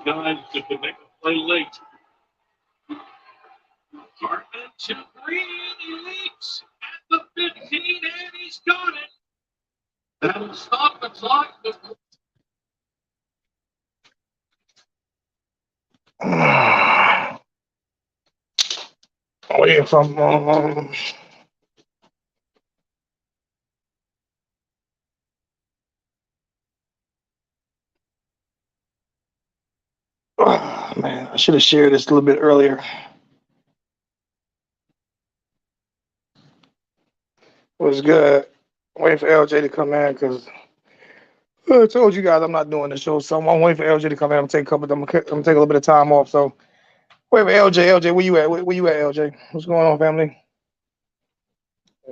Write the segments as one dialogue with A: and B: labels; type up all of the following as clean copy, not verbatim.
A: Guys, if they make a play late, Hartman to Reeves at the 15, and he's got it. That'll stop the clock.
B: Waiting from man, I should have shared this a little bit earlier. It was good. Waiting for LJ to come in because I told you guys I'm not doing the show, so I'm waiting for LJ to come in. I'm gonna take a little bit of time off. So wait for LJ. LJ, where you at? Where you at, LJ? What's going on, family?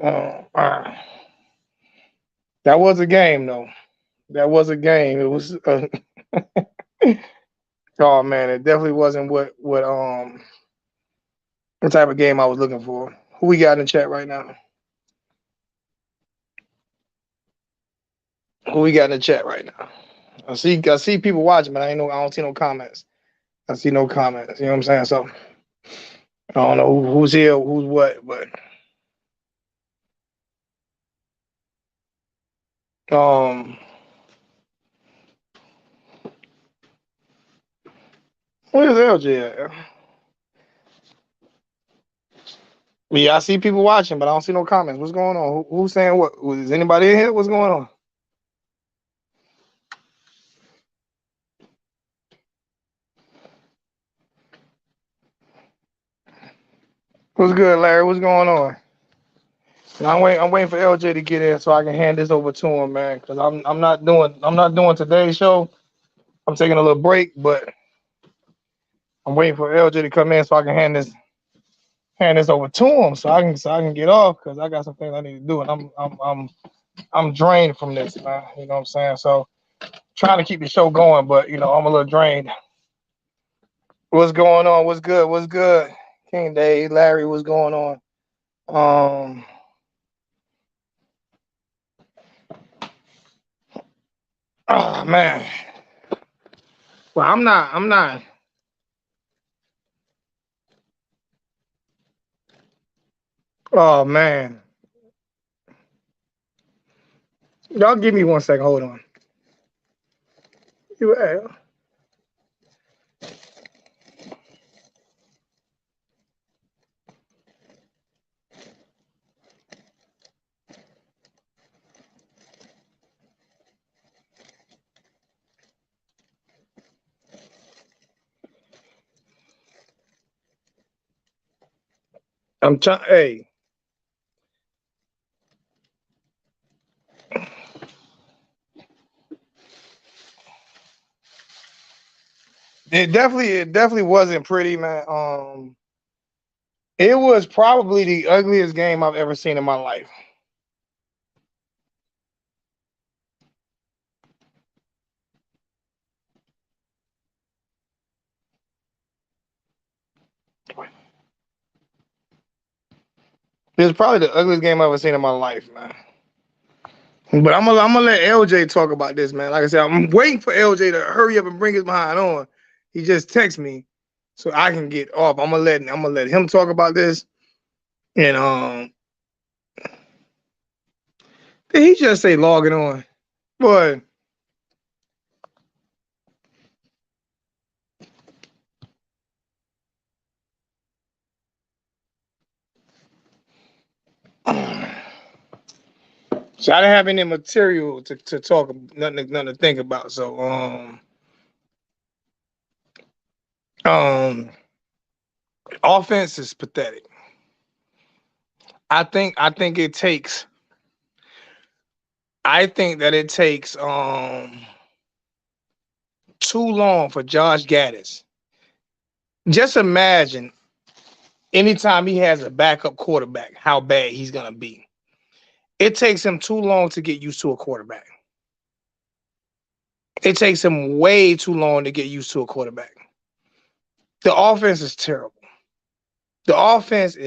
B: Uh, that was a game, though. That was a game. It was. Oh man, it definitely wasn't what the type of game I was looking for. Who we got in the chat right now? Who we got in the chat right now? I see people watching, but I don't see no comments. I see no comments. You know what I'm saying? So I don't know who's here, who's what, but um, where's LJ at? Yeah, I see people watching, but I don't see no comments. What's going on? Who's saying what? Is anybody in here? What's going on? What's good, Larry? What's going on? I'm waiting for LJ to get in so I can hand this over to him, man. Because I'm not doing today's show. I'm taking a little break, but I'm waiting for LJ to come in so I can hand this over to him so I can get off because I got some things I need to do and I'm drained from this, man. You know what I'm saying? So trying to keep the show going, but I'm a little drained. What's going on? What's good? What's good? King Dave, Larry, what's going on? Um, oh man. Well, I'm not. Oh man. Y'all give me 1 second. Hold on. You, I'm trying. Hey, it definitely wasn't pretty, man. It was probably the ugliest game I've ever seen in my life. It was probably the ugliest game I've ever seen in my life, man. But I'm gonna let LJ talk about this, man. Like I said, I'm waiting for LJ to hurry up and bring his behind on. He just texted me so I can get off. I'm gonna let him talk about this. And did he just say logging on? Boy, so I didn't have any material to talk, nothing to think about. So um offense is pathetic. I think it takes I think that it takes too long for Josh Gaddis. Just imagine anytime he has a backup quarterback, how bad he's gonna be. It takes him too long to get used to a quarterback. It takes him way too long to get used to a quarterback. The offense is terrible. The offense.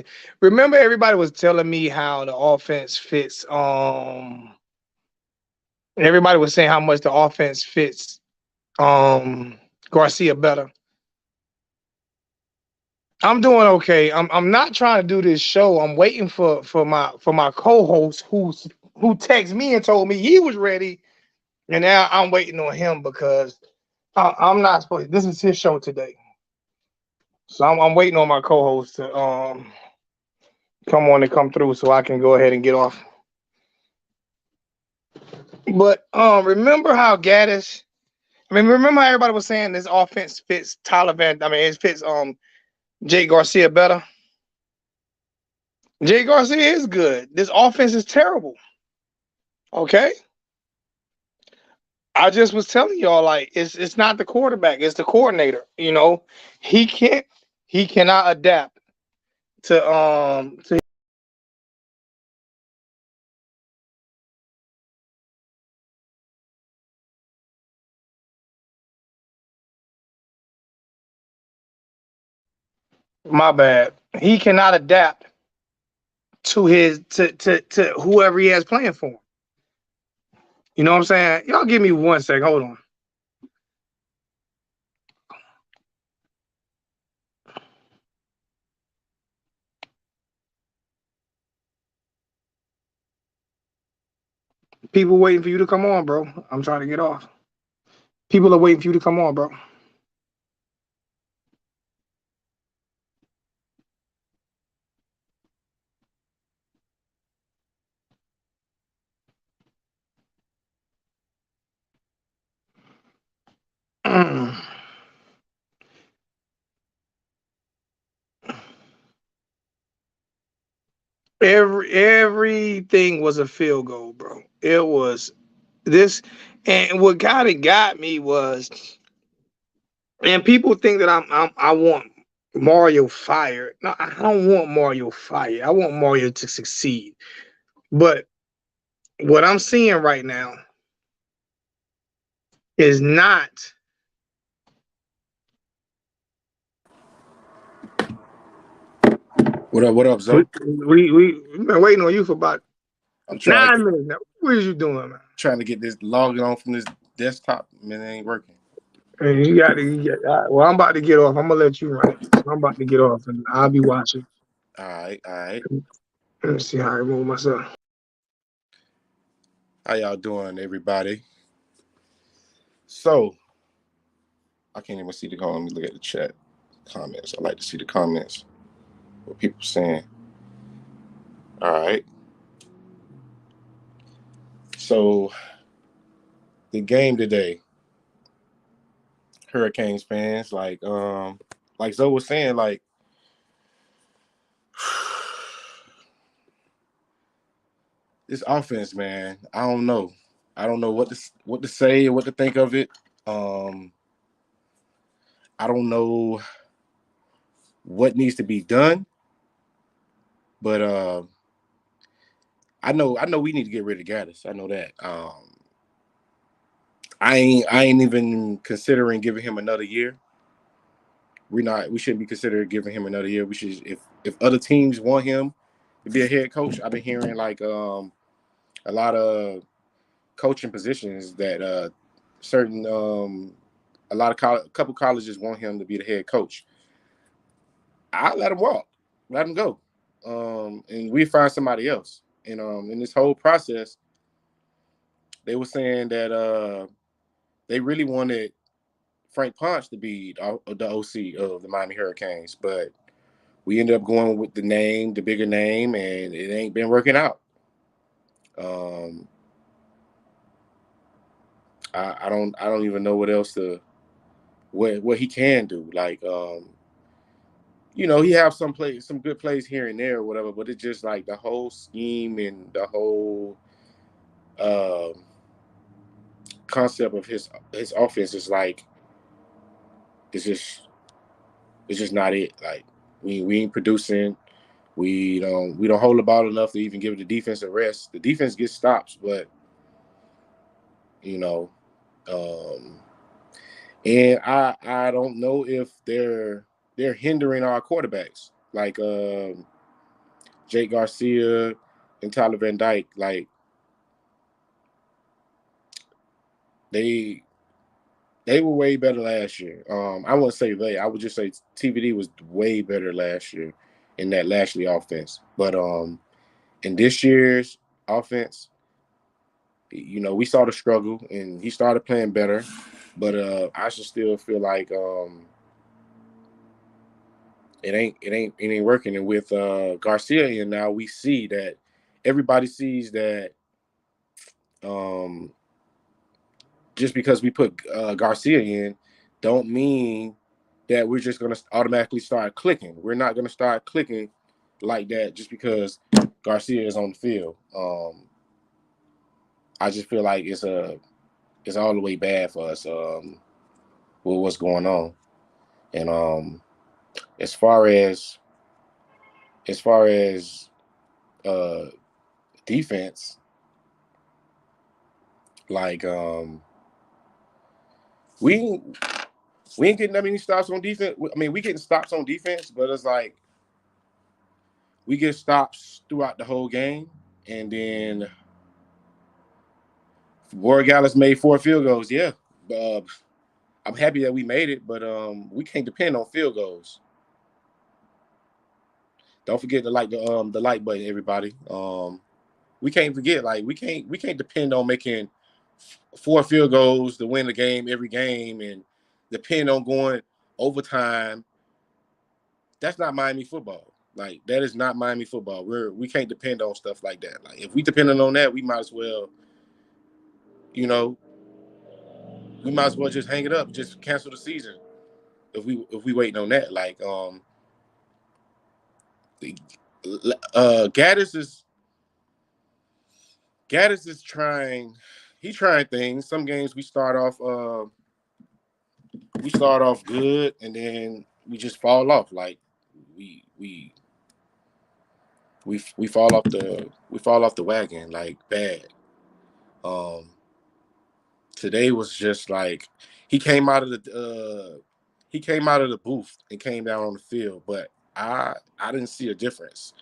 B: Remember, everybody was telling me how the offense fits. Everybody was saying how much the offense fits. Garcia better. I'm doing okay. I'm not trying to do this show. I'm waiting for my co-host who texted me and told me he was ready, and now I'm waiting on him because I'm not supposed. This is his show today, so I'm waiting on my co-host to come on and come through so I can go ahead and get off. But remember how Gaddis? I mean, remember how everybody was saying this offense fits Tyler Van? I mean, it fits Jay Garcia better. Jay Garcia is good. This offense is terrible. Okay. I just was telling y'all, like, it's not the quarterback, it's the coordinator. You know, he can't he cannot adapt to my bad. He cannot adapt to his to whoever he has playing for him. You know what I'm saying? Y'all give me 1 second. Hold on. People waiting for you to come on, bro. I'm trying to get off. People are waiting for you to come on, bro. Everything was a field goal, bro. It was this, and what kind of got me was, and people think that I want Mario fired. No, I don't want Mario fired. I want Mario to succeed. But what I'm seeing right now is not.
C: What up,
B: We
C: Zoe?
B: we've been waiting on you for about
C: I'm trying to
B: 9 minutes now. What is you doing, man?
C: get this logging on from this desktop, man. It ain't working.
B: And you got to. Well, I'm about to get off. I'm gonna let you run it. So I'm about to get off, and I'll be watching.
C: All right, all right.
B: Let me see how I remove myself.
C: How y'all doing, everybody? So I can't even see the comment. Let me look at the chat comments. I like to see the comments. What people saying. All right. So the game today, Hurricanes fans, like Zoe was saying, like this offense, man. I don't know. I don't know what to say or what to think of it. I don't know what needs to be done, but I know we need to get rid of Gaddis. I know that. I ain't even considering giving him another year. We shouldn't be considering giving him another year. We should, if other teams want him to be a head coach. I've been hearing like a lot of coaching positions that certain a lot of couple colleges want him to be the head coach. I let him walk, let him go, and we find somebody else. And in this whole process, they were saying that they really wanted Frank Ponch to be the OC of the Miami Hurricanes, but we ended up going with the bigger name, and it ain't been working out. I don't even know what else what he can do. Like he have some good plays here and there or whatever, but it's just like the whole scheme and the whole concept of his offense is like it's just not it. Like we ain't producing. We don't hold the ball enough to even give the defense a rest. The defense gets stops, but you know, um, and I don't know if they're hindering our quarterbacks like Jake Garcia and Tyler Van Dyke. Like they They were way better last year. I wouldn't say they. I would just say TVD was way better last year in that Lashley offense. But in this year's offense, we saw the struggle, and he started playing better. But I should still feel like it ain't working. And with Garcia in now, we see that everybody sees that um, just because we put Garcia in, don't mean that we're just going to automatically start clicking. We're not going to start clicking like that just because Garcia is on the field. I just feel like it's all the way bad for us with what's going on. And as far as as far as uh, defense, like we we ain't getting that many stops on defense. I mean, we getting stops on defense, but it's like we get stops throughout the whole game, and then Warren Gallis made 4 field goals. Yeah, I'm happy that we made it, but we can't depend on field goals. Don't forget to like the like button, everybody. We can't forget, like we can't depend on making 4 field goals to win the game every game, and depend on going overtime. That's not Miami football. Like that is not Miami football. We can't depend on stuff like that. Like if we depended on that, we might as well, you know, just hang it up, just cancel the season. If we waiting on that, like Gaddis is trying. He's trying things. Some games we start off good, and then we just fall off. Like we we we fall off the wagon like bad. Um, Today was just like he came out of the booth and came down on the field, but I didn't see a difference.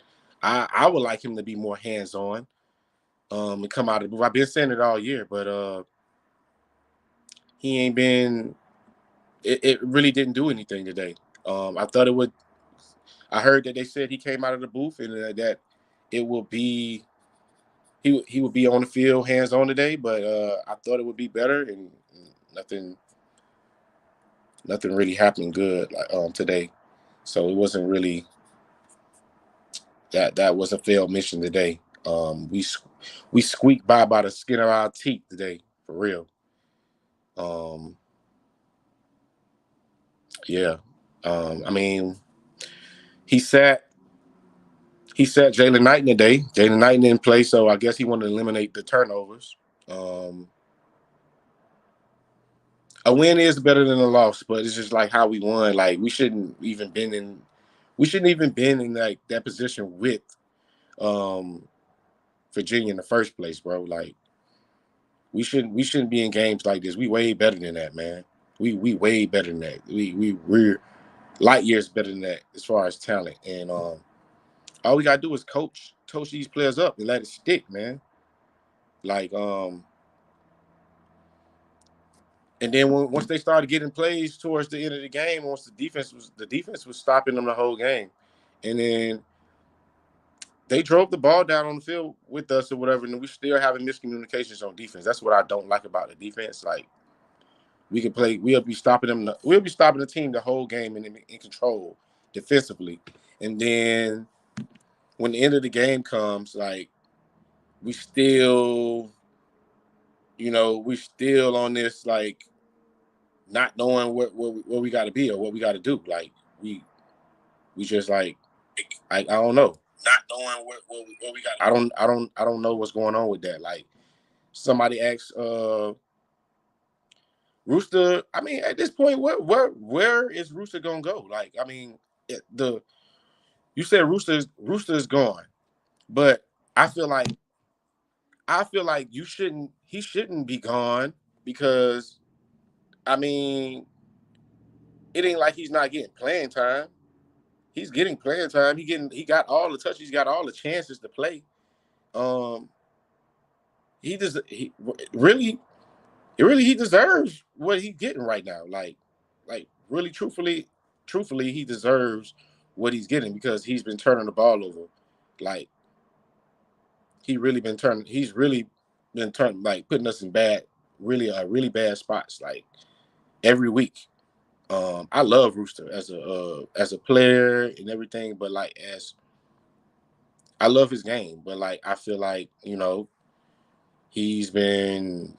C: I would like him to be more hands on and come out of the booth. I've been saying it all year, but he ain't been. It really didn't do anything today. I thought it would. I heard that they said he came out of the booth and that it will be he would be on the field hands on today, but I thought it would be better, and nothing really happened good today. So it wasn't really that was a failed mission today. We squeaked by the skin of our teeth today, for real. Um, yeah. I mean, he sat Jalen Knight today. Jalen Knight didn't play, so I guess he wanted to eliminate the turnovers. Um, a win is better than a loss, but it's just like how we won. Like we shouldn't even been in like that position with um Virginia in the first place, bro. Like we shouldn't be in games like this. We way better than that, man. We way better than that. We're light years better than that as far as talent. And all we gotta do is coach these players up and let it stick, man. Like and then once they started getting plays towards the end of the game, once the defense was stopping them the whole game, and then they drove the ball down on the field with us or whatever, and we still having miscommunications on defense. That's what I don't like about the defense. Like we can play, we'll be stopping them. We'll be stopping the team the whole game and in control defensively, and then when the end of the game comes, like we still, we still on this like not knowing where we got to be or what we got to do. Like we just like I don't know. Not knowing what we got. I don't know what's going on with that. Like somebody asked Rooster. I mean, at this point, where is Rooster gonna go? Like, I mean, you said Rooster's gone, but I feel like he shouldn't be gone because I mean it ain't like he's not getting playing time. He's getting playing time. He got all the touches. He's got all the chances to play. Um, he really he deserves what he's getting right now. Like really, truthfully, he deserves what he's getting because he's been turning the ball over. Like he's really been turning, like putting us in really bad spots, like every week. I love Rooster as a player and everything, but like as I love his game, but like I feel like he's been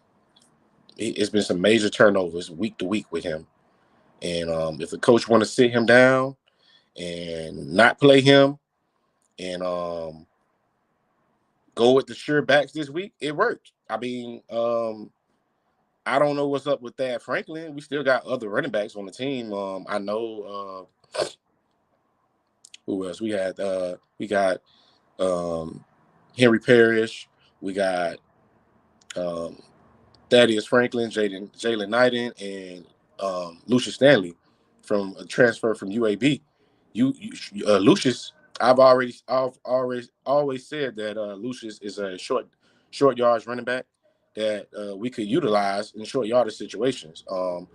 C: it's been some major turnovers week to week with him. And if the coach want to sit him down and not play him and go with the sure backs this week, it worked. I mean, I don't know what's up with that Franklin. We still got other running backs on the team. I know who else? We got Henry Parrish. We got um, Thaddeus Franklin, Jalen Knighton, and Lucius Stanley from a transfer from UAB. Lucius, I've always said that Lucius is a short yards running back that we could utilize in short yardage situations. And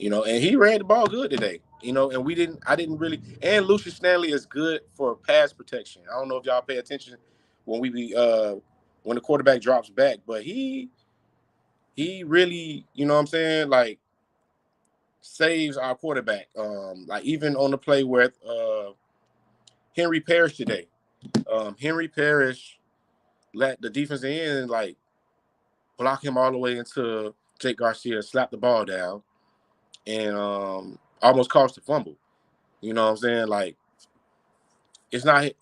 C: he ran the ball good today. And I didn't really. And Lucius Stanley is good for pass protection. I don't know if y'all pay attention when when the quarterback drops back, but he really, you know what I'm saying, like saves our quarterback. Like even on the play with Henry Parrish today, Henry Parrish let the defensive end like block him all the way into Jake Garcia, slap the ball down, and almost caused a fumble. You know what I'm saying? Like it's not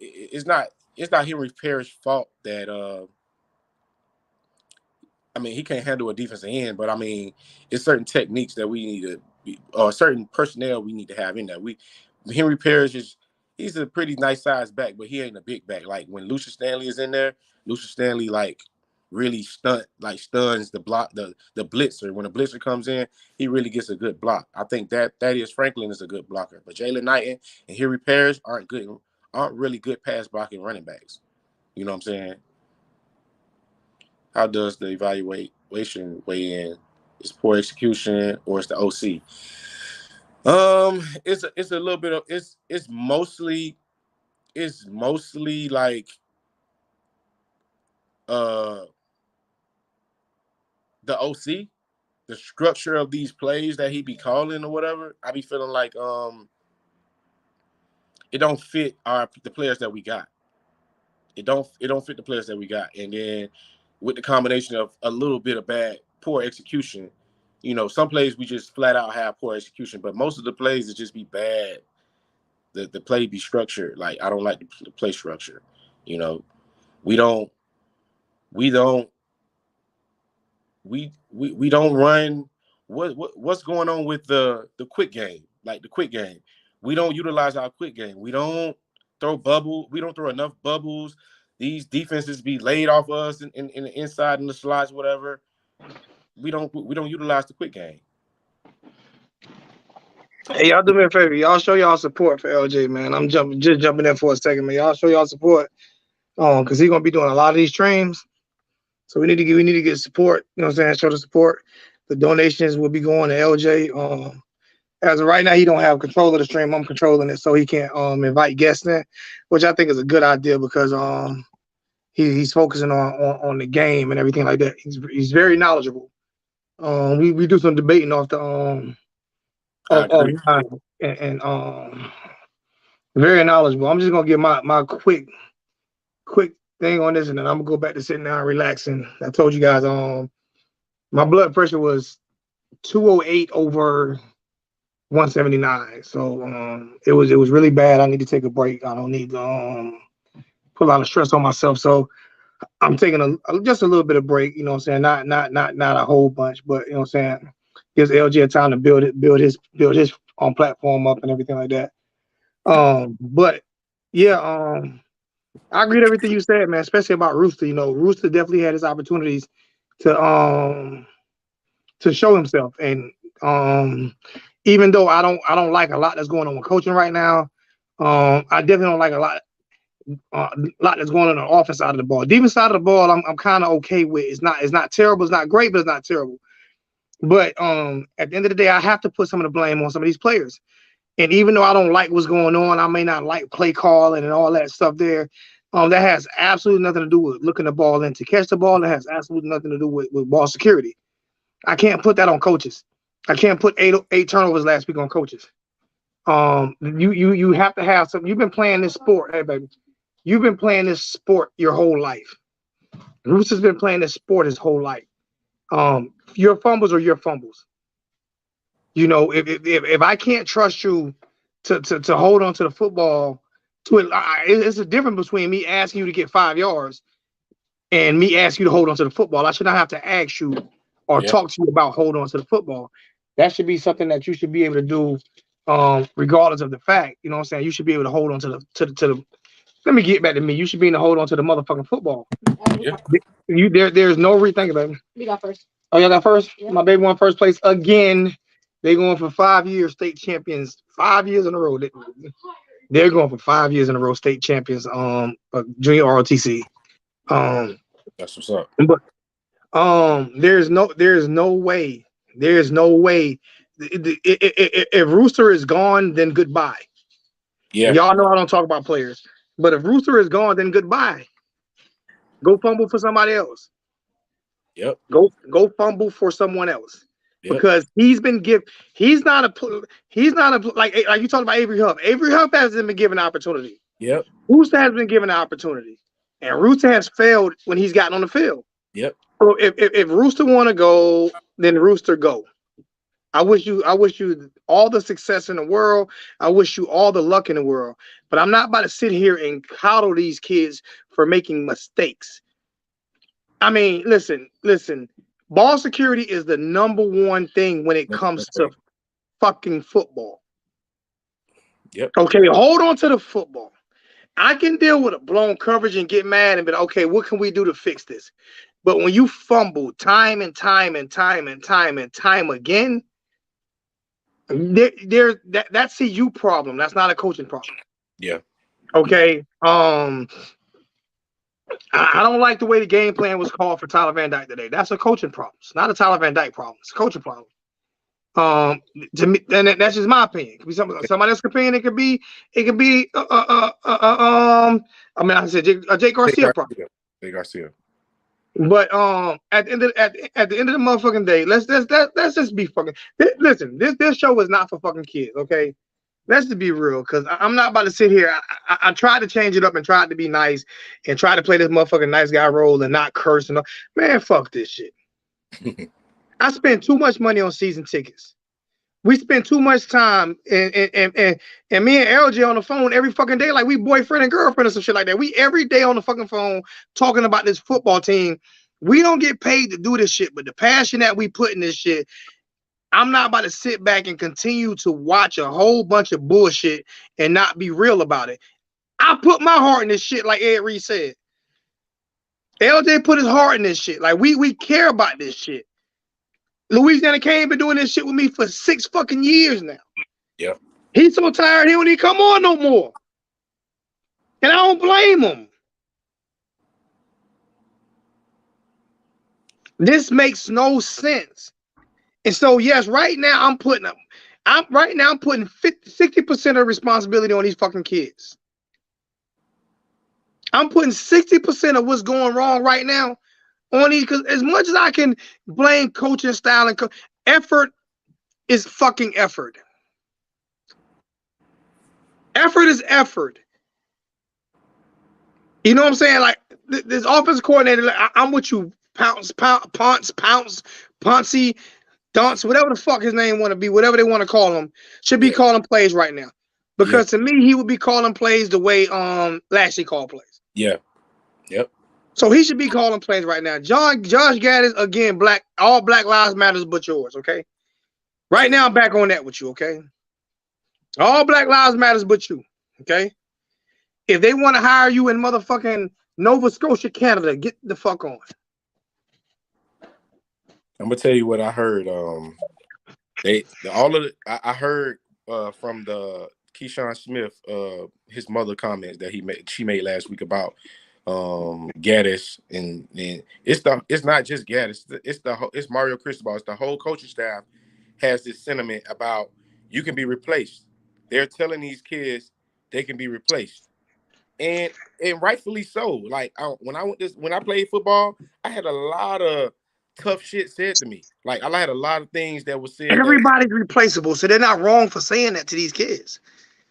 C: Henry Parrish's fault that I mean, he can't handle a defensive end, but I mean, it's certain techniques that we need to be, or certain personnel we need to have in there. Henry Parrish he's a pretty nice sized back, but he ain't a big back. Like when Lucius Stanley is in there, Lucius Stanley like really stuns the block, the blitzer. When a blitzer comes in, he really gets a good block. I think that Thaddeus Franklin is a good blocker, but Jalen Knighton and Henry Parrish aren't really good pass blocking running backs. You know what I'm saying? How does the evaluation weigh in? Is poor execution or it's the OC? It's a little bit of it's mostly like uh the OC, the structure of these plays that he be calling or whatever. I be feeling like it don't fit the players that we got. It don't fit the players that we got. And then with the combination of a little bit of poor execution, some plays we just flat out have poor execution, but most of the plays it just be bad. The play be structured. Like I don't like the play structure. You know, we don't we don't we don't run. What's going on with the quick game? Like the quick game, we don't utilize our quick game. We don't throw bubble. We don't throw enough bubbles. These defenses be laid off us in the inside in the slots, whatever. We don't utilize the quick game.
B: Hey, y'all do me a favor. Y'all show y'all support for LJ, man. I'm jumping in for a second, man. Y'all show y'all support, because he's gonna be doing a lot of these streams. So we need to get support. You know what I'm saying? Show the support. The donations will be going to LJ. As of right now, he don't have control of the stream. I'm controlling it, so he can invite guests in, which I think is a good idea because he's focusing on the game and everything like that. He's very knowledgeable. We do some debating off the
C: I agree.
B: online and very knowledgeable. I'm just gonna give my quick thing on this, and then I'm gonna go back to sitting down and relaxing. I told you guys my blood pressure was 208 over 179. So it was really bad. I need to take a break. I don't need to put a lot of stress on myself. So I'm taking just a little bit of break, you know what I'm saying? Not a whole bunch, but you know what I'm saying? Gives LG a time to build his platform up and everything like that. But yeah, I agree with everything you said, man, especially about Rooster. Rooster definitely had his opportunities to show himself. And even though I don't like a lot that's going on with coaching right now, I definitely don't like a lot that's going on the offense side of the ball. Defense side of the ball, I'm kind of okay with. It's not terrible. It's not great, but it's not terrible. But at the end of the day, I have to put some of the blame on some of these players. And even though I don't like what's going on, I may not like play calling and all that stuff there. That has absolutely nothing to do with looking the ball in to catch the ball. It has absolutely nothing to do with ball security. I can't put that on coaches. I can't put eight turnovers last week on coaches. You have to have some. You've been playing this sport, hey baby. You've been playing this sport your whole life. Bruce has been playing this sport his whole life. Your fumbles are your fumbles. You know, if I can't trust you to hold on to the football, it's a difference between me asking you to get 5 yards and me asking you to hold on to the football. I should not have to ask you or talk to you about holding on to the football. That should be something that you should be able to do, regardless of the fact. You know what I'm saying? You should be able to hold on to the. Let me get back to me. You should be able to hold on to the motherfucking football.
C: Yeah.
B: There's no rethink about it.
D: We got first.
B: Oh, y'all got first?
D: Yeah.
B: My baby won first place again. They going for 5 years state champions. 5 years in a row. They're going for 5 years in a row state champions. Junior ROTC.
C: That's what's up.
B: But there's no way. If Rooster is gone, then goodbye.
C: Yeah.
B: Y'all know I don't talk about players, but if Rooster is gone, then goodbye. Go fumble for somebody else.
C: Yep.
B: Go fumble for someone else. Yep. Because he's not like you talked about Avery Huff. Avery Huff hasn't been given an opportunity.
C: Yep.
B: Rooster has been given an opportunity. And Rooster has failed when he's gotten on the field.
C: Yep.
B: So if Rooster want to go, then Rooster go. I wish you all the success in the world. I wish you all the luck in the world. But I'm not about to sit here and coddle these kids for making mistakes. I mean, listen. Ball security is the number one thing when it comes to fucking football.
C: Yep.
B: Okay, hold on to the football. I can deal with a blown coverage and get mad and be like, okay, what can we do to fix this? But when you fumble time and time again, that's a you problem. That's not a coaching problem.
C: Yeah.
B: Okay. I don't like the way the game plan was called for Tyler Van Dyke today. That's a coaching problem. It's not a Tyler Van Dyke problem. It's a coaching problem. To me, and that's just my opinion. It could be somebody else's opinion. It could be. I mean, I said Jake Garcia problem.
C: Jake Garcia.
B: But at the end of the motherfucking day, let's just be fucking. Listen, this show is not for fucking kids. Okay. Let's just be real, because I'm not about to sit here. I tried to change it up and tried to be nice and try to play this motherfucking nice guy role and not curse and all. Man, fuck this shit. I spent too much money on season tickets. We spend too much time and me and LJ on the phone every fucking day like we boyfriend and girlfriend or some shit like that. We every day on the fucking phone talking about this football team. We don't get paid to do this shit, but the passion that we put in this shit, I'm not about to sit back and continue to watch a whole bunch of bullshit and not be real about it. I put my heart in this shit, like Ed Reed said. LJ put his heart in this shit. Like we care about this shit. Louisiana Kane been doing this shit with me for 6 fucking years now.
C: Yeah.
B: He's so tired he don't even come on no more. And I don't blame him. This makes no sense. And so, yes, right now I'm putting 60% of the responsibility on these fucking kids. I'm putting 60% of what's going wrong right now on these, because as much as I can blame coaching style and effort is fucking effort. Effort is effort. You know what I'm saying? Like this offensive coordinator, I'm with you, Ponce, Dunce, whatever the fuck his name want to be, whatever they want to call him, should be calling plays right now. Because to me, he would be calling plays the way Lashley called plays.
C: Yeah. Yep.
B: So he should be calling plays right now. Josh Gaddis, again, all Black Lives Matters but yours, okay? Right now, I'm back on that with you, okay? All Black Lives Matters but you, okay? If they want to hire you in motherfucking Nova Scotia, Canada, get the fuck on.
C: I'm gonna tell you what I heard. I heard from the Keyshawn Smith, his mother comments that she made last week about Gaddis, and it's not just Gaddis. It's Mario Cristobal. It's the whole coaching staff has this sentiment about you can be replaced. They're telling these kids they can be replaced, and rightfully so. Like when I played football, I had a lot of tough shit said to me. Like I had a lot of things that was said that
B: Everybody's replaceable, so they're not wrong for saying that to these kids.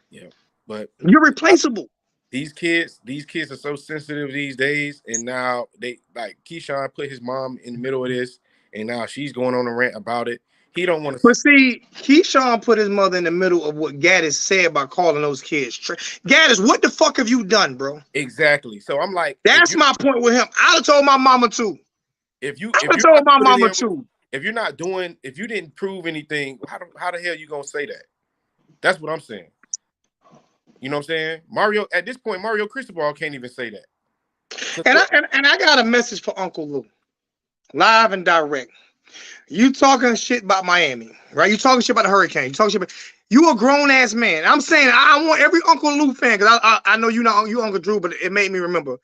C: yeah, but
B: You're replaceable.
C: these kids are so sensitive these days, and now they like Keyshawn put his mom in the middle of this, and now she's going on a rant about it. He don't want to
B: But see, Keyshawn put his mother in the middle of what Gaddis said by calling those kids. Gaddis, what the fuck have you done, bro?
C: exactly. So I'm like,
B: That's my point with him. I'd have told my mama too.
C: if you
B: I'd
C: if
B: have
C: you're
B: told
C: not
B: my
C: putting
B: mama
C: in,
B: too.
C: if you're not doing, if you didn't prove anything, how the hell you gonna say that? That's what I'm saying. You know what I'm saying? Mario, at this point, Mario Cristobal can't even say that.
B: And I got a message for Uncle Lou, live and direct. You talking shit about Miami, right? You talking shit about the Hurricane. You talking shit about, you a grown ass man. I'm saying I want every Uncle Lou fan, because I know you not you Uncle Drew, but it made me remember.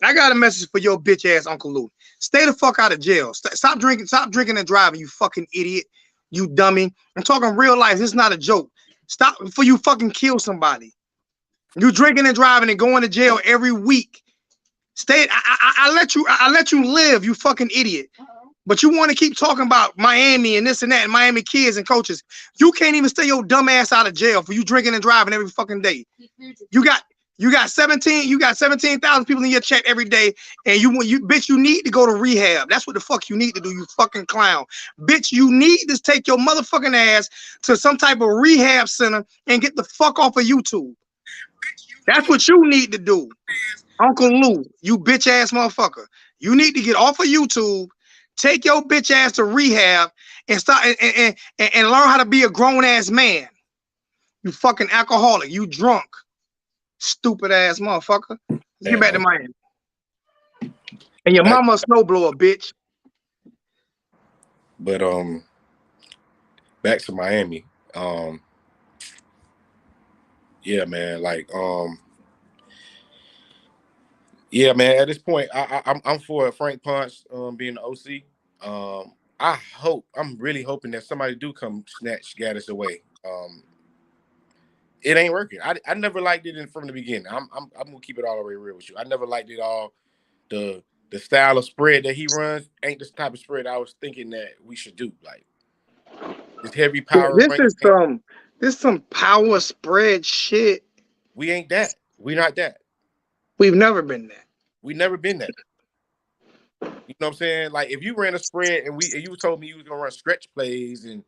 B: I got a message for your bitch ass Uncle Lou. Stay the fuck out of jail. Stop drinking and driving, you fucking idiot. You dummy. I'm talking real life. This is not a joke. Stop before you fucking kill somebody. You drinking and driving and going to jail every week. Stay. I let you live, you fucking idiot. But you want to keep talking about Miami and this and that and Miami kids and coaches. You can't even stay your dumb ass out of jail for you drinking and driving every fucking day. You got 17,000 people in your chat every day, and you bitch, you need to go to rehab. That's what the fuck you need to do, you fucking clown. Bitch, you need to take your motherfucking ass to some type of rehab center and get the fuck off of YouTube. That's what you need to do. Uncle Lou, you bitch ass motherfucker. You need to get off of YouTube, take your bitch ass to rehab, and start and learn how to be a grown ass man. You fucking alcoholic. You drunk. Stupid ass motherfucker. Let's get back to Miami. And your mama a snowblower, bitch.
C: But back to Miami. Yeah, man. Like yeah, man. At this point, I'm for Frank Punch being the OC. I'm really hoping that somebody do come snatch Gaddis away. It ain't working. I never liked it from the beginning. I'm gonna keep it all the way real with you. I never liked it all. The style of spread that he runs ain't the type of spread I was thinking that we should do. Like this heavy power.
B: Yeah, this some power spread shit.
C: We ain't that. We not that.
B: We've never been that.
C: We never been that. You know what I'm saying? Like if you ran a spread and you told me you was gonna run stretch plays and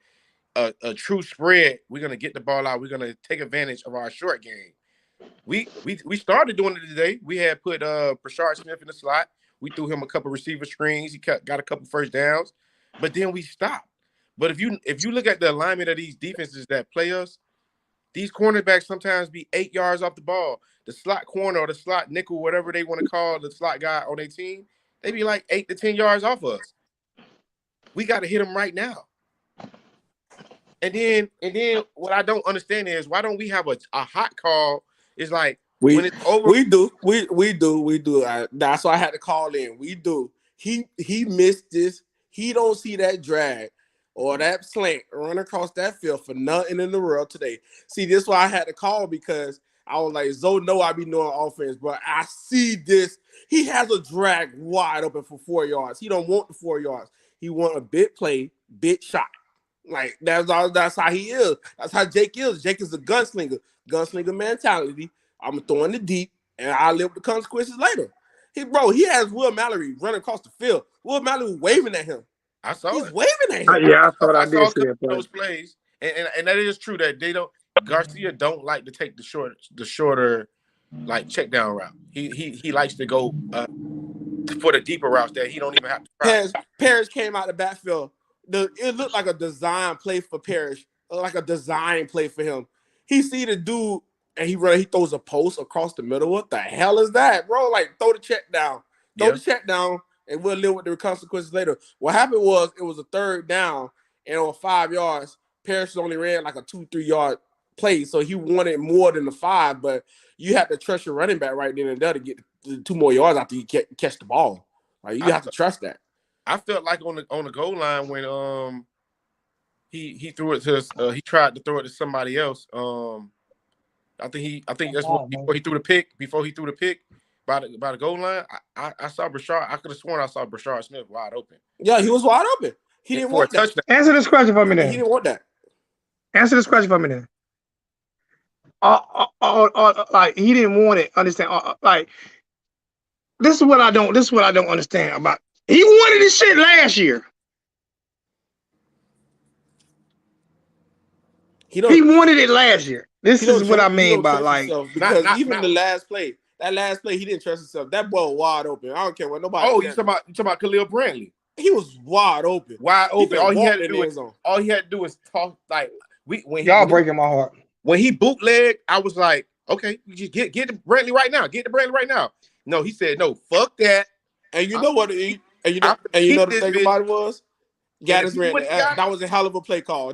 C: a true spread, we're gonna get the ball out. We're gonna take advantage of our short game. We started doing it today. We had put Brashard Smith in the slot. We threw him a couple receiver screens. He got a couple first downs, but then we stopped. But if you look at the alignment of these defenses that play us, these cornerbacks sometimes be 8 yards off the ball. The slot corner or the slot nickel, whatever they want to call the slot guy on their team, they be like 8 to 10 yards off of us. We got to hit them right now. And then what I don't understand is why don't we have a hot call? It's like when it's over.
D: We do. That's why I had to call in. We do. He missed this. He don't see that drag or that slant run across that field for nothing in the world today. See, this is why I had to call, because I was like, Zoe, no, I be doing offense, but I see this. He has a drag wide open for 4 yards. He don't want the 4 yards. He want a big play, big shot. Like that's how he is. That's how Jake is. Jake is a gunslinger mentality. I'm gonna throw in the deep, and I'll live with the consequences later. He has Will Mallory running across the field. Will Mallory waving at him.
C: I saw
D: He's
C: it.
D: waving at him.
B: Yeah, I thought I
C: saw
B: did see that.
C: Those plays, and that is true that they don't. Garcia don't like to take the shorter, like check down route. He likes to go for the deeper routes that he don't even have to try.
D: Parrish came out the backfield. It looked like a design play for Parrish, like a design play for him. He see the dude and he throws a post across the middle. What the hell is that, bro? Like throw the check down, the check down, and we'll live with the consequences later. What happened was it was a third down, and on 5 yards, Parrish only ran like a 2-3 yard play, so he wanted more than the 5. But you have to trust your running back right then and there to 2 more yards after you catch the ball. Like you have to trust that.
C: I felt like on the goal line when he threw it to he tried to throw it to somebody else. I think that's what before he threw the pick by the goal line. I saw Brashard. I could have sworn I saw Brashard Smith wide open.
D: Yeah, he was wide open. He didn't want that.
C: Touchdown.
B: Answer this question for me then.
D: He didn't want that.
B: Answer this question for me then. Like he didn't want it. Understand? Like this is what I don't understand about. He wanted this shit last year. He wanted it last year. This is what I mean by like
D: because even the last play, he didn't trust himself. That ball was wide open. I don't care what nobody.
C: Oh, you talking about Khalil Brantley?
D: He was wide open.
C: All he had to do was talk like
B: y'all breaking my heart.
C: When he bootlegged, I was like, okay, you get the Brantley right now. Get the Brantley right now. No, he said no. Fuck that.
D: And you know what? And you know the thing about it was. Gaddis ran that was a hell of a play call.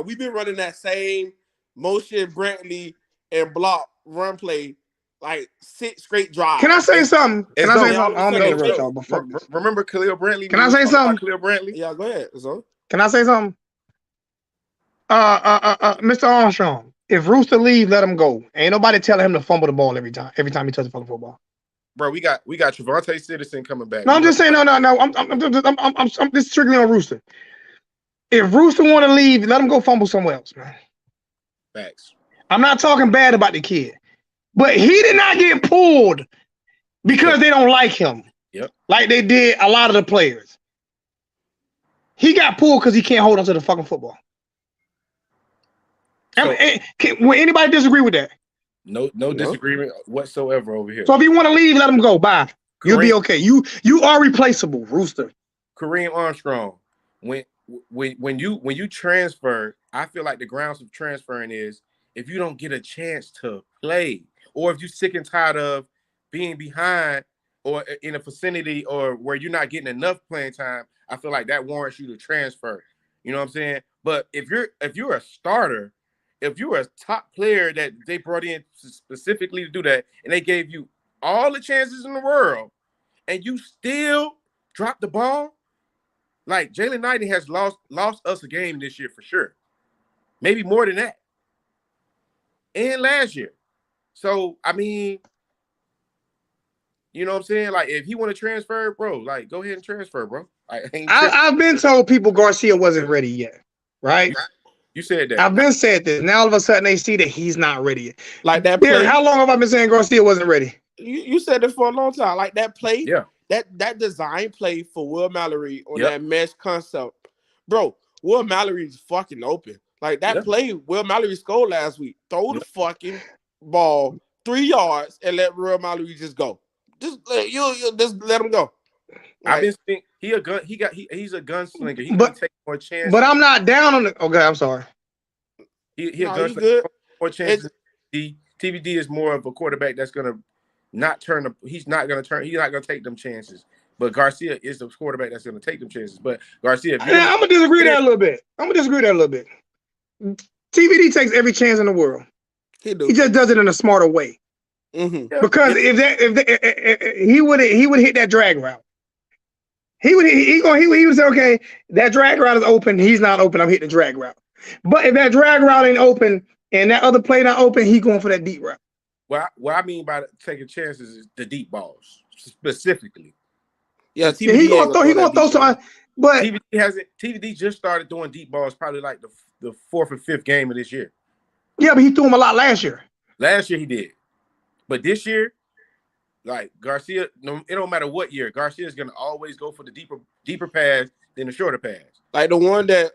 D: We've been running that same motion, Brantley and block run play like 6 straight drives.
B: Can I say something? I don't mean to interrupt y'all, but fuck this.
C: Remember Khalil Brantley?
B: Can I say something?
C: Khalil Brantley?
D: Yeah, go ahead. So.
B: Can I say something? Mr. Armstrong, if Rooster leave, let him go. Ain't nobody telling him to fumble the ball every time he touches the fucking football.
C: Bro, we got Trevante Citizen coming back.
B: No, I'm just saying, no. I'm just strictly on Rooster. If Rooster want to leave, let him go fumble somewhere else, man.
C: Facts.
B: I'm not talking bad about the kid, but he did not get pulled because they don't like him.
C: Yep.
B: Like they did a lot of the players. He got pulled because he can't hold on to the fucking football.
C: So,
B: will anybody disagree with that?
C: No disagreement whatsoever over here.
B: So if you want to leave, let him go. Bye. You'll be okay. You are replaceable, Rooster.
C: Kareem Armstrong. When you transfer, I feel like the grounds of transferring is if you don't get a chance to play, or if you're sick and tired of being behind or in a vicinity or where you're not getting enough playing time, I feel like that warrants you to transfer. You know what I'm saying? But if you're a starter, if you're a top player that they brought in specifically to do that, and they gave you all the chances in the world, and you still drop the ball, like Jalen Knighton has lost us a game this year for sure, maybe more than that, and last year. So I mean, you know what I'm saying? Like if he want to transfer, bro, like go ahead and transfer, bro.
B: I've been told people Garcia wasn't ready yet, right?
C: You said that.
B: I've been said this. Now all of a sudden they see that he's not ready yet.
D: Like that play.
B: How long have I been saying Garcia wasn't ready?
D: You said it for a long time. Like that play.
C: Yeah.
D: That design play for Will Mallory on that mesh concept. Bro, Will Mallory's fucking open. Like that play Will Mallory scored last week. Throw the fucking ball 3 yards and let Will Mallory just go. Just let him go. Like,
C: I've been seeing he's a gunslinger. He can take more chances.
B: But I'm not down on it. Okay, I'm sorry.
C: He a gunslinger. More chances. TVD is more of a quarterback that's gonna not turn. He's not gonna take them chances. But Garcia is the quarterback that's gonna take them chances. But Garcia,
B: I'm gonna disagree that a little bit. TVD takes every chance in the world. He just does it in a smarter way.
D: Mm-hmm.
B: Because if he would hit that drag route. He would say, okay, that drag route is open. He's not open. I'm hitting the drag route. But if that drag route ain't open and that other play not open, he going for that deep route.
C: What I mean by taking chances is the deep balls specifically.
D: Yeah, TVD
B: he gonna throw some. But
C: TVD just started doing deep balls probably like the 4th or 5th game of this year.
B: Yeah, but he threw him a lot last year.
C: Last year he did, but this year, like Garcia, it don't matter what year, Garcia is gonna always go for the deeper pass than the shorter pass.
D: Like the one that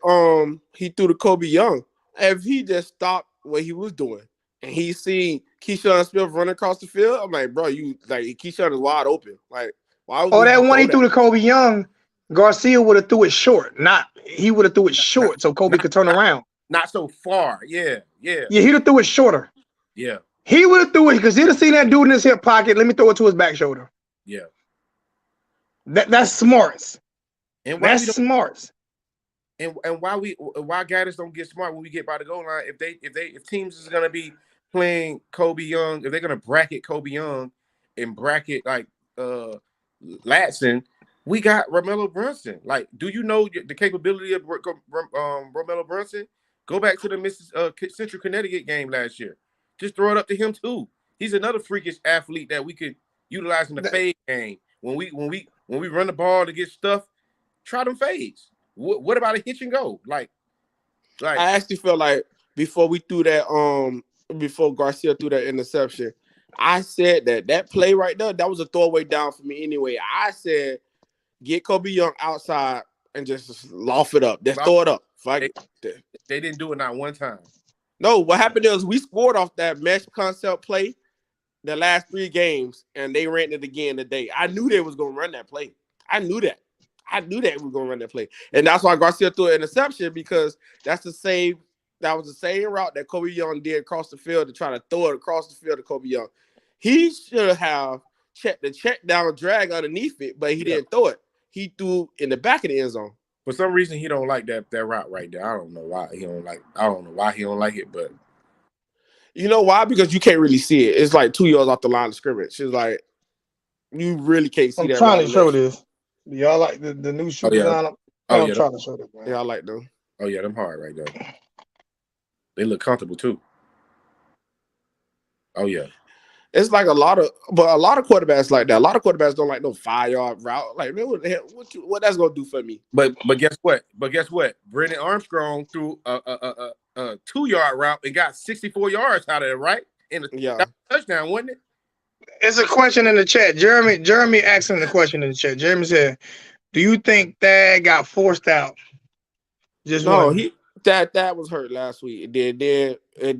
D: he threw to Kobe Young. If he just stopped what he was doing and he seen Keyshawn Smith run across the field, I'm like, bro, Keyshawn is wide open. Like, why would
B: that one he threw to Kobe Young, Garcia would have threw it short. He would have threw it short so Kobe could turn around.
C: Not so far. Yeah.
B: Yeah, he'd have threw it shorter.
C: Yeah.
B: He would have threw it because he'd have seen that dude in his hip pocket. Let me throw it to his back shoulder.
C: Yeah.
B: That's smarts.
C: And
B: that's smarts.
C: And why guys don't get smart when we get by the goal line? If teams is gonna be playing Kobe Young, if they're gonna bracket Kobe Young and bracket like Latson, we got Romello Brunson. Like, do you know the capability of Romello Brunson? Go back to the Central Connecticut game last year. Just throw it up to him too. He's another freakish athlete that we could utilize in the fade game. When we run the ball to get stuff, try them fades. What about a hitch and go? Like
D: I actually feel like before Garcia threw that interception, I said that play right there, that was a throwaway down for me anyway. I said, get Kobe Young outside and just loft it up. Just throw it up.
C: They didn't do it not one time.
D: No, what happened is we scored off that mesh concept play the last 3 games, and they ran it again today. I knew they was going to run that play. I knew that we were going to run that play. And that's why Garcia threw an interception, because that was the same route that Kobe Young did across the field to try to throw it across the field to Kobe Young. He should have checked the check down drag underneath it, but he didn't throw it. He threw in the back of the end zone.
C: For some reason, he don't like that route right there. I don't know why he don't like it, but
D: you know why? Because you can't really see it. It's like 2 yards off the line of scrimmage. It's like you really can't see that.
B: I'm trying to show this. Y'all like the new shoe design? I'm trying to show this, man.
D: Yeah, I like them.
C: Oh yeah, them hard right there. They look comfortable too. Oh yeah.
D: It's like a lot of quarterbacks like that. A lot of quarterbacks don't like no 5-yard route. Like, man, what the hell? What that's gonna do for me?
C: But guess what? Brendan Armstrong threw a 2-yard route and got 64 yards out of it, right? And a touchdown, wasn't it?
B: It's a question in the chat. Jeremy asking the question in the chat. Jeremy said, "Do you think Thad got forced out?"
D: That was hurt last week. And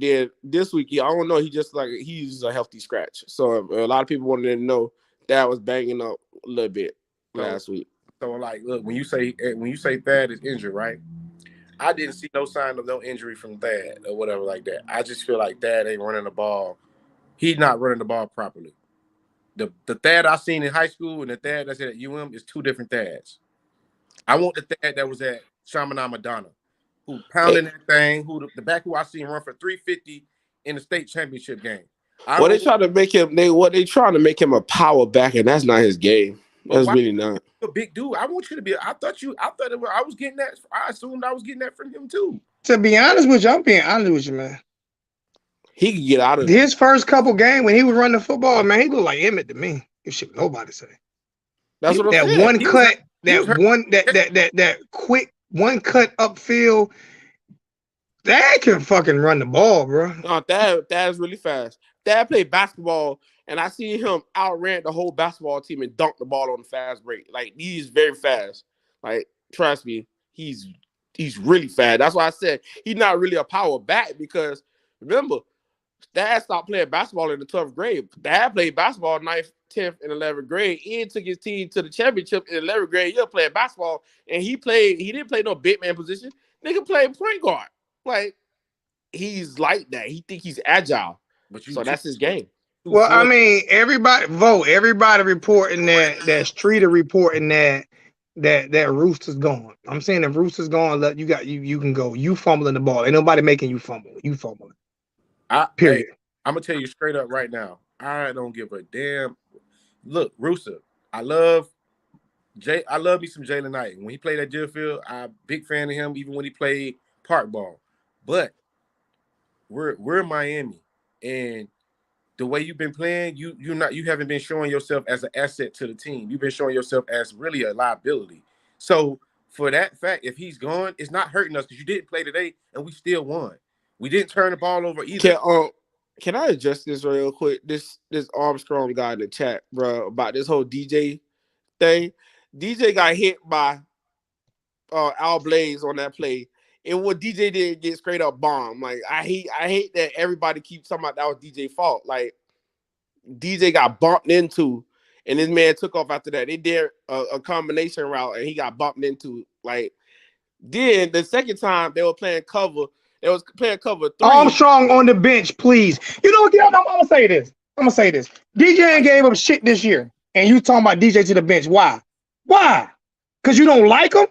D: then this week, I don't know. He's a healthy scratch. So a lot of people wanted to know that was banging up a little bit last week.
C: So like, look, when you say Thad is injured, right? I didn't see no sign of no injury from Thad or whatever like that. I just feel like Thad ain't running the ball. He's not running the ball properly. The Thad I seen in high school and the Thad that's at UM is 2 different Thads. I want the Thad that was at Chaminade Madonna, who pounding that thing, who the back who I seen run for 350 in the state championship game.
D: They trying to make him a power back, and that's not his game. That's really not.
C: A big dude. I want you to be. I was getting that. I assumed I was getting that from him too.
B: To be honest with you, I'm being honest with you, man.
D: He can get out of
B: his first couple games when he was running the football, man. He looked like Emmett to me. If shit nobody say.
D: That's what I'm saying.
B: One cut, that quick one cut upfield. That can fucking run the ball, bro.
D: No, that is really fast. Dad played basketball, and I see him outran the whole basketball team and dunk the ball on the fast break. Like, he's very fast. Like, trust me, he's really fast. That's why I said he's not really a power back, because remember, Dad stopped playing basketball in the 12th grade. Dad played basketball 9th, 10th, and 11th grade. Ian took his team to the championship in 11th grade year playing basketball, and he didn't play no big man position. Nigga played point guard. Like, he's like that. He think he's agile. So that's his game.
B: Well, I mean, everybody reporting that Streeter reporting that Rooster's gone. I'm saying if Rooster's gone, you can go. You fumbling the ball. Ain't nobody making you fumble. You fumbling. Period.
C: Hey, I'm gonna tell you straight up right now. I don't give a damn. Look, Rooster, I love me some Jalen Knight. When he played at Deerfield, I'm a big fan of him, even when he played park ball. But we're in Miami, and the way you've been playing, you haven't been showing yourself as an asset to the team. You've been showing yourself as really a liability. So for that fact, if he's gone, it's not hurting us because you didn't play today and we still won. We didn't turn the ball over either.
D: Can I address this real quick? This Armstrong guy in the chat, bro, about this whole DJ thing. DJ got hit by Al Blaze on that play. And what DJ did get straight up bomb. Like, I hate that everybody keeps talking about that was DJ's fault. Like, DJ got bumped into, and this man took off after that. They did a combination route, and he got bumped into. Like, then the second time they were playing cover, they was playing cover 3.
B: Armstrong on the bench, please. You know what? I'm gonna say this. DJ ain't gave up shit this year, and you talking about DJ to the bench? Why? Because you don't like him?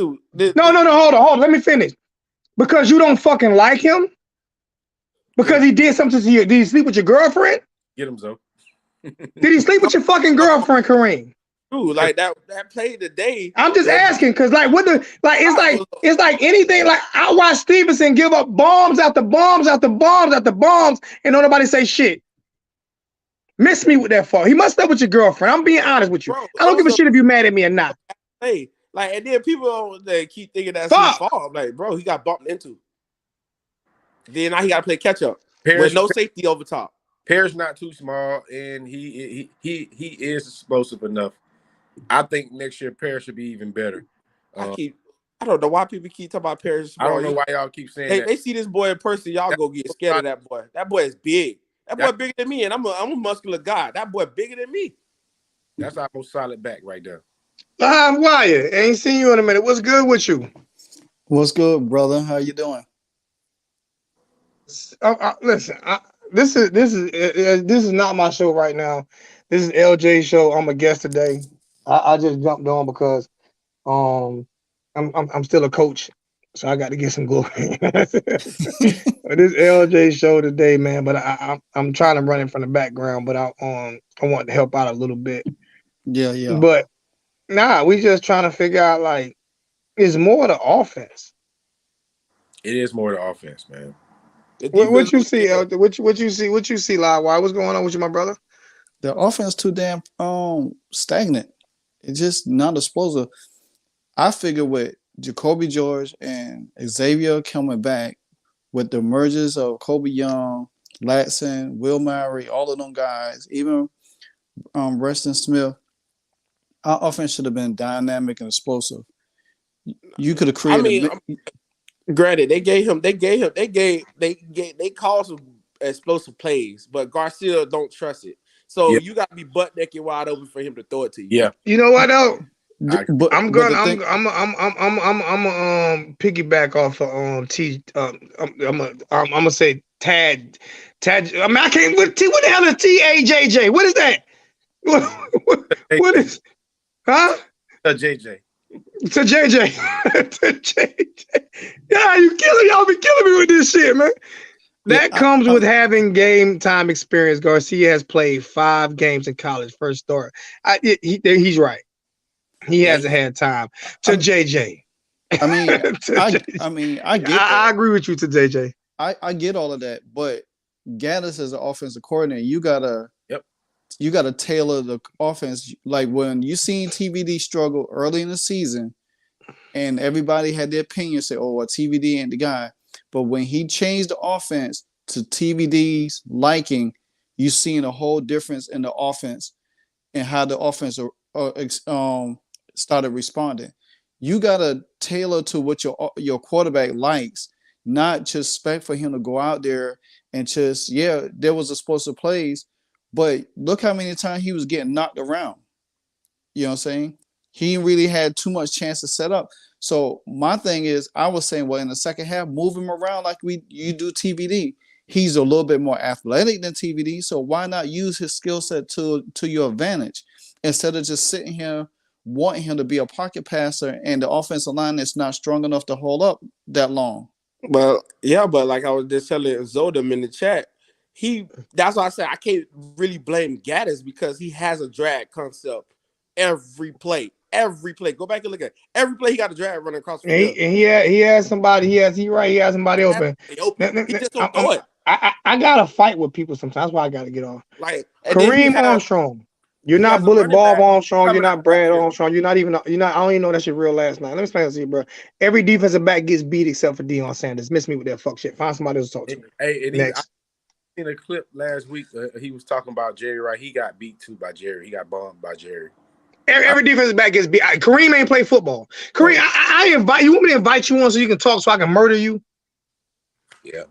B: No. Hold on. Let me finish. Because you don't fucking like him? Because he did something to you. Did he sleep with your girlfriend?
C: Get him, Zoe.
B: Did he sleep with your fucking girlfriend, Kareem?
D: Dude, like that play today.
B: I'm just asking because it's like anything. Like I watched Stevenson give up bombs after bombs after bombs after bombs, and don't nobody say shit. Miss me with that fall. He must have with your girlfriend. I'm being honest with you.
D: Bro,
B: I don't give a shit if you mad at me or not.
D: Hey, like, and then people they keep thinking that's his fault. I'm like, bro, he got bumped into. Then now he got to play catch up with no safety over top.
C: Pear's not too small, and he is explosive enough. I think next year Pear should be even better.
D: I don't know why people keep talking about Paris.
C: I don't know why y'all keep saying that.
D: They see this boy in person, y'all go get scared of that boy. That boy is big. That boy bigger than me, and I'm a muscular guy. That boy bigger than me.
C: That's our most solid back right there.
B: Wyatt, ain't seen you in a minute. What's good with you?
E: What's good, brother? How you doing?
B: Listen, this is not my show right now. This is LJ's show. I'm a guest today. I just jumped on because I'm still a coach, so I got to get some glory. This LJ show today, man. But I'm trying to run it from the background, but I want to help out a little bit.
E: Yeah.
B: But we just trying to figure out like it's more the offense.
C: It is more the offense, man.
B: What you see, LJ? What you see? What you see, Live? Why? What's going on with you, my brother?
E: The offense too damn stagnant. It's just not explosive. I figure with Jacoby George and Xavier coming back, with the mergers of Kobe Young, Latson, Will Murray, all of them guys, even Reston Smith, our offense should have been dynamic and explosive. You could have created.
D: Granted, they called some explosive plays, but Garcia don't trust it. So you got to be butt naked wide open for him to throw it to you.
C: Yeah.
B: You know what though?
C: I'm
B: gonna piggyback off of I'm gonna say Tad. I mean, I can't. What the hell is TAJJ? What is that? What is? Huh?
C: JJ.
B: To JJ. To JJ. Yeah, y'all be killing me with this shit, man. That comes with having game time experience. Garcia has played 5 games in college, first start. He's right. He hasn't had time. JJ.
E: I get that.
B: I agree with you to JJ.
E: I get all of that, but Gaddis as an offensive coordinator, you gotta tailor the offense. Like when you seen TVD struggle early in the season, and everybody had their opinion, say, "Oh, well, TVD ain't the guy." But when he changed the offense to TVD's liking, you seen a whole difference in the offense and how the offense started responding. You gotta tailor to what your quarterback likes, not just expect for him to go out there and just there was explosive plays, but look how many times he was getting knocked around. You know what I'm saying? He really had too much chance to set up. So my thing is, I was saying, well, in the second half, move him around like you do TVD. He's a little bit more athletic than TVD, so why not use his skill set to your advantage instead of just sitting here wanting him to be a pocket passer and the offensive line is not strong enough to hold up that long.
D: Well, yeah, but like I was just telling Zodem in the chat, that's why I said I can't really blame Gaddis because he has a drag concept every play. Every play. Go back and look at it. Every play he got a drag running across the field.
B: And he has somebody. He has somebody open.
D: He just don't throw it.
B: I gotta fight with people sometimes. That's why I gotta get off.
D: Like
B: Kareem Armstrong. You're not Bullet Bob Armstrong. You're not Brad Armstrong. You're not. I don't even know that's your real last name. Let me explain this to you, bro. Every defensive back gets beat except for Deion Sanders. Miss me with that fuck shit. Find somebody else to talk to.
C: Next. I seen a clip last week. He was talking about Jerry. Right, he got beat too by Jerry. He got bombed by Jerry.
B: Every defensive back gets beat. Kareem ain't play football. Kareem, I invite you. Want me to invite you on so you can talk so I can murder you?
C: Yeah.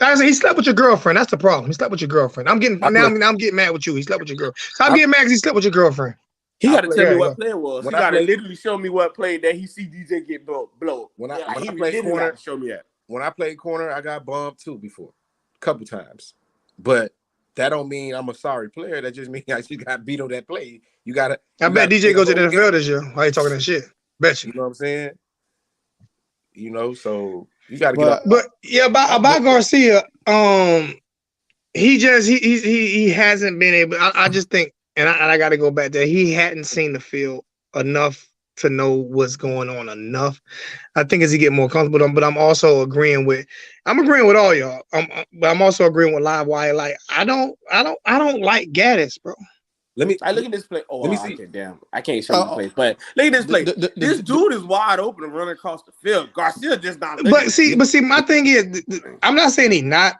B: I said he slept with your girlfriend. That's the problem. He slept with your girlfriend. I'm getting mad with you. He slept with your girl. So I'm getting mad because he slept with your girlfriend.
D: He got to tell me what play it was. He got to literally show me what play that he see DJ get blow.
C: When I played corner, show me that. When I played corner, I got bumped too before, a couple times. But that don't mean I'm a sorry player. That just means I just got beat on that play. I
B: bet DJ goes to the NFL this year. Why you talking that shit? Bet you.
C: You know what I'm saying? So you got to get up.
B: But about Garcia, he hasn't been able. I just think, and I got to go back there. He hadn't seen the field enough to know what's going on enough. I think as he get more comfortable, but I'm also agreeing with all y'all. But I'm also agreeing with Live Wire. Like I don't like Gaddis, bro.
D: Look at this play. Oh,
C: let me
D: I
C: see.
D: can't. Damn, I can't show you the play. But look at this play. This dude is wide open and running across the field. Garcia just not looking.
B: But see, my thing is, I'm not saying he not.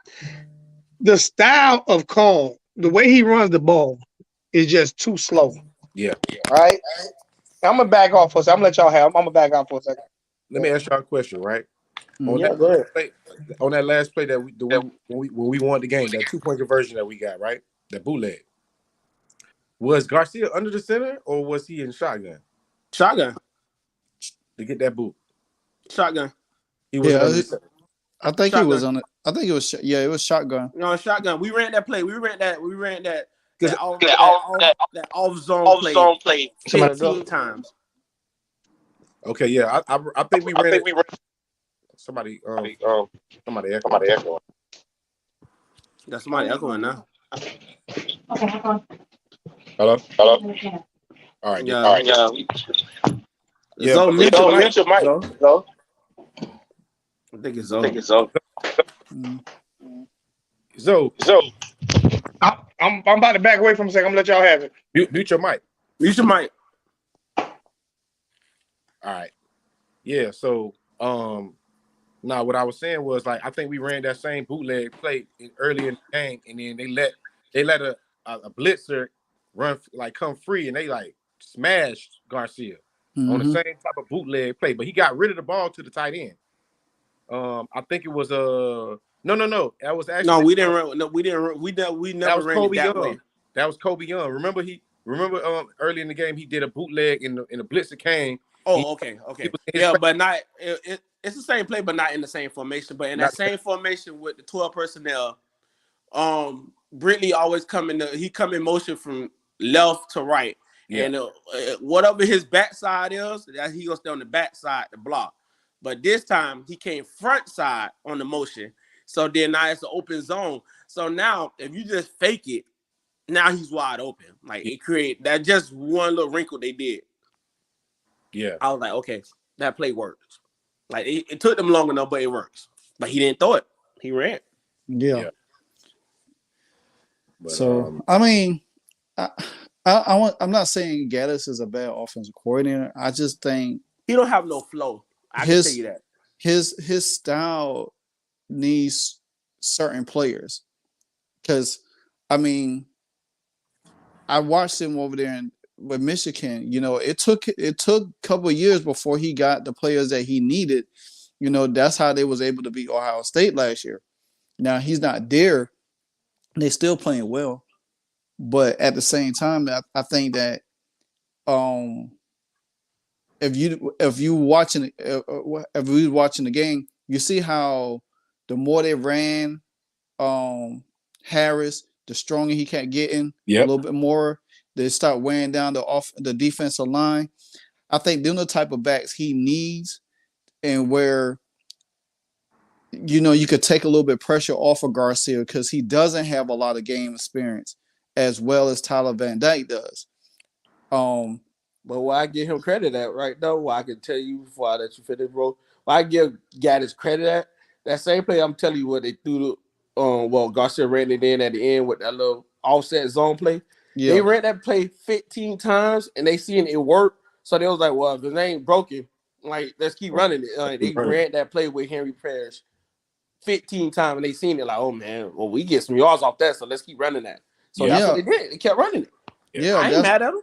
B: The style of call, the way he runs the ball, is just too slow.
C: Yeah.
B: Right. I'm gonna back off for a second. I'm gonna let y'all have. I'm gonna back off for a second.
C: Let me ask y'all a question, right?
D: Go ahead.
C: On that last play that when we won the game, that 2-point conversion that we got, right? That bootleg. Was Garcia under the center or was he in shotgun?
D: Shotgun.
C: To get that boot.
D: Shotgun.
C: He was under the center.
E: I think
D: shotgun.
E: he was on it. I think it was. Yeah, it was shotgun.
D: No, shotgun. We ran that play. We ran that off zone play 15 times.
C: Okay, yeah. I think we ran it. Somebody echoing.
D: That's somebody echoing now.
C: Hello? All right. Yeah.
D: So mute your mic. No. I think it's Zo.
C: So
B: I'm about to back away from a second. I'm gonna let y'all have it.
C: mute your mic.
D: Mute your mic.
C: All right. Yeah. So now what I was saying was like I think we ran that same bootleg play early in the game, and then they let a blitzer run like come free, and they like smashed Garcia on the same type of bootleg play, but he got rid of the ball to the tight end. I think it was no. That was actually
D: no. We didn't run. No, we didn't. We never ran
C: Kobe
D: it that
C: Young.
D: way.
C: That was Kobe Young. Remember early in the game he did a bootleg in the blitzer came.
D: Oh, okay. Yeah, but not. It's the same play, but not in the same formation. But in that same formation with the 12 personnel, Britley always come in motion from left to right, and whatever his backside is, that he gonna stay on the backside to block. But this time he came front side on the motion, so then now it's an open zone. So now if you just fake it, now he's wide open. Like it create that just one little wrinkle they did.
C: Yeah,
D: I was like, okay, that play works. Like it took them long enough, but it works. But he didn't throw it; he ran.
E: Yeah.
C: But,
E: so I mean, I'm not saying Gaddis is a bad offensive coordinator. I just think
D: he don't have no flow. I can tell you that.
E: His style needs certain players. Because I mean, I watched him over there with Michigan. You know, it took a couple of years before he got the players that he needed. You know, that's how they was able to beat Ohio State last year. Now he's not there. They're still playing well, but at the same time, I think that if we watching the game, you see how the more they ran Harris, the stronger he kept getting. A little bit more. They start wearing down the defensive line. I think they're the type of backs he needs, and where you could take a little bit of pressure off of Garcia because he doesn't have a lot of game experience as well as Tyler Van Dyke does.
D: But why I give him credit at right now, why I can tell you before I let you finish, bro. Why I give Gaddis credit at that same play, I'm telling you what they threw Garcia ran it in at the end with that little offset zone play. Yeah. They ran that play 15 times and they seen it work. So they was like, well, if it ain't broken, like let's keep running it. They ran that play with Henry Parrish 15 times and they seen it like, oh man, well, we get some yards off that, so let's keep running that. So that's what they did. They kept running it.
E: Yeah,
D: I ain't mad at them.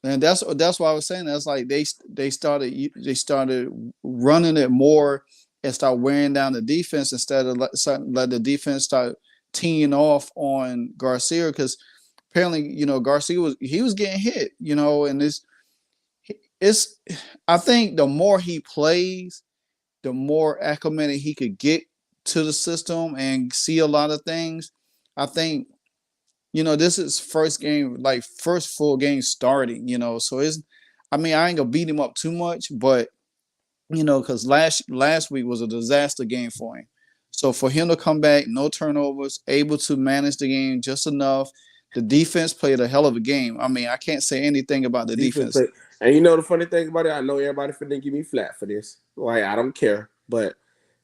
E: And that's why I was saying that's like they started running it more and start wearing down the defense instead of let the defense start teeing off on Garcia because apparently Garcia was getting hit and it's I think the more he plays, the more acclimated he could get to the system and see a lot of things. I think this is first full game starting, so I ain't gonna beat him up too much, but because last week was a disaster game for him. So for him to come back, no turnovers, able to manage the game just enough. The defense played a hell of a game. I mean, I can't say anything about the
D: Defense
E: defense.
D: play. And you know the funny thing about it, I know everybody finna give me flat for this. Like I don't care, but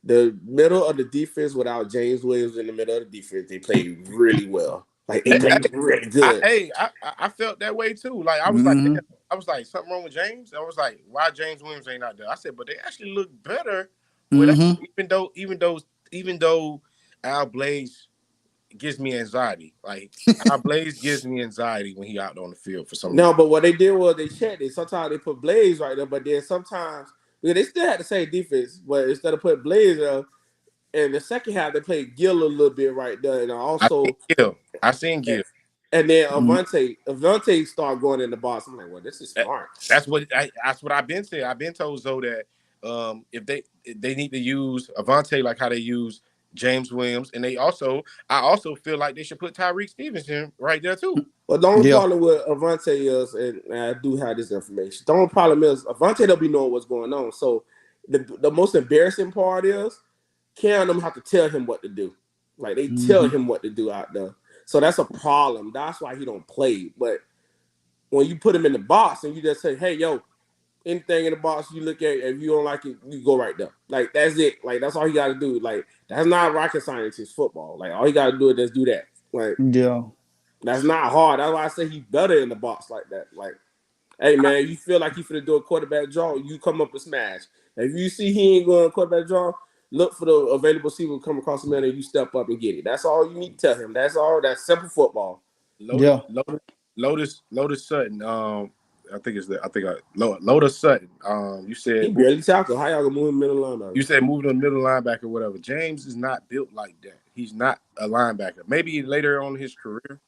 D: the middle of the defense without James Williams in the middle of the defense, they played really well. Like they
C: Hey,
D: played really good.
C: I felt that way too. Like I was like,
E: Mm-hmm.
C: damn, I was like, something wrong with James. I was like, why James Williams ain't out there? I said, but they actually look better without.
E: Mm-hmm.
C: Even though Al Blaze gives me anxiety. Like Al Blaze gives me anxiety when he out on the field for some reason.
D: No, but what they did was they checked it. Sometimes they put Blaze right there, but then sometimes they still had the same defense, but instead of putting Blaze there, in the second half they played Gill a little bit right there, and
C: I seen
D: also
C: Gil. I seen Gil.
D: and then
E: Mm-hmm.
D: Avante started going in the box. I'm like, well, this is smart.
C: That's what I've been saying. I've been told though that if they need to use Avante like how they use James Williams, and I also feel like they should put Tyreek Stevenson right there too.
D: But the only
E: Yeah.
D: problem with Avante is, and I do have this information. The only problem is Avante don't be knowing what's going on. So the most embarrassing part is Cam them have to tell him what to do. Like they tell
E: Mm-hmm.
D: him what to do out there. So that's a problem. That's why he don't play. But when you put him in the box and you just say, hey, yo, anything in the box you look at, if you don't like it, you go right there. Like that's it. Like that's all you got to do. Like that's not rocket science. It's football. Like all you got to do is just do that. Like
E: Yeah.
D: that's not hard. That's why I say he's better in the box like that. Like, hey man, you feel like you finna do a quarterback draw, you come up and smash. If you see he ain't going quarterback draw, look for the available receiver come across the man and you step up and get it. That's all you need to tell him. That's all. That's simple football.
E: Yeah.
C: Lotus Sutton. Lotus Sutton. You
D: He
C: said
D: barely tackled. How y'all gonna move him middle linebacker?
C: you said move to the middle linebacker, whatever. James is not built like that. He's not a linebacker. Maybe later on in his career,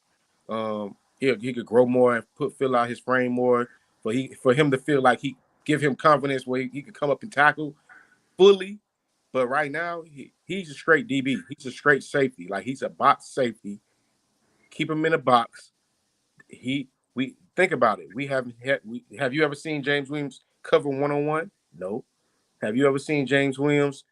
C: he could grow more and fill out his frame more for him to feel like he give him confidence where he could come up and tackle fully. But right now, he's a straight DB. He's a straight safety. Like he's a box safety. Keep him in a box. We think about it. Have you ever seen James Williams cover 1-on-1? No. Have you ever seen James Williams?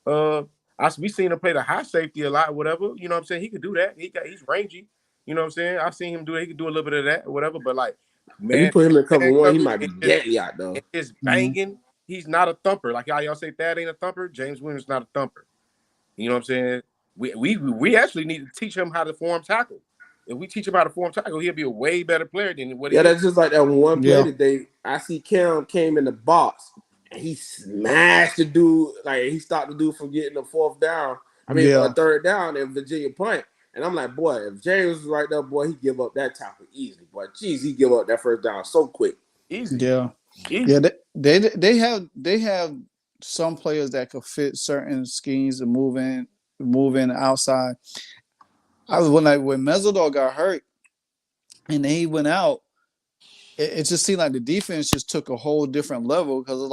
C: We seen him play the high safety a lot, whatever. You know what I'm saying? He could do that. He's rangy. You know what I'm saying? I've seen him do it. He could do a little bit of that or whatever. But like
D: If you
C: man,
D: put him in cover
C: man
D: one, he
C: coverage
D: might be deadly out there.
C: and just
E: Mm-hmm.
C: banging. He's not a thumper. Like how y'all say Thad ain't a thumper. James Williams is not a thumper. You know what I'm saying? We actually need to teach him how to form tackle. If we teach him how to form tackle, he'll be a way better player than what he
D: Yeah,
C: is.
D: that's just like that one play
E: Yeah.
D: today. I see Cam came in the box and he smashed the dude. Like he stopped the dude from getting a fourth down. I mean,
E: Yeah.
D: a third down in Virginia punt. And I'm like, boy, if James was right there, boy, he give up that tackle easily. Boy, jeez, he give up that first down so quick.
C: Easy.
E: Yeah.
C: Easy.
E: Yeah. They have some players that could fit certain schemes and move in outside. When Mezzador got hurt and then he went out, it just seemed like the defense just took a whole different level because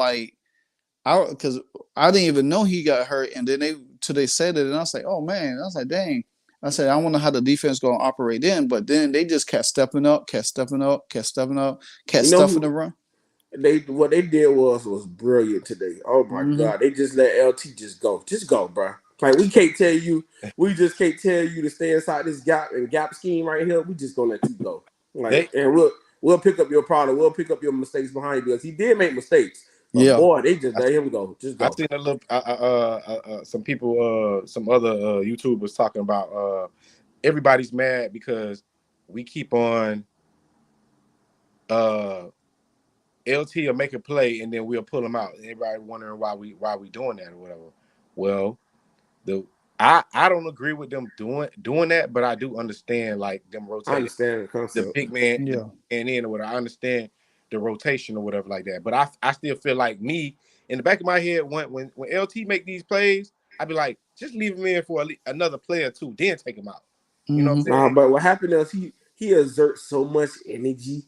E: I didn't even know he got hurt, and then they said it, and I was like, oh man, I was like, dang. I said, I wonder how the defense gonna operate then, but then they just kept stepping up, kept stuffing the run.
D: What they did was brilliant today. Oh my
E: Mm-hmm.
D: God, they just let LT just go, bro. Like we just can't tell you to stay inside this gap scheme right here. We just gonna let you go. Like, and we'll pick up your problem. We'll pick up your mistakes behind you because he did make mistakes. But
E: Yeah.
D: boy, they just let him go. Just
C: I
D: go.
C: seen a little some people some other YouTubers talking about everybody's mad because we keep on LT will make a play and then we'll pull them out. Everybody wondering why we doing that or whatever. Well, I don't agree with them doing that, but I do understand like them
D: I
C: rotating
D: understand the
C: the
D: concept.
C: big man
E: Yeah.
C: and in or whatever. I understand the rotation or whatever like that. But I still feel like me in the back of my head when LT make these plays, I'd be like, just leave him in for another player too, then take him out. You know what I'm
E: Mm-hmm.
C: saying?
D: But what happened is he exerts so much energy,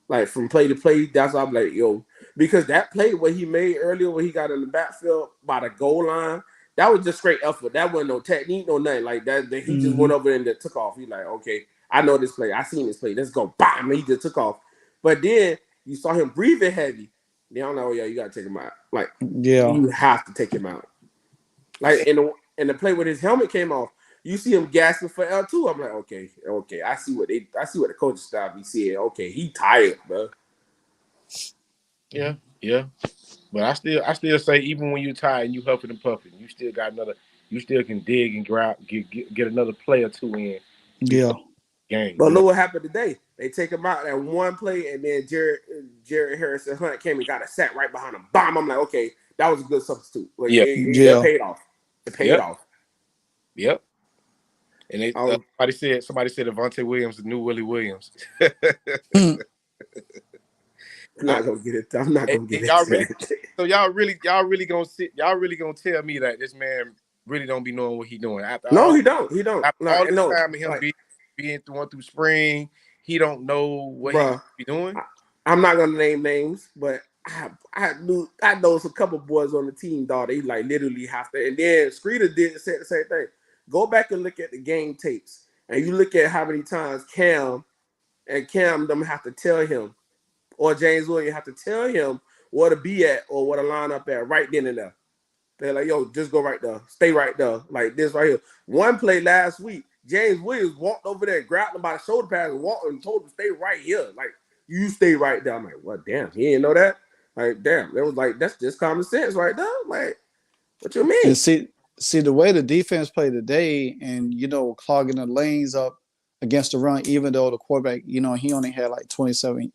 D: like from play to play. That's why I'm like, yo, because that play what he made earlier when he got in the backfield by the goal line, that was just straight effort. That wasn't no technique, no nothing like that. He just
E: Mm-hmm.
D: went over and took off. He's like, okay, I know this play. I seen this play. Let's go. Bam! And he just took off. But then you saw him breathing heavy. Then I'm like, oh yeah, you gotta take him out. Like
E: Yeah.
D: you have to take him out. Like and and the play with his helmet came off. You see him gasping for L2. I'm like, okay. I see what the coaching staff be saying. Okay, he tired, bro.
C: Yeah. But I still say even when you're tired and you huffing and puffing, you still got another. You still can dig and grab, get another play or two in
E: Yeah.
C: before the game.
D: But look what happened today. They take him out that one play, and then Jared Harrison Hunt came and got a sack right behind him. Bomb. I'm like, okay, that was a good substitute. Like,
C: Yeah.
D: it paid off. It paid off.
C: Yep. And they, somebody said Avante Williams, the new Willie Williams.
D: I'm not gonna get it. I'm not gonna get
C: y'all
D: it.
C: really, so y'all really gonna tell me that this man really don't be knowing what he doing after all
D: he don't. He don't.
C: after all the
D: No.
C: time of him being going through spring, he don't know what he be doing.
D: I'm not gonna name names, but I know some couple boys on the team, dog. They like literally have to. And then Screeder said the same thing. Go back and look at the game tapes, and you look at how many times Cam them have to tell him, or James Williams have to tell him where to be at or where to line up at right then and there. They're like, yo, just go right there. Stay right there. Like this right here. One play last week, James Williams walked over there, grabbed him by the shoulder pads and walked and told him to stay right here. Like, you stay right there. I'm like, well, damn, he didn't know that. Like, damn. It was like, that's just common sense right there. Like, what you mean?
E: And see the way the defense played today, and clogging the lanes up against the run, even though the quarterback, he only had like 27.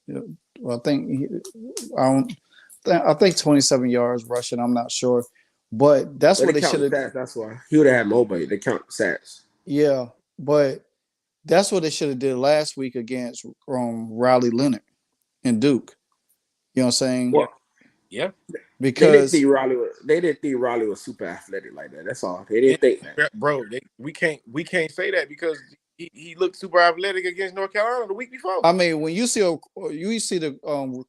E: Well, I think 27 yards rushing. I'm not sure, but that's what they should have.
D: That's why he would have had more, but they count sacks.
E: Yeah, but that's what they should have did last week against Riley Leonard and Duke. You know what I'm saying?
D: Well,
C: yeah.
D: Because they didn't think Riley was super athletic like that. That's all. They didn't think that.
C: Bro, we can't say that because he looked super athletic against North Carolina the week before.
E: I mean, when you see the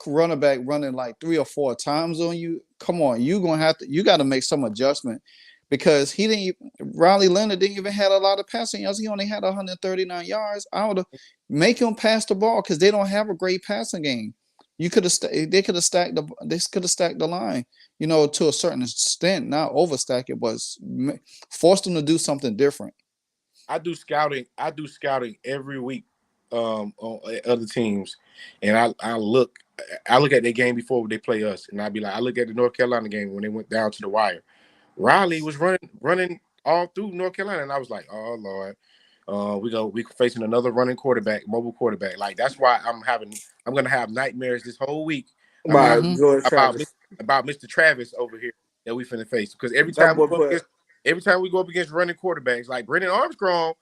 E: running back running like 3 or 4 times on you, come on, you got to make some adjustment because Riley Leonard didn't even have a lot of passing yards. He only had 139 yards. I would have make him pass the ball because they don't have a great passing game. They could have stacked the line, to a certain extent, not overstack it, but forced them to do something different.
C: I do scouting every week on other teams, and I look at their game before they play us, and I look at the North Carolina game when they went down to the wire. Riley was running all through North Carolina, and I was like, oh Lord. We facing another running quarterback, mobile quarterback. Like that's why I'm gonna have nightmares this whole week about Mr. Travis over here that we finna face. Because every time we go up against running quarterbacks, like Brennan Armstrong,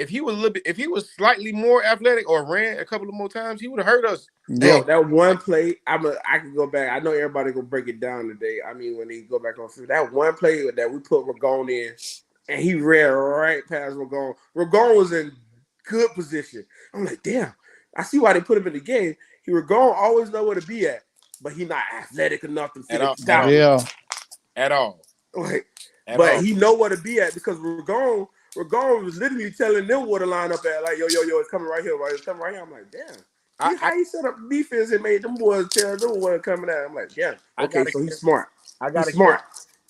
C: if he was slightly more athletic or ran a couple of more times, he would have hurt us.
D: Bro, that one play, I can go back. I know everybody gonna break it down today. I mean, when they go back on field, that one play that we put Ragone in. And he ran right past Ragone. Ragone was in good position. I'm like, damn. I see why they put him in the game. Ragone always know where to be at, but he not athletic enough to figure it out.
E: Yeah.
C: At all.
D: He know where to be at because Ragone was literally telling them where to line up at. Like, yo, it's coming right here, right? It's coming right here. I'm like, damn. How he set up defense and made them boys tell them where coming at. I'm like, yeah. Okay, so he's smart. He's smart,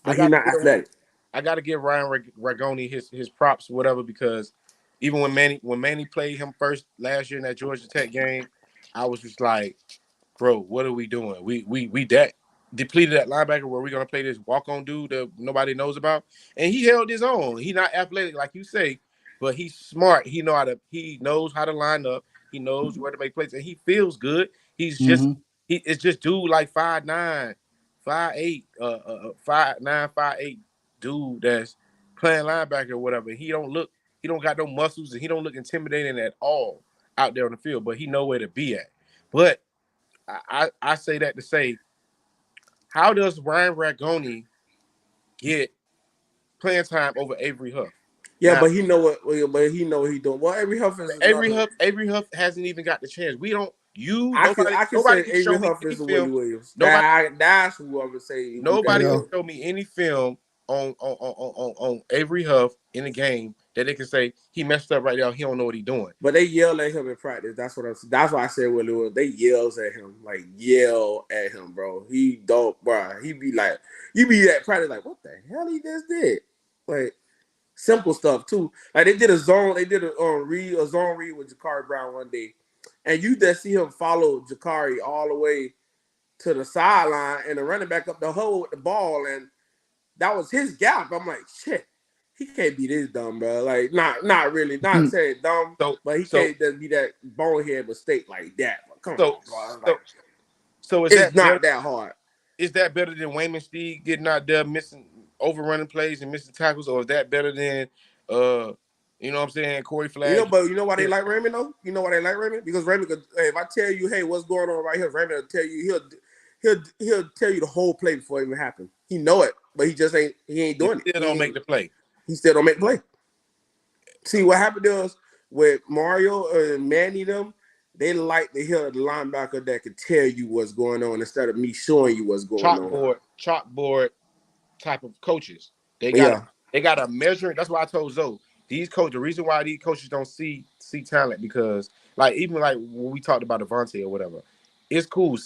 D: but he's not athletic.
C: I got to give Ryan Ragone his props, whatever, because even when Manny played him first last year in that Georgia Tech game, I was just like, bro, what are we doing? We that depleted that linebacker where we're gonna play this walk-on dude that nobody knows about, and he held his own. He's not athletic like you say, but he's smart. He knows how to line up. He knows where to make plays, and he feels good. He's just it's just dude like 5'9", 5'8", 5'9", 5'8". Dude that's playing linebacker or whatever. He don't got no muscles and he don't look intimidating at all out there on the field, but he know where to be at. But I say that to say, how does Ryan Ragone get playing time over Avery Huff?
D: Yeah, now, but he know what he's doing. Well, Avery
C: Huff hasn't even got the chance. We don't.
D: I can say Avery Huff is Willie Williams. That's who I would say.
C: Nobody can show me any film on Avery Huff in a game that they can say he messed up right now. He don't know what he's doing.
D: But they yell at him in practice. That's why I said Willie Williams. They yell at him, bro. He don't, bro. He be like, you be at practice like, what the hell he just did? Like, simple stuff too. Like they did a zone read with Jakari Brown one day, and you just see him follow Jakari all the way to the sideline and the running back up the hole with the ball, and that was his gap. I'm like, shit, he can't be this dumb, bro. Like, not really, not saying dumb, but he can't just be that bonehead mistake like that. But come on, bro. Like,
C: so is
D: it's
C: that
D: not that hard.
C: Is that better than Wayman Steed getting out there missing overrunning plays and missing tackles, or is that better than you know what I'm saying, Corey Flag?
D: But you know why they like Raymond though? You know why they like Raymond? Because Raymond could, if I tell you, hey, what's going on right here, Raymond will tell you, he'll tell you the whole play before it even happens. He know it, but he ain't doing it.
C: He still don't make the play.
D: He still don't make the play. See what happened is with Mario and Manny them, they like to hear the linebacker that can tell you what's going on instead of me showing you what's going on.
C: Chalkboard type of coaches. They got a measuring. That's why I told Zoe, these coaches, the reason why these coaches don't see talent, because like even like when we talked about Devontae or whatever, it's cool.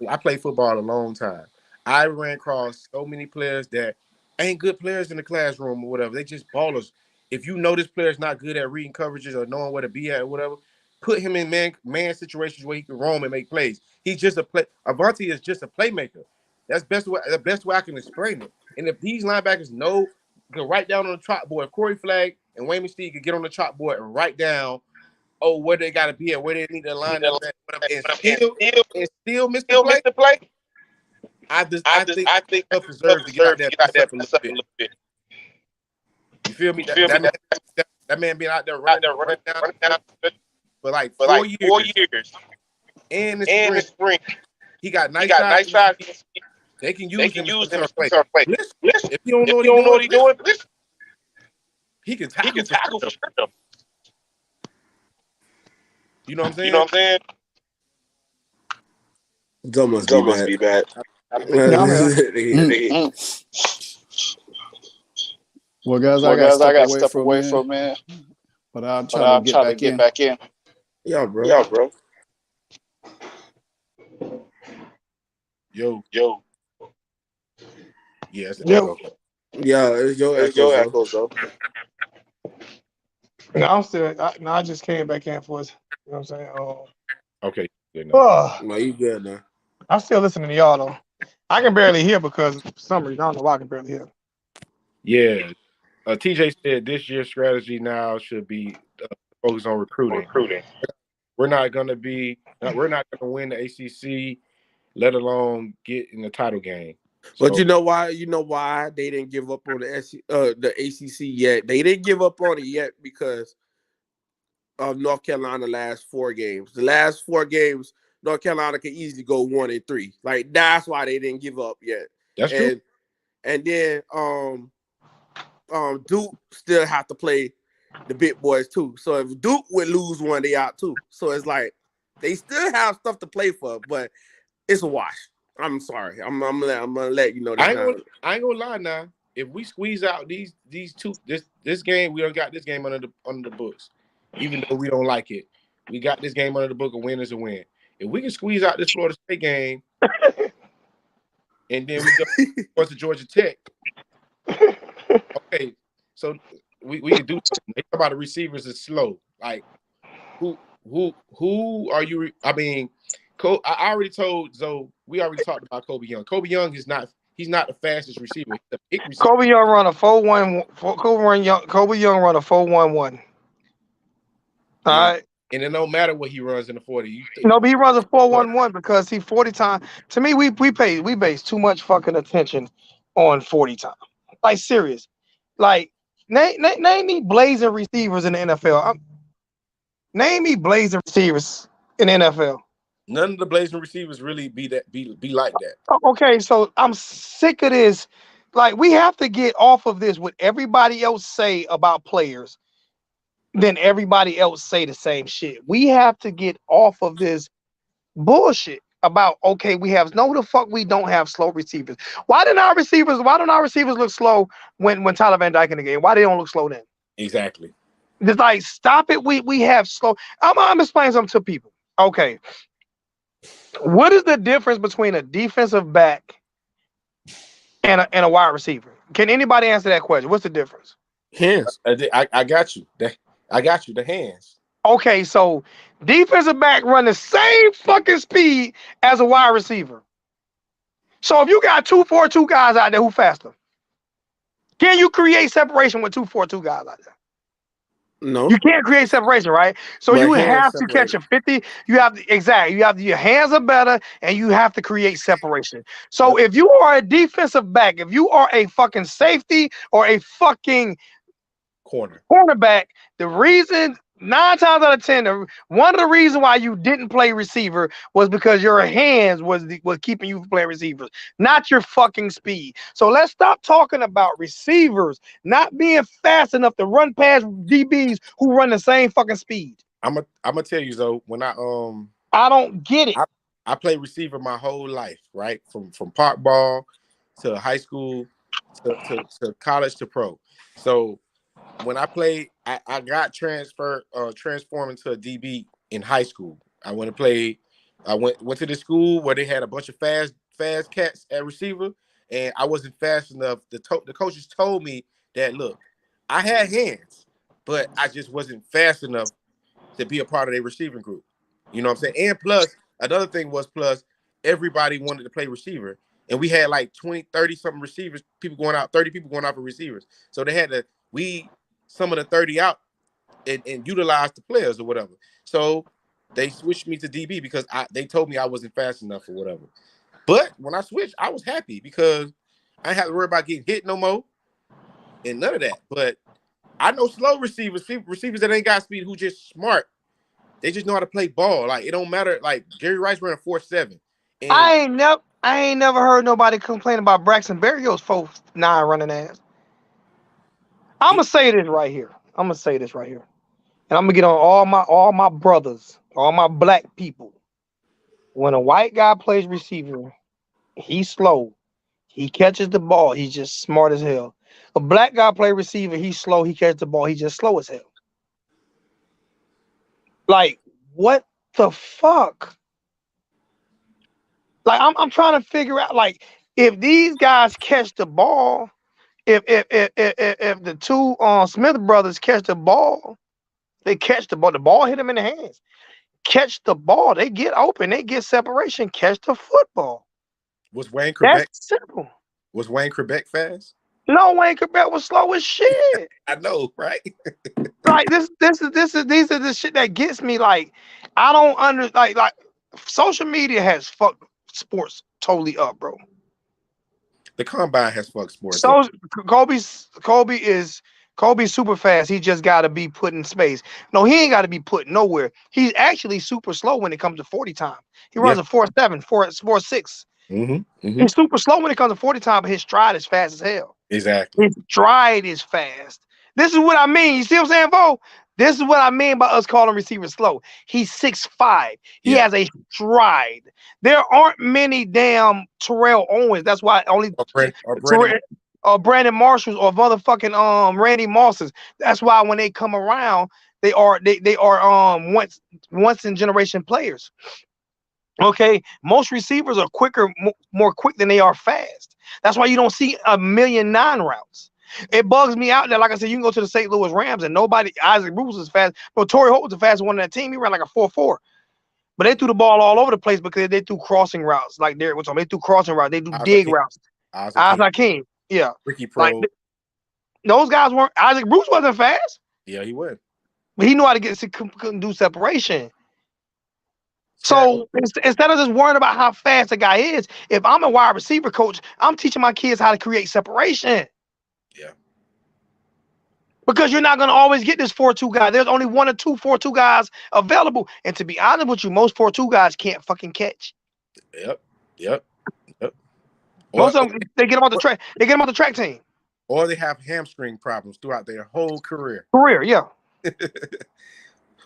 C: I played football a long time. I ran across so many players that ain't good players in the classroom or whatever. They just ballers. If you know this player's not good at reading coverages or knowing where to be at or whatever, put him in man situations where he can roam and make plays. He's just a play. Avante is just a playmaker. That's the best way I can explain it. And if these linebackers know, go write down on the chalkboard. If Corey Flag and Wayman Steed could get on the chalkboard and write down, where they got to be at, where they need to line up at, and still miss the play. I think they'll preserve to get out there and mess up a little bit. You feel me? That man being out there running down for like 4 years. And in the spring, he got nice shots. They can use him in the play. If you don't know what he's doing, he can tackle for sure. You know what I'm saying?
D: That must be bad.
E: Well, guys, I got to step away for a minute. But I'm trying to get back in.
D: Yeah, bro.
C: Yo. Yeah, it's
B: Yo.
D: Yeah, it's your echo, though.
B: No, I'm still. I just came back in for us. You know what I'm saying?
C: Okay. Good
D: no, you good now.
B: I'm still listening to y'all though. I can barely hear because for some reason I don't know why I can barely hear.
C: Yeah. TJ said this year's strategy now should be focused on recruiting. We're not going to win the ACC, let alone get in the title game.
D: But so, you know why they didn't give up on the ACC yet? They didn't give up on it yet because of North Carolina last 4 games. The last 4 games, North Carolina could easily go 1-3. Like that's why they didn't give up yet.
C: That's true.
D: And then Duke still have to play the big boys too. So if Duke would lose one, they out too. So it's like they still have stuff to play for, but it's a wash. I'm sorry. I'm gonna let you know.
C: I ain't gonna lie now. If we squeeze out these two, this game, we don't got this game under the books. Even though we don't like it, we got this game under the book. A win is a win. If we can squeeze out this Florida State game, and then we go to Georgia Tech. Okay, so we can do something. They talk about the receivers is slow. Like who are you? I mean, I already told Zoe. We already talked about Kobe Young. Kobe Young is not. He's not the fastest receiver. He's a big receiver.
B: Kobe Young run a 4-1. Kobe Young run a 4-1-1. All right.
C: And it don't matter what he runs in the 40.
B: No, but he runs a 4-1-1 because he 40 time. To me, we base too much fucking attention on 40 time. Like serious. Like name me blazing receivers in the NFL. Name me blazing receivers in the NFL.
C: None of the blazing receivers really be like that.
B: Okay, so I'm sick of this. Like we have to get off of this. What everybody else say about players, then everybody else say the same shit. We have to get off of this bullshit about we have no the fuck we don't have slow receivers. Why don't our receivers look slow when Tyler Van Dyke in the game? Why they don't look slow then?
C: Exactly.
B: Just like stop it. We have slow. I'm explaining something to people. Okay. What is the difference between a defensive back and a wide receiver? Can anybody answer that question? What's the difference?
D: Hands.
C: I got you. I got you. The hands.
B: Okay, so defensive back run the same fucking speed as a wide receiver. So if you got 2-4-2 guys out there, who faster? Can you create separation with 2-4-2 guys out there?
D: No.
B: You can't create separation, right? So
D: But
B: you
D: hands
B: have to catch
D: separated.
B: a 50. You have to exactly. You have to, your hands are better, and you have to create separation. So
C: Yep.
B: if you are a defensive back, if you are a fucking safety or a fucking
C: Corner.
B: cornerback, the reason 9 times out of 10, one of the reasons why you didn't play receiver was because your hands was keeping you from playing receivers, not your fucking speed. So let's stop talking about receivers not being fast enough to run past DBs who run the same fucking speed.
C: I'm gonna tell you though, when
B: I don't get it.
C: I played receiver my whole life, right? From park ball to high school to college to pro. So when I played, I got transformed into a DB in high school. I went to play. I went to the school where they had a bunch of fast cats at receiver, and I wasn't fast enough. The coaches told me that look, I had hands, but I just wasn't fast enough to be a part of their receiving group. You know what I'm saying? And plus, another thing was everybody wanted to play receiver. And we had like 20, 30 something receivers, 30 people going out for receivers. So they had to weed some of the 30 out and utilize the players or whatever. So they switched me to DB because they told me I wasn't fast enough or whatever. But when I switched, I was happy because I didn't have to worry about getting hit no more and none of that. But I know slow receivers that ain't got speed who just smart. They just know how to play ball. Like it don't matter. Like Jerry Rice ran a 4.7. And
B: I ain't never heard nobody complain about Braxton Berrios 4.9 running ass. I'm gonna say this right here. And I'm gonna get on all my brothers, all my black people. When a white guy plays receiver, he's slow. He catches the ball. He's just smart as hell. A black guy play receiver, he's slow. He catches the ball. He's just slow as hell. Like what the fuck? Like I'm trying to figure out like if these guys catch the ball, if the two Smith brothers catch the ball, they catch the ball. The ball hit them in the hands. Catch the ball. They get open. They get separation. Catch the football.
C: was Wayne
B: That's
C: Quebec
B: simple.
C: fast?
B: No, Wayne Quebec was slow as shit.
C: I know, right?
B: Like these are the shit that gets me. Like I don't like social media has fucked sports totally up, bro.
C: The combine has fucked sports up.
B: So Kobe's super fast. He just got to be put in space. No, he ain't got to be put nowhere. He's actually super slow when it comes to 40 time. He runs
C: Yeah.
B: a 4.7, 4.6. He's super slow when it comes to 40 time, but his stride is fast as hell.
C: Exactly.
B: His stride is fast. This is what I mean. You see what I'm saying, Bo? This is what I mean by us calling receivers slow. He's 6'5". He
C: Yeah.
B: has a stride. There aren't many damn Terrell Owens. That's why only Brandon Marshalls or motherfucking Randy Mosses. That's why when they come around, they are once in generation players. Okay, most receivers are quicker, more quick than they are fast. That's why you don't see 1,000,009 routes. It bugs me out that, like I said, you can go to the St. Louis Rams and Isaac Bruce is fast, but Torrey Holt was the fastest one on that team. He ran like a 4.4. But they threw the ball all over the place because they threw crossing routes, like Derek was talking. They threw crossing routes. They do dig routes. Isaac King, yeah.
C: Ricky Pro.
B: Like those guys weren't. Isaac Bruce wasn't fast,
C: Yeah, he would.
B: but he knew how to couldn't do separation. So instead of just worrying about how fast a guy is, if I'm a wide receiver coach, I'm teaching my kids how to create separation.
C: Yeah.
B: Because you're not going to always get this 4.2 guy. There's only 1 or 2 4.2 guys available. And to be honest with you, most 4.2 guys can't fucking catch.
C: Yep.
B: Most of them, they get them off the track. They get them off the track team.
C: Or they have hamstring problems throughout their whole career.
B: Yeah.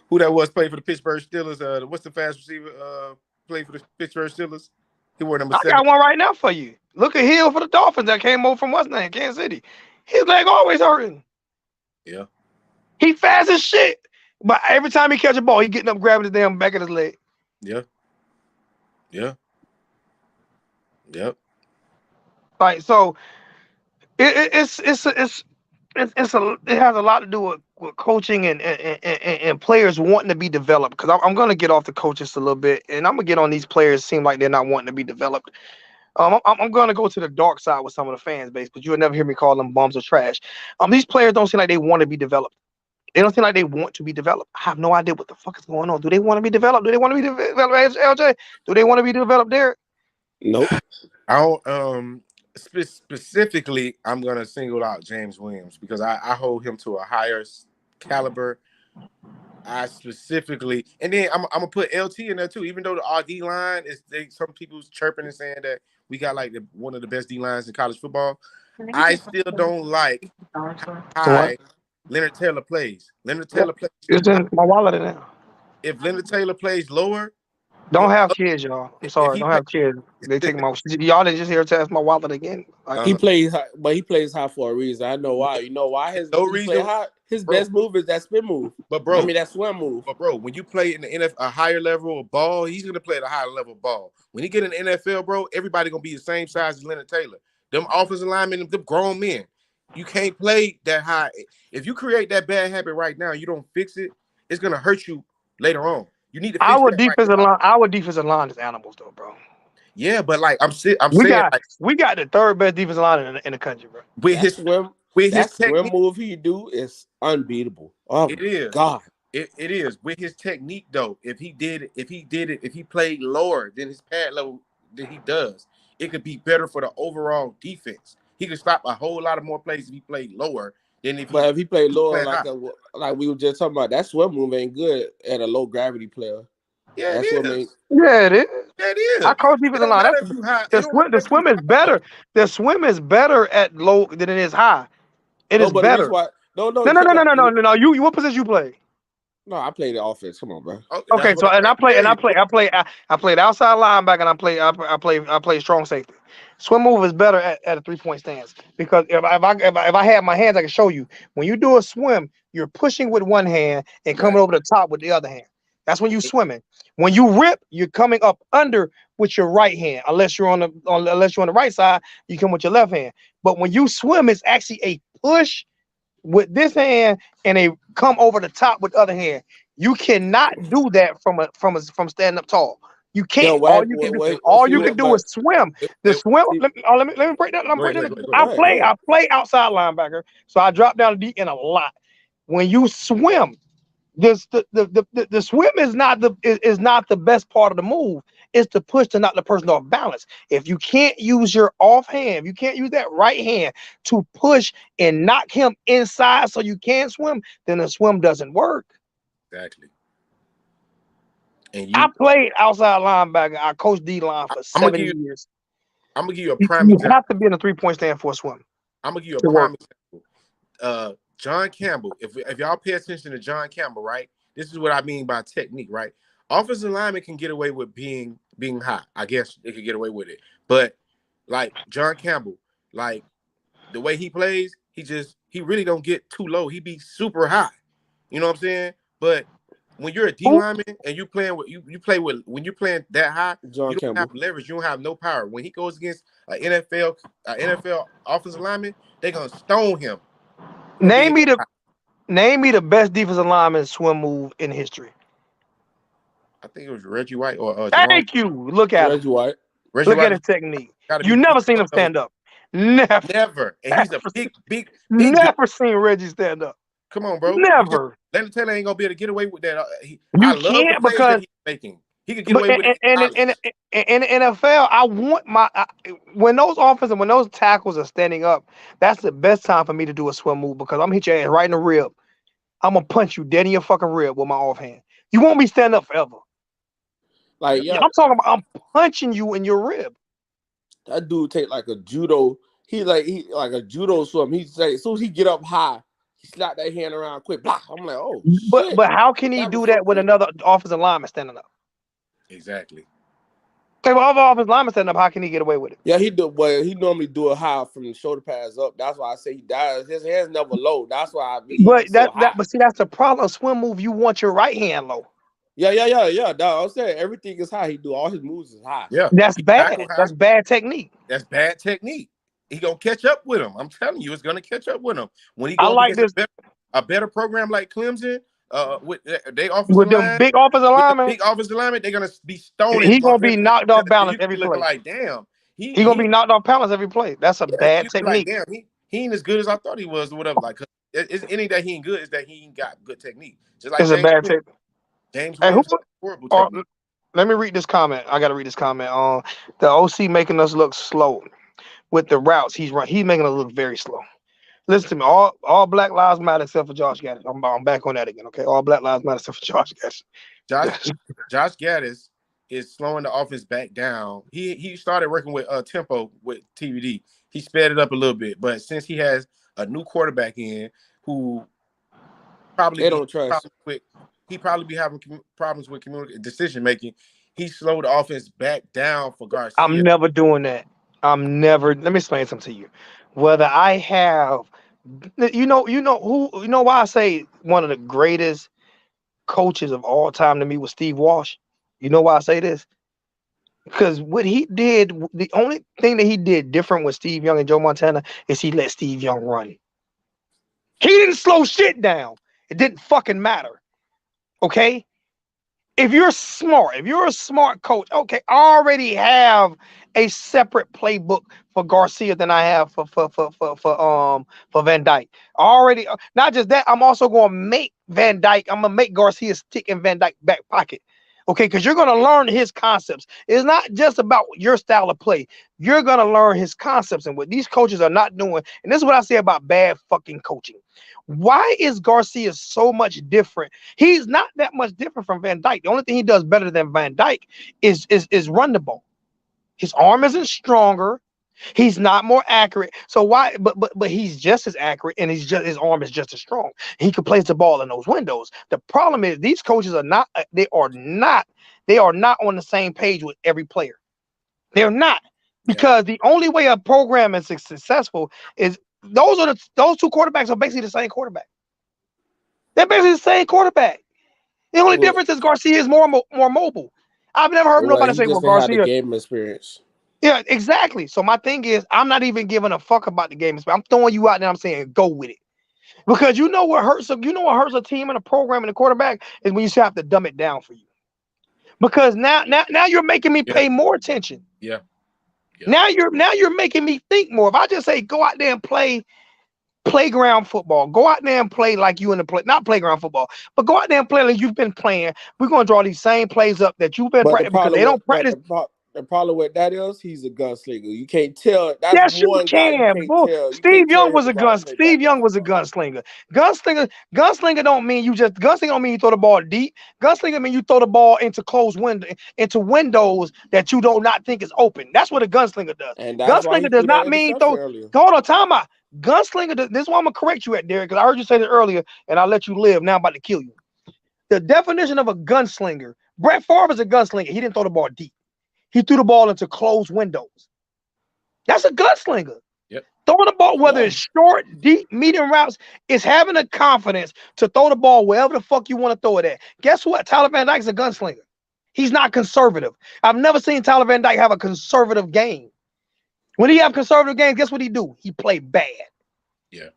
C: Who that was playing for the Pittsburgh Steelers? What's the fast receiver played for the Pittsburgh Steelers? He wore number 7.
B: I got one right now for you. Look at Hill for the Dolphins that came over from what's name, Kansas City. His leg always hurting.
C: Yeah.
B: He fast as shit. But every time he catch a ball, he getting up, grabbing the damn back of his leg.
C: Yeah.
B: Like so, it's it has a lot to do with coaching and players wanting to be developed. Because I'm gonna get off the coaches a little bit, and I'm gonna get on these players. Seem like they're not wanting to be developed. I'm gonna go to the dark side with some of the fans base, but you'll never hear me call them bums or trash. These players don't seem like they want to be developed. They don't seem like they want to be developed. I have no idea what the fuck is going on. Do they want to be developed? Do they want to be developed, LJ? Do they want to be developed, Derek?
D: Nope.
C: I don't specifically I'm gonna single out James Williams because I hold him to a higher caliber. I specifically, and then I'm gonna put LT in there too. Even though the RD line is, some people's chirping and saying that we got like one of the best D lines in college football. I still don't like how
B: What?
C: high Leonard Taylor plays. Leonard Taylor plays
B: It's
C: too high.
B: in my wallet now.
C: If Leonard Taylor plays lower,
B: Don't
C: your
B: have kids, y'all. I'm
C: if
B: sorry.
C: he
B: Don't
C: play,
B: have kids. They take my y'all didn't just hear test my wallet again. Like,
D: He
C: uh,
D: plays high, but he plays high for a reason. I know why. You know why
C: no
D: he play
C: reason,
D: high? His
C: bro.
D: best move is that spin move.
C: But
D: I
C: bro,
D: mean that swim move.
C: But bro, when you play in the NFL, a higher level of ball, he's gonna play at a higher level of ball. When he get in the NFL, bro, everybody gonna be the same size as Leonard Taylor. Them offensive linemen, them grown men. You can't play that high. If you create that bad habit right now, you don't fix it, it's gonna hurt you later on. You need to fix
B: our
C: that right
B: defensive
C: now.
B: line, our defensive line is animals, though, bro.
C: Yeah, but like I'm saying, like
B: We got the third best defensive line in the country, bro.
C: with
D: That
C: his
D: swim,
C: with his
D: that swim
C: technique,
D: move he do is unbeatable. Oh
C: it
D: my
C: is.
D: God.
C: It is with his technique though. If he played lower than his pad level than he does, it could be better for the overall defense. He could stop a whole lot of more plays if he played lower than if
D: But
C: he
D: if he played lower,
C: played high.
D: like we were just talking about, that swim move ain't good at a low gravity player.
C: Yeah, it
D: That swim ain't.
C: is.
B: Yeah, it is.
C: Yeah, it
B: I
C: is.
B: coach
C: It
B: defensive
C: don't
B: line.
C: matter
B: That's
C: if you high. It
B: the
C: don't
B: swim.
C: matter
B: The
C: if you
B: swim is
C: high.
B: better. The swim is better at low than it is high. It
D: No,
B: is
D: but the reason
B: better.
D: why. No,
B: No,
D: you
B: no,
D: can't.
B: no, no,
D: No,
B: no, no, no. You what position you play?
D: no, I played the offense. Come on, bro.
C: Oh,
B: Okay,
C: that's what
B: so
C: I'm trying to tell you.
B: I played outside linebacker and I play strong safety. Swim move is better at a 3-point stance because if I had my hands, I can show you. When you do a swim, you're pushing with one hand and coming
C: Right.
B: over the top with the other hand. That's when you swimming. When you rip, you're coming up under with your right hand. Unless you're on the right side, you come with your left hand. But when you swim, it's actually a push with this hand and a come over the top with the other hand. You cannot do that from standing up tall. You
D: Yo,
B: can't.
D: what, what, what,
B: All
D: see
B: you can
D: what,
B: do
D: but
B: is swim. The
C: Wait,
B: swim.
D: see,
B: Let me break that. I'm
C: go ahead,
B: breaking
C: go
B: it.
C: ahead, go ahead, go
B: I
C: ahead.
D: go ahead, go
B: play.
D: ahead.
B: I play outside linebacker, so I drop down deep in a lot. When you swim, the swim is not the best part of the move. It's to push to knock the person off balance. If you can't use your off hand, you can't use that right hand to push and knock him inside so you can swim, then the swim doesn't work.
C: Exactly. And
B: I
C: you,
B: played outside linebacker. I coached D line for
C: I'm gonna give you,
B: 7 years.
C: I'm gonna give you a
B: You
C: prime
B: you
C: example.
B: have to be in a 3-point stand for a swim
C: I'm gonna give you a
B: to work.
C: prime example. John Campbell. If y'all pay attention to John Campbell, right? This is what I mean by technique, right? Offensive linemen can get away with being high. I guess they could get away with it. But like John Campbell, like the way he plays, he really don't get too low. He be super high. You know what I'm saying? But when you're a D
B: Who?
C: lineman and you playing with you play with when you're playing that high,
D: John
C: you don't have
D: Campbell.
C: leverage. You don't have no power. When he goes against an NFL offensive lineman, they're gonna stone him for
B: Name
C: being
B: me
C: that
B: the
C: high.
B: name me the best defensive lineman swim move in history.
C: I think it was Reggie White or Jerome.
B: Thank you. Look at him.
D: Reggie White.
C: Reggie
B: Look
C: White
B: at
C: was
B: his technique.
C: got to
B: You
C: be beat
B: never seen
C: on
B: him
C: those.
B: stand up. Never,
C: Never. And he's a big dude.
B: never seen Reggie stand up.
C: Come on, bro.
B: Never.
C: Leonard Taylor ain't gonna be able to get away with that. I
B: You
C: love the
B: can't
C: plays that
B: because
C: he's making. He could get
B: but
C: away with it in college.
B: in the NFL, when those offenses when those tackles are standing up, that's the best time for me to do a swim move because I'm gonna hit your ass right in the rib. I'm gonna punch you dead in your fucking rib with my offhand. You won't be standing up forever.
D: Like,
C: Yep.
D: yeah,
B: I'm talking about I'm punching you in your rib.
D: that dude take like a judo. He like a judo swim. He's like, as soon as he get up high, he slap that hand around quick. Blah. I'm like, oh shit,
B: But how can he
D: that was
B: do
D: so
B: that with
D: quick.
B: another offensive lineman standing up?
C: Exactly.
B: Okay, well, other offensive lineman standing up, how can he get away with it?
D: Yeah, he do. Well, he normally do it high from the shoulder pads up. That's why I say he dies. His hands never low. That's why he be so high.
B: But see, that's the problem. A swim move, you want your right hand low.
D: Yeah. Dog, I'm saying everything is high. He do all his moves is high.
C: Yeah.
B: That's
C: He
B: bad.
C: tackle high.
B: That's bad technique.
C: That's bad technique. he gonna catch up with him. I'm telling you, it's gonna catch up with him when he
B: I
C: go up
B: like
C: against
B: this
C: a better program like Clemson. With they offensive
B: with them
C: line,
B: big offensive
C: with the
B: linemen.
C: big offensive lineman, they're gonna be stoning
B: He gonna be
C: Garcia.
B: knocked off balance
C: You
B: every
C: be looking
B: play.
C: like, damn,
B: He gonna
C: he
B: be knocked off balance every play. That's a
C: yeah,
B: bad
C: you be like,
B: technique.
C: damn, he ain't as good as I thought he was, or whatever. Like, it's any that he ain't good is that he ain't got good technique. Just like
B: It's a
C: James
B: bad
C: Williams.
B: technique.
C: James
B: Hey, who?
C: Williams has horrible
B: Or,
C: technique.
B: let me read this comment. I gotta read this comment. The OC making us look slow with the routes he's run. He's making us look very slow. Listen to me. All Black Lives Matter except for Josh Gaddis. I'm back on that again. Okay. All Black Lives Matter except for Josh Gaddis.
C: Josh Josh Gaddis is slowing the offense back down. He started working with tempo with TVD. He sped it up a little bit, but since he has a new quarterback in who probably
D: They
C: be
D: don't trust.
C: problems with, he probably be having problems with decision making. He slowed the offense back down for
B: I'm
C: Garcia.
B: never doing that. I'm never. Let me explain something to you. Whether I have, why I say one of the greatest coaches of all time to me was Steve Walsh. You know why I say this? Because what he did, the only thing that he did different with Steve Young and Joe Montana is he let Steve Young run. He didn't slow shit down. It didn't fucking matter. Okay? If you're smart, if you're a smart coach, okay, I already have a separate playbook for Garcia than I have for Van Dyke. Already, not just that, I'm also going to make Van Dyke. I'm gonna make Garcia stick in Van Dyke back pocket. Okay, because you're gonna learn his concepts. It's not just about your style of play. You're gonna learn his concepts, and what these coaches are not doing. And this is what I say about bad fucking coaching. Why is Garcia so much different? He's not that much different from Van Dyke. The only thing he does better than Van Dyke is run the ball. His arm isn't stronger. He's not more accurate. So why? But he's just as accurate, and his arm is just as strong. He can place the ball in those windows. The problem is these coaches are not. They are not on the same page with every player. They're not,
C: Yeah,
B: because the only way a program is successful is those two quarterbacks are basically the same quarterback. They're basically the same quarterback. The only
D: Well,
B: difference is Garcia is more mobile. I've never heard nobody
D: he
B: say, "Well,
D: just didn't have the
B: Garcia."
D: game experience.
B: Yeah, exactly. So my thing is, I'm not even giving a fuck about the game. I'm throwing you out there. I'm saying, go with it, because you know what hurts. You know what hurts a team and a program and a quarterback is when you have to dumb it down for you. Because now you're making me
C: yeah,
B: pay more attention.
C: yeah, yeah.
B: Now you're making me think more. If I just say go out there and play playground football. Go out there and play like you in the play, not playground football, but go out there and play like you've been playing. We're gonna draw these same plays up that you've been
D: But the
B: practicing, because
D: problem
B: they
D: with
B: don't practice.
D: the problem with that is he's a gunslinger. You can't tell. That's
B: Yes, you
D: one guy you
B: can.
D: can't
B: Bull.
D: tell. You
B: Steve
D: can't tell
B: Young
D: him
B: was
D: to
B: a
D: go out and
B: gun.
D: play
B: Steve
D: backyard
B: Young was a
D: football.
B: gunslinger. Gunslinger don't mean you just gunslinger don't mean you throw the ball deep. Gunslinger mean you throw the ball into closed window into windows that you do not think is open. That's what a gunslinger does.
D: And that's why he
B: Gunslinger does
D: threw that
B: not mean
D: interception
B: throw.
D: earlier.
B: Hold on, time out. Gunslinger. This is why I'm gonna correct you at, Derek, because I heard you say that earlier, and I'll let you live. Now I'm about to kill you. The definition of a gunslinger. Brett Favre is a gunslinger. He didn't throw the ball deep. He threw the ball into closed windows. That's a gunslinger.
C: Yep.
B: Throwing the ball, whether
D: Yeah.
B: it's short, deep, medium routes, is having the confidence to throw the ball wherever the fuck you want to throw it at. Guess what? Tyler Van Dyke's a gunslinger. He's not conservative. I've never seen Tyler Van Dyke have a conservative game. When he have conservative games, guess what he do? He play bad.
C: Yeah.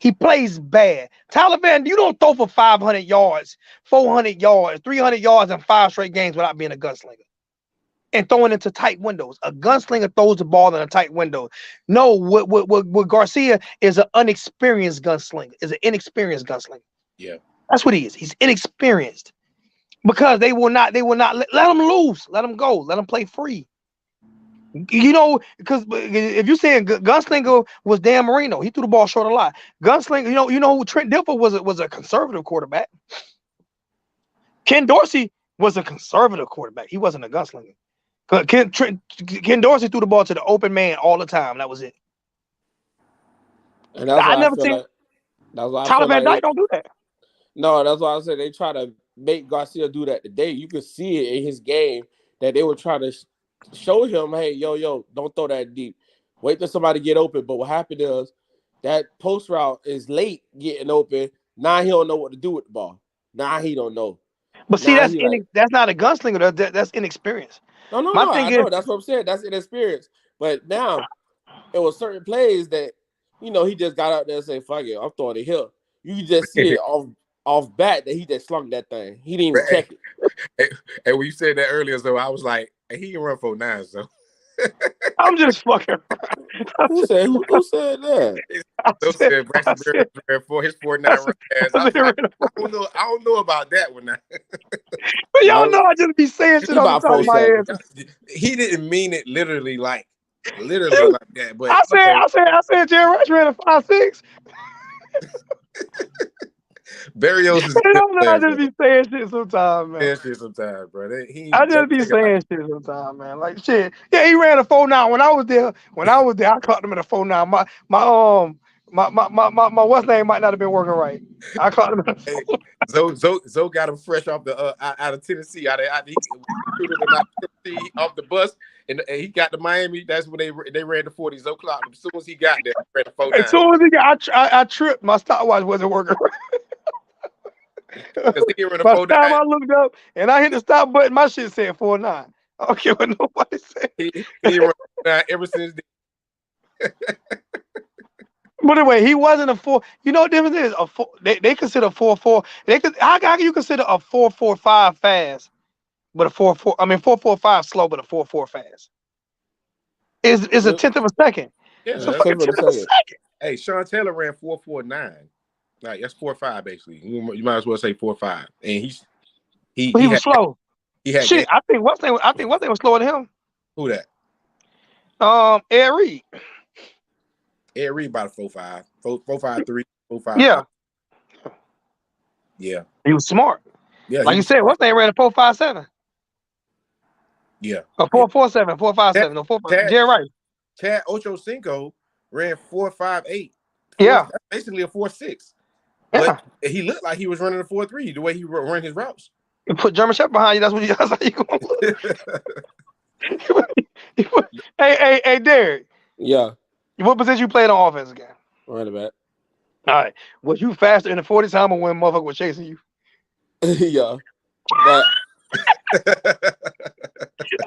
B: He plays bad. Tyler Van, you don't throw for 500 yards, 400 yards, 300 yards in 5 straight games without being a gunslinger and throwing into tight windows. A gunslinger throws the ball in a tight window. No, what Garcia is an unexperienced gunslinger, is an inexperienced gunslinger.
C: Yeah.
B: That's what he is. He's inexperienced because they will not let him loose, let him go, let him play free. Because if you're saying Gunslinger was Dan Marino, he threw the ball short a lot. Gunslinger, who Trent Dilfer was a conservative quarterback. Ken Dorsey was a conservative quarterback. He wasn't a gunslinger. Ken Dorsey threw the ball to the open man all the time. That was it.
D: And that's
B: I
D: why I
B: never
D: feel
B: seen
D: like that's why I
B: Tyler
D: feel
B: Van
D: like
B: Dyke don't do that.
D: no, that's why I said they try to make Garcia do that today. You could see it in his game that they were trying to show him, hey, yo, don't throw that deep. Wait till somebody get open. But what happened is that post route is late getting open. Now he don't know what to do with the ball. Now he don't know.
B: But see,
D: Now he like,
B: that's not a gunslinger. That's inexperience.
D: no,
B: My
D: I
B: thing is,
D: know. That's what I'm saying. That's inexperience. But now it was certain plays that he just got out there and said, "Fuck it, I'm throwing it here." You could just see it off bat that he just slung that thing. He didn't even check it.
C: And when you said that earlier, so I was like, hey, he can run 4.9, so.
B: I'm just fucking around.
D: Who said that?
C: So said Braxton Berrios ran for his 4.9 run pass. I was like, I don't know about that one now.
B: But y'all know I just be saying shit
D: He
B: on the
D: about
B: top of my
D: 4.7.
B: head.
C: He didn't mean it literally like that. But
B: I said Jerry Rice ran a 5.6.
C: Berrios is a
B: You
C: good
B: know, I
C: player,
B: just
C: bro.
B: be saying shit sometimes, man.
C: Shit sometimes, bro.
B: I just be saying shit sometimes, man. Like shit. Yeah, he ran a 4.9 when I was there. I caught him in a 4.9. My what's name might not have been working right. I caught him in a 4.9.
C: Zoe got him fresh off the out of Tennessee. He recruited him out of Tennessee off the bus, and he got to Miami. That's when they ran the 40. Zoe clocked him. As soon as he got there, he ran the 4.9.
B: As soon as he got, I tripped. My stopwatch wasn't working right.
C: Because he ran a
B: By
C: 4.9.
B: the time I looked up and I hit the stop button, my shit said 4.9. I don't care what nobody said.
C: He run 4.9 ever since then.
B: But anyway, he wasn't a 4. You know what the difference is? A 4. They consider 4.4. How can you consider a 4.45 fast, but a 4.4? I mean 4.45 slow, but a 4.4 fast. Is a tenth of a second.
C: Yeah,
B: it's a fucking tenth of a second.
C: Hey, Sean Taylor ran 4.49. Like that's 4.5 basically. You might as well say 4.5. And he
B: was slow.
C: He had
B: shit. I think what's name was slower than him.
C: Who that?
B: Ed Reed.
C: Ed Reed about a 4.5. 4.53, 4.5.
B: Yeah.
C: Yeah.
B: He was smart.
C: Yeah.
B: Like you said, what's name ran a 4.57?
C: Yeah.
B: A 4.47, 4.57. No 4.5. Jerry Rice.
C: Chad Ochocinco ran 4.58.
B: Yeah.
C: That's basically a 4.6.
B: Yeah.
C: But he looked like he was running a 4.3 the way he ran his routes.
B: You put German Shepherd behind you, that's how you gonna look. Hey, Derek.
D: Yeah.
B: What position you played on offense again?
D: Right about.
B: All right. Was you faster in the 40 time or when motherfucker was chasing you?
D: Yeah. But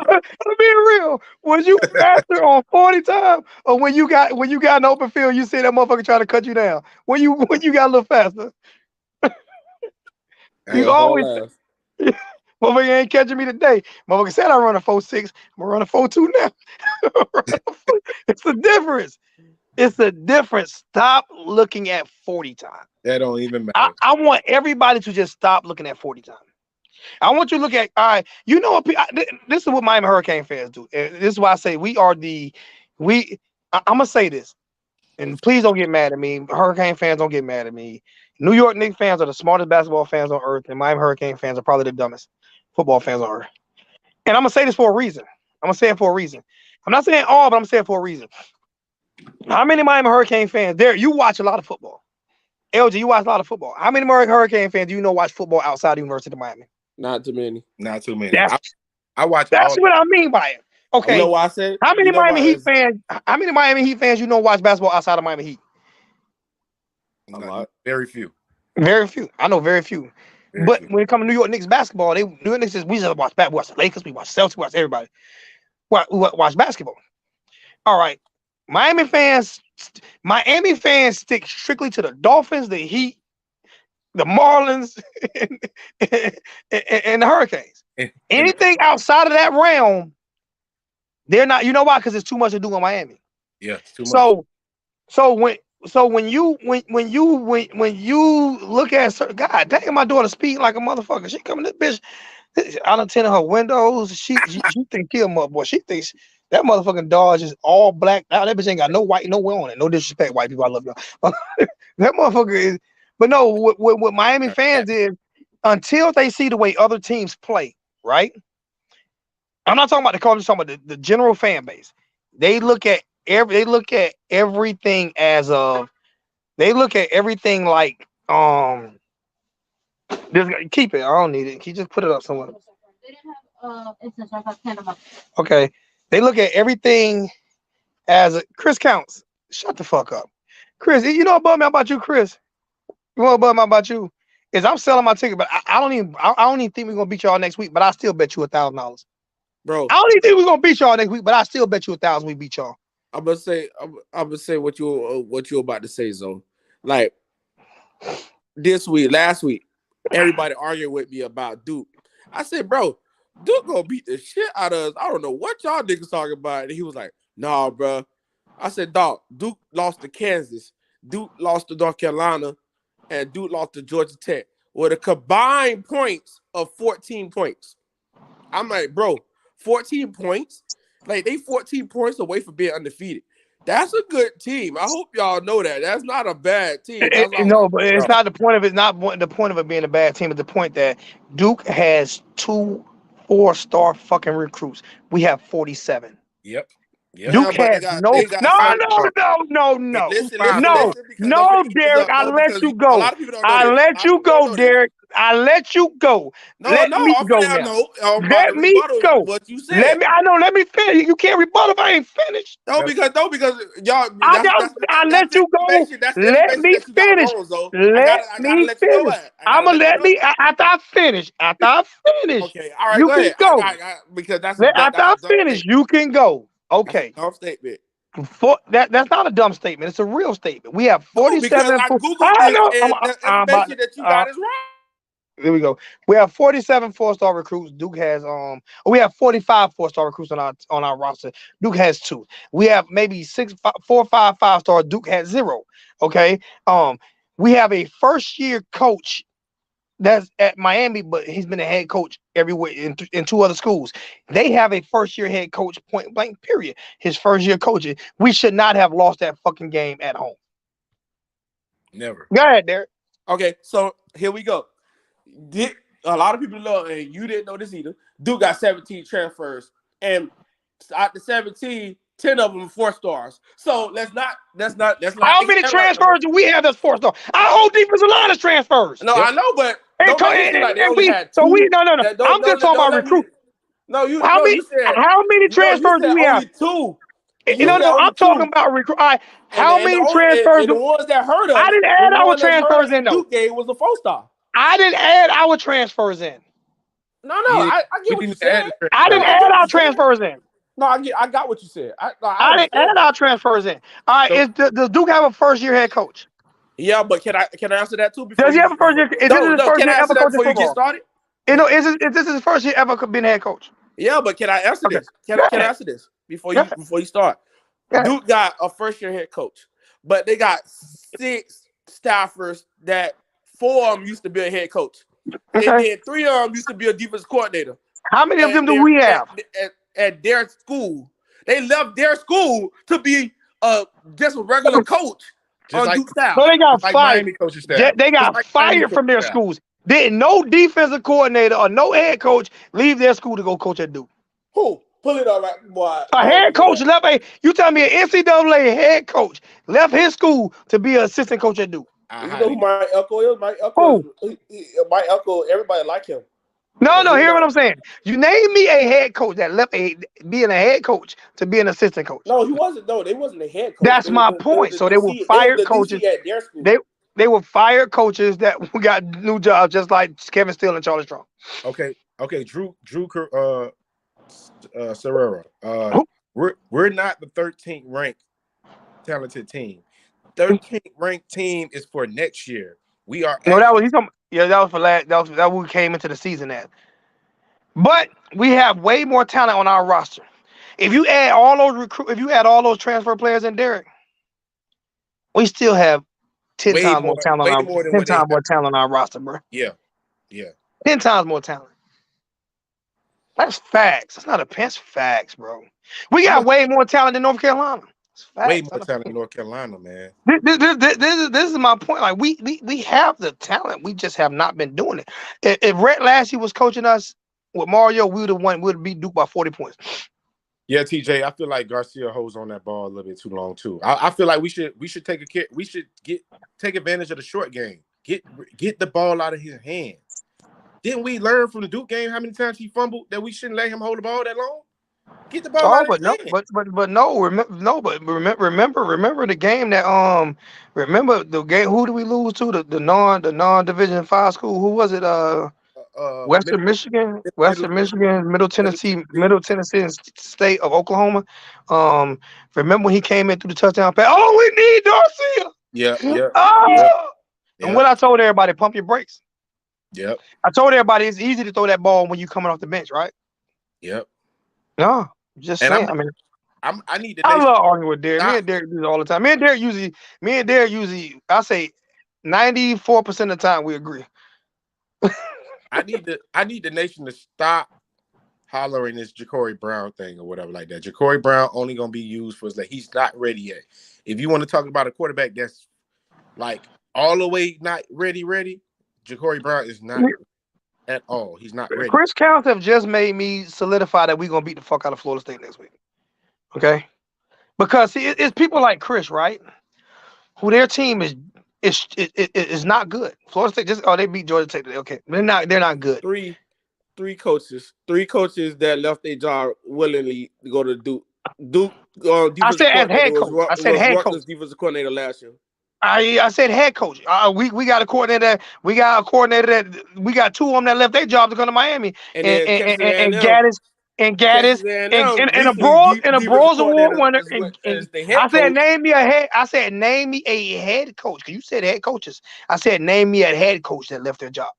B: I'm being real. Was you faster on 40 time or when you got in the open field, you see that motherfucker trying to cut you down? When you got a little faster? You always motherfucker ain't catching me today. Motherfucker said I run a 4.6. I'm gonna run a 4.2 now. It's the difference. It's the difference. Stop looking at 40 time.
C: That don't even matter.
B: I want everybody to just stop looking at 40 time. I want you to look at, all right, you know what, this is what Miami Hurricane fans do. And this is why I say I'm going to say this, and please don't get mad at me. Hurricane fans, don't get mad at me. New York Knicks fans are the smartest basketball fans on earth, and Miami Hurricane fans are probably the dumbest football fans on earth. And I'm going to say this for a reason. I'm going to say it for a reason. I'm not saying all, but I'm saying it for a reason. How many Miami Hurricane fans, there, you watch a lot of football. LG, you watch a lot of football. How many Hurricane fans do you know watch football outside the University of Miami?
D: Not too many.
C: Not too many.
B: I watch. That's what I mean by it. Okay.
D: You know why I said?
B: How many Miami Heat fans? How many Miami Heat fans you know watch basketball outside of Miami Heat?
C: A lot. Very few.
B: Very few. I know very few. Very few. When it comes to New York Knicks basketball, New York Knicks we just watch basketball. We watch the Lakers. We watch Celtics. We watch everybody. We watch basketball. All right. Miami fans stick strictly to the Dolphins, the Heat, the Marlins, and the Hurricanes. Anything outside of that realm, they're not. You know why? Because it's too much to do in Miami.
C: Yeah, it's too much.
B: So when you look at certain, God dang, my daughter speeding like a motherfucker. She coming to this bitch. I done tinted her windows. She think she a motherfucker. She thinks that motherfucking Dodge is all black. Now that bitch ain't got no white nowhere on it. No disrespect, white people. I love y'all. That motherfucker is. But no, what Miami fans is, until they see the way other teams play, right? I'm not talking about the culture, I'm talking about the general fan base. They look at everything as of, they look at everything like this. Keep it. I don't need it. Can you just put it up somewhere? They didn't have okay. They look at everything as Chris Counts. Shut the fuck up. Chris, you know what bugged me about you, Chris? You know what bugged me about you? Is I'm selling my ticket, but I don't even think we're gonna beat y'all next week, but I still bet you $1,000.
D: Bro,
B: I don't even think we're gonna beat y'all next week, but I still bet you $1,000 we beat y'all.
D: I'm gonna say what you about to say, Zo. Like last week, everybody arguing with me about Duke. I said, bro, Duke gonna beat the shit out of us. I don't know what y'all niggas talking about. And he was like, nah, bro. I said, dog, Duke lost to Kansas, Duke lost to North Carolina, and Duke lost to Georgia Tech with a combined points of 14 points. I'm like, bro, 14 points? Like, they 14 points away from being undefeated. That's a good team. I hope y'all know that. That's not a bad team. That's all.
B: No, but it's not the point of it. Not the point of it being a bad team. It's the point that Duke has 2 4-star fucking recruits. We have 47.
C: Yep.
B: Duke
D: But
B: has no,
D: they got five. Listen, because I'm
B: no,
D: gonna get this
B: Derek.
D: up.
B: I
D: No,
B: let
D: because
B: you
D: a
B: go.
D: lot of people don't know
B: I
D: this. A
B: let
D: lot of
B: you
D: people don't
B: go,
D: know this.
B: Derek. I let you go.
D: No,
B: Let me
D: I'm
B: go
D: finna
B: now.
D: know. I'm about
B: Let
D: to
B: me
D: rebuttal
B: go.
D: what you said.
B: Let me finish. You can't rebuttal if I ain't finished.
D: No, because y'all.
B: I let you go.
D: That's the
B: Let
D: information
B: me
D: that you got
B: finish.
D: wrong. So I
B: Let
D: gotta
B: me
D: let you know
B: finish.
D: that. I gotta
B: I'ma
D: let you
B: let
D: know.
B: me after I finish. After I finish,
D: Okay, all right,
B: you
D: go
B: can
D: ahead.
B: go.
D: Because that's
B: After I
D: a dumb
B: finish,
D: statement.
B: you can go.
D: That's a
B: Okay.
D: dumb statement.
B: That's not a dumb statement. It's a real statement. We have
D: No, because
B: 47.
D: I googled
B: I
D: this
B: know.
D: and the
B: I'm about.
D: information that you got is wrong.
B: There we go. We have 47 4-star recruits. Duke has we have 45 4-star recruits on our roster. Duke has 2. We have maybe 4 or 5 5-star. Duke has 0. Okay. We have a first year coach that's at Miami, but he's been a head coach everywhere in 2 other schools. They have a first year head coach, point blank, period. His first year coaching. We should not have lost that fucking game at home.
C: Never.
B: Go ahead, Derek.
D: Okay, so here we go. A lot of people know, and you didn't know this either. Duke got 17 transfers, and out the 17, 10 of them 4 stars. So let's not.
B: How many transfers do we have that's 4-star? Our whole defensive line is transfers.
D: No,
C: Yep.
D: I know, but
B: And,
D: don't make it seem like they
B: and
D: only
B: we
D: had
B: so we
D: 2.
B: no. I'm just talking
D: Don't
B: about
D: let me.
B: recruit.
D: No, you
B: How
D: no,
B: many
D: you said
B: how many
D: no. You
B: transfers do
D: said
B: we have?
D: only 2. You said
B: No.
D: only
B: I'm talking
D: 2.
B: about recruit. All right,
D: And
B: how many transfers?
D: the ones that hurt
B: I
D: us,
B: didn't
D: the
B: add our
D: one that hurt
B: transfers
D: us
B: in
D: in
B: though.
D: Duke game was a 4-star.
B: I didn't add our transfers in.
D: No,
C: Yeah,
D: I get
C: we
D: what you
C: didn't add
D: said.
C: the
B: I
D: No,
B: didn't
C: transfer.
D: I get
B: add
D: what
B: our
D: you said.
B: transfers in.
D: No, I got what you said. I
B: I didn't
D: understand
B: add
D: that.
B: our transfers in. All right,
C: So
B: does Duke have a first year head coach?
D: Yeah, but can I answer that too before
B: Does he
D: you?
B: have a first year? Is this his first
D: Can
B: year
D: I answer
B: ever
D: that
B: coaching
D: before you get
B: football?
D: started?
B: Is this his first year ever been head coach?
D: Yeah, but can I answer
B: Okay,
D: this?
B: go
D: Can I
B: ahead.
D: answer this before
B: Go
D: you
B: ahead.
D: start?
B: Go ahead.
D: Duke got a first year head coach, but they got 6 staffers that 4 of them used to be a head coach, and
B: Okay.
D: then 3 of them used to be a defense coordinator
B: How many of them
D: at
B: do we have?
D: at their school. They left their school to be just a regular coach
C: just
D: on
C: like
D: Duke staff.
B: So they got
C: just like
B: fired.
C: Miami coaching staff.
B: They
C: Just
B: got
C: like Miami
B: fired
C: coaching
B: from their
C: staff.
B: schools. Didn't no defensive coordinator or no head coach leave their school to go coach at Duke.
D: Who? Pull it up, right, boy.
B: A
D: Boy,
B: head coach left you tell me an NCAA head coach left his school to be an assistant coach at Duke.
C: I
D: You know who
C: highly
D: my uncle is? My uncle
B: Who?
D: is my uncle. Everybody like him.
B: No,
D: But he
B: hear what
D: not.
B: I'm saying. You name me a head coach that left being a head coach to be an assistant coach.
D: No, he wasn't. No, they wasn't a head coach.
B: That's my point.
D: The
B: So they were
D: DC. They was
B: fired
D: the
B: coaches.
D: DC at their school.
B: They were fired coaches that got new jobs, just like Kevin Steele and Charlie Strong.
C: Okay. Drew Serrera.
B: Who-
C: We're not the 13th ranked talented team. 13th ranked team is for next year. We are
B: No, that was
C: actually
B: that was for last. That we came into the season at. But we have way more talent on our roster. If you add all those transfer players in Derek, we still have 10 times more talent on
C: way
B: our
C: more than
B: 10
C: what they
B: times
C: have.
B: more talent on our roster, bro.
C: Yeah. Yeah.
B: 10 times more talent. That's facts. That's not opinion. Facts, bro. We
C: I'm
B: got
C: a
B: way more talent than North Carolina. It's
C: way
B: facts.
C: more talent in North Carolina, man.
B: This is my point. Like we have the talent. We just have not been doing it. If Rhett Lassie was coaching us with Mario, we would have won. We'd have beat Duke by 40 points.
C: Yeah, TJ, I feel like Garcia holds on that ball a little bit too long too. I feel like we should take advantage of the short game. Get the ball out of his hands. Didn't we learn from the Duke game how many times he fumbled that we shouldn't let him hold the ball that long? Get the ball
B: Oh,
C: out of
B: but
C: his
B: no,
C: hands.
B: remember the game that remember the game. Who do we lose to? The non division 5 school. Who was it? Western Michigan, Middle Tennessee, State of Oklahoma. Remember when he came in through the touchdown pass? Oh, we need Garcia.
C: Yep.
B: Oh, and what
C: Yep.
B: I told everybody, pump your brakes.
C: Yep.
B: I told everybody it's easy to throw that ball when you're coming off the bench, right?
C: Yep.
B: No, just
C: And
B: saying. I mean,
C: I need the
B: I
C: nation.
B: love arguing with Derek. Me
C: Stop.
B: and Derek do this all the time. Me and Derek usually, I say 94% of the time we agree.
C: I need the nation to stop hollering this Ja'Cory Brown thing or whatever like that. Ja'Cory Brown only gonna be used for that he's not ready yet. If you want to talk about a quarterback that's like all the way not ready, Ja'Cory Brown is not at all. He's not ready.
B: Chris Counts have just made me solidify that we're gonna beat the fuck out of Florida State next week. Okay, because see, it's people like Chris, right? Who their team is not good. Florida State they beat Georgia Tech today. Okay, they're not good.
D: Three coaches that left their job willingly to go to Duke.
B: I said as head coach. I said head coach.
D: Defensive coordinator last year.
B: I said head coach. We got a coordinator. We got two of them that left their job to come to Miami. And Gaddis and a Bros Award winner. I said name me a head coach. Because you said head coaches. I said name me a head coach that left their job.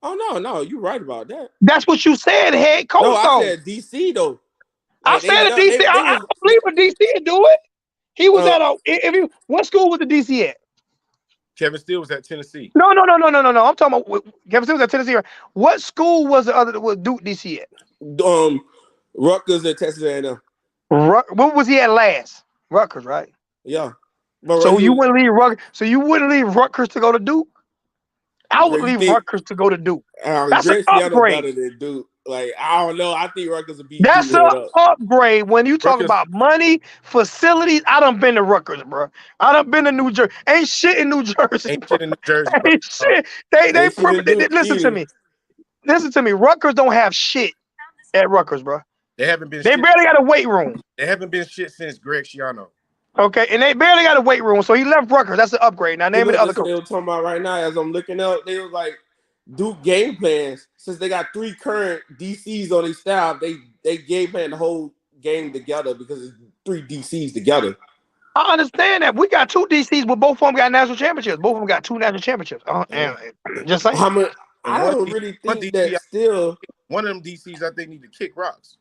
D: Oh no, you're right about that.
B: That's what you said, head coach.
D: No, I said DC though.
B: Like, I said DC. I don't believe a DC do it. He was at what school was the DC at?
C: Kevin Steele was at Tennessee.
B: No. I'm talking about Kevin Steele was at Tennessee. What school was the other was Duke DC at?
D: Rutgers at Texas A&M.
B: What was he at last? Rutgers, right?
D: Yeah.
B: So you wouldn't leave Rutgers. So you wouldn't leave Rutgers to go to Duke? I would leave Rutgers to go to Duke. That's an upgrade.
D: Better than Duke. Like, I don't know. I think Rutgers would be.
B: That's an upgrade. When you talk about money, facilities, I done been to Rutgers, bro. I done been to New Jersey. Ain't shit in New Jersey.
C: Ain't shit in New Jersey.
B: Ain't shit. Listen to me. Rutgers don't have shit at Rutgers, bro.
C: They haven't been.
B: They barely got a weight room.
C: They haven't been shit since Greg Schiano.
B: Okay, and they barely got a weight room, so he left Rutgers. That's an upgrade. Now name me the other coach.
D: They were talking about right now as I'm looking up. They was like Duke game plans. Since they got 3 current DCs on their staff, they game plan the whole game together because it's 3 DCs together.
B: I understand that. We got 2 DCs, but both of them got national championships. Both of them got 2 national championships. Just saying.
D: I don't really think that still.
C: One of them DCs I think need to kick rocks.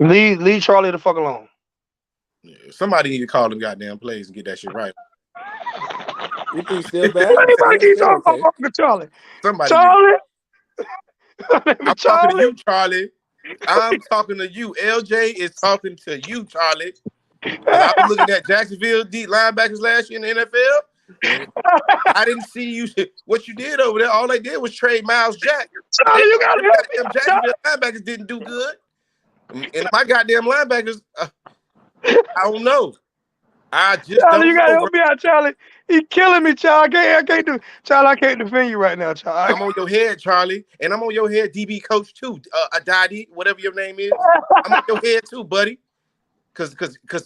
B: Leave Charlie the fuck alone.
C: Yeah, somebody need to call them goddamn plays and get that shit right.
D: You think still bad?
B: Anybody keep talking about fucking Charlie?
C: Somebody.
B: Charlie.
C: I'm talking to you, Charlie. I'm talking to you. LJ is talking to you, Charlie. I was looking at Jacksonville deep linebackers last year in the NFL. I didn't see you what you did over there. All they did was trade Miles Jack.
B: Charlie, you gotta help me.
C: Them Jacksonville linebackers didn't do good. And my goddamn linebackers, I don't know. I just
B: Charlie,
C: don't
B: you gotta
C: know,
B: help me out, Charlie. He killing me, Charlie. I can't defend you right now, Charlie.
C: I'm on your head, Charlie, and I'm on your head, DB coach too, Adadi, whatever your name is. I'm on your head too, buddy, because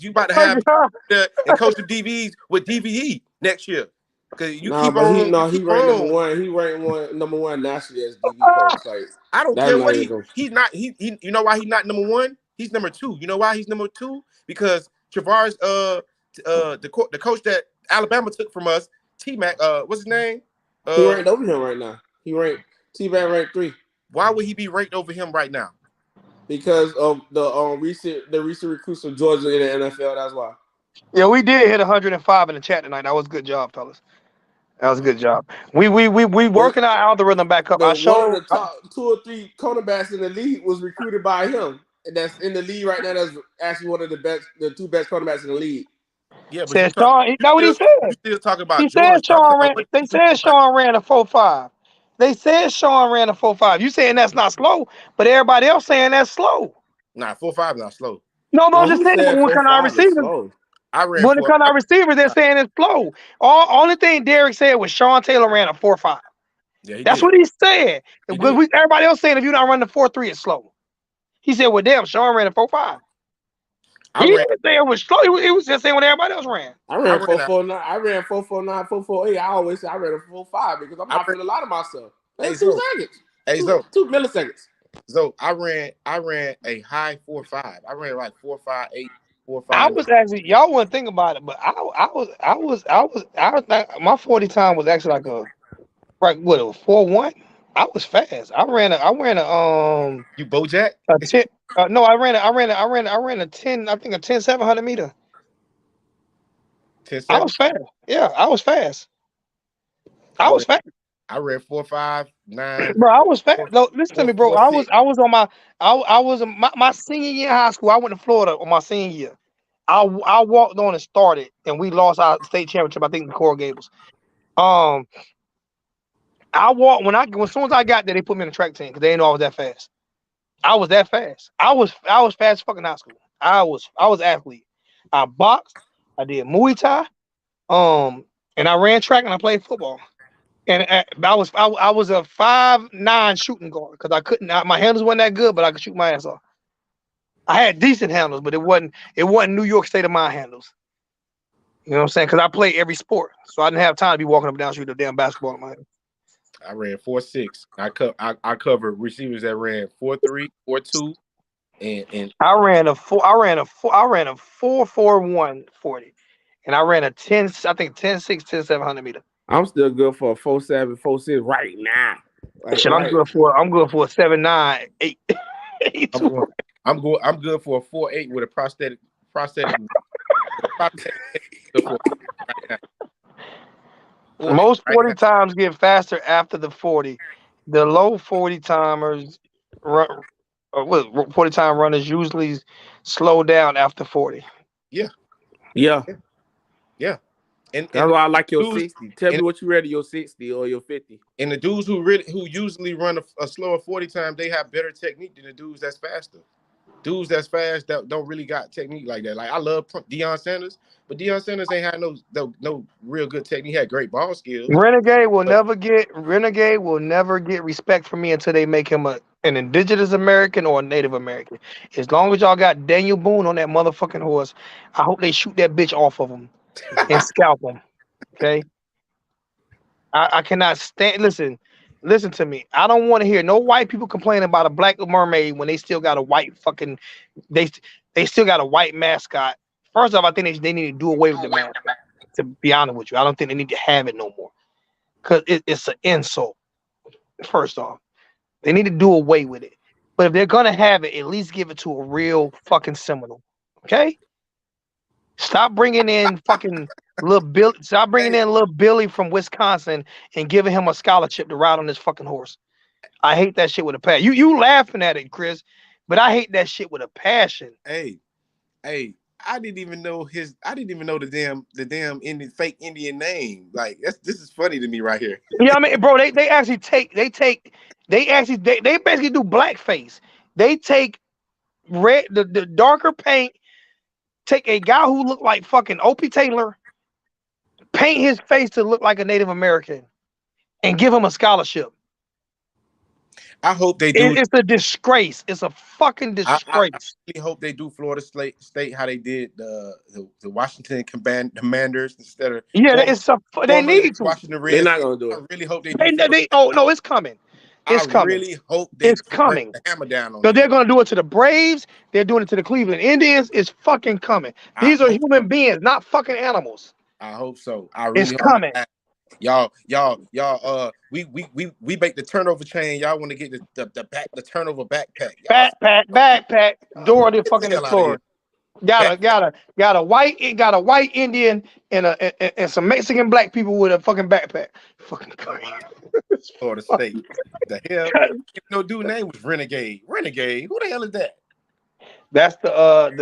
C: you about to have and coach the DBs with DVE next year. Because you keep on.
D: He ranked number one. He ranked number one nationally as DB coach. Like,
C: I don't care what he's not. He you know why he's not number 1? He's number 2. You know why he's number 2? Because Travaris, the coach that Alabama took from us, T-Mac, what's his name?
D: He ranked over him right now. T-Mac ranked 3.
C: Why would he be ranked over him right now?
D: Because of the recent recruits from Georgia in the NFL. That's why.
B: Yeah, we did hit 105 in the chat tonight. That was a good job, fellas. That was a good job. We working our algorithm back up.
D: One of the top 2 or 3 cornerbacks in the league was recruited by him. And that's in the league right now. That's actually one of the 2 best cornerbacks in the league.
C: Yeah, but
B: said Sean. Know what he said?
C: You still talking about?
B: He said Sean ran. They said Sean ran a 4.5. They said Sean ran a 4.5. You saying that's not slow, but everybody else saying that's slow.
C: Nah, 4.5 not slow.
B: No, I'm just saying when kind of receivers.
C: I ran.
B: When it comes to receivers, they're saying it's slow. Only thing Derek said was Sean Taylor ran a 4.5.
C: Yeah,
B: that's what he said. Because everybody else saying if you're not running the 4.3, it's slow. He said, well, damn, Sean ran a 4.5. He didn't say it was slow. He was just saying what everybody else ran.
D: I ran 4.49. I ran 4.49, 4.48. I always say I ran a 4.5 because I'm not feeling a lot of myself. That's 2 seconds.
C: Hey, so
D: 2 milliseconds.
C: So I ran a high 4.5. I ran like 4.58,
B: I
C: 4.5.
B: was actually y'all wouldn't think about it, but I was my 40 time was actually like a right what a 4.1. I was fast.
C: You Bojack?
B: A 10 no I ran a 10 I think a 10 700 meter.
C: 10
B: I
C: 7.
B: was fast. Yeah, I was fast.
C: I
B: I was
C: ran
B: fast.
C: I ran 4.59,
B: Bro, I was fast.
C: 4,
B: No, listen to me, bro.
C: 4.46.
B: I was on my I was my senior year in high school. I went to Florida on my senior year. I walked on and started, and we lost our state championship. I think the Coral Gables. Um, I walked as soon as I got there, they put me in the track team because they didn't know I was that fast. I was that fast. I was fast as fucking high school. I was athlete. I boxed. I did Muay Thai. And I ran track and I played football. And I was a 5'9" shooting guard because I couldn't. My handles wasn't that good, but I could shoot my ass off. I had decent handles, but it wasn't New York State of mind handles. You know what I'm saying? Because I played every sport, so I didn't have time to be walking up and down shooting a damn basketball in my hand.
C: I ran 4.6. I covered receivers that ran 4.3, 4.2, and
B: I ran a 4.41 40, and I ran a 10. I think 10.6, 10 700 meter.
D: I'm still good for a 4.7, 4.6 right now. Like
B: Shit,
D: right.
B: I'm good for a 7.9, 8.
C: I'm going I'm good for a 4.8 with a prosthetic for right now. 4.8
B: Most
C: right
B: 40
C: now.
B: times get faster after the 40. The low 40 timers run, 40 time runners usually slow down after 40.
C: Yeah,
D: Yeah.
C: yeah. And
D: That's why I like your
C: dudes
D: 60. Tell me
C: and,
D: what you ready your 60 or your 50.
C: and the dudes who usually run a slower 40 time, they have better technique than the dudes that's faster. Dudes that's fast that don't really got technique like that. Like I love Deion Sanders, but Deion Sanders ain't had no real good technique. He had great ball skills. But
B: Renegade will never get respect from me until they make him an indigenous American or a Native American. As long as y'all got Daniel Boone on that motherfucking horse, I hope they shoot that bitch off of him and scalp him. Okay. I cannot stand. Listen to me. I don't want to hear no white people complaining about a black mermaid when they still got a white fucking. They they still got a white mascot. First off, I think they need to do away with the mascot. To be honest with you, I don't think they need to have it no more because it's an insult. First off, they need to do away with it. But if they're gonna have it, at least give it to a real fucking Seminole. Okay. Stop bringing in fucking little Bill. Stop bringing
C: hey,
B: in little Billy from Wisconsin and giving him a scholarship to ride on this fucking horse. I hate that shit with a passion. You laughing at it, Chris, but I hate that shit with a passion.
C: hey, hey, I didn't even know the damn Indian fake Indian name. Like this is funny to me right here.
B: You know what I mean, bro? They basically do blackface. They take the darker paint, take a guy who looked like fucking Opie Taylor, paint his face to look like a Native American, and give him a scholarship.
C: I hope they do.
B: It's a disgrace. It's a fucking
C: I
B: disgrace.
C: really hope they do Florida State how they did the Washington Commanders instead of
B: Yeah, they
C: formerly
B: need to.
C: Washington
D: They're not
C: Redskins.
D: gonna do
C: I
D: it.
C: really hope they do Florida.
B: They oh no, it's coming.
C: I
B: It's coming.
C: really hope they
B: It's
C: bring
B: coming.
C: the hammer down on
B: So they're
C: them.
B: gonna do it to the Braves. They're doing it to the Cleveland Indians. It's fucking coming.
C: I
B: These are
C: hope so.
B: human beings, not fucking animals.
C: I hope so. I
B: It's
C: really hope
B: coming.
C: y'all. We make the turnover chain. Y'all want to get the turnover backpack. Y'all,
B: Backpack. Door the
C: get the
B: fucking
C: hell out of here.
B: explorer. Got a white Indian and some Mexican black people with a fucking backpack. Fucking crazy.
C: Florida State. The hell? No dude name was Renegade. Renegade. Who the hell is that?
B: That's the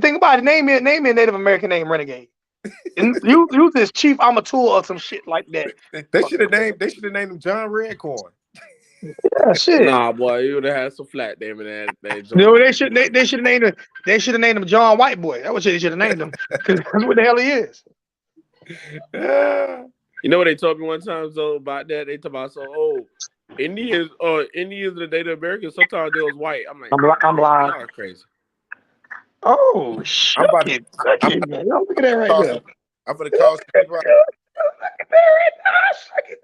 B: thing about it. Name me a Native American name, Renegade. And you this Chief Amatul or some shit like that.
C: They should have named him John Redcorn.
B: Yeah, shit.
D: Nah, boy, you would have had some flat name in that
B: No,
D: joint.
B: they should have named him John Whiteboy. That was what they should have named him because that's what the hell he is.
D: You know what they told me one time though about that? They talk about Indians Indians and the Native Americans, sometimes they was white. I'm like,
B: I'm lying.
D: y'all are crazy.
B: Oh shit!
C: I'm about
B: Look
C: to
B: at that right
C: call
B: there.
C: some, I'm gonna call some people out.
B: Look at that right there.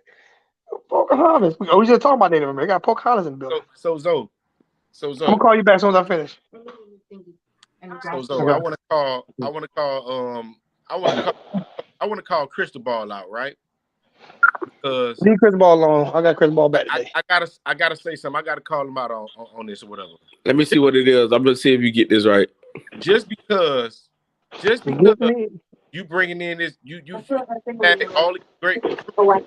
B: Pocahontas. We just talking about Native American. They got Pocahontas in the building.
C: So Zoe,
B: I'm gonna call you back as soon as I finish.
C: So Zoe,
B: Okay.
C: I want to call Crystal Ball out, right? Because
B: Leave Chris Ball alone. I got Chris Ball back today.
C: I gotta say something. I gotta call him out on this or whatever.
D: Let me see what it is. I'm gonna see if you get this right.
C: Just because you bringing in this, you had all these great recruits.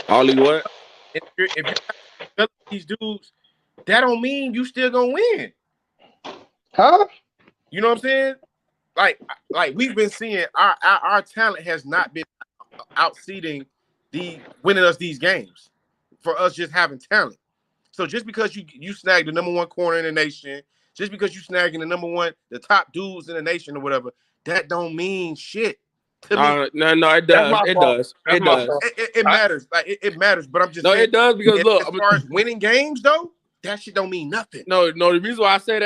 D: Ollie, what?
C: If you're developing these dudes, that don't mean you still gonna win.
B: Huh?
C: You know what I'm saying? Like we've been seeing our talent has not been outseeding winning us these games for us just having talent. So just because you snagged the number one corner in the nation, just because you snagging the top dudes in the nation or whatever, that don't mean shit to me.
D: No, it
B: That's
D: does.
B: my
D: It
B: fault.
D: does.
B: That's
D: It
B: my
D: does.
B: fault.
C: It matters. Like it matters, but I'm just
D: No,
C: saying,
D: it does because look,
C: as far as winning games though, that shit don't mean nothing.
D: No. The reason why I say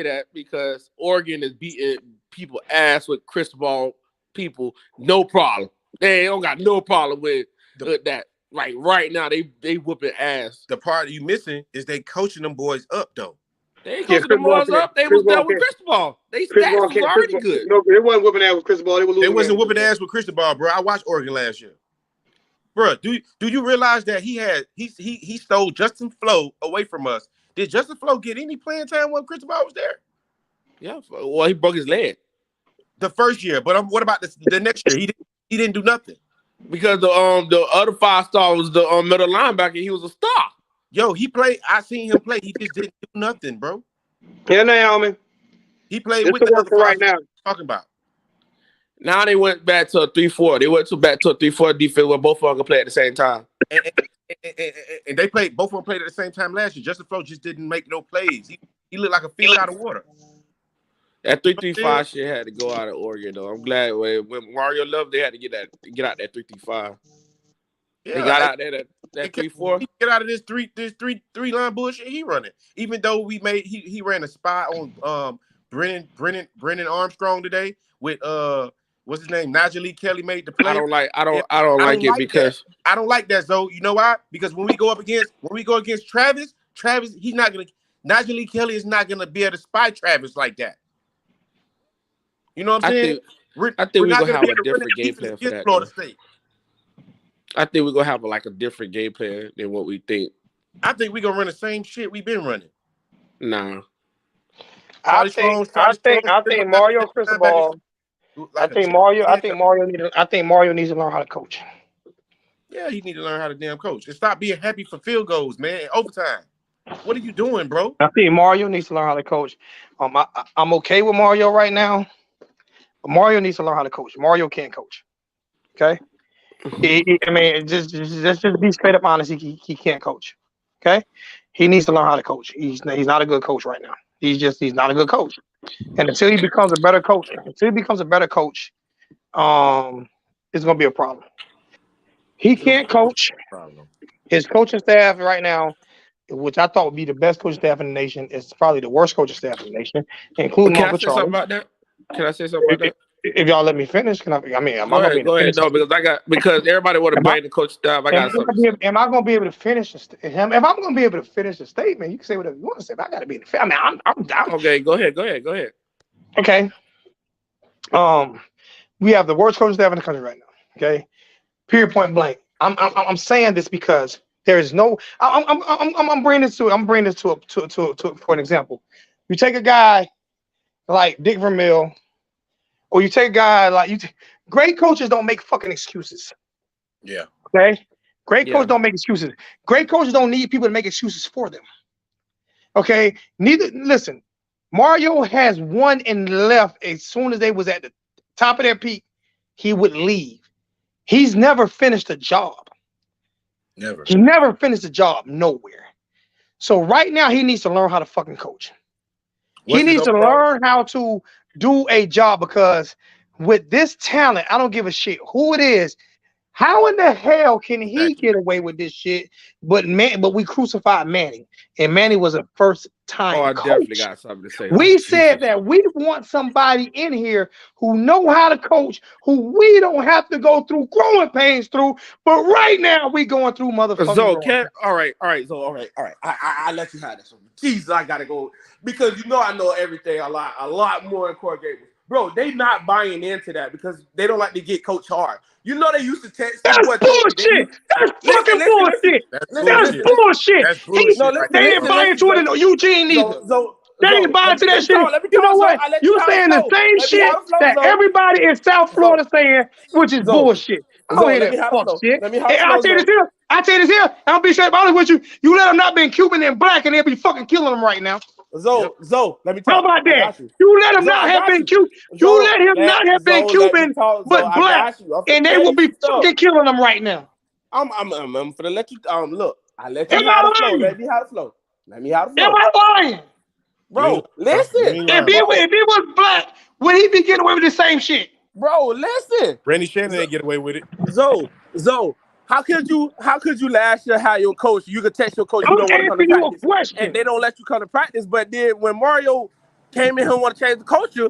D: that, because Oregon is beating people ass with Cristobal people, no problem. They don't got no problem with that. Like right now, they whooping ass.
C: The part you missing is they coaching them boys up though.
D: They ain't coaching the boys up. They was there with Cristobal. They stats was already good.
B: No, they wasn't whooping ass with Chris Ball.
C: They wasn't whooping ass with Cristobal, bro. I watched Oregon last year. Bro, do you realize that he stole Justin Flo away from us? Did Justin Flo get any playing time when Cristobal was there?
D: Yeah, well, he broke his leg
C: the first year, but what about the next year? He didn't do nothing
D: because the other 5-star was the middle linebacker. He was a star.
C: Yo, he played. I seen him play. He just didn't do nothing, bro.
B: Yeah, Naomi.
C: He played with the other
B: right now.
C: Talking about.
D: Now they went back to a 3-4. They went back to a 3-4 defense where both of them could play at the same time.
C: And they played. Both of them played at the same time last year. Justin Flo just didn't make no plays. He looked like a fish out of water.
D: That 3-3-5 shit had to go out of Oregon though. I'm glad when Mario left, they had to get out that 3-3-5. Yeah, they got out there that 3-4.
C: Get out of this three line bullshit he running. Even though he ran a spy on Brennan Armstrong today with what's his name? Najee Kelly made the play.
D: I don't like it because
C: I don't like that, Zoe. You know why? Because when we go against Travis, he's not gonna. Najee Kelly is not gonna be able to spy Travis like that. You know what I'm saying?
D: I think we're gonna have a different game plan for that.
C: Florida State.
D: I think we're gonna have a different game plan than what we think.
C: I think we're gonna run the same shit we've been running.
D: Nah.
B: I think Mario Cristobal. I think Mario needs to learn how to coach.
C: Yeah, he need to learn how to damn coach and stop being happy for field goals, man. Overtime. What are you doing, bro?
B: I think Mario needs to learn how to coach. I'm okay with Mario right now, but Mario needs to learn how to coach. Mario can't coach. Okay. I mean, just be straight up honest. He can't coach. Okay. He needs to learn how to coach. He's not a good coach right now. He's not a good coach. And until he becomes a better coach, it's gonna be a problem. He can't coach. His coaching staff right now, which I thought would be the best coaching staff in the nation, is probably the worst coaching staff in the nation, including
D: Can I say something about that?
B: If y'all let me finish, can I? I mean,
D: go ahead. No, because everybody would have blamed the coach staff.
B: Am I going to be able to finish him? If I'm going to be able to finish the statement, you can say whatever you want to say. But I got to be in the. I mean, I'm down.
D: Okay, go ahead.
B: Okay. We have the worst coaching staff in the country right now. Okay. Period. Point blank. I'm saying this because there is no. I'm bringing this to for an example. You take a guy like Dick Vermeil, or you take a guy like great coaches don't make fucking excuses.
C: Yeah.
B: Okay. Great coaches don't make excuses. Great coaches don't need people to make excuses for them. Okay. Listen, Mario has won and left as soon as they was at the top of their peak. He would leave. He's never finished a job.
C: Never.
B: He never finished a job nowhere. So right now he needs to learn how to fucking coach. He needs to learn how to do a job, because with this talent, I don't give a shit who it is. How in the hell can he
C: Exactly.
B: get away with this shit? But we crucified Manning, and Manning was a first time
D: Oh, I definitely
B: coach.
D: got something to say.
B: We
D: Oh,
B: said
D: Jesus.
B: that we want somebody in here who know how to coach, who we don't have to go through growing pains through. But right now we going through motherfucking
D: So
B: growing pains.
D: all right. So all right. I let you have this one. Jesus, I gotta go because you know I know everything a lot more in Core Gables. Bro, they not buying into that because they don't like to get coach hard. You know they used to text this
B: That's
D: boy told me they
B: bullshit.
D: used
B: That's
D: listen,
B: fucking
D: listen, listen,
B: bullshit.
C: That's
D: listen,
B: That's
C: bullshit.
D: listen, listen.
B: bullshit.
C: That's
B: He,
C: bullshit
D: No,
C: right
D: listen,
B: they
C: there,
B: ain't
C: bro.
B: buying into it in Eugene either. They ain't buying to that shit.
D: Let me
B: You know
D: talk, Zo.
B: what?
D: I let
B: You
D: you have the
B: saying the
D: flow.
B: same
D: Let me have
B: shit
D: the flow,
B: that
D: Zo.
B: everybody in South Florida saying, which is
D: Zo,
B: bullshit. I don't
D: Zo,
B: hear
D: let me
B: that
D: have the
B: fuck
D: flow.
B: shit.
D: Let me have
B: Hey,
D: the
B: I
D: flow,
B: tell you
D: Zo.
B: this here. I tell you this here. I'll be straight honest with you. You let them not been Cuban and black, and they'll be fucking killing them right now.
C: Yep.
D: Zo, let me
B: How
D: talk.
B: about
D: I
B: that?
D: got you.
B: You let him
D: Zo,
B: not
D: I
B: have
D: got
B: been
D: you.
B: Cuban. You let him not have been
D: Let me
B: Cuban,
D: talk, Zo.
B: but
D: I
B: black,
D: got you. I'm finna
B: and they
D: tell
B: will
D: you
B: be
D: some stuff.
B: fucking killing them right now.
D: I'm finna let you look. I let
B: Am
D: you have the
B: I
D: flow.
B: lying?
D: Let me have the flow. Let me have the
B: Am
D: flow.
B: I lying?
C: You ain't
D: Bro, listen.
C: you ain't
B: If
C: lying,
B: he,
C: bro.
B: if he was black, would he be getting away with the same shit?
D: Bro, listen.
C: Randy Shannon didn't get away with it.
D: Zo, how could you last year have your coach? You could text your coach you
B: I'm
D: don't want to come to
B: asking you a
D: practice, and
B: question.
D: they don't let you come to practice. But then when Mario came in here and want to change the culture,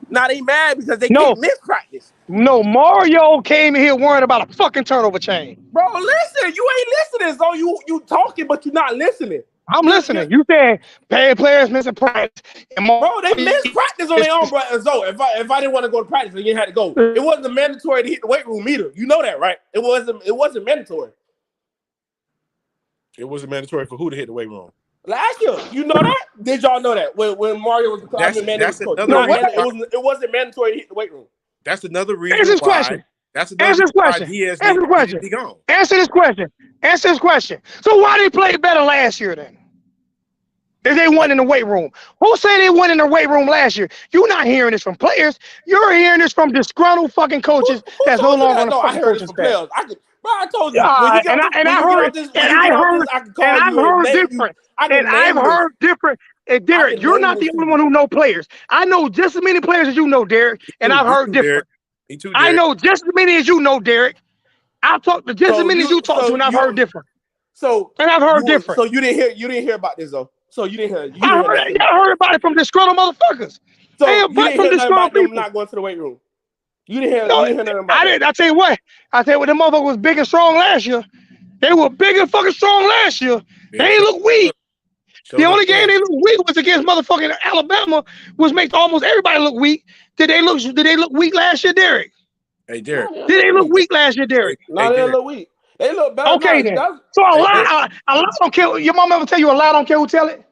D: now they mad because they
B: No,
D: can't miss practice.
B: no, Mario came in here worrying about a fucking turnover chain.
D: Bro, listen, you ain't listening. So you talking, but you're not listening.
B: I'm listening. You said paid players missing practice. And
D: Bro, they missed practice on their own, bro. So if I didn't want to go to practice, then you had to go. It wasn't mandatory to hit the weight room either. You know that, right? It wasn't mandatory.
C: It wasn't mandatory for who to hit the weight room.
D: Last year, you know that? Did y'all know that when Mario was Manny was
C: That's
D: the coach?
C: another reason why,
D: It wasn't mandatory to hit the weight room.
C: that's another
B: Answer
C: reason
B: this
C: why
B: question.
C: that's another
B: Answer
C: reason
B: this
C: why
B: question.
C: Diaz
B: Answer the
C: needed to
B: question.
C: be gone.
B: Answer this question. Answer this question. So why they played better last year then? If they won in the weight room. Who said they won in the weight room last year? You're not hearing this from players. You're hearing this from disgruntled fucking coaches
D: Who
B: that's no
D: told you
B: longer
D: that?
B: on the
D: No, I
B: fucking
D: heard this
B: coaching
D: from
B: staff.
D: players. I told you when you get off
B: And
D: when
B: I
D: you get
B: heard
D: off this
B: and
D: when you
B: I
D: get off
B: heard
D: this, I can
B: and
D: call
B: I've
D: you and
B: heard
D: name you.
B: different.
D: I
B: And
D: can
B: I've
D: name this.
B: heard different. And
D: I
B: Derek,
D: can
B: you're
D: name
B: not
D: this
B: the
D: to
B: only
D: you.
B: one who know players. I know just as many players as you know, Derek, and I've
C: Me
B: heard
C: too, Derek.
B: different.
C: Me too,
B: I
C: Derek.
B: know just as many as you know, Derek. I've talked to just as many as you talked to, and I've heard different.
D: so
B: And I've heard
D: you
B: different.
D: so you didn't hear about this though. So you didn't
B: I
D: hear
B: heard
D: nothing.
B: y'all heard about it from disgruntled motherfuckers. They
D: So you
B: about
D: didn't
B: from
D: hear nothing
B: disgruntled
D: about them
B: people.
D: not going to the weight room. You
B: No,
D: didn't hear nothing about
B: I
D: that.
B: didn't. I tell you what. I tell you what, the motherfucker was big and strong last year. They were big and fucking strong last year. They
C: Yeah,
B: ain't look weak. The
C: enough
B: only game
C: was.
B: they look weak was against motherfucking Alabama, which makes almost everybody look weak. Did they look weak last year, Derek?
C: Hey,
D: No,
C: Derek.
D: they didn't
B: Did
D: look
B: they look
D: weak.
B: weak last year, Derek?
C: Hey,
D: They didn't
C: Derek.
D: look weak. They look better
B: Okay
D: now.
B: then.
D: That's
B: So
C: Hey, Derek.
B: a lie don't care. Your mom ever tell you a lie don't care who tell it?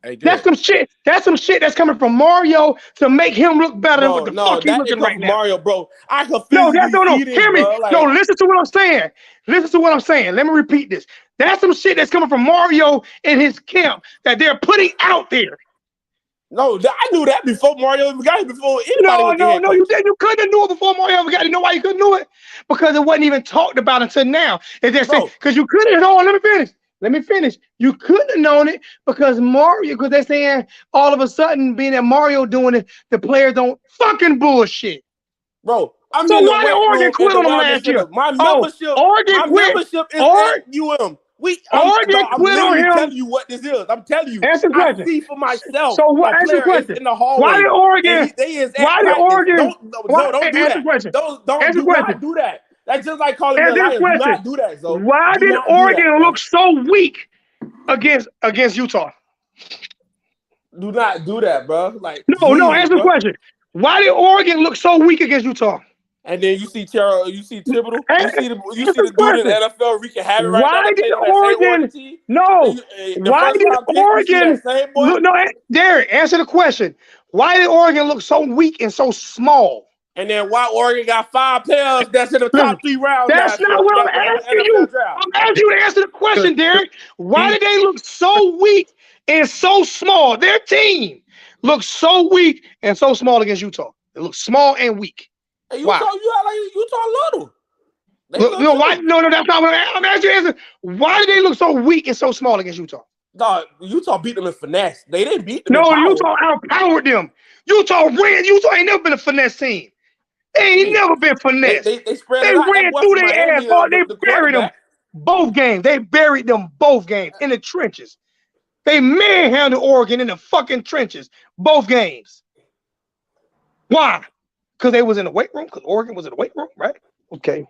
C: Hey,
B: That's
C: Derek.
B: some shit. That's some shit that's coming from Mario to make him look better than what
D: bro.
B: the
D: No,
B: fuck he
D: that didn't
B: looking
D: come
B: right
D: from
B: now.
D: Mario, bro. I can
B: No, that's
D: physically
B: no.
D: see this,
B: Hear me.
D: bro.
B: No,
D: Like,
B: listen to what I'm saying. Listen to what I'm saying. Let me repeat this. That's some shit that's coming from Mario and his camp that they're putting out there.
D: no, I knew that before Mario even got here, before anybody
B: No,
D: was the
B: no,
D: head
B: no, you
D: coach.
B: didn't. You couldn't have knew it before Mario ever got it. You know why you couldn't know it? Because it wasn't even talked about until now. It's just
D: Bro,
B: because you couldn't have known. Let me finish. Let me finish. You couldn't have known it because Mario, because they're saying all of a sudden, being that Mario doing it, the players don't fucking bullshit.
D: bro, I'm
B: So
D: in the
B: why did
D: weight
B: Oregon
D: room at
B: quit
D: the
B: on them
D: wellness
B: last year?
D: center. My
B: Oh,
D: membership,
B: Oregon
D: my
B: quit.
D: membership is at
B: Or
D: UM.
B: Oregon
D: I'm
B: quit on
D: literally
B: him.
D: telling you what this is. I'm telling you.
B: Answer the
D: I
B: question.
D: see for myself.
B: So what?
D: A
B: Answer the
D: player is
B: question.
D: in the
B: Why
D: hallway
B: did
D: and
B: Oregon?
D: they is at
B: Why did
D: practice.
B: Oregon? Why?
D: Don't do
B: Answer the
D: that.
B: question.
D: Don't
B: Answer the
D: do
B: question.
D: not do that. That's just like calling me a
B: Answer the
D: liar. Do
B: question.
D: not do that, Zo.
B: Why
D: Do
B: did
D: not do that,
B: Oregon
D: bro.
B: look so weak against Utah?
D: Do not do that, bro. Like
B: No, no.
D: Jesus,
B: Answer the
D: bro.
B: question. Why did Oregon look so weak against Utah?
D: And then you see Thibodeau,
B: Answer
D: you see
B: the
D: the dude in the
B: question.
D: NFL wreaking havoc right now
B: Why
D: that
B: did
D: played on that same Oregon
B: Oregon?
D: team.
B: No.
D: The
B: Why
D: first
B: did
D: round pick, you see that
B: Oregon
D: same boy.
B: look? No, Derek. Answer the question. Why did Oregon look so weak and so small?
D: And then why Oregon got 5 players that's in the
B: Listen,
D: top 3 rounds
B: that's
D: last year
B: not what
D: that was
B: I'm
D: in the
B: asking you.
D: NFL draft.
B: I'm asking you to answer the question, Derek. Why
C: He,
B: did they look so weak and so small? Their team looked so weak and so small against Utah. It looked small and weak.
D: And
B: Why?
D: you act like Utah little. They
B: Look,
D: little
B: no, why?
D: too.
B: No, no, that's not what I'm asking you. To answer. Why did they look so weak and so small against Utah?
D: Dog, Utah beat them in finesse. They didn't beat them in
B: No,
D: power.
B: Utah outpowered them. Utah ran. Utah ain't never been a finesse team. They ain't never been finessed.
D: They spread
B: They
D: it out. That
B: ran
D: boy
B: through
D: from
B: their ass
D: Miami,
B: hard. They
D: the
B: buried them
D: quarterback.
B: both games. They buried them both games in the trenches. They manhandled Oregon in the fucking trenches both games. Why? Because they was in the weight room. Because Oregon was in the weight room, right? Okay.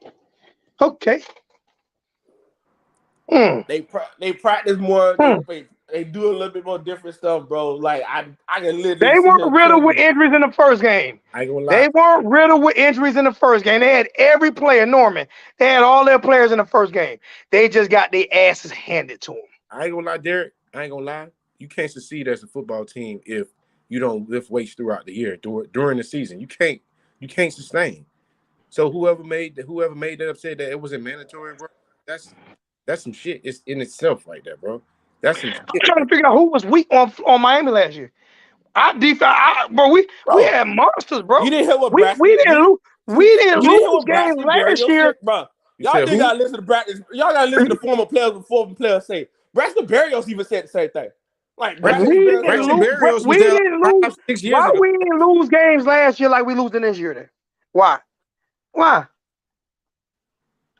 D: They practice more.
B: Mm.
D: They do a little bit more different stuff, bro. Like I can
B: They
D: literally sit here
B: weren't
D: and tell
B: riddled
D: you
B: with
D: that.
B: injuries in the first game.
C: I ain't gonna lie.
B: They weren't riddled with injuries in the first game. They had every player, Norman. They had all their players in the first game. They just got their asses handed to them.
C: I ain't gonna lie, Derek. I ain't gonna lie. You can't succeed as a football team if you don't lift weights throughout the year during the season. You can't sustain. So whoever made that up said that it wasn't mandatory, bro. That's some shit. It's in itself right there, bro. That's some
B: I'm
C: shit.
B: trying to figure out who was weak on Miami last year. Bro, we
D: Bro,
B: had monsters, bro.
D: you didn't hear what
B: We
D: Braxton.
B: didn't
D: You didn't hear
B: lose
D: what
B: games
D: Braxton
B: last
D: Berrios
B: year.
D: said, bro.
C: You
D: Y'all
C: said
D: think
C: who?
D: I listen to practice. Y'all gotta listen to former players say. Braxton Berrios even said the same thing. Like
C: Braxton,
D: Braxton
B: We
D: Berrios
B: didn't
D: said,
C: Braxton
B: lose.
C: Berrios
B: We
C: was there
B: didn't
C: like
B: lose.
C: 5-6 years
B: Why
C: ago.
B: we didn't lose games last year like we losing this year? Then why?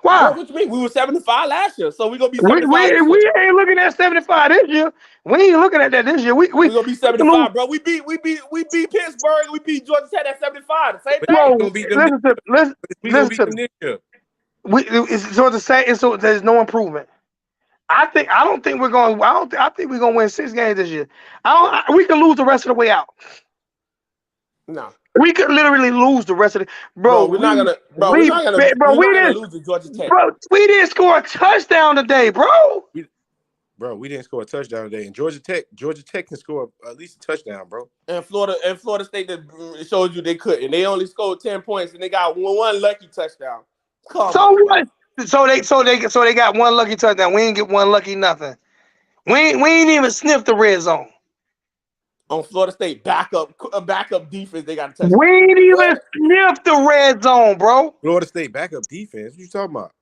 D: bro,
B: Why?
D: what you mean? We were 75 last year, so we gonna be
B: We
D: 75 this year.
B: we ain't looking at 75 this year. We ain't looking at that this year. We
D: We're gonna be
B: can lose.
D: 75, bro. We beat Pittsburgh. We beat Georgia Tech at 75. The same
C: But
D: thing.
C: we
B: Bro,
C: gonna beat them this year. We gonna
B: listen
C: beat
B: to
C: them
B: me.
C: this year.
B: So the same. So there's no improvement. I don't think we're going. I think we're gonna win 6 games this year. We could lose the rest of the way out.
D: No.
B: We could literally lose the rest of the.
D: Bro, we're not gonna lose to Georgia Tech.
B: We didn't score a touchdown today, bro.
C: We didn't score a touchdown today. And Georgia Tech can score at least a touchdown, bro.
D: And Florida State that showed you they couldn't. They only scored 10 points and they got one lucky touchdown. Come
B: So
D: on,
B: what?
D: man.
B: So they got one lucky touchdown. We ain't get one lucky nothing. We ain't even sniffed the red zone.
D: On Florida State backup defense, they got a touchdown.
B: We ain't even sniffed the red zone, bro.
C: Florida State backup defense. What you talking about?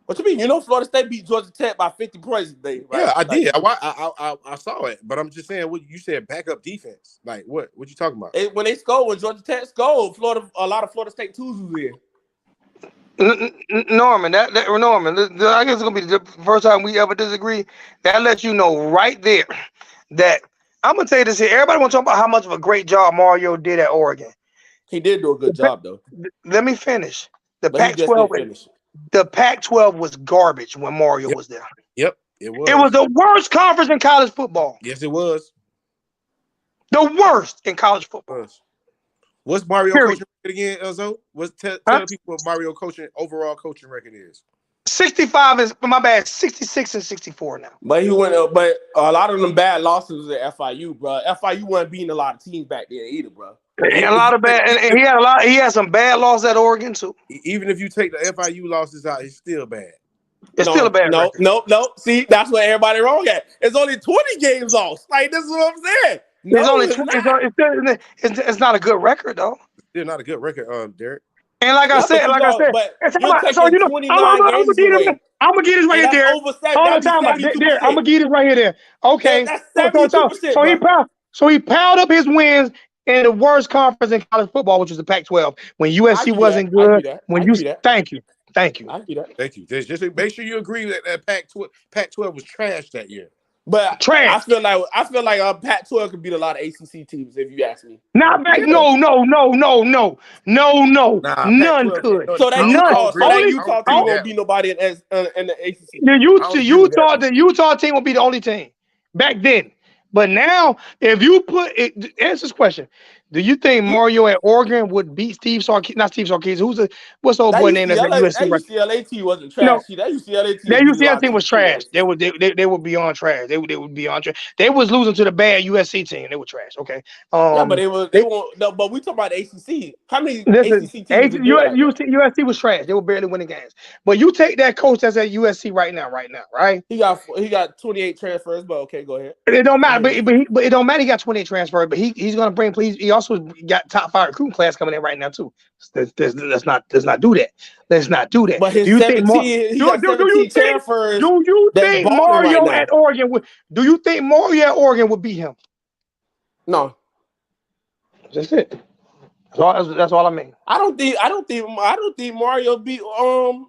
D: What you mean? You know Florida State beat Georgia Tech by 50 points today, right?
C: Yeah, I did. I saw it, but I'm just saying what you said. Backup defense. Like what? What you talking about?
D: When Georgia Tech scored, a lot of Florida State twos was in.
B: Norman, Norman, I guess it's gonna be the first time we ever disagree. That lets you know right there that I'm gonna tell you this here. Everybody want to talk about how much of a great job Mario did at Oregon.
D: He did do a good job though.
B: Let me finish.
D: But he just didn't finish.
B: The Pac-12 was garbage when Mario was there.
C: Yep, it was.
B: It was the worst conference in college football.
C: Yes, it was.
B: The worst in college football.
C: What's Mario
B: Period.
C: coaching record again, Elzo? Tell people what Mario overall coaching record is.
B: 65 is 66 and 64 now.
D: But but a lot of them bad losses was at FIU, bro. FIU wasn't beating a lot of teams back then either, bro.
B: And a lot of bad, and he had some bad losses at Oregon too.
C: Even if you take the FIU losses out, it's still bad.
B: Still a bad record.
D: No. See, that's what everybody wrong at. It's only 20 games lost. Like this is what I'm saying.
B: It's not a good record though.
C: It's still not a good record, Derek.
B: And like I said,
D: but you're taking 29 games away.
B: I'm gonna get this right here, Derek. Hold on, time out, Derek. I'm gonna get this right here. There. Okay.
D: That's 72%.
B: So he piled up his wins in the worst conference in college football, which was the Pac-12, when USC wasn't good. Thank you.
D: I do that.
C: Thank you. Just make sure you agree that Pac-12 was trash that year.
D: But
B: trash.
D: I feel like Pac-12 could beat a lot of ACC teams if you ask me.
B: Not back. No. None could.
D: So that Utah team won't beat nobody in the ACC.
B: The Utah team will be the only team back then. But now, if you answer this question, do you think Mario at Oregon would beat Steve Sarkisian? Not Steve Sarkisian. What's the old boy name that's at USC?
D: That UCLA team wasn't trash. That
B: UCLA team was trash. They would be on trash. They would be on trash. They was losing to the bad USC team. They were trash. Okay.
D: But they won't. But we talking about the ACC. How many ACC teams?
B: USC was trash. They were barely winning games. But you take that coach that's at USC right now, right?
D: He got 28 transfers. But okay, go ahead.
B: It don't matter. But it don't matter. He got 28 transfers. But he's gonna bring. He also got top 5 recruiting class coming in right now too. Let's not do that. Let's not do that.
D: But his 17 transfers.
B: Do you think Mario at Oregon would? Do you think Mario at Oregon would beat him?
D: No.
B: That's it. That's all I mean.
D: I don't think Mario beat Utah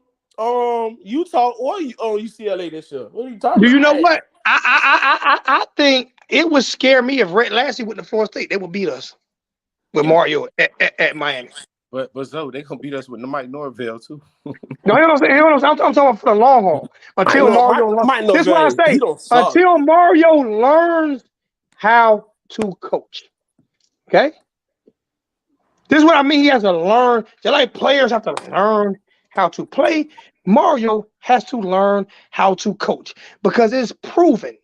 D: or UCLA this year. What are you talking
B: Do you
D: about?
B: know what? I think it would scare me if last year with the Florida State they would beat us with Mario at Miami.
C: But Zoe, they gonna beat us with the Mike Norvell too.
B: No, you know what I'm saying? You know what I'm talking about for the long haul. Until Mario,
D: Mike
B: this is what I
D: Norvell, he
B: say.
D: don't suck.
B: Until Mario learns how to coach. Okay? This is what I mean. He has to learn. Just like players have to learn how to play, Mario has to learn how to coach because it's proven.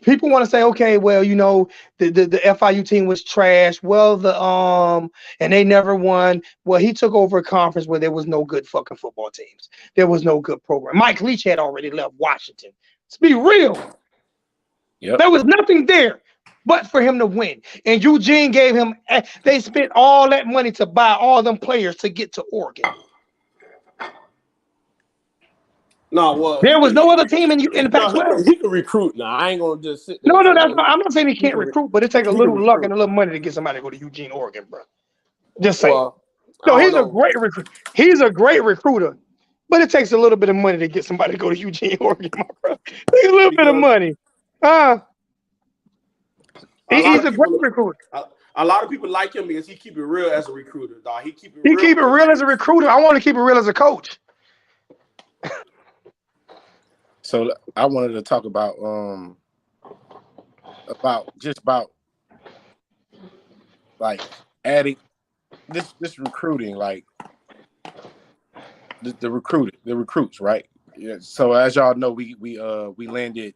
B: People want to say, okay, well, you know, the FIU team was trash. Well, and they never won. Well, he took over a conference where there was no good fucking football teams. There was no good program. Mike Leach had already left Washington. Let's be real.
C: Yep.
B: There was nothing there but for him to win. And Eugene gave him, they spent all that money to buy all them players to get to Oregon.
D: No, well,
B: There was no other team in the Pac-12.
D: He can recruit. Now I ain't gonna just sit there.
B: No, I'm not saying he can't recruit, but it takes a little luck and a little money to get somebody to go to Eugene, Oregon, bro. Just saying.
D: Well,
B: No, he's a great recruiter. He's a great recruiter, but it takes a little bit of money to get somebody to go to Eugene, Oregon, my bro. It takes a little bit of money. He's a great recruiter.
D: A lot of people like him because he keep it real as a recruiter, dog. He keep it
B: real as a recruiter. I want to keep it real as a coach.
C: So I wanted to talk about like adding this recruiting, like the recruits, right? Yeah. So as y'all know, we landed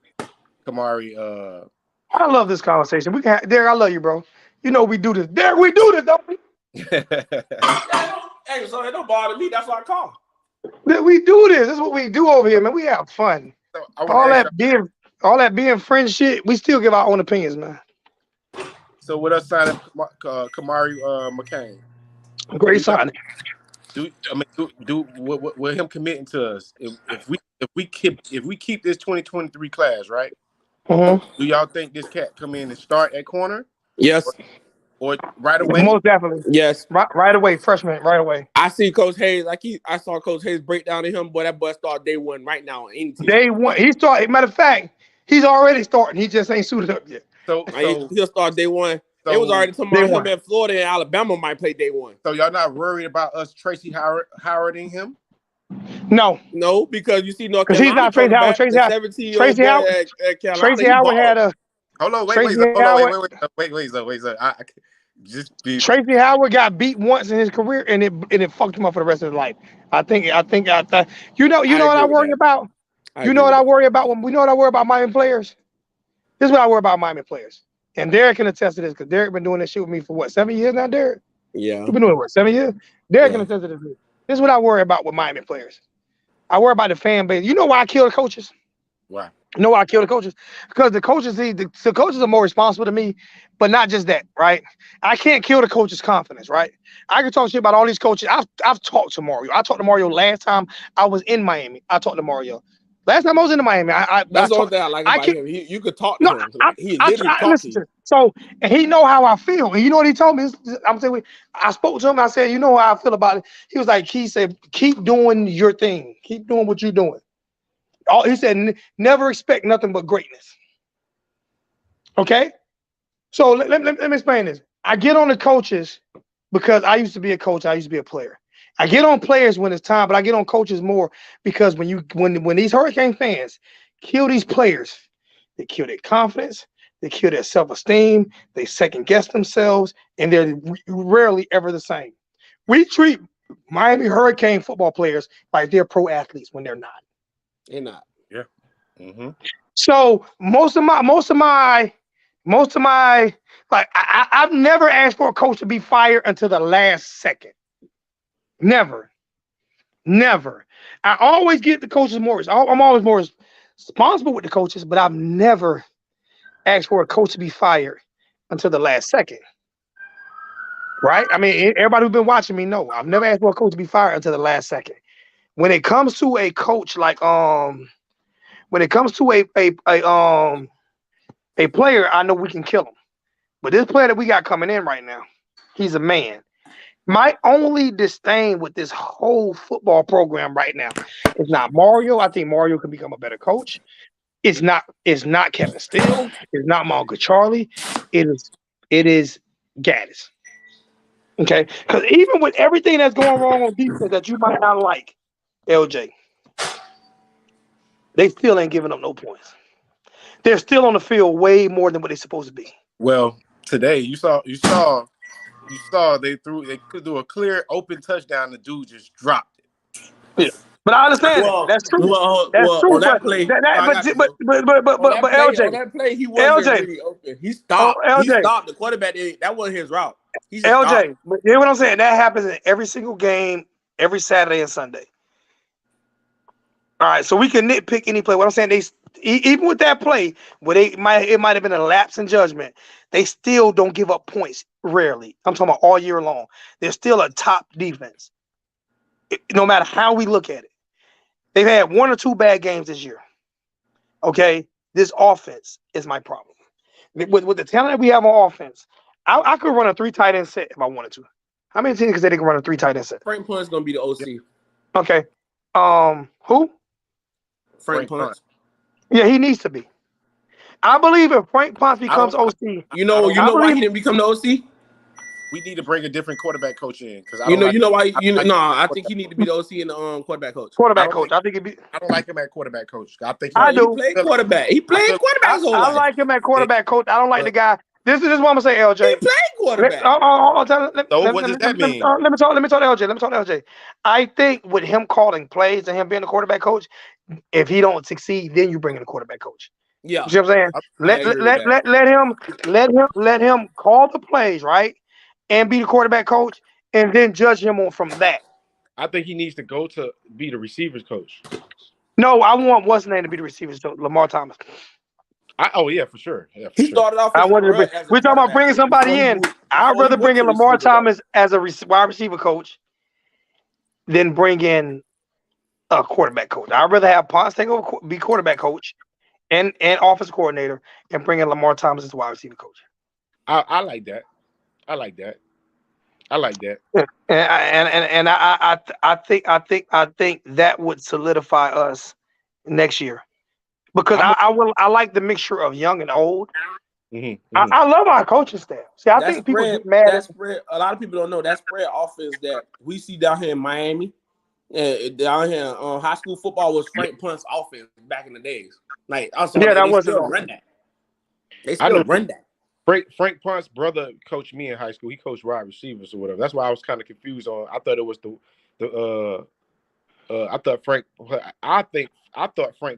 C: Kamari.
B: I love this conversation. We can Derek, I love you, bro. You know we do this. Derek, we do this, don't we?
D: Hey, so it don't bother me. That's what I call.
B: We do this. This is what we do over here, man. We have fun.
C: So
B: all that being friend shit, we still give our own opinions, man.
C: So with us signing Kamari McCain,
B: great signing.
C: With him committing to us, if we keep this 2023 class, right? Do y'all think this cat come in and start at corner?
D: Yes.
C: Or right away?
B: Most definitely.
D: Yes.
B: Right away, freshman, right away.
D: I see Coach Hayes. I saw Coach Hayes break down to him, boy. That boy start day one right now.
B: Day one. He started. Matter of fact, he's already starting. He just ain't suited up yet.
C: So
D: he'll start day one. So, it was already talking about him in Florida and Alabama might play day one.
C: So y'all not worried about us Tracy Howarding him?
D: No, because you see North Carolina.
B: He's not Tracy Howard. Tracy Howard. Tracy Howard had a.
C: Hold on, wait.
B: Tracy Howard got beat once in his career, and it fucked him up for the rest of his life. I think. You know what I worry about. You know what I worry about when we know what I worry about Miami players. This is what I worry about Miami players, and Derek can attest to this because Derek been doing this shit with me for what 7 years now, Derek.
D: Yeah,
B: you've been doing it what 7 years. Derek can attest to this. This is what I worry about with Miami players. I worry about the fan base. You know why I kill the coaches?
C: Why?
B: You know why I kill the coaches? Because the coaches are more responsible to me, but not just that, right? I can't kill the coaches' confidence, right? I can talk shit about all these coaches. I've talked to Mario. I talked to Mario last time I was in Miami. I talked to Mario. Last time I was in Miami,
D: that's all that I like about him. You could talk to him. He literally talks to you.
B: So, and he know how I feel. And you know what he told me? I'm saying, I spoke to him. I said, you know how I feel about it. He was like, he said, keep doing your thing. Keep doing what you're doing. He said, never expect nothing but greatness. Okay? So let me explain this. I get on the coaches because I used to be a coach. I used to be a player. I get on players when it's time, but I get on coaches more because when these Hurricane fans kill these players, they kill their confidence, they kill their self-esteem, they second-guess themselves, and they're rarely ever the same. We treat Miami Hurricane football players like they're pro athletes when they're not.
D: They're not.
C: Yeah. Mm-hmm.
B: So most of my like I've never asked for a coach to be fired until the last second. Never. I always get the coaches more. I'm always more responsible with the coaches, but I've never asked for a coach to be fired until the last second. Right? I mean, everybody who's been watching me know I've never asked for a coach to be fired until the last second. When it comes to a coach like when it comes to a player, I know we can kill him. But this player that we got coming in right now, he's a man. My only disdain with this whole football program right now is not Mario. I think Mario can become a better coach. It's not Kevin Steele. It's not Monka Charlie. It is Gaddis. Okay, because even with everything that's going wrong on defense that you might not like, LJ, they still ain't giving up no points. They're still on the field way more than what they're supposed to be.
C: Well, today they could do a clear open touchdown. The dude just dropped it.
B: Yeah, but I understand it.
D: Well,
B: That's true.
D: well,
B: That's
D: well,
B: true.
D: on that play,
B: That
D: I got you, bro.
B: but
D: On
B: LJ,
D: that play, he wasn't
B: LJ,
D: really open. He
B: oh
D: stopped. He
B: LJ,
D: stopped. The quarterback that wasn't his route. He just stopped.
B: LJ. But you know what I'm saying? That happens in every single game, every Saturday and Sunday. All right, so we can nitpick any play. What I'm saying, even with that play, where it might have been a lapse in judgment, they still don't give up points. Rarely, I'm talking about all year long. They're still a top defense, no matter how we look at it. They've had one or two bad games this year. Okay, this offense is my problem. With the talent that we have on offense, I could run a 3 tight end set if I wanted to. How many teams can say they can run a 3 tight end set?
D: Frank Punt's gonna be the OC.
B: Okay, who?
D: Frank Punt.
B: Yeah, he needs to be. I believe if Frank Ponce becomes OC,
D: You know why he didn't become the OC?
C: We need to bring a different quarterback coach in because I
D: You
C: don't
D: know
C: like.
D: why? No, I think he need to be the OC and the quarterback coach.
B: quarterback coach. I think it'd be.
C: I don't like him at quarterback coach. I think
B: I
D: He
B: do.
D: played quarterback. He played quarterback his whole
B: I
D: life.
B: like him at quarterback coach. I don't like the guy. This is what I'm gonna say, LJ.
D: He played quarterback.
C: So what does that mean?
B: Let me talk to LJ. Let me talk to LJ. I think with him calling plays and him being the quarterback coach, if he don't succeed, then you bring in a quarterback coach.
D: Yeah,
B: You see what I'm saying?
D: I agree with that.
B: Let him call the plays, right? And be the quarterback coach, and then judge him on from that.
C: I think he needs to go to be the receivers coach.
B: No, I want what's name to be the receivers, so Lamar Thomas.
C: Yeah, for sure. Yeah, for
D: He
C: sure.
D: started off
B: I
D: as
B: wanted to bring. We're talking about bringing somebody in. I'd rather bring in Lamar Thomas as a wide receiver coach than bring in a quarterback coach. I'd rather have Ponce take over, be quarterback coach and offensive coordinator, and bring in Lamar Thomas as wide receiver coach.
C: I like that. I like that. I like that.
B: And I think that would solidify us next year because I like the mixture of young and old. I love our coaching staff. See, I think people get mad.
D: That spread. A lot of people don't know that spread offense that we see down here in Miami. Down here, high school football was Frank Punt's offense back in the days. Like, also,
B: yeah, that
D: they
B: wasn't
D: still run that. They still run that.
C: Frank Punt's brother coached me in high school. He coached wide receivers or whatever. That's why I was kind of confused on. I thought it was I thought Frank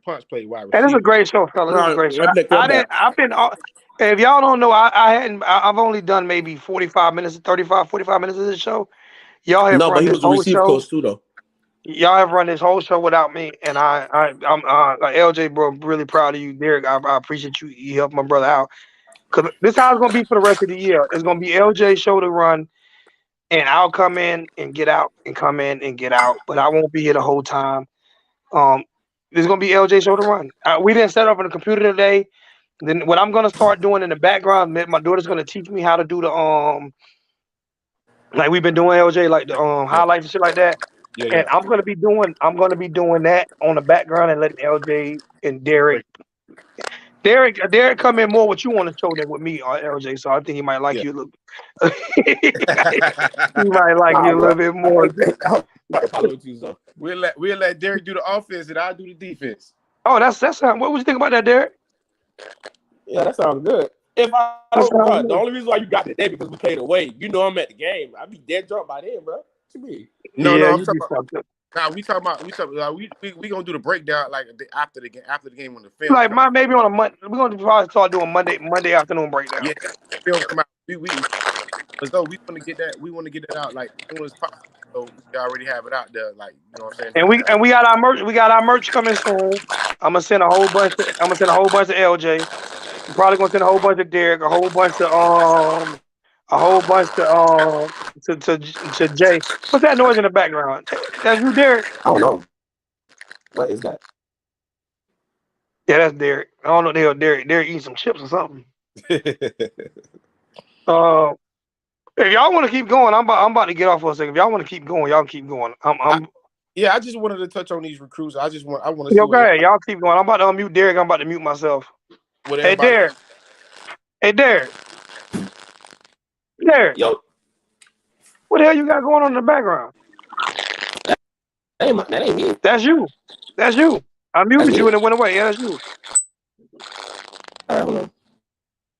C: Punt's played wide receiver.
B: And it's a great show, fellas. It's a great show. If y'all don't know, I've only done maybe 45 minutes of this show. Y'all have run this whole show.
D: Coach too, though.
B: Y'all have run this whole show without me, and I'm LJ, bro. I'm really proud of you, Derek. I appreciate you. You helped my brother out because this is how it's gonna be for the rest of the year. It's gonna be LJ's show to run, and I'll come in and get out, and come in and get out, but I won't be here the whole time. It's gonna be LJ's show to run. We didn't set up on the computer today. Then what I'm gonna start doing in the background, my daughter's gonna teach me how to do the like we've been doing LJ, like the highlights and shit like that.
C: Yeah.
B: And I'm gonna be doing that on the background and letting LJ and Derek come in more what you want to show than with me or LJ. So I think he might like you a little he might like you a little bit more.
C: We'll let Derek do the offense and I'll do the defense.
B: Oh, that's what would you think about that, Derek?
D: Yeah, that sounds good. If I don't, bro, the only reason why you got today because we played away. You know I'm at the game. I'd be dead drunk by then, bro. What you mean?
C: No, I'm talking about. Nah, we gonna do the breakdown like after the game when the film.
B: Like maybe on a Monday, we're gonna probably start doing Monday afternoon breakdown.
C: Yeah, film come out. We want to get that out like as soon as possible. So we already have it out there, like you know what I'm saying.
B: And we got our merch. We got our merch coming soon. I'm gonna send a whole bunch to LJ. I'm probably gonna send a whole bunch to Derek, a whole bunch to Jay. What's that noise in the background? That's you, Derek?
D: I don't know. What is that?
B: Yeah, that's Derek. I don't know. Derek eating some chips or something. If y'all want to keep going, I'm about to get off for a second. If y'all want to keep going, y'all keep going.
C: Yeah, I just wanted to touch on these recruits. I want to see
B: Okay, y'all keep going. I'm about to unmute Derek. I'm about to mute myself.
C: what
B: Hey
C: everybody.
B: Derek. Hey Derek. Derek.
F: Yo,
B: What the hell you got going on in the background?
F: that ain't me.
B: That's you. That's you. I
F: That's
B: muted
F: me.
B: you and it went away. Yeah, that's you.
F: All right, hold on.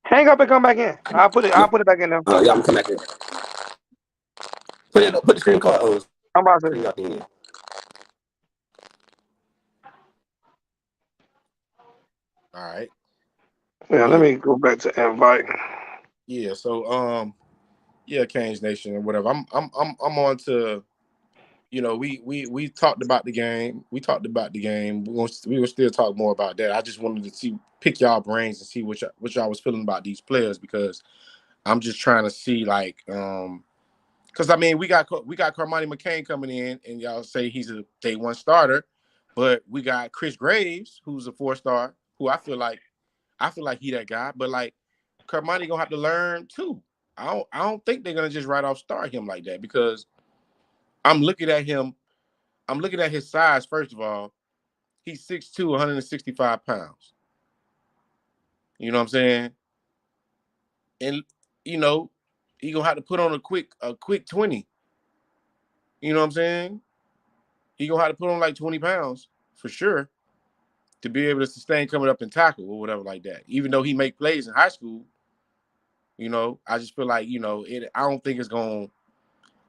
B: Hang up and come back in. I'll put it back in there.
F: Yeah, I'm gonna come back here. Put the screen card on.
B: I'm about to.
F: Screen out there.
C: All right.
B: Yeah, let me go back to invite.
C: Yeah. So yeah, Canes Nation or whatever. I'm on to. You know, we talked about the game. We talked about the game. We will still talk more about that. I just wanted to pick y'all brains and see what y'all was feeling about these players, because I'm just trying to see, like, because I mean we got Carmani McCain coming in, and y'all say he's a day one starter, but we got Chris Graves, who's a 4-star, who I feel like he that guy, but like Carmani gonna have to learn too. I don't think they're gonna just right off start him like that, because I'm looking at him. I'm looking at his size, first of all. He's 6'2", 165 pounds. You know what I'm saying? And, you know, he going to have to put on a quick 20. You know what I'm saying? He going to have to put on like 20 pounds for sure to be able to sustain coming up and tackle or whatever like that. Even though he make plays in high school, you know, I just feel like, you know, I don't think it's going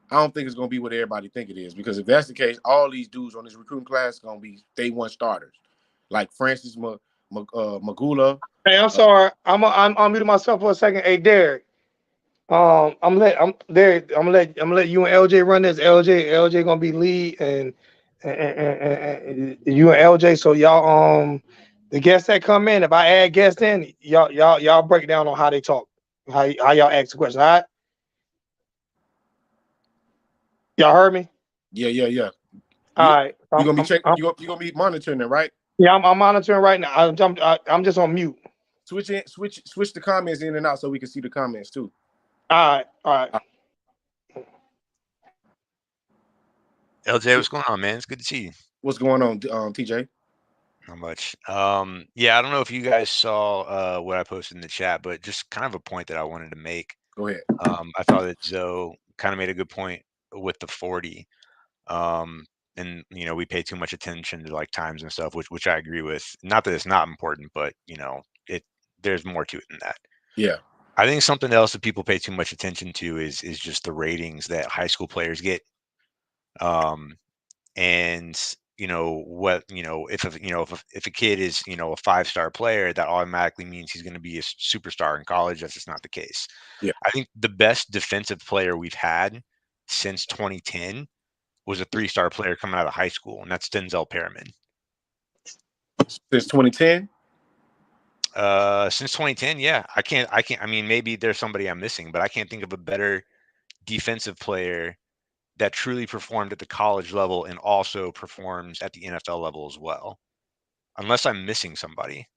C: to be what everybody think it is, because if that's the case, all these dudes on this recruiting class going to be day one starters. Like Francis Magula.
B: Hey, I'm sorry. I'm muting myself for a second. Hey Derek. I'm Derek. I'm gonna let you and LJ run this. LJ gonna be lead, and you and LJ. So y'all the guests that come in, if I add guests in, y'all break down on how they talk, how y'all ask the question. All right? Y'all heard me?
C: Yeah.
B: All right.
C: You gonna be checking. You gonna be monitoring it, right?
B: Yeah, I'm monitoring right now. I'm just on mute.
C: Switch the comments in and out so we can see the comments too.
B: All right.
G: LJ, what's going on, man? It's good to see you.
C: What's going on, TJ?
G: Not much. Yeah, I don't know if you guys saw what I posted in the chat, but just kind of a point that I wanted to make.
C: Go ahead.
G: I thought that Zoe kind of made a good point with the 40. And you know, we pay too much attention to like times and stuff, which I agree with. Not that it's not important, but you know, there's more to it than that.
C: Yeah.
G: I think something else that people pay too much attention to is just the ratings that high school players get. And you know what, you know, if a kid is, you know, a 5-star player, that automatically means he's going to be a superstar in college. That's just not the case.
C: Yeah.
G: I think the best defensive player we've had since 2010 was a 3-star player coming out of high school, and that's Denzel Perriman.
C: Since 2010.
G: Since 2010, yeah. I mean, maybe there's somebody I'm missing, but I can't think of a better defensive player that truly performed at the college level and also performs at the NFL level as well. Unless I'm missing somebody.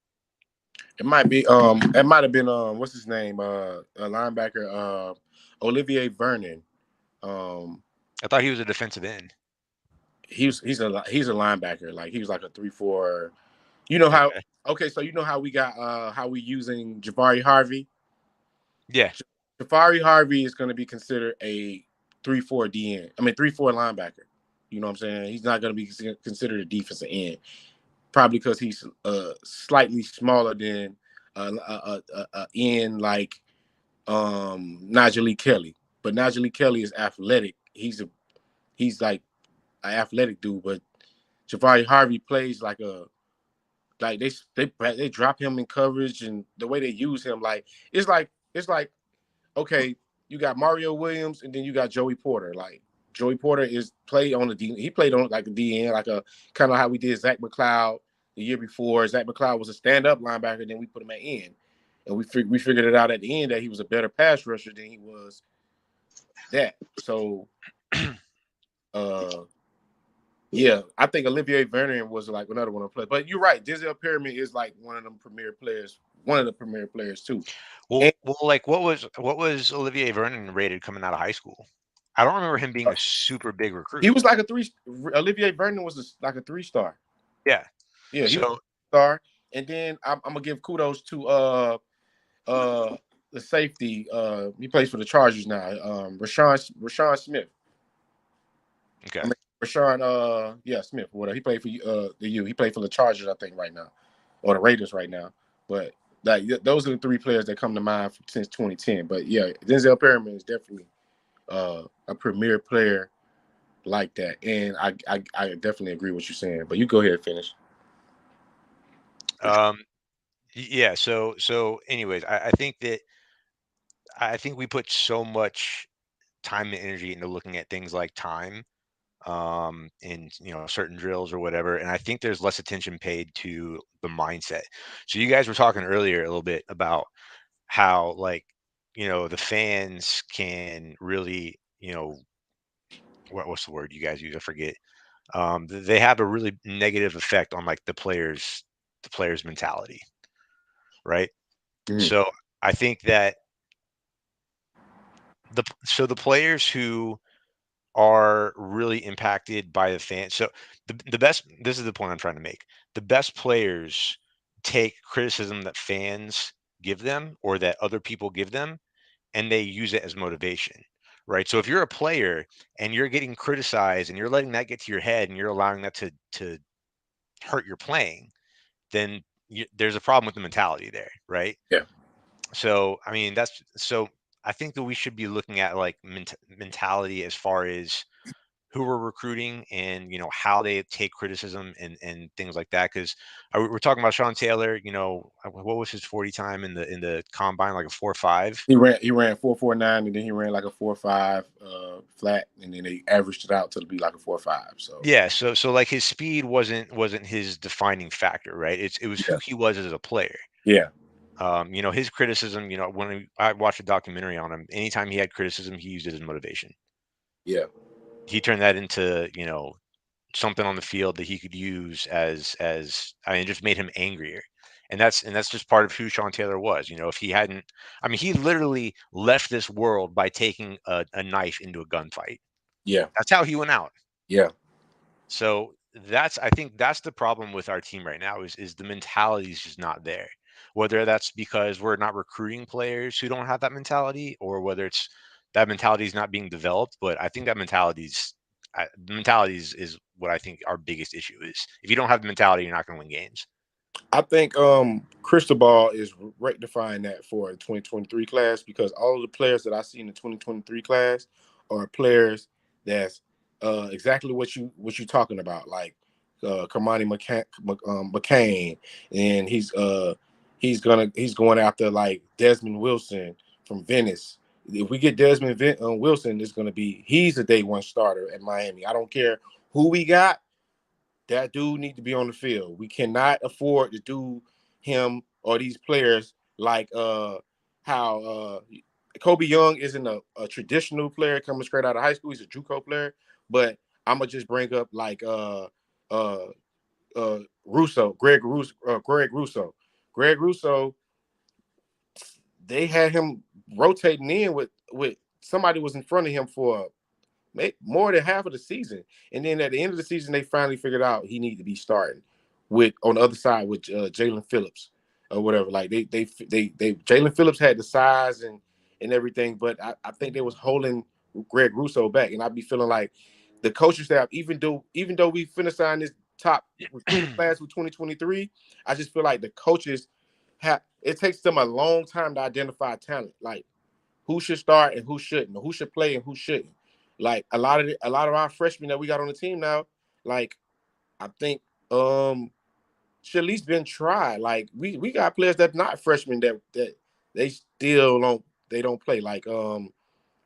C: It might be it might have been what's his name? A linebacker, Olivier Vernon.
G: I thought he was a defensive end.
C: He's a linebacker. Like he was like a 3-4. You know how so you know how we got how we using Jabari Harvey?
G: Yeah.
C: Jabari Harvey is going to be considered a 3-4 DN. I mean 3-4 linebacker. You know what I'm saying? He's not going to be considered a defensive end, probably because he's slightly smaller than end like Najee Kelly. But Najee Kelly is athletic. He's like an athletic dude, but Jabari Harvey plays like they drop him in coverage, and the way they use him, like it's like okay, you got Mario Williams and then you got Joey Porter. Like Joey Porter is played on the D. He played on like a DN, like a kind of how we did Zach McCloud the year before. Zach McCloud was a stand-up linebacker, then we put him at end, and we figured it out at the end that he was a better pass rusher than he was that. So, Yeah, I think Olivier Vernon was like another one to play. But you're right, Denzel Perryman is like one of them premier players, one of the premier players too.
G: Well,
C: And
G: like what was Olivier Vernon rated coming out of high school? I don't remember him being a super big recruit.
C: he was like a three. Olivier Vernon was like a 3-star.
G: Yeah.
C: Yeah, he was
G: So
C: a star. And then I'm gonna give kudos to the safety. He plays for the Chargers now. Rashawn Smith.
G: okay.
C: I mean, Rashawn Smith or whatever. He played for the U. He played for the Chargers, I think, right now, or the Raiders right now. But like those are the 3 players that come to mind since 2010. But yeah, Denzel Perryman is definitely a premier player like that, and I definitely agree with you saying. But you go ahead and finish.
G: Um, yeah. So anyways, I think we put so much time and energy into looking at things like time, in certain drills or whatever, and I think there's less attention paid to the mindset. So you guys were talking earlier a little bit about how like the fans can really what's the word you guys use? I forget. They have a really negative effect on like the players' mentality, right?
C: Mhm.
G: So I think that the players who are really impacted by the fans. So the best this is the point I'm trying to make. The best players take criticism that fans give them or that other people give them and they use it as motivation. Right. So if you're a player and you're getting criticized and you're letting that get to your head and you're allowing that to hurt your playing, then there's a problem with the mentality there, right?
C: Yeah,
G: So I mean I think that we should be looking at like mentality as far as who we're recruiting and how they take criticism and things like that. Because we're talking about Sean Taylor. What was his 40 time in the combine? Like a 4.5.
C: he ran 4.49, and then he ran like a 4.5 flat, and then they averaged it out to be like a 4.5. So
G: Yeah. So like his speed wasn't his defining factor, right? It was
C: yeah,
G: who he was as a player.
C: yeah,
G: His criticism. When I watched a documentary on him, anytime he had criticism, he used it as motivation.
C: yeah.
G: He turned that into something on the field that he could use as I mean, it just made him angrier. And that's just part of who Sean Taylor was. If he hadn't, I mean, he literally left this world by taking a knife into a gunfight.
C: Yeah,
G: That's how he went out.
C: yeah.
G: So I think that's the problem with our team right now is the mentality is just not there. Whether that's because we're not recruiting players who don't have that mentality, or whether it's that mentality is not being developed. But I think that the mentality is what I think our biggest issue is. If you don't have the mentality, you're not going to win games.
C: I think Cristobal is rectifying that for the 2023 class, because all of the players that I see in the 2023 class are players that's exactly what you're talking about, like Kamani McCain, and he's going after like Desmond Wilson from Venice. If we get Desmond Wilson, he's a day one starter at Miami. I don't care who we got. That dude need to be on the field. We cannot afford to do him or these players like how Kobe Young isn't a traditional player coming straight out of high school. He's a JUCO player. But I'm gonna just bring up like uh Greg Russo. Greg Russo, they had him rotating in with somebody was in front of him for more than half of the season, and then at the end of the season, they finally figured out he needed to be starting with on the other side with Jalen Phillips or whatever. Like they Jalen Phillips had the size and everything, but I think they was holding Greg Russo back, and I'd be feeling like the coaching staff, even though we finna sign this top recruiting class with 2023, I just feel like the coaches it takes them a long time to identify talent, like who should start and who shouldn't, or who should play and who shouldn't. Like a lot of our freshmen that we got on the team now, like I think should at least been tried. Like we got players that not freshmen that they still don't play. Like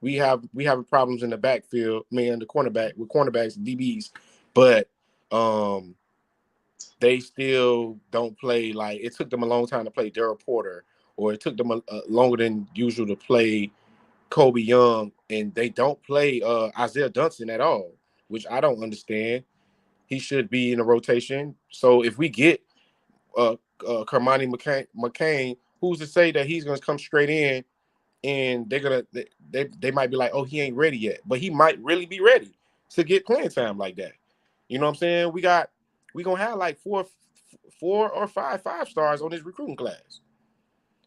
C: we have problems in the backfield, man, the cornerback with cornerbacks and DBs, but they still don't play. Like it took them a long time to play Daryl Porter, or it took them a longer than usual to play Kobe Young, and they don't play Isaiah Dunson at all, which I don't understand. he should be in the rotation. So if we get Kermani McCain, who's to say that he's going to come straight in and they might be like, oh, he ain't ready yet, but he might really be ready to get playing time like that. You know what I'm saying? We gonna have like four or five stars on this recruiting class.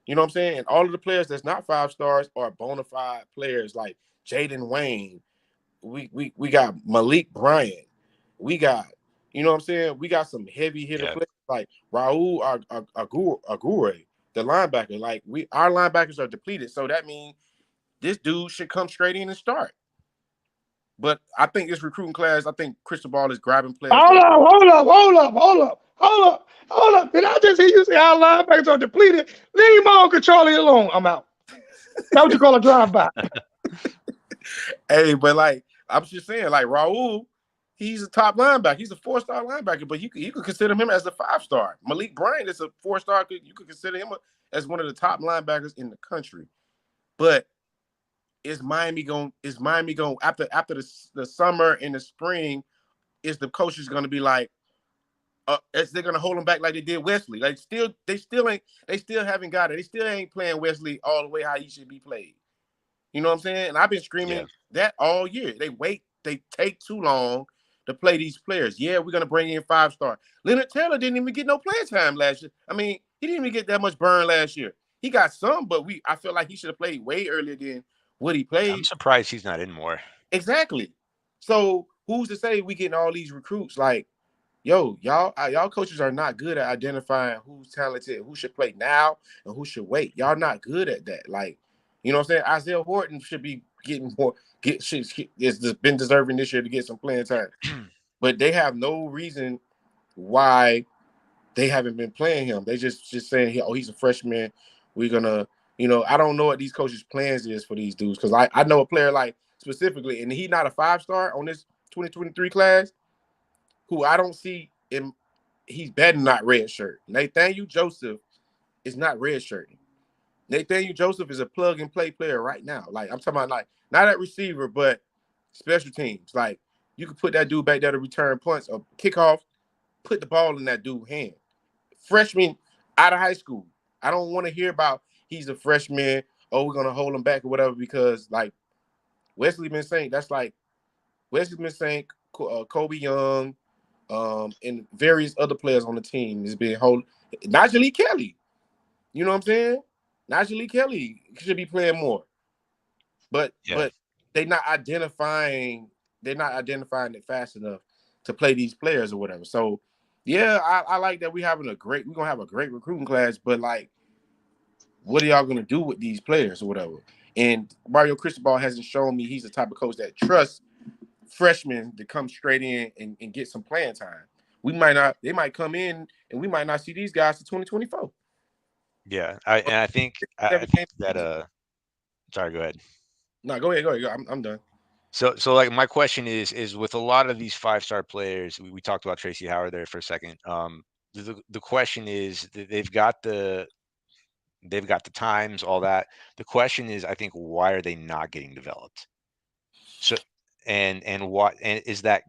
C: You know what I'm saying? And all of the players that's not 5 stars are bona fide players like Jaden Wayne. We got Malik Bryant. We got, you know what I'm saying? We got some heavy hitter
G: Yeah.
C: players like Raul Agure, the linebacker. Like our linebackers are depleted. So that means this dude should come straight in and start. But I think this recruiting class, I think Cristobal is grabbing players
B: Hold
C: that
B: up, hold up. Did I just hear you say our linebackers are depleted? Leave my own controller alone. I'm out. That's what you call a drive-by.
C: hey, but like I'm just saying, like Raul, he's a top linebacker. He's a 4-star linebacker, but you could consider him as a 5-star. Malik Bryant is a 4-star. You could consider him as one of the top linebackers in the country. But is Miami going after the summer and the spring? Is the coaches going to be like, is they going to hold him back like they did Wesley? Like they still haven't got it. They still ain't playing Wesley all the way how he should be played. You know what I'm saying? And I've been
G: Yeah.
C: screaming that all year. They take too long to play these players. Yeah, we're gonna bring in 5-star. Leonard Taylor didn't even get no playing time last year. I mean, he didn't even get that much burn last year. He got some, but I feel like he should have played way earlier than what he
G: I'm
C: played.
G: surprised he's not in more.
C: Exactly. So who's to say we getting all these recruits? Like, yo, y'all coaches are not good at identifying who's talented, who should play now, and who should wait. Y'all not good at that. Like, you know what I'm saying? Isaiah Horton should be getting more has been deserving this year to get some playing time. But they have no reason why they haven't been playing him. They just saying, oh, he's a freshman. We're gonna, I don't know what these coaches' plans is for these dudes because I know a player like specifically, and he's not a 5-star on this 2023 class, who I don't see him. He's better not red shirt. Nathaniel Joseph is not red shirting. Nathaniel Joseph is a plug and play player right now. Like I'm talking about, like not at receiver, but special teams. Like you could put that dude back there to return punts or kickoff, put the ball in that dude's hand. Freshman out of high school. I don't want to hear about he's a freshman. Oh, we're gonna hold him back or whatever because like Wesley been saying Kobe Young, and various other players on the team is being hold. Najee Kelly, you know what I'm saying? Najee Kelly should be playing more, but
G: Yeah.
C: but they not identifying they're not identifying it fast enough to play these players or whatever. So yeah, I like that we're gonna have a great recruiting class, but like, what are y'all gonna do with these players or whatever? And Mario Cristobal hasn't shown me he's the type of coach that trusts freshmen to come straight in and get some playing time. They might come in and we might not see these guys to 2024.
G: Yeah. I think I
C: Every
G: think
C: game
G: that
C: season.
G: sorry, go ahead.
C: No, go ahead, go ahead. I'm done.
G: So like my question is with a lot of these 5-star players, we talked about Tracy Howard there for a second. The question is they've got the times, all that. The question is, I think, why are they not getting developed? So and what and is that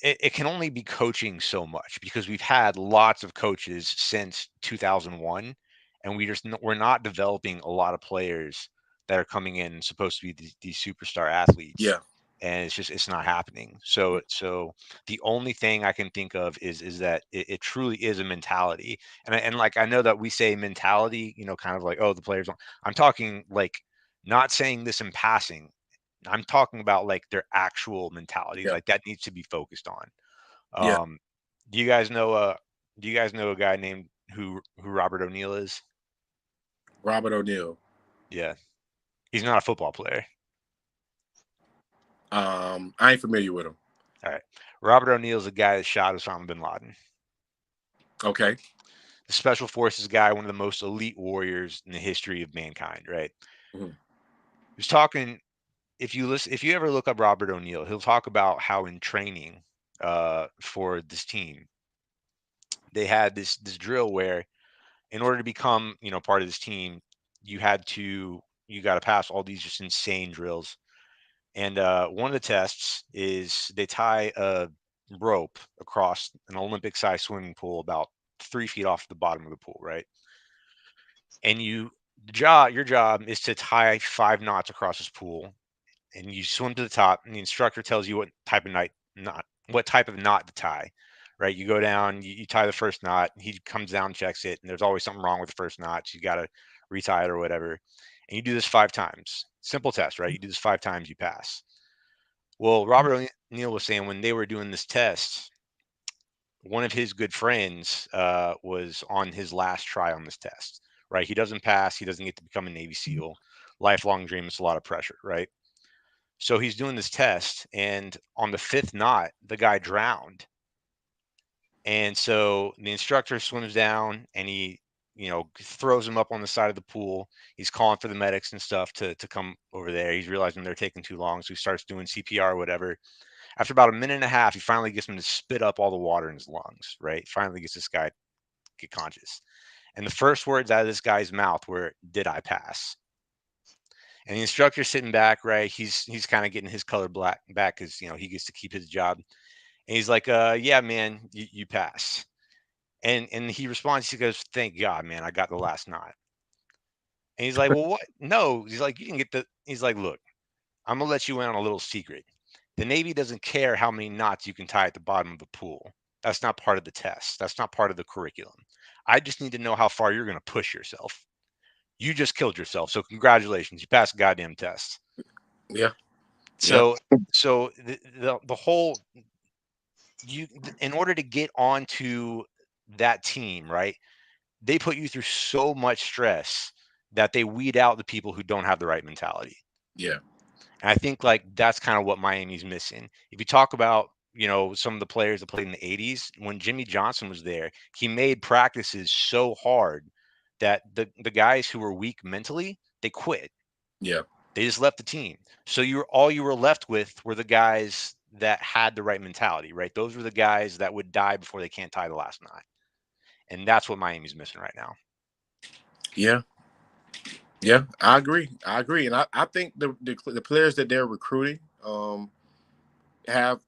G: it can only be coaching so much because we've had lots of coaches since 2001, and we're not developing a lot of players that are coming in supposed to be these superstar athletes,
C: Yeah,
G: and it's not happening. So the only thing I can think of is that it truly is a mentality, and like I know that we say mentality, kind of like, oh, the players don't. I'm talking like, not saying this in passing. I'm talking about like their actual mentality,
C: yeah,
G: like that needs to be focused on.
C: yeah.
G: Um, do you guys know? Do you guys know a guy named who Robert O'Neill is?
C: Robert O'Neill.
G: Yeah, he's not a football player.
C: I ain't familiar with him.
G: All right, Robert O'Neill is a guy that shot Osama bin Laden.
C: Okay.
G: The special forces guy, one of the most elite warriors in the history of mankind. Right?
C: Mhm.
G: He was talking. If you ever look up Robert O'Neill, he'll talk about how in training for this team, they had this drill where in order to become, part of this team, you got to pass all these just insane drills. And one of the tests is they tie rope across an Olympic-sized swimming pool about 3 feet off the bottom of the pool, right? And your job is to tie 5 knots across this pool, and you swim to the top, and the instructor tells you what type of knot to tie, right? You go down, you tie the first knot, and he comes down, checks it, and there's always something wrong with the first knot, so you got to retie it or whatever. And you do this 5 times. Simple test, right? You do this 5 times, you pass. Well, Robert O'Neill was saying when they were doing this test, one of his good friends was on his last try on this test, right? He doesn't pass. He doesn't get to become a Navy SEAL. Lifelong dream. It's a lot of pressure, right? So he's doing this test, and on the 5th knot, the guy drowned. And so the instructor swims down, and he, throws him up on the side of the pool. He's calling for the medics and stuff to come over there. He's realizing they're taking too long, so he starts doing CPR or whatever. After about a minute and a half, he finally gets him to spit up all the water in his lungs, right? Finally gets this guy to get conscious. And the first words out of this guy's mouth were, "Did I pass?" And the instructor's sitting back, right? He's kind of getting his color back because he gets to keep his job. And he's like, "Yeah, man, you pass." And he responds, he goes, "Thank God, man, I got the last knot." And he's like, "Well, what? No." He's like, "You didn't get the." He's like, "Look, I'm gonna let you in on a little secret. The Navy doesn't care how many knots you can tie at the bottom of the pool. That's not part of the test. That's not part of the curriculum. I just need to know how far you're going to push yourself. You just killed yourself. So congratulations. You passed the goddamn test."
C: Yeah.
G: So the whole in order to get onto that team, right? They put you through so much stress that they weed out the people who don't have the right mentality.
C: Yeah.
G: And I think like that's kind of what Miami's missing. If you talk about, some of the players that played in the 80s, when Jimmy Johnson was there, he made practices so hard that the guys who were weak mentally, they quit.
C: Yeah.
G: They just left the team. So all you were left with were the guys that had the right mentality, right? Those were the guys that would die before they can't tie the last knot. And that's what Miami's missing right now.
C: Yeah. Yeah, I agree. And I think the players that they're recruiting have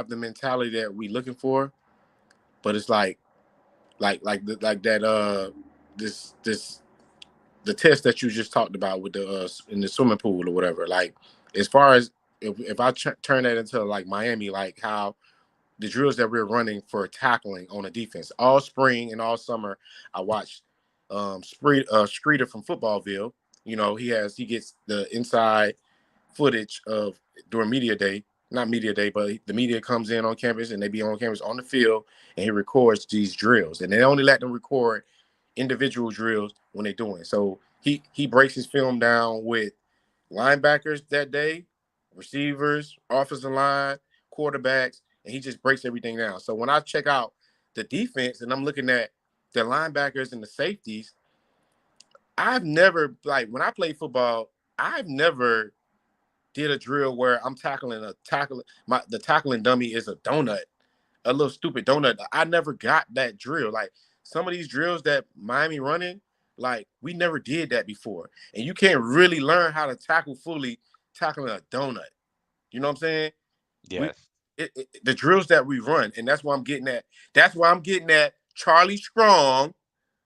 C: the mentality that we looking for, but it's like that this the test that you just talked about with the in the swimming pool or whatever. Like as far as if I turn that into like Miami, like how the drills that we're running for tackling on a defense all spring and all summer, I watched Streeter from Footballville. He gets the inside footage of during media day, not media day, but the media comes in on campus and they be on campus on the field and he records these drills. And they only let them record individual drills when they're doing. So he breaks his film down with linebackers that day, receivers, offensive line, quarterbacks, and he just breaks everything down. So when I check out the defense and I'm looking at the linebackers and the safeties, I've never, like when I played football, I've never did a drill where I'm the tackling dummy is a donut, a little stupid donut. I never got that drill. Like some of these drills that Miami running, like we never did that before. And you can't really learn how to tackle fully tackling a donut. You know what I'm saying?
G: Yeah.
C: The drills that we run, and that's why I'm getting at. That's why I'm getting at Charlie Strong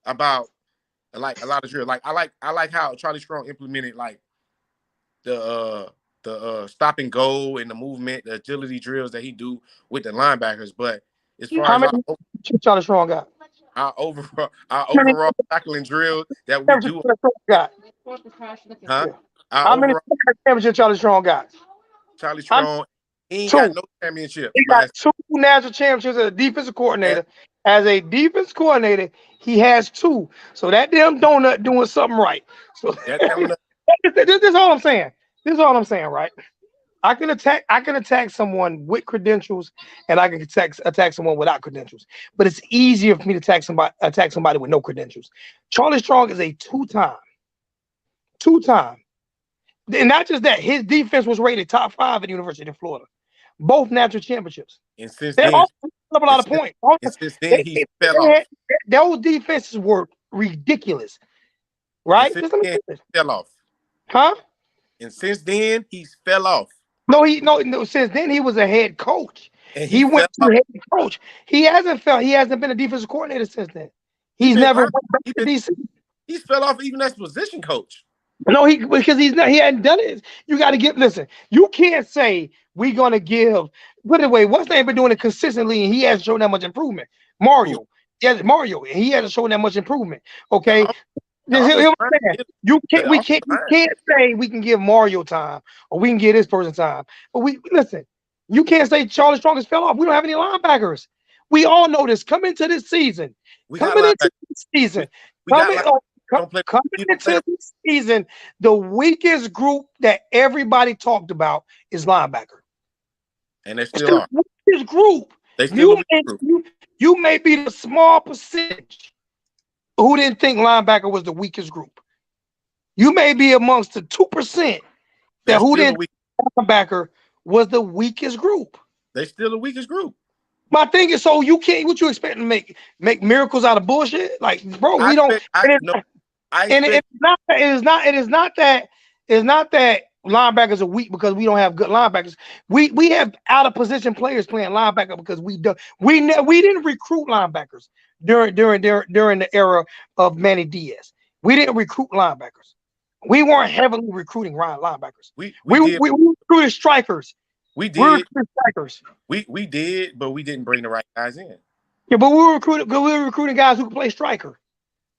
C: about like a lot of drills. Like I like how Charlie Strong implemented like the stop and go and the movement, the agility drills that he do with the linebackers. But as far
B: How
C: as
B: many Charlie Strong got?
C: our overall
B: How many
C: tackling drills that we
B: championships
C: do,
B: Charlie Strong got?
C: huh?
B: Yeah.
C: Our
B: How many
C: overall
B: championships Charlie Strong got?
C: Charlie
B: How many?
C: Strong, he ain't got
B: Two.
C: no championship.
B: He got 2 national championships as a defensive coordinator. As a defense coordinator, he has 2. So that damn donut doing something right. So
C: That donut,
B: this is all I'm saying. This is all I'm saying, right? I can attack someone with credentials, and I can attack someone without credentials. But it's easier for me to attack somebody with no credentials. Charlie Strong is a two-time, and not just that. His defense was rated top 5 at the University of Florida, both national championships.
C: and since
B: They
C: then,
B: also put up a lot of points.
C: he fell off.
B: Those defenses were ridiculous,
C: And
B: right?
C: since
B: Just let me
C: then,
B: finish.
C: he fell off.
B: Huh?
C: And since then, he's fell off.
B: No. Since then he was a head coach.
C: And
B: He
C: he
B: went
C: fell
B: to
C: off.
B: head coach. He hasn't felt. He hasn't been a defensive coordinator since then.
C: He
B: He's
C: been
B: never
C: honest.
B: went back
C: He
B: to
C: been
B: DC.
C: he's fell off even as position coach.
B: No, because he's not. He hadn't done it. You got to give. Listen, you can't say we're gonna give. Put it away. What's name been doing it consistently, and he hasn't shown that much improvement.
C: Who?
B: Mario, yes, Mario, and he hasn't shown that much improvement.
C: The,
B: Okay,
C: off- the
B: Hear
C: offensive
B: what
C: line.
B: I'm saying? You can't.
C: The
B: We
C: offensive
B: can't. You
C: line.
B: can't say we can give Mario time or we can give this person time. But we listen. You can't say Charlie Strong has fell off. We don't have any linebackers. We all know this. Coming into this season,
C: We got
B: coming into
C: linebackers.
B: this season,
C: We got
B: coming
C: like
B: on,
C: don't play.
B: coming
C: He don't play
B: into this season, the weakest group that everybody talked about is linebacker.
C: and they
B: It's
C: still
B: the
C: are.
B: weakest group.
C: They still a
B: You
C: weak
B: may,
C: group.
B: you may be the small percentage who didn't think linebacker was the weakest group. You may be amongst the 2%
C: They
B: that who
C: still a
B: didn't
C: weak.
B: think linebacker was the weakest group.
C: They still the weakest group.
B: My thing is, so you can't. What you expect to make miracles out of bullshit? Like, bro,
C: I
B: we don't.
C: expect. I
B: And,
C: no. I
B: and
C: expect.
B: it's not. It is not. It is not that. It's not that linebackers are weak because we don't have good linebackers. We have out of position players playing linebacker because we do. We didn't recruit linebackers during the era of Manny Diaz. We didn't recruit linebackers. We weren't heavily recruiting linebackers.
C: We did.
B: We recruited strikers.
C: We
B: We
C: did.
B: recruited strikers.
C: We did, but we didn't bring the right guys in.
B: Yeah, but we were recruiting guys who could play striker.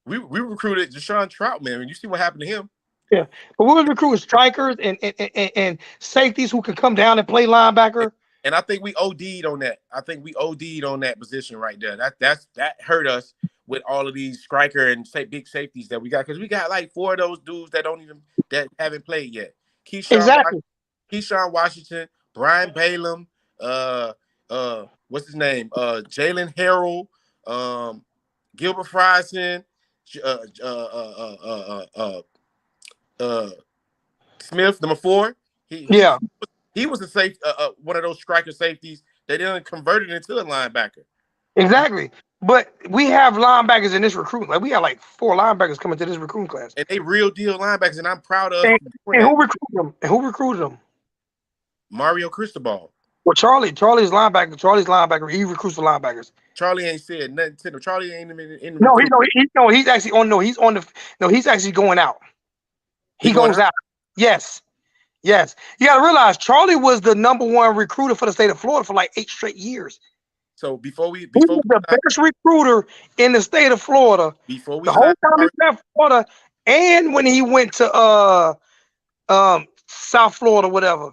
C: We recruited Deshaun Troutman, and you see what happened to him.
B: Yeah, but we were recruiting strikers and safeties who could come down and play linebacker.
C: And I think we OD'd on that. I think we OD'd on that position right there. That hurt us with all of these striker and big safeties that we got, because we got like 4 of those dudes that haven't played yet.
B: Exactly.
C: Keyshawn Washington, Brian Balaam, what's his name? Jalen Harrell, Gilbert Frison, Smith, number 4. He was a safe, one of those striker safeties. They didn't convert it into a linebacker.
B: Exactly. But we have linebackers in this recruiting. Like we have like 4 linebackers coming to this recruiting class.
C: And they real deal linebackers, and I'm proud of.
B: And who recruited them? And who recruited them?
C: Mario Cristobal.
B: Well, Charlie's linebacker. He recruits the linebackers.
C: Charlie ain't said nothing to them. Charlie ain't even in the
B: No,
C: recruit.
B: he's actually on. No, he's on the. No, he's actually going out. He goes out. Yes. Yes. You got to realize Charlie was the #1 recruiter for the state of Florida for like 8 straight years.
C: So before we
B: He was the best recruiter in the state of Florida.
C: Before we
B: the whole time he left Florida, and when he went to South Florida, whatever.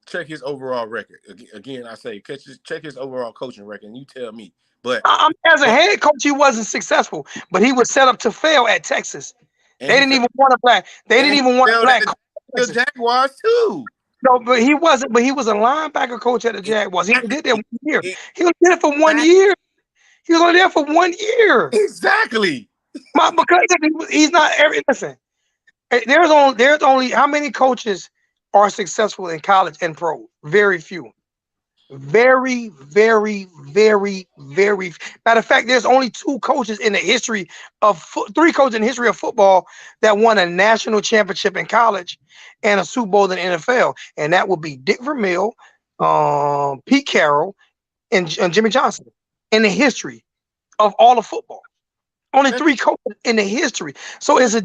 C: Check his overall record. Again, I say check his overall coaching record, and you tell me. But
B: as a head coach, he wasn't successful, but he was set up to fail at Texas. They didn't even want a black. They didn't even want a black coach.
C: The Jaguars too.
B: No, but he wasn't. But he was a linebacker coach at the Jaguars. He only did that 1 year. He only did it for 1 year. He was only there for 1 year.
C: Exactly.
B: Because he's not every. Listen, there's only how many coaches are successful in college and pro? Very few. Very, very, very, very. Matter of fact, there's only 2 coaches in the history of 3 coaches in the history of football that won a national championship in college and a Super Bowl in the NFL, and that would be Dick Vermeil, Pete Carroll, and Jimmy Johnson in the history of all of football. Only 3 coaches in the history. So it's a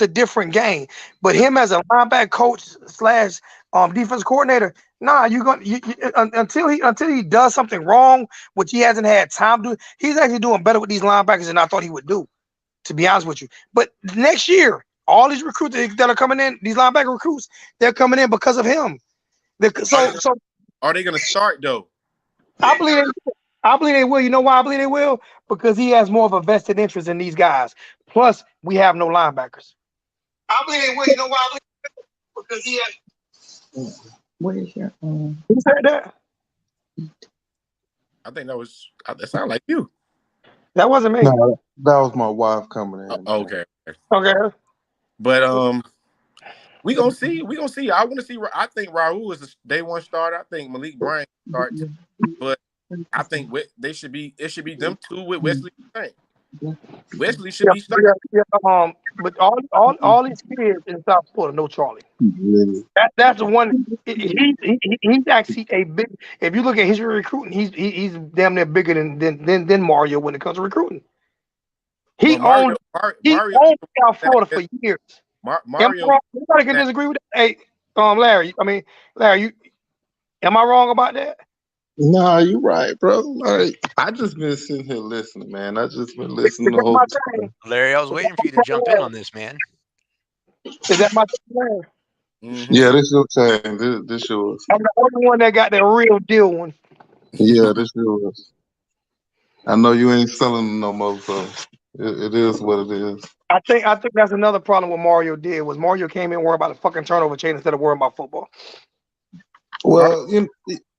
B: different game. But him as a linebacker coach / defense coordinator, nah, until he does something wrong, which he hasn't had time to do, he's actually doing better with these linebackers than I thought he would do, to be honest with you. But next year, all these recruits that are coming in, these linebacker recruits, they're coming in because of him. So
C: are they gonna start though?
B: I believe they will. You know why I believe they will? Because he has more of a vested interest in these guys. Plus, we have no linebackers. I believe they will. You know why I believe they will? Because he has.
F: What is your
B: Who said that?
C: I think that sounded like you.
B: That wasn't me.
H: No, that was my wife coming in.
C: Okay.
B: Okay.
C: But we gonna see. I want to see. I think Raul is a day 1 starter. I think Malik Bryant start too. But I think it should be them 2 with Wesley. Wesley should be starting.
B: But all these kids in South Florida know Charlie. That's the one. He's actually a big. If you look at history of recruiting, he's damn near bigger than Mario when it comes to recruiting. He
C: Well, Mario,
B: owned he
C: Mario,
B: owned South
C: that,
B: Florida
C: that,
B: for years. Am I
C: Mario,
B: wrong? Nobody can
C: that,
B: disagree with that. Hey, Larry. I mean, Larry, am I wrong about that?
H: Nah, you right, bro. Like I just been sitting here listening, man. I just been
B: Is
H: listening the
B: that
H: whole
B: my
H: time.
B: thing?
G: Larry, I was
B: Is that
G: waiting for you to jump in on this, man.
B: my thing, Larry?
C: mm-hmm.
H: Yeah, this your time. This yours.
B: I'm the only one that got the real deal one.
H: Yeah, this yours. I know you ain't selling them no more, so it is what it is.
B: I think that's another problem what Mario did was Mario came in worrying about a fucking turnover chain instead of worrying about football.
C: Mario,
H: Well,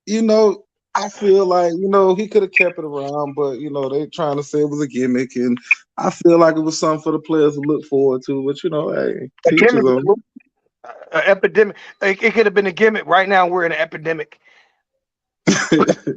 H: you know, I feel like he could have kept it around, but they trying to say it was a gimmick, and I feel like it was something for the players to look forward to. But hey,
B: A
H: teachers
B: gimmick,
H: them.
B: an epidemic. It could have been a gimmick. Right now we're in an epidemic.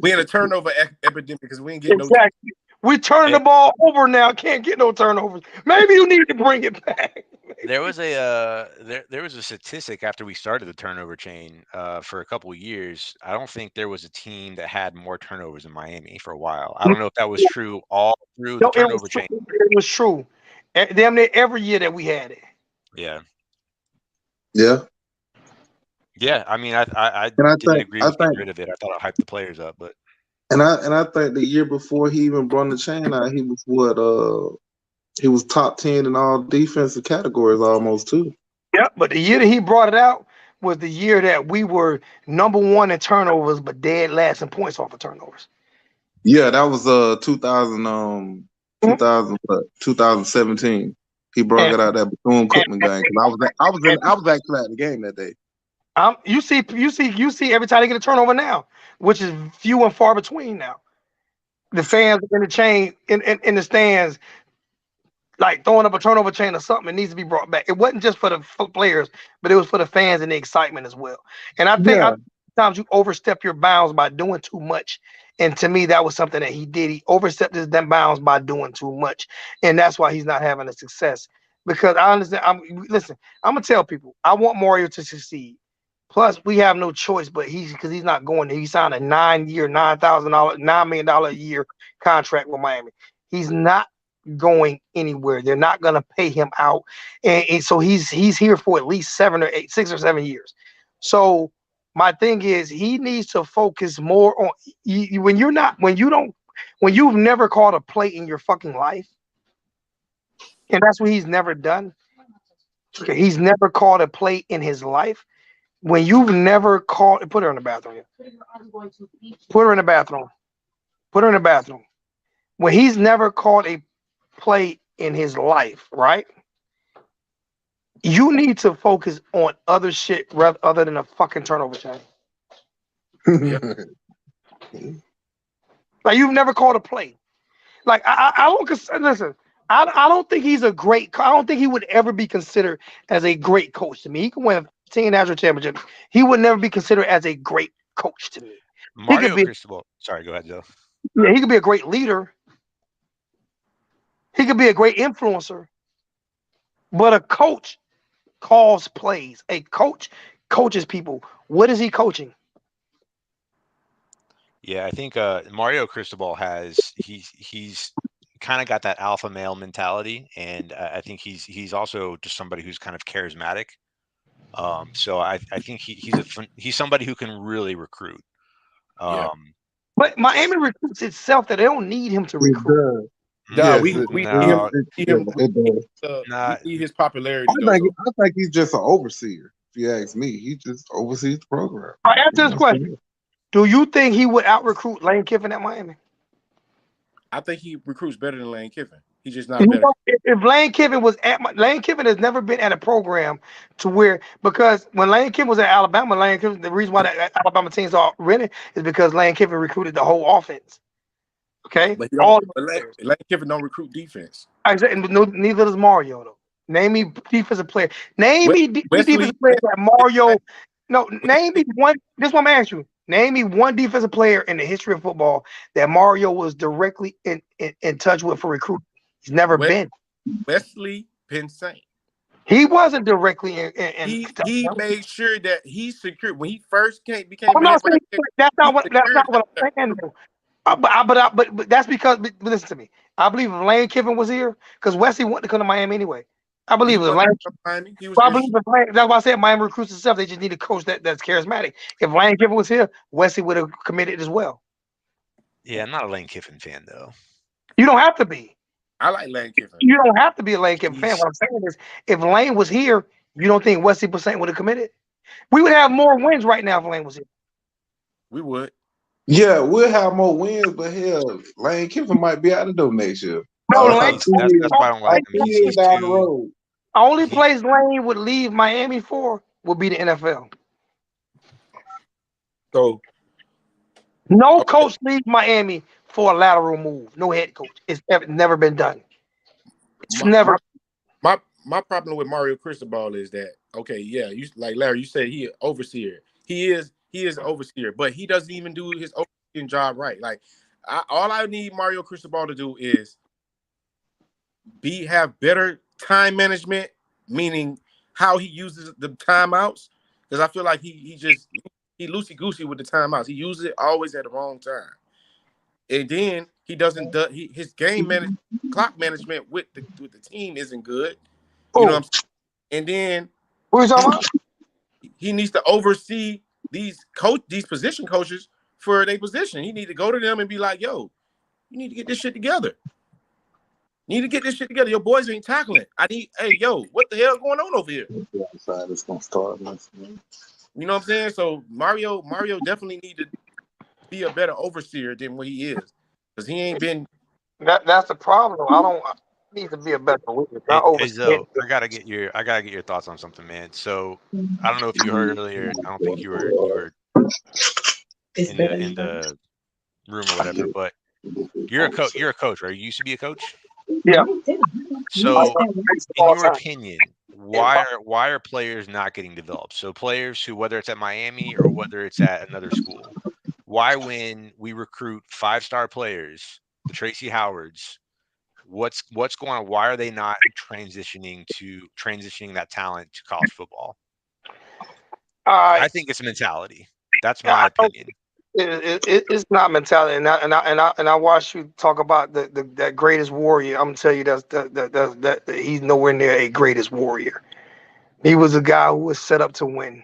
C: we in a turnover epidemic because we ain't getting no.
B: Exactly. We're turning the ball over now. Can't get no turnovers. Maybe you need to bring it back.
G: There was a there was a statistic after we started the turnover chain for a couple of years. I don't think there was a team that had more turnovers than Miami for a while. I don't know if that was true all through the
B: No, it was
G: turnover
B: true.
G: chain.
B: It was true. Damn near every year that we had it.
G: Yeah,
H: Yeah,
G: yeah. I mean, I
H: and
G: didn't agree
H: I
G: with getting
H: think
G: rid of it. I thought it hyped the players up, but
H: and I think the year before he even brought the chain out, he was he was top 10 in all defensive categories almost too.
B: Yep. But the year that he brought it out was the year that we were number one in turnovers, but dead last in points off of turnovers.
H: Yeah, that was 2000
B: Mhm.
H: 2017. He brought
B: And,
H: it out that Bethune
B: and,
H: Cookman game because I was actually at the game that day.
B: you see every time they get a turnover now, which is few and far between now. The fans in the chain in the stands like throwing up a turnover chain or something, it needs to be brought back. It wasn't just for the players, but it was for the fans and the excitement as well. And I
H: Yeah,
B: think sometimes you overstep your bounds by doing too much. And to me, that was something that he did. He overstepped his bounds by doing too much, and that's why he's not having a success. Because I understand. Listen. I'm gonna tell people I want Mario to succeed. Plus, we have no choice, but because he's not going there. He signed a 9-year, $9 million a year contract with Miami. He's not going anywhere. They're not going to pay him out, and so he's here for at least 6 or 7 years. So my thing is, he needs to focus more on when you're not when you've never called a play in your fucking life, and that's what he's never done. Okay, he's never called a play in his life. When you've never called, put her in the bathroom. Put her in the bathroom. Put her in the bathroom. When he's never called a play in his life, right? You need to focus on other shit other than a fucking turnover chain.
C: Yeah,
B: Like you've never called a play. Like I don't listen. I don't think he's a great. I don't think he would ever be considered as a great coach to me. He can win 15 national championships. He would never be considered as a great coach to me. He could
G: Mario
B: be.
G: Cristobal. Sorry, go ahead, Joe.
B: Yeah, he could be a great leader. He could be a great influencer. But a coach calls plays. A coach coaches people. What is he coaching?
G: Yeah, I think Mario Cristobal he's kind of got that alpha male mentality, and I think he's also just somebody who's kind of charismatic. So I think he's somebody who can really recruit.
C: yeah.
B: But Miami recruits itself that they don't need him to
H: it
B: recruit.
H: does.
C: Nah,
H: Yes,
C: we need him.
G: No,
H: yeah, it does.
G: not
C: We need his popularity though.
H: I think he's just an overseer. If you ask me, he just oversees the program.
B: I answer this
H: That's
B: question.
H: it.
B: Do you think he would out recruit Lane Kiffin at Miami?
C: I think he recruits better than Lane Kiffin. He's just not a better.
B: If Lane Kiffin was Lane Kiffin has never been at a program to where because when Lane Kiffin was at Alabama, Lane Kiffin, the reason why the Alabama teams are winning is because Lane Kiffin recruited the whole offense. Okay,
C: But he don't.
B: all the
C: But
B: players.
C: Lane Kiffin don't recruit defense.
B: I said, and neither does Mario though. Name me defensive player. Name me
C: Wesley,
B: defensive player that Mario. No, name me one. This one I'm asking you. Name me one defensive player in the history of football that Mario was directly in touch with for recruiting. He's never been.
C: Wesley Penn State.
B: He wasn't directly in
C: He made sure that he secured when he first became
B: I'm
C: a head
B: not saying
C: coach.
B: that's
C: He
B: not what
C: secured
B: I'm saying. Though. But that's because but listen to me. I believe if Lane Kiffin was here, because Wesley wanted to come to Miami anyway. I
C: He
B: believe if
C: was
B: Lane.
C: Miami. He was
B: I
C: here.
B: believe if Lane, that's why I said Miami recruits itself. They just need a coach that's charismatic. If Lane Kiffin was here, Wesley would have committed as well.
G: Yeah, I'm not a Lane Kiffin fan though.
B: You don't have to be.
C: I like Lane Kiffin.
B: You don't have to be a Lane Kiffin fan.
G: He's-
B: What I'm saying is, if Lane was here, you don't think Wesley Percent would have committed? We would have more wins right now if Lane was here.
C: We would.
H: Yeah, we'll have more wins, but hell, Lane Kiffin might be out the door next year.
B: No,
G: No,
B: Lane.
G: that's why I don't like him.
H: 2
G: He's
H: years down the
G: too.
H: road.
B: Only
G: He,
B: place Lane would leave Miami for would be the NFL.
C: So
B: No coach leaves Miami for a lateral move. No head coach. It's never been done. It's
C: my,
B: never.
C: my problem with Mario Cristobal is that okay, yeah, you like Larry, you said he an overseer. He is an overseer, but he doesn't even do his overseeing job right. Like all I need Mario Cristobal to do is have better time management, meaning how he uses the timeouts. Because I feel like he loosey goosey with the timeouts. He uses it always at the wrong time, and then he doesn't do his game clock management with the team isn't good. You know what I'm saying? And then
B: What are you talking about?
C: he needs to oversee these position coaches for their position. He need to go to them and be like, "Yo, you need to get this shit together. You need to get this shit together. Your boys ain't tackling. Hey, yo, what the hell going on over here?"
H: Outside, it's gonna start.
C: You know what I'm saying? So Mario definitely need to be a better overseer than what he is, because he ain't been.
B: That's the problem. I don't need to be a better witness. Not
G: Hey
B: overstand.
G: Zoe, I gotta get your thoughts on something, man. So I don't know if you heard earlier. I don't think you were in the room or whatever. But you're a coach. You're a coach, right? You used to be a coach.
B: Yeah.
G: So, in
B: All
G: your
B: the time.
G: opinion, why are players not getting developed? So players who, whether it's at Miami or whether it's at another school, why when we recruit 5-star players, the Tracy Howards, what's going on? Why are they not transitioning that talent to college football? I think it's a mentality. That's my opinion.
B: It's not mentality, and I watched you talk about that greatest warrior. I'm gonna tell you that he's nowhere near a greatest warrior. He was a guy who was set up to win.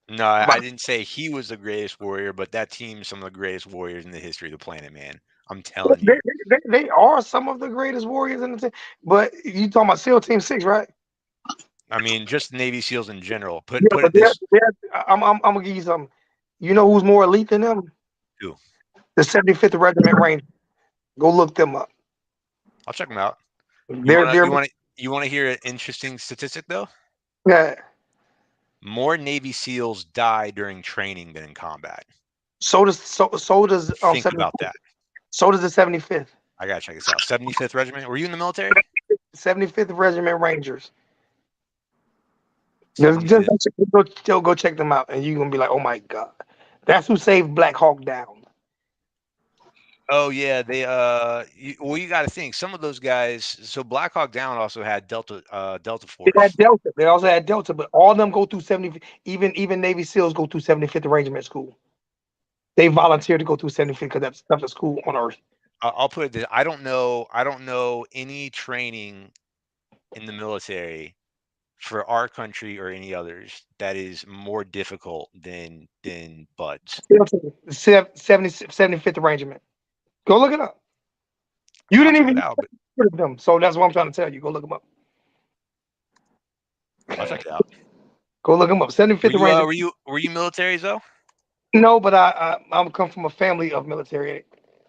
G: No, I didn't say he was the greatest warrior, but that team is some of the greatest warriors in the history of the planet, man. I'm telling you.
B: They are some of the greatest warriors in the team. But you talking about SEAL Team 6, right?
G: I mean, just Navy SEALs in general. Put
B: Yeah,
G: it this.
B: I'm gonna give you something. You know who's more elite than them?
G: Who?
B: The 75th Regiment Rangers. Go look them up.
G: I'll check them out.
B: They're
G: You want to hear an interesting statistic though?
B: yeah.
G: More Navy SEALs die during training than in combat.
B: So does
G: Think about that.
B: So does the 75th.
G: I gotta check this out. 75th Regiment. Were you in the military?
B: 75th Regiment Rangers.
G: 75th.
B: Just go check them out, and you're gonna be like, oh my god, that's who saved Black Hawk Down.
G: Oh yeah, they you got to think some of those guys. So Black Hawk Down also had Delta
B: They
G: Force.
B: had Delta. They also had Delta, but all of them go through 70. Even Navy SEALs go through 75th Regiment School. They volunteer to go through 75th because that's the school on Earth.
G: I'll put it this. I don't know any training in the military for our country or any others that is more difficult than BUD/S.
B: 75th Regiment. Go look it up. You
G: I'll
B: didn't
G: check
B: even
G: it out, but
B: hear of them, so that's what I'm trying to tell you. Go look them up.
G: I'll check it out.
B: Go look them up. 75th Regiment.
G: Were you military though?
B: No, but I come from a family of military.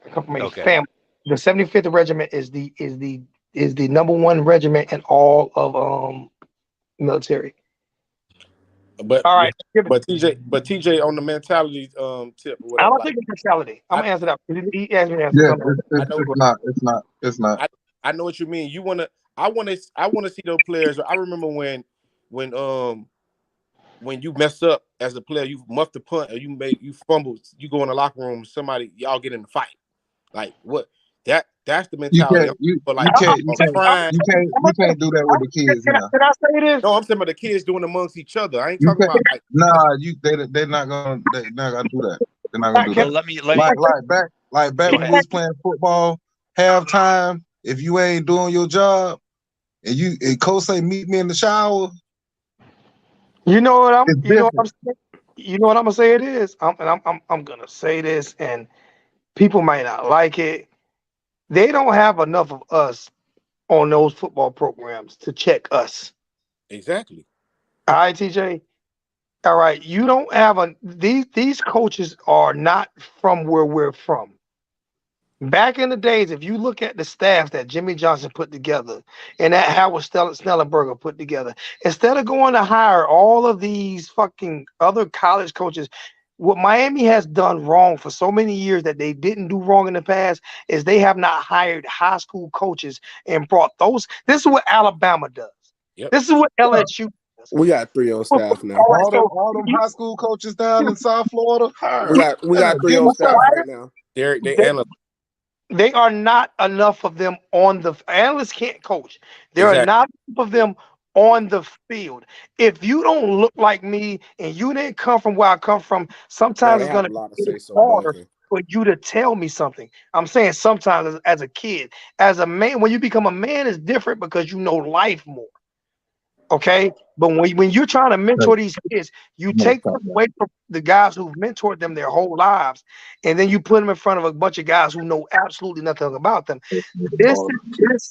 B: I come from a family. The 75th Regiment is the number one regiment in all of military.
C: But
B: All right.
C: but TJ on the mentality tip.
B: I
C: Whatever,
B: don't think it's mentality. I'm gonna answer that. He asked me to answer
H: Yeah,
B: something.
H: it's not.
C: I know what you mean. I want to see those players. I remember when you mess up as a player, you muff the punt or you fumble, you go in the locker room, y'all get in the fight. Like what That's the
H: You
C: mentality.
H: can't you
C: But
H: you
C: like
H: can't you can't
C: crying.
H: you can't do that with the kids now.
B: Can I say this?
C: No, I'm saying about the kids doing amongst each other. I ain't
H: You
C: talking
H: can't.
C: about like
H: Nah, they're not gonna do that. They're not gonna do
B: Can
G: Well,
H: that.
G: let me
H: Like back
G: go
H: when
G: ahead.
H: we was playing football, halftime. If you ain't doing your job and coach say meet me in the shower,
B: You know what
H: it's
B: I'm
H: different.
B: saying? You know what I'm gonna say it is? I'm gonna say this, and people might not like it. They don't have enough of us on those football programs to check us.
C: exactly.
B: All right, TJ. All right, you don't have these coaches are not from where we're from. Back in the days, if you look at the staff that Jimmy Johnson put together and that Howard Snellenberger put together, instead of going to hire all of these fucking other college coaches, what Miami has done wrong for so many years that they didn't do wrong in the past is they have not hired high school coaches and brought those. This is what Alabama does.
C: Yep.
B: This is what LSU does.
D: We got 3 on staff now.
B: All right, so
H: All them high school coaches down in South Florida,
D: We got 3 on staff right now.
C: They
B: they,
C: analyze
B: they are not enough of them on the analysts can't coach. There are
C: exactly.
B: not enough of them on the field. If you don't look like me and you didn't come from where I come from,
D: Bro,
B: sometimes
D: they
B: it's
D: have
B: gonna
D: a lot of
B: be
D: say so
B: harder
D: bugging.
B: for you to tell me something. I'm saying sometimes as a kid, as a man, when you become a man, it's different because you know life more. Okay, but when you're trying to mentor these kids, you take them away from the guys who've mentored them their whole lives, and then you put them in front of a bunch of guys who know absolutely nothing about them. This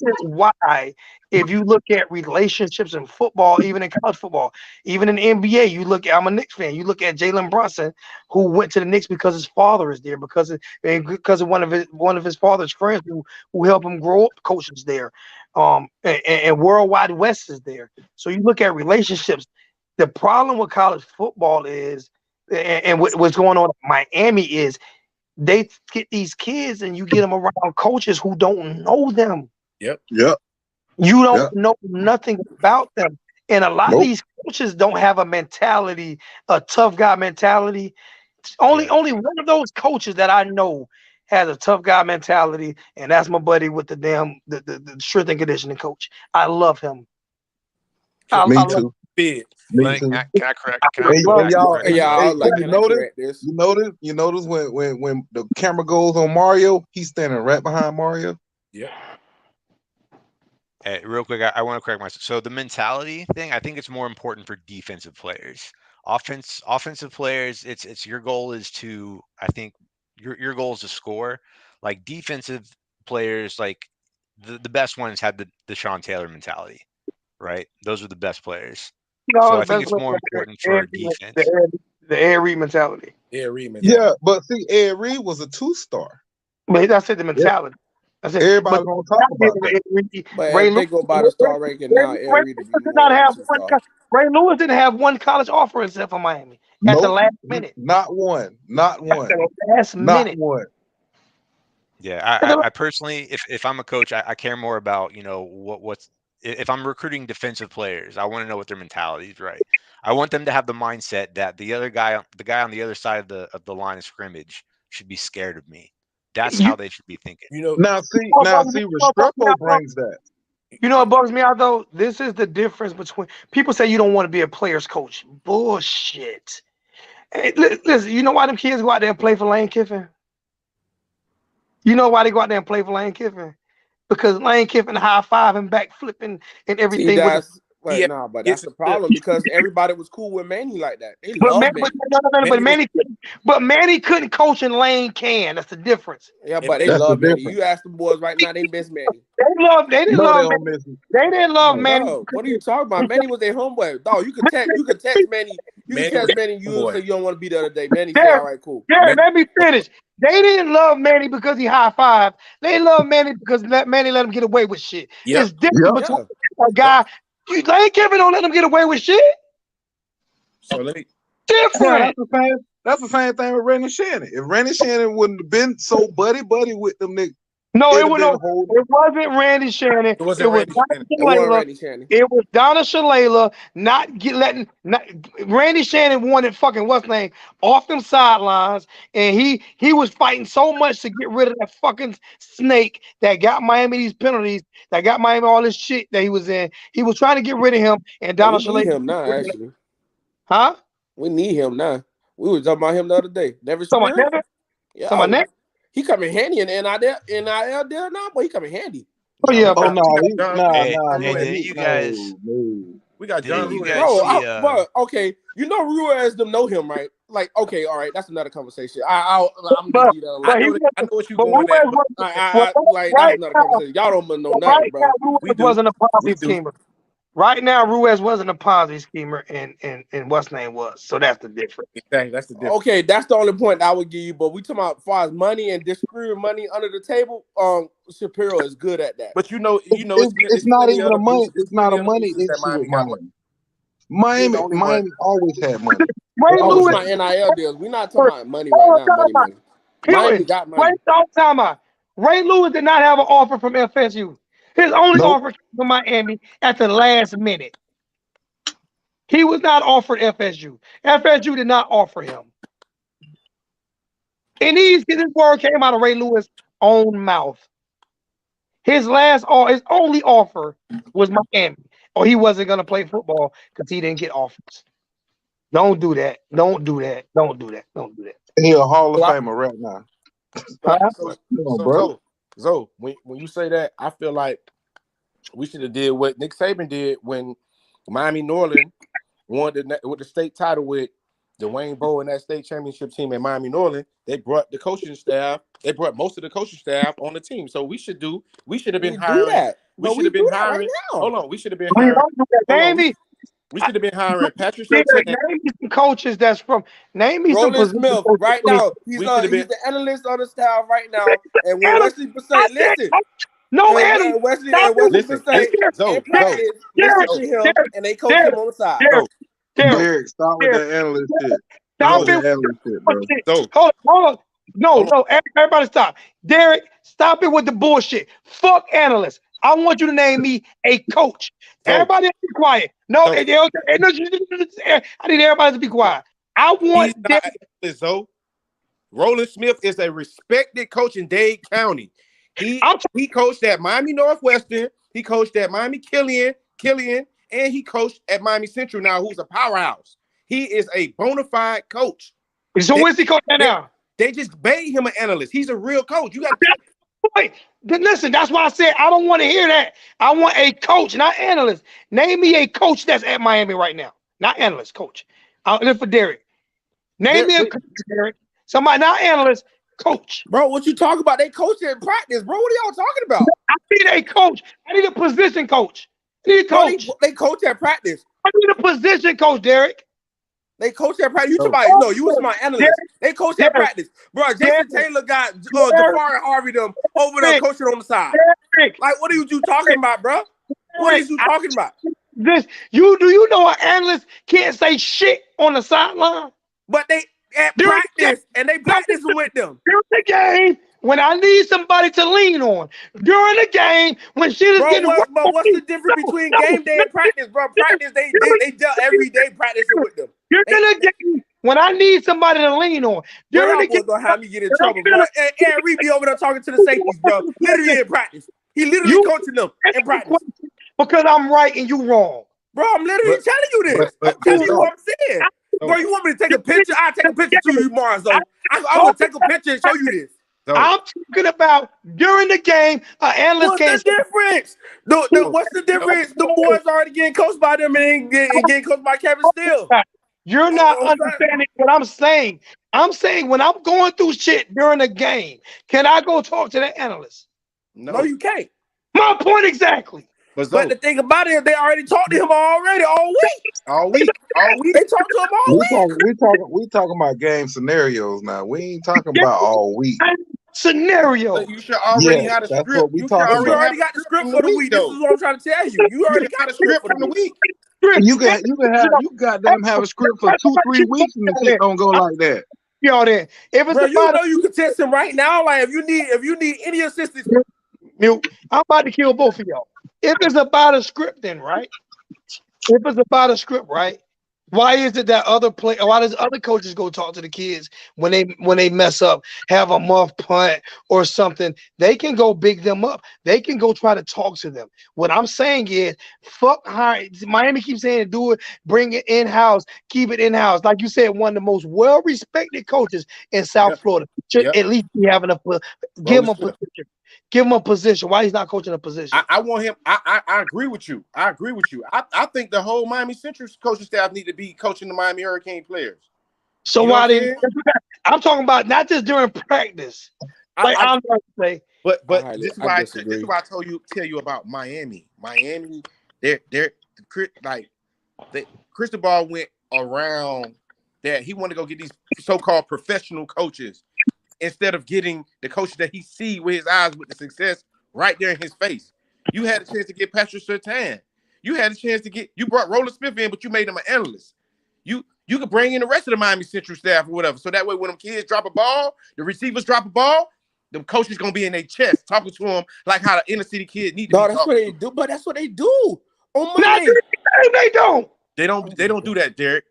B: is why if you look at relationships in football, even in college football, even in the NBA, you look. I'm a Knicks fan. You look at Jalen Brunson, who went to the Knicks because his father is there, because of one of his father's friends who helped him grow up, coaches there, and Worldwide West is there. So you look at relationships. The problem with college football is, and what's going on in Miami is they get these kids and you get them around coaches who don't know them.
C: Yep.
H: Yep.
B: You don't
H: Yep.
B: know nothing about them. And a lot of
H: Nope.
B: these coaches don't have a mentality, a tough guy mentality. Only
C: Yeah.
B: only one of those coaches that I know has a tough guy mentality, and that's my buddy with the strength and conditioning coach. I love him. I
H: Me
B: love
H: too.
C: Big.
H: Me
G: Let me,
H: too.
G: can I correct? Can I
H: Hey,
G: go
H: hey,
G: back and
H: y'all,
G: correct
H: hey,
G: myself?
D: I
H: hey,
D: was
H: hey,
D: like,
H: you
D: can I
H: notice?
D: correct this?
H: You notice when the camera goes on Mario, he's standing right behind Mario.
C: Yep.
G: Hey, real quick, I want to correct myself. So the mentality thing, I think it's more important for defensive players. Offensive players, it's your goal is to, I think your goal is to score. Like defensive players, like the best ones had the Sean Taylor mentality, right? Those are the best players. So I think
B: best
G: it's more important for defense.
B: the Ed Reed mentality.
C: Yeah, Reed mentality.
H: Yeah, but see, Ed Reed was a 2-star.
B: But that's it, the mentality. That's it. But
H: Everybody gonna talk about that.
D: But
B: Ray
D: if
B: Lewis,
D: they go by the star ranking now, Air Reed would be
B: Did
D: more
B: not
D: like a
B: have
D: 2-star.
B: Ray Lewis didn't have one college offer except for Miami at the
H: Nope,
B: last minute.
H: not one, not
B: At
H: one,
B: the last
H: not
B: minute.
H: one.
G: Yeah, I personally, if I'm a coach, I care more about what's if I'm recruiting defensive players, I want to know what their mentality is, right? I want them to have the mindset that the guy on the other side of the line of scrimmage should be scared of me. That's
B: You
G: how they should be thinking.
C: You know,
H: Now see, Restrepo brings that.
B: You know what bugs me out though? This is the difference between people say you don't want to be a player's coach. Bullshit. Hey, listen, you know why them kids go out there and play for Lane Kiffin? You know why they go out there and play for Lane Kiffin? Because Lane Kiffin high five and back flipping and
D: See,
B: everything with
D: that's
C: he
D: but nah, but that's
C: gets
D: the
C: into
D: problem because everybody was cool with Manny like that. They
B: but
D: love Manny.
C: Manny was
B: But Manny couldn't coach and Lane can. That's the difference.
D: Yeah,
C: and
D: but they
C: Manny,
H: That's the
D: love Manny.
H: difference.
D: You ask the boys right now, they miss Manny.
B: They didn't
H: No, they
B: love
H: don't
B: Manny.
H: miss it.
B: They didn't love
H: No.
B: Manny.
D: No, what are you talking about? Manny was their homeboy. Dog, you could text Manny. You can
C: Manny was
D: text Manny. You
C: boy.
D: say you don't want to be the other day. Manny say,
B: Derek,
D: all right, cool.
B: Derek,
C: Manny,
B: let me finish. They didn't love Manny because he high five. They love Manny because Manny let him get away with shit.
C: yep,
B: It's different
H: Yep.
B: between
D: Yeah.
B: a guy. Lane Kiffin don't let him get away with shit.
C: So let me
H: Yeah,
B: Different.
H: that's the same thing with Randy Shannon. If Randy Shannon wouldn't have been so buddy with them niggas,
B: No,
H: it'd have been a whole.
B: it wasn't Randy Shannon.
C: It wasn't
B: It was
C: Randy
B: Donna
C: Shannon.
D: It wasn't
B: Shalala.
D: Randy Shannon.
B: It was Donna Shalala Randy Shannon wanted fucking what's name off them sidelines, and he was fighting so much to get rid of that fucking snake that got Miami these penalties, that got Miami all this shit that he was in. He was trying to get rid of him, and Donna
D: We need
B: Shalala,
D: him now, actually.
B: huh?
D: We need him now. We were talking about him the other day. Never
B: Someone
D: Spear?
B: never,
D: Yeah.
B: someone next.
D: He coming handy in NIL deal now, but he coming handy.
B: Oh yeah,
H: Oh
B: but
H: no,
G: Hey,
H: no.
G: didn't you guys?
H: No.
C: We got John
G: Didn't you
C: Lewis.
G: guys see?
D: Bro, okay. You know Ruiz them know him, right? Like, okay, all right, that's another conversation. I'm
B: but,
D: gonna leave that alone.
B: but
C: I
B: he
C: know
B: wasn't.
C: I know what you
B: But
C: going
B: Ruiz
C: at, but
B: wasn't.
D: Like that's
B: Right
D: another
B: now,
D: conversation. Y'all don't know nothing,
B: right now,
D: bro.
B: Ruiz
C: we do.
B: wasn't a
C: We
B: Ponzi
C: do.
B: schemer. Right now, Ruiz wasn't a Ponzi schemer, and what's name was. So that's the difference.
C: Exactly. That's the difference.
D: Okay, that's the only point I would give you. But we talking about as far as money and distributing money under the table. Shapiro is good at that.
C: But you know,
H: It's not
C: plenty
H: even
C: of
H: a money.
C: abuses-
H: It's not a
C: plenty of
H: money
C: abuses that
H: issue
C: Miami
H: with
C: got
H: Miami.
D: He the only one.
H: Miami always had money.
B: Ray
D: I'm
B: Lewis.
D: talking about NIL deals. We're not talking about money right now. Money. Miami got money.
B: Wait, don't tell me. Ray Lewis did not have an offer from FSU. His only
H: Nope.
B: offer came from Miami at the last minute. He was not offered FSU. FSU did not offer him. And this word came out of Ray Lewis' own mouth. His only offer was Miami, or he wasn't gonna play football because he didn't get offers. Don't do that. Don't do that. Don't do that. Don't do that.
H: He a Hall of
C: So I-
H: Famer right now.
B: Huh?
C: So,
H: Come on, bro.
C: Zoe, when you say that, I feel like we should have did what Nick Saban did when Miami Norland won with the state title with Dwayne Bowe and that state championship team at Miami Norland. They brought the coaching staff. They brought most of the coaching staff on the team. So we should have been
D: We
C: hiring.
D: do that.
C: We
D: But
C: should have been
D: do that
C: hiring.
D: right now.
C: Hold on, we should have been
B: We
C: hiring.
B: don't do that.
C: Hold on,
B: Name me.
C: we should have been hiring Patrick
B: Name
C: Surtain.
B: me some coaches that's from. Name me some
D: Roland
B: position
D: Smith
B: coaches
D: right
B: from-
D: now. He's
C: We should have been.
D: the analyst on the staff right now. And when
B: Analyst.
D: Wesley Passaic, listen.
B: No,
D: And
B: Adam.
D: Wesley
B: Stop it.
C: Listen,
D: Passaic
C: Zoe,
D: in practice, they
B: Derek,
D: sit him
B: Derek,
D: and they coach
B: Derek,
D: him on the side.
B: Derek, Derek,
H: Derek, stop with
B: Derek.
H: that analyst shit.
B: Stop
H: Stop
B: it.
H: with that analyst shit, bro.
C: Zoe.
B: Hold on. No,
C: Hold
B: no. Everybody stop. Derek, stop it with the bullshit. Fuck analysts. I want you to name me a coach.
C: Zoe.
B: Everybody be quiet. No,
C: Zoe.
B: I need everybody to be quiet. I
C: He's
B: want
C: not
B: Derek.
C: an analyst, Zoe. Roland Smith is a respected coach in Dade County. He coached at Miami Northwestern. He coached at Miami Killian, and he coached at Miami Central now, who's a powerhouse. He is a bona fide coach.
B: So where's he coaching now?
C: They just made him an analyst. He's a real coach. You got to
B: Wait, listen, that's why I said I don't want to hear that. I want a coach, not analyst. Name me a coach that's at Miami right now. Not analyst, coach. I'll live for Derek. Name me a coach, Derek. Somebody, not analyst, coach.
D: Bro, what you talking about? They coach in practice, bro. What are y'all talking about?
B: I need a coach. I need a position coach. I need a
D: Bro,
B: coach.
D: they coach at practice.
B: I need a position coach, Derek.
D: They coach at practice. You talking about, no, you was my analyst. They coach at practice. Bro, Jason Taylor got Jafari Harvey them over there coaching on the side.
B: Derek.
D: Like, what are you talking about, bro? What are you talking about?
B: Do you know an analyst can't say shit on the sideline?
D: But they at practice, and they practicing with them.
B: During the game, when I need somebody to lean on. During the game, when shit is getting
D: but what's the difference between game day and practice, bro? Practice, they dealt every day practicing with them.
B: During the game, when I need somebody to lean on. During the game,
D: gonna have me get in trouble, bro. And Reed be over there talking to the safeties, bro. Literally in practice. He literally coaching them in practice.
B: Because I'm right and you wrong.
D: Bro, I'm literally telling you this. I'm telling you what I'm saying. Bro, you want me to take a picture? I'll take a picture to you tomorrow, Zoe. I'm gonna take a picture and show you this.
B: I'm talking about during the game, an analyst can't.
D: What's the difference? What's the difference? The boys already getting coached by them and getting coached by Kevin Steele.
B: You're not understanding what I'm saying. I'm saying when I'm going through shit during the game, can I go talk to the analyst?
D: No, you can't.
B: My point exactly.
D: But the thing about it, they already talked to him already all week.
C: All week.
D: They talked to him all week.
H: We talking about game scenarios now. We ain't talking about all week.
B: Scenario.
C: But you should already have a
H: that's
C: script.
H: what we
C: You
H: talking
C: should
H: about.
D: already got the script for the week. This is what I'm trying to tell you. You already got a script for the week.
H: You goddamn have a script for 2-3 weeks and the shit don't go like that.
B: y'all then. If it's
D: Bro, you
B: about
D: know you can text him right now. Like if you need any assistance,
B: Mute. I'm about to kill both of y'all. If it's about a script, then right. If it's about a script, right? Why is it that why does other coaches go talk to the kids when they mess up, have a muff punt or something? They can go big them up. They can go try to talk to them. What I'm saying is, fuck hire. Miami keeps saying do it, bring it in house, keep it in house. Like you said, one of the most well respected coaches in South Florida should
C: Yep.
B: at least be having give him a position. Give him a position. Why he's not coaching a position?
C: I want him. I agree with you. I think the whole Miami Central coaching staff need to be coaching the Miami Hurricane players.
B: So
C: You know
B: why
C: what I'm
B: didn't I'm talking about not just during practice? Like I'm going to say,
C: But
D: this is why
C: I tell you about Miami. Miami, they're like Cristobal went around that he wanted to go get these so-called professional coaches instead of getting the coaches that he see with his eyes with the success right there in his face. You had a chance to get Patrick Surtain. You had a chance to you brought Roland Smith in, but you made him an analyst. You could bring in the rest of the Miami Central staff or whatever. So that way when them kids drop a ball, the receivers drop a ball, the coach is gonna be in their chest talking to them like how the inner city kid need to be.
D: That's what they do. But that's what they do on Monday.
B: They don't.
C: They don't do that, Derek.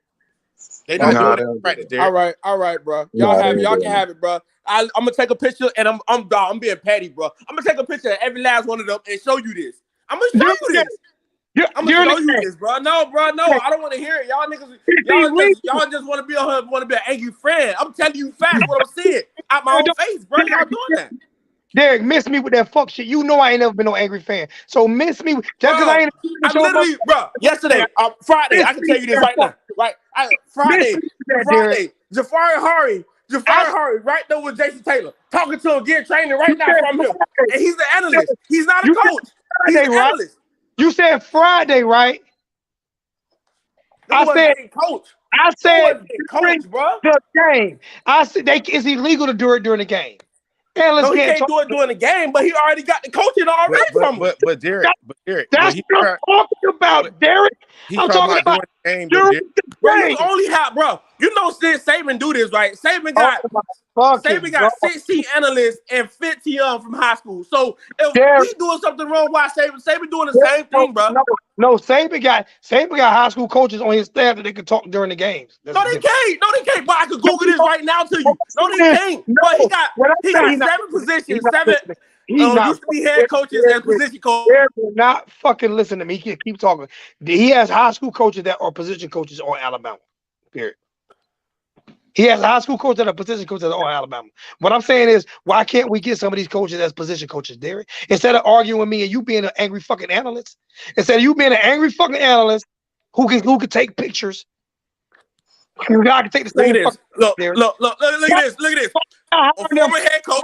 C: They don't do it in practice, Derek.
D: All right, bro. Y'all can have it, bro. I'm gonna take a picture and I'm being petty, bro. I'm gonna take a picture of every last one of them and show you this. I'm gonna show you this. I'm gonna show you this, bro. No, I don't want to hear it. Y'all niggas, y'all just want to be an angry friend. I'm telling you facts what I'm seeing out my own face, bro. Y'all doing that.
B: Derek, miss me with that fuck shit. You know I ain't never been no angry fan. So miss me just because I ain't.
D: I literally, bro. Yesterday, Friday, I can tell you this right now. Right, Friday, Jafari Hari, right there with Jason Taylor, talking to him, getting training right now from him, and he's the analyst. He's not a coach. He's an analyst.
B: You said Friday, right? I said
D: coach.
B: I said
D: coach, bro.
B: The game. I said it's illegal to do it during the game.
D: No, he can't do it during the game, but he already got the coaching already from him.
C: But Derek,
B: that's what I'm talking about, Derek. I'm talking about
C: during
B: the game.
D: Bro, you only have, bro. You know, since Saban do this, right? Saban got 16 analysts and 50 from high school. So if we doing something wrong, why Saban doing the same thing, bro?
B: No, Saban got high school coaches on his staff that they can talk during the games.
D: No, they can't. But I could Google this right now to you. No, they can't. But he got 7 positions. He used to be head coaches and position coaches.
B: Not fucking listen to me. He can keep talking. He has high school coaches that are position coaches on Alabama. Period. He has high school coaches that are position coaches on Alabama. What I'm saying is, why can't we get some of these coaches as position coaches, Derek? Instead of arguing with me and you being an angry fucking analyst, instead of you being an angry fucking analyst who can take pictures. I can take the same.
D: Look at this. Former head coach.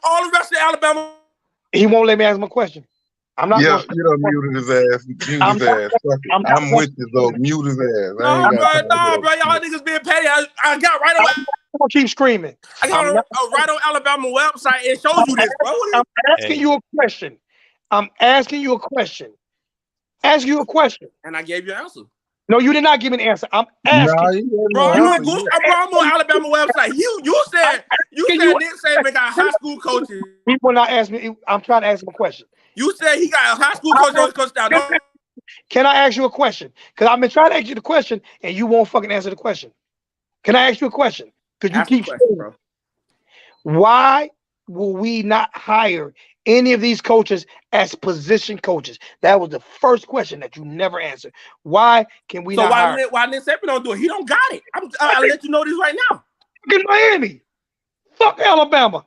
D: All the rest of Alabama.
B: He won't let me ask him a question. I'm not.
H: Yeah, you done muted his ass. I'm with you though. Mute his ass.
D: No, bro. Y'all niggas being petty. I got right on.
B: I'm gonna keep screaming.
D: I got right on Alabama website. It shows you this, bro.
B: I'm asking you a question. Ask you a question.
D: And I gave you an answer.
B: No, you did not give me an answer. I'm asking.
D: Bro, I'm on Alabama website. You said Nick Saban got high school coaches.
B: He will not ask me. I'm trying to ask him a question.
D: You said he got a high school coach on his coach down.
B: Can I ask you a question? Because I've been trying to ask you the question and you won't fucking answer the question. Can I ask you a question? Because you keep saying, bro. Why will we not hire any of these coaches as position coaches? That was the first question that you never answered. Why can we not hire?
D: Why Nick Saban don't do it? He don't got it. I'll let you know this right now.
B: Fucking Miami. Fuck Alabama.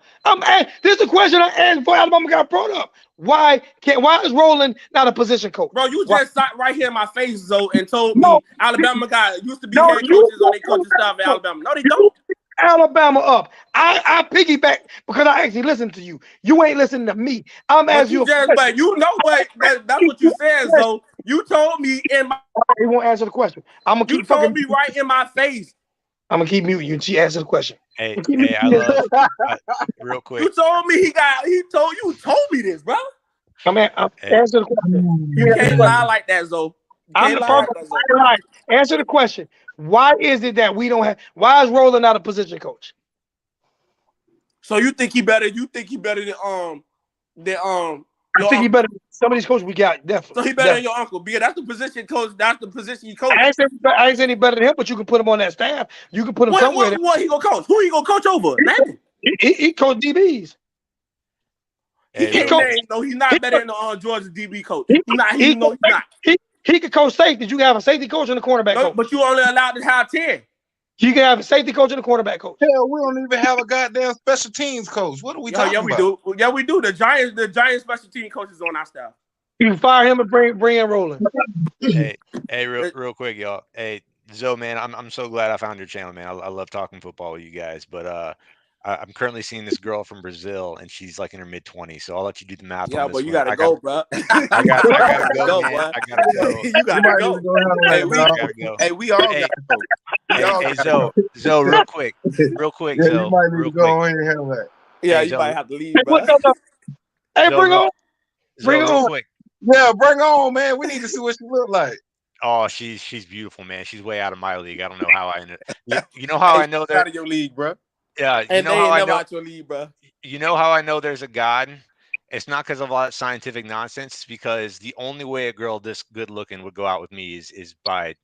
B: This is a question I asked before Alabama got brought up. Why is Roland not a position coach?
D: Bro, you just sat right here in my face, Zoe, and told me Alabama used to be head coaches on their coaching staff at Alabama. No, they don't.
B: Alabama up. I piggyback because I actually listened to you. You ain't listening to me. I'm asking you.
D: But you know what? That's what you said, Zoe. You told me in my.
B: He won't answer the question. I'm gonna keep.
D: You told me right in my face.
B: I'm gonna keep muting you until you answer the question.
G: Hey, I love real quick.
D: You told me you told me this, bro.
B: I'm answer the question.
D: You can't lie like that, Zoe.
B: I'm
D: Can't
B: the
D: lie,
B: perfect.
D: Rizzo.
B: Right. Answer the question. Why is it that we don't have? Why is Roland not a position coach?
D: So you think he better? You think he better than
B: I
D: your
B: think he
D: uncle?
B: better than some of these coaches we got. Definitely.
D: So he better than your uncle. Because that's the position coach. That's the position he coach.
B: I ain't saying any better than him, but you can put him on that staff. You can put him
D: What
B: somewhere.
D: what he gonna coach? Who he gonna coach over? Name him.
B: He coach DBs.
D: He
G: Hey, real
D: can't
B: coach-
G: quick.
D: name. No, he's
B: He,
D: not better than the Georgia DB coach.
B: he,
D: He's not.
B: he,
D: No, he's not.
B: he could coach safety. You can have a safety coach and a cornerback coach.
D: But you only allowed to have 10.
B: You can have a safety coach and a cornerback coach.
H: Hell, we don't even have a goddamn special teams coach. What are we talking
D: Yeah, we
H: about?
D: do. Yeah, we do. The Giants special team coach is on our staff.
B: You can fire him and bring in Roland.
G: Hey, real quick, y'all. Hey, Zoe, man, I'm so glad I found your channel, man. I love talking football with you guys, but I'm currently seeing this girl from Brazil, and she's like in her mid-20s. So I'll let you do the math
D: Yeah,
G: on this
D: but you
G: one.
D: gotta go, bro.
G: I gotta go, man.
D: boy.
G: I gotta go.
D: You gotta go.
C: Hey,
G: I
C: we,
G: gotta go.
C: hey, we all
G: Hey,
C: got to go. We all
G: Hey,
C: gotta go.
G: Zoe, real quick,
H: Yeah, you
G: Zoe,
H: might need
G: real
H: to
G: quick.
H: go ahead and have that.
D: Yeah,
G: Hey,
D: you
G: Zoe,
D: might have to leave,
B: Hey,
D: bro.
B: hey,
G: Zoe,
B: bring on.
G: Zoe, real
B: on.
G: quick.
H: Yeah, bring on, man. We need to see what she look like.
G: Oh, she's beautiful, man. She's way out of my league. I don't know how I ended. You know how
C: Hey,
G: I know
C: out
G: that?
C: of your league, bro.
G: Yeah, you
D: And
G: know
D: they
G: how
D: ain't
G: I
D: never
G: know.
D: out your league, bro.
G: You know how I know there's a God? It's not because of a lot of scientific nonsense. It's because the only way a girl this good looking would go out with me is by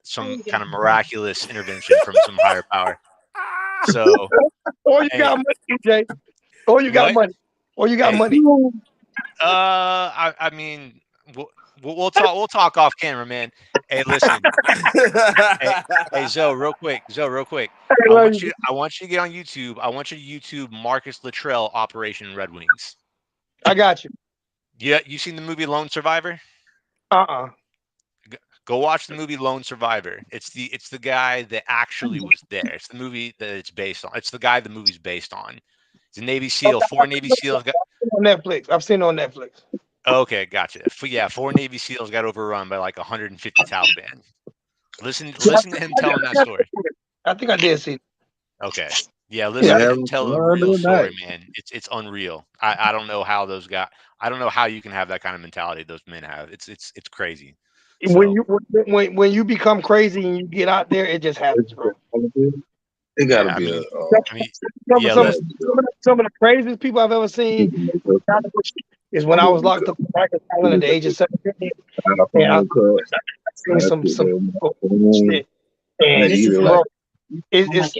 G: some kind of miraculous intervention from some higher power. So,
B: Or you
G: hey,
B: got money, DJ. Or you got
G: what?
B: money. Or you got
G: Hey,
B: money.
G: I mean, we'll talk off camera, man. Hey, listen. Hey, Zoe, real quick.
B: I love you.
G: I want you to get on YouTube. I want you to YouTube Marcus Luttrell Operation Red Wings.
B: I got you.
G: Yeah, you seen the movie Lone Survivor? Go watch the movie Lone Survivor. It's the guy that actually was there. It's the movie that it's based on. It's the guy the movie's based on. It's a Navy SEAL. 4 Navy SEALs got.
B: On Netflix. I've seen it on Netflix.
G: Okay, gotcha. 4 Navy SEAls got overrun by like 150 Taliban. Listen to him telling that story.
B: I think I did see it.
G: Okay. Yeah, listen to him tell a real
H: Friday
G: story,
H: night.
G: man. It's unreal. I don't know how those guys. I don't know how you can have that kind of mentality those men have. It's crazy.
B: When
G: So
B: when you become crazy and you get out there, it just happens, bro.
H: It gotta
G: yeah,
H: be
G: I mean, yeah. Listen,
B: Some of the craziest people I've ever seen is when I was locked up in Rikers Island at the age of 17. And I seen some shit. And bro, it's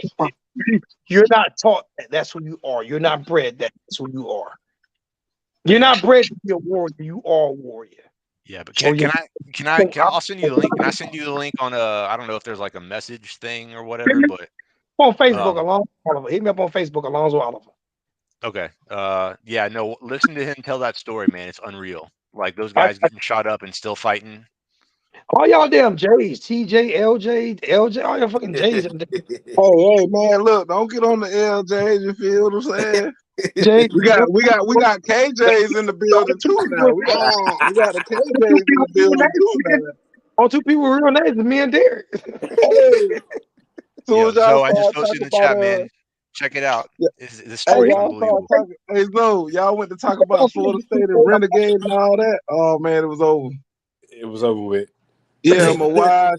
B: you're not taught that that's who you are. You're not bred that that's who you are. You're not bred to be a warrior. You are a warrior.
G: yeah. But
B: Oh,
G: can I? I'll send you the link. Can I send you the link on I don't know if there's like a message thing or whatever, but
B: on Facebook, Alonzo Oliver. Hit me up on Facebook, Alonzo Oliver.
G: okay. Yeah. No. Listen to him tell that story, man. It's unreal. Like those guys getting shot up and still fighting.
B: All y'all damn J's, TJ, LJ, all y'all fucking J's.
H: Hey, man, look, don't get on the LJ. You feel what I'm saying?
B: Jay,
H: We got KJs in the building too now. We got the KJs in the building too now.
B: all two people with real names is me and Derek.
H: Hey,
G: Yo,
H: as y'all
G: Zoe, I just
H: start
G: posted in the
H: talking
G: chat,
H: about,
G: man. Check it out.
H: Yeah.
G: This
H: hey,
G: story is
H: y'all start
G: unbelievable.
H: talking. Hey, Zoe, y'all went to talk about Florida State and Renegade and all that. Oh man, it was over.
C: It was over with.
H: Yeah, Mawai,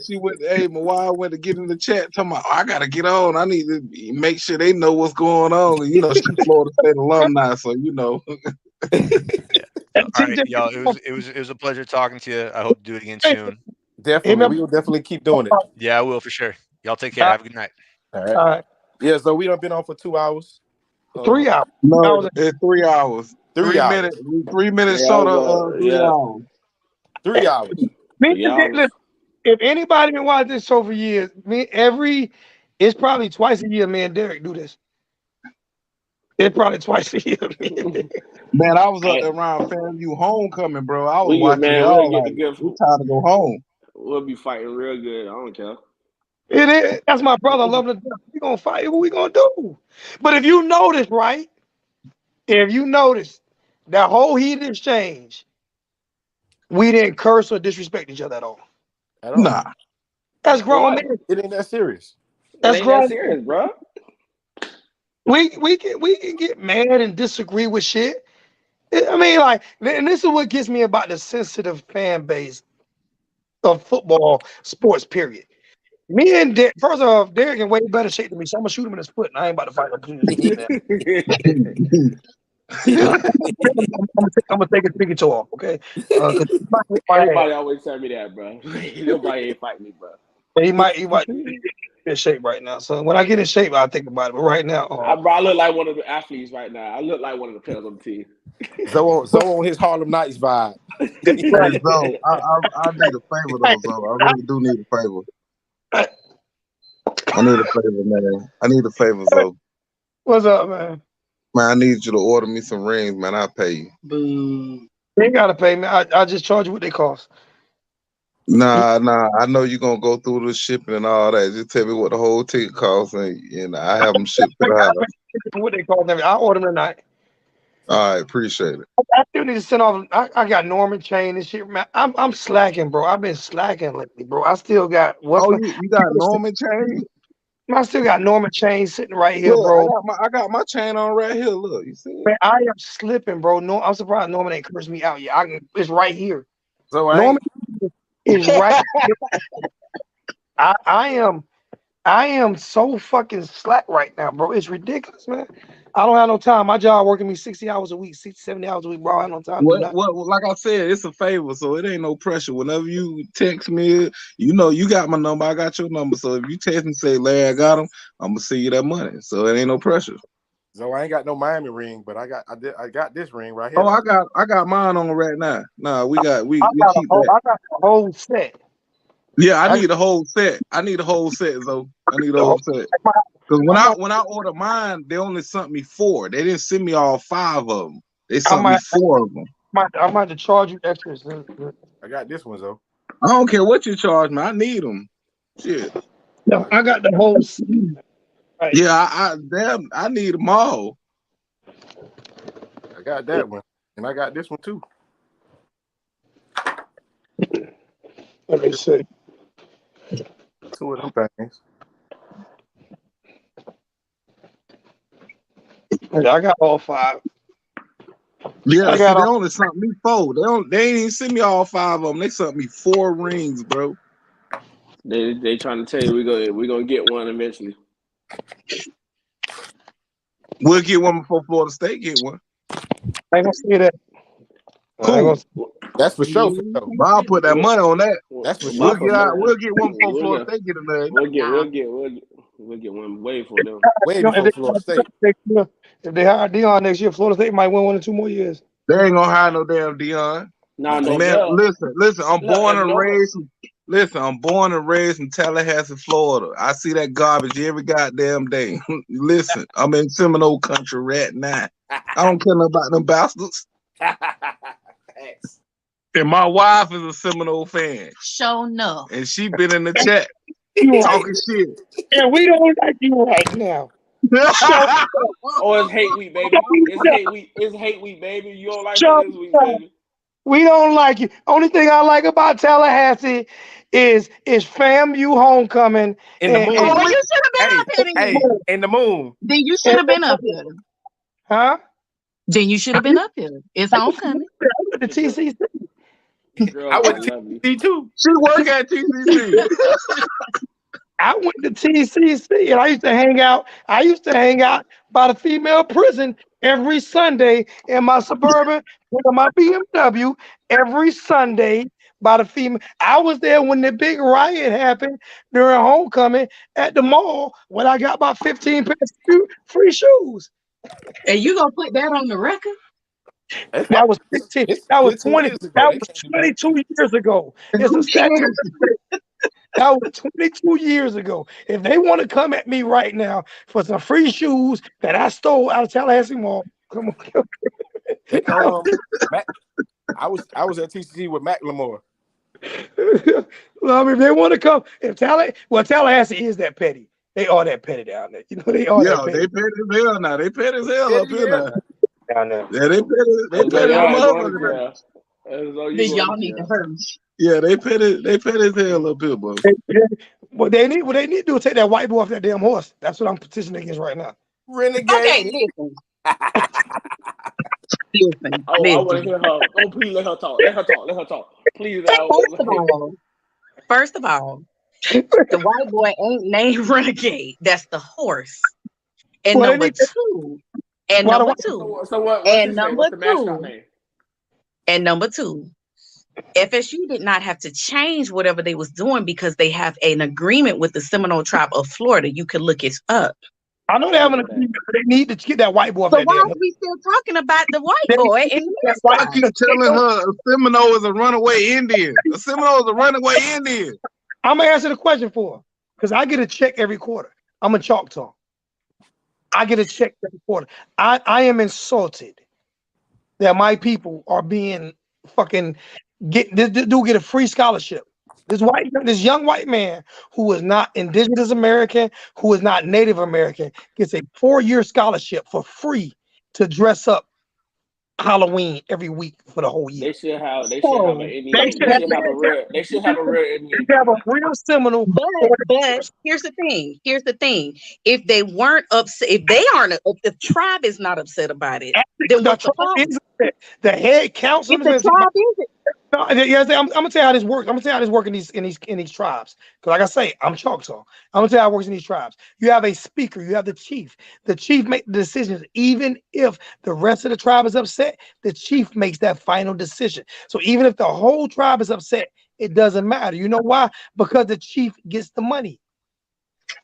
H: Mawai went to get in the chat talking about, I gotta get on. I need to make sure they know what's going on. And, she's Florida State alumni, so
G: Yeah. So, all right, y'all. It was a pleasure talking to you. I hope to do it again soon.
C: Definitely, we will definitely keep doing it.
G: Yeah, I will for sure. Y'all take care. Have a good night.
C: All right.
B: All right.
C: Yeah, so we done been on for 2 hours.
B: 3 hours.
H: No, it's 3 hours.
C: 3 hours.
H: minutes. 3 minutes short of 3 hours.
C: 3 hours.
B: Listen, if anybody been watching this show for years, it's probably twice a year me and Derek do this. It's probably twice a year.
H: Man, I was up there around FAMU homecoming, bro. I was watching y'all like, it's time to go home.
D: We'll be fighting real good. I don't care.
B: It is. That's my brother. I love him to death. We gonna fight. What we gonna do? But if you notice, right? If you notice that whole heated exchange, we didn't curse or disrespect each other at all.
H: Nah.
B: That's grown men.
C: It ain't that serious.
B: That's grown.
D: serious, bro.
B: We can get mad and disagree with shit. I mean, like, and this is what gets me about the sensitive fan base. of football sports. Period. Me and Derek, first off, Derek in way better shape than me, so I'm gonna shoot him in his foot, and I ain't about to fight no dude now. I'm gonna take his pinky toe off, okay? 'Cause he might hit my ass.
D: Everybody always tell me that, bro. Nobody ain't fighting me, bro.
B: He might be in shape right now. So when I get in shape, I'll think about it. But right now,
D: I look like one of the athletes right now. I look like one of the players on the team.
C: Zoe on his Harlem Nights vibe.
H: Hey, Zoe, I need a favor though, Zoe. I really do need a favor. I need a favor, man. I need a favor, Zoe.
B: What's up, man?
H: Man, I need you to order me some rings, man. I'll pay you.
B: You ain't gotta pay me. I just charge you what they cost.
H: Nah. I know you're gonna go through the shipping and all that. Just tell me what the whole ticket costs, and I have them shipped to the house.
B: What they cost? I'll order them tonight.
H: All right, appreciate it.
B: I still need to send off. I got Norman chain and shit, man. I'm slacking, bro. I've been slacking lately, bro. I still got
H: you got Norman chain?
B: I still got Norman chain sitting right here,
H: Look,
B: bro.
H: I got my chain on right here. Look, you see it?
B: Man, I am slipping, bro. No, I'm surprised Norman ain't cursed me out yet. It's right here.
C: So
B: Norman is right here. I am so fucking slack right now, bro. It's ridiculous, man. I don't have no time. My job working me 60 hours a week, 60, 70 hours a week, bro. I have no time to do that.
H: What, like I said, it's a favor, so it ain't no pressure. Whenever you text me, you know you got my number, I got your number. So if you text me, say, Larry, I got him, I'm gonna send you that money. So it ain't no pressure.
C: So I ain't got no Miami ring, but I got this ring right here.
H: Oh, I got mine on right now. Nah, we keep that.
B: I got the whole set.
H: Yeah, I need a whole set. I need a whole set, though. I need a whole set. Because when I ordered mine, they only sent me 4. They didn't send me all 5 of them. They sent me 4 of them.
B: I'm about to charge you extras.
C: I got this one, though.
H: I don't care what you charge me. I need them. Shit.
B: No, I got the whole set. Right.
H: Yeah, I need them all.
C: I got that one, and I got this one too.
B: Let me see.
C: 2 of them things.
B: I got all 5.
H: Yeah, they only sent me 4. They ain't even sent me all 5 of them. They sent me 4 rings, bro.
D: They trying to tell you we're gonna get one eventually.
H: We'll get one before Florida State get one.
B: I ain't gonna see that.
H: Cool.
C: That's for sure.
H: I'll put that money on that.
C: That's for sure.
H: We'll get one before Florida State get another.
D: We'll get one way for them.
C: Way before Florida State.
B: If they hire Dion next year, Florida State might win 1 or 2 more years.
H: They ain't gonna hire no damn Dion.
D: No,
H: man. Listen. I'm born and raised. Listen, I'm born and raised in Tallahassee, Florida. I see that garbage every goddamn day. Listen, I'm in Seminole country right now. I don't care about them bastards. And my wife is a Seminole fan.
I: Sure enough.
H: And she been in the chat talking shit.
B: And we don't like you right now.
D: Oh, it's hate week, baby. It's hate week. It's hate week, baby. You don't like it this week, baby.
B: We don't like you. Only thing I like about Tallahassee is FAMU homecoming.
C: In the moon.
I: Oh, you should have been up here.
C: In the moon.
I: Then you should have been up here.
B: Huh?
I: Then you should have been up here. It's homecoming.
B: The TCC.
C: Girl, I went to TCC too.
H: She work at TCC.
B: I went to TCC and I used to hang out. I used to hang out by the female prison every Sunday in my Suburban with my BMW every Sunday by the female. I was there when the big riot happened during homecoming at the mall when I got about 15 pairs of free shoes.
I: And you gonna put that on the record?
B: That was 15. That was 20. That was 22 years ago. It's a statute. That was 22 years ago. If they want to come at me right now for some free shoes that I stole out of Tallahassee Mall, come on.
C: I was at TCC with Macklemore.
B: Well, I mean, if they want to come, Tallahassee is that petty. They are that petty down there. You know, they are.
H: Yeah, they petty as hell now. They petty as hell up here now.
B: Down there.
H: Yeah, they petty as motherfuckers.
I: Then y'all need to hurry.
H: Yeah, they petty as hell up here, bro.
B: What they need to do is take that white boy off that damn horse. That's what I'm petitioning against right now.
C: Renegade.
I: Okay, listen.
D: I want to hear her. Oh, please let her talk. Let her talk. Please.
I: First of all, First of all, the white boy ain't named Renegade. That's the horse. And
B: Well, they
I: number
B: need to,
I: two, and
B: why the
I: number
B: white,
I: two,
D: So what's
I: and
D: his name?
I: number
D: What's the mascot
I: two,
D: name?
I: and number two, FSU did not have to change whatever they was doing because they have an agreement with the Seminole tribe of Florida. You can look it up.
B: I know they
D: I
B: have
D: didn't
B: an
D: know that.
B: agreement, but they need to get that white boy off
I: So
B: that
I: why
B: damn.
I: are we still talking about the white
B: They
I: boy
B: need
I: and
B: to
I: the
B: get that
H: I
B: white
I: mascot?
H: keep telling her a Seminole is a runaway Indian. A Seminole is a runaway Indian.
B: I'm gonna answer the question for her because I get a check every quarter. I'm a Choctaw. I get a check every quarter. I am insulted that my people are being fucking this dude get a free scholarship. This young white man who is not indigenous American, who is not Native American, gets a 4-year scholarship for free to dress up Halloween every week for the whole year.
D: They should have an
I: So,
D: Indian. They should have a real. They should have a real Indian.
B: They have a real Seminole.
I: but here's the thing. Here's the thing. If they weren't upset, if they aren't, if the tribe is not upset about it, then
B: The
I: what's the
B: tribe
I: problem?
B: is upset. The head
I: If
B: council
I: the
B: is
I: tribe is
B: no, yes, I'm gonna tell you how this works. I'm gonna tell you how this works in these tribes. Because like I say, I'm Choctaw. I'm gonna tell you how it works in these tribes. You have a speaker, you have the chief. The chief makes the decisions, even if the rest of the tribe is upset. The chief makes that final decision. So even if the whole tribe is upset, it doesn't matter. You know why? Because the chief gets the money.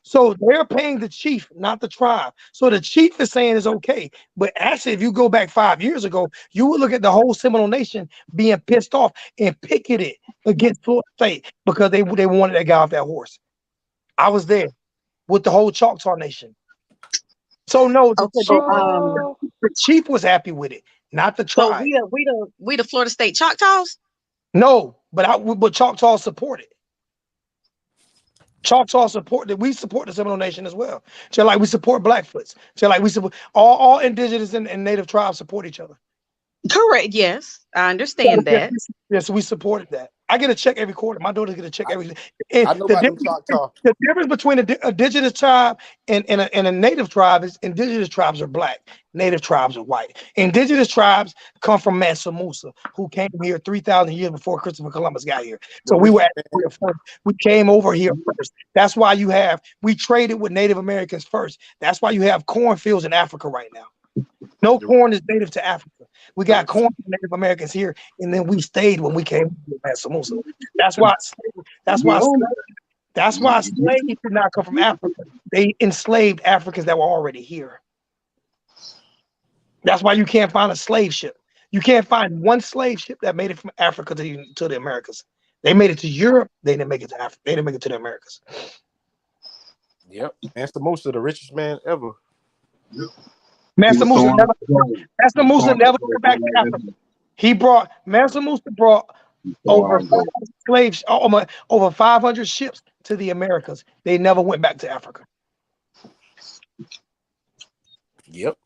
B: So they're paying the chief, not the tribe. So the chief is saying it's okay. But actually, if you go back 5 years ago, you would look at the whole Seminole Nation being pissed off and picketed against Florida State because they wanted that guy off that horse. I was there with the whole Choctaw Nation. So no,
I: okay, but
B: the chief was happy with it, not the
I: so
B: tribe.
I: we the Florida State Choctaws.
B: No, but Choctaw support it. Choctaw support that we support the Seminole Nation as well. Just like we support Blackfoots. Just like we support all indigenous and native tribes support each other.
I: Correct. Yes, I understand that.
B: Yes, we supported that. I get a check every quarter. My daughters get a check every.
C: I know about them Choctaw.
B: The difference between an indigenous tribe and a native tribe is indigenous tribes are black, native tribes are white. Indigenous tribes come from Mansa Musa, who came here 3,000 years before Christopher Columbus got here. So we were here first. We came over here first. That's why we traded with Native Americans first. That's why you have cornfields in Africa right now. No corn is native to Africa. We got corn from Native Americans here, and then we stayed when we came to Mansa Musa. That's why slaves did not come from Africa. They enslaved Africans that were already here. That's why you can't find a slave ship. You can't find one slave ship that made it from Africa to the Americas. They made it to Europe. They didn't make it to Africa. They didn't make it to the Americas.
C: Yep, Mansa Musa, the richest man ever.
H: Yep.
B: Mansa Musa never went back to Africa. Mansa Musa brought over 500 ships to the Americas. They never went back to Africa.
C: Yep.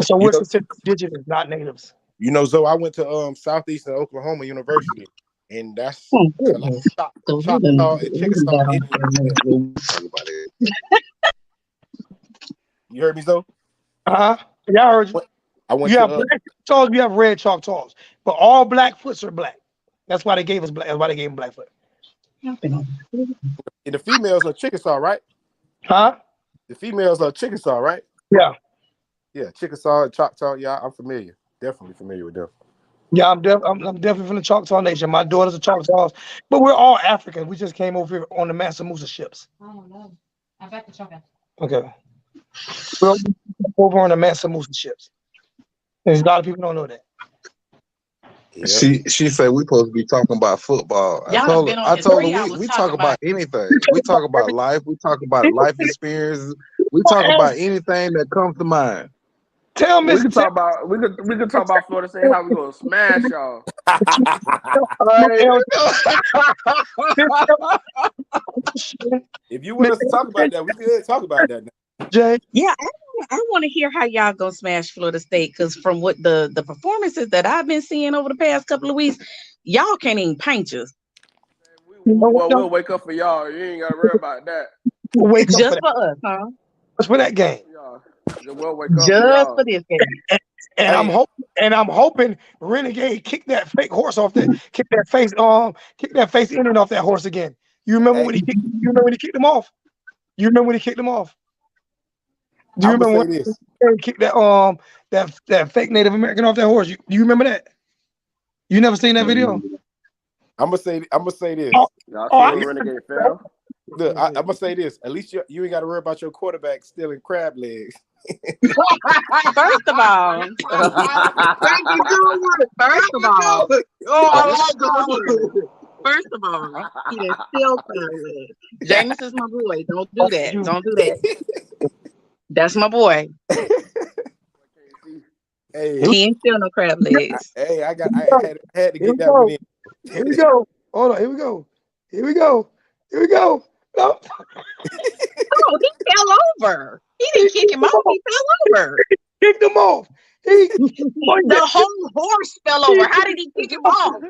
B: So we're considered indigenous, not natives.
C: You know, Zoe, I went to Southeastern Oklahoma University, and that's Choctaw and Chickasaw Indians. You heard me, Zoe?
B: Yeah, I heard you. You have black Choctaws, you have red Choctaws, but all Blackfoots are black. That's why they gave us black. That's why they gave them Blackfoot.
C: And the females are Chickasaw, right?
B: Huh?
C: The females are Chickasaw, right?
B: Yeah.
C: Yeah, Chickasaw and Choctaw. Yeah, I'm familiar. Definitely familiar with them.
B: Yeah, I'm definitely from the Choctaw Nation. My daughters are Choctaws, but we're all African. We just came over here on the Mansa Musa ships.
J: Oh no, I bet the Choctaw.
B: Okay. We're over on the Mansa Musa ships. There's a lot of people don't know that.
H: Yep. She said we supposed to be talking about football. I told her we talk about anything. We talk about life. We talk about life experiences. We talk about anything that comes to mind.
B: Tell me.
D: We can talk about Florida State, how we gonna smash y'all.
C: If you want us to talk about that, we can talk about that now.
B: Jay?
I: Yeah, I want to hear how y'all gonna smash Florida State, because from what the performances that I've been seeing over the past couple of weeks, y'all can't even paint us.
D: We'll wake up for y'all. You ain't gotta worry about that.
B: We'll wake
I: just
B: up
I: for us, huh?
B: Just for that game.
D: We'll wake up
I: just for this game.
B: And I'm hoping Renegade kick that fake horse off kick that face in and off that horse again. You remember
C: Hey,
B: when he kicked him off? You remember when he kicked him off? Do you
C: I'm gonna
B: remember
C: say
B: when
C: this.
B: he kicked that fake Native American off that horse? You remember that? You never seen that video?
C: I'm gonna say
B: Oh,
C: this.
F: Y'all
B: oh
F: see
B: I
F: when
B: can
F: Renegade fell?
C: Look, I'm gonna say this. At least you ain't got to worry about your quarterback stealing crab legs.
I: First of all,
H: That's a good one.
I: first
H: That's
I: of
H: a good
I: all,
H: one. Oh, I
I: let's
H: like
I: start
H: that
I: here.
H: one.
I: First of all, he didn't steal leg. James is my boy. Don't do that.
B: you
I: Don't do that. That's my boy.
C: Hey,
B: here
I: He ain't steal no crab legs.
C: I had to
B: we
C: get that one
B: go.
C: in.
B: Here we go. Hold on. Here we go. Here we go. Here we go. No.
I: Oh, he fell over. He didn't kick him off. He fell over.
B: Kicked him off. He
I: The whole horse fell over. How did he kick him off?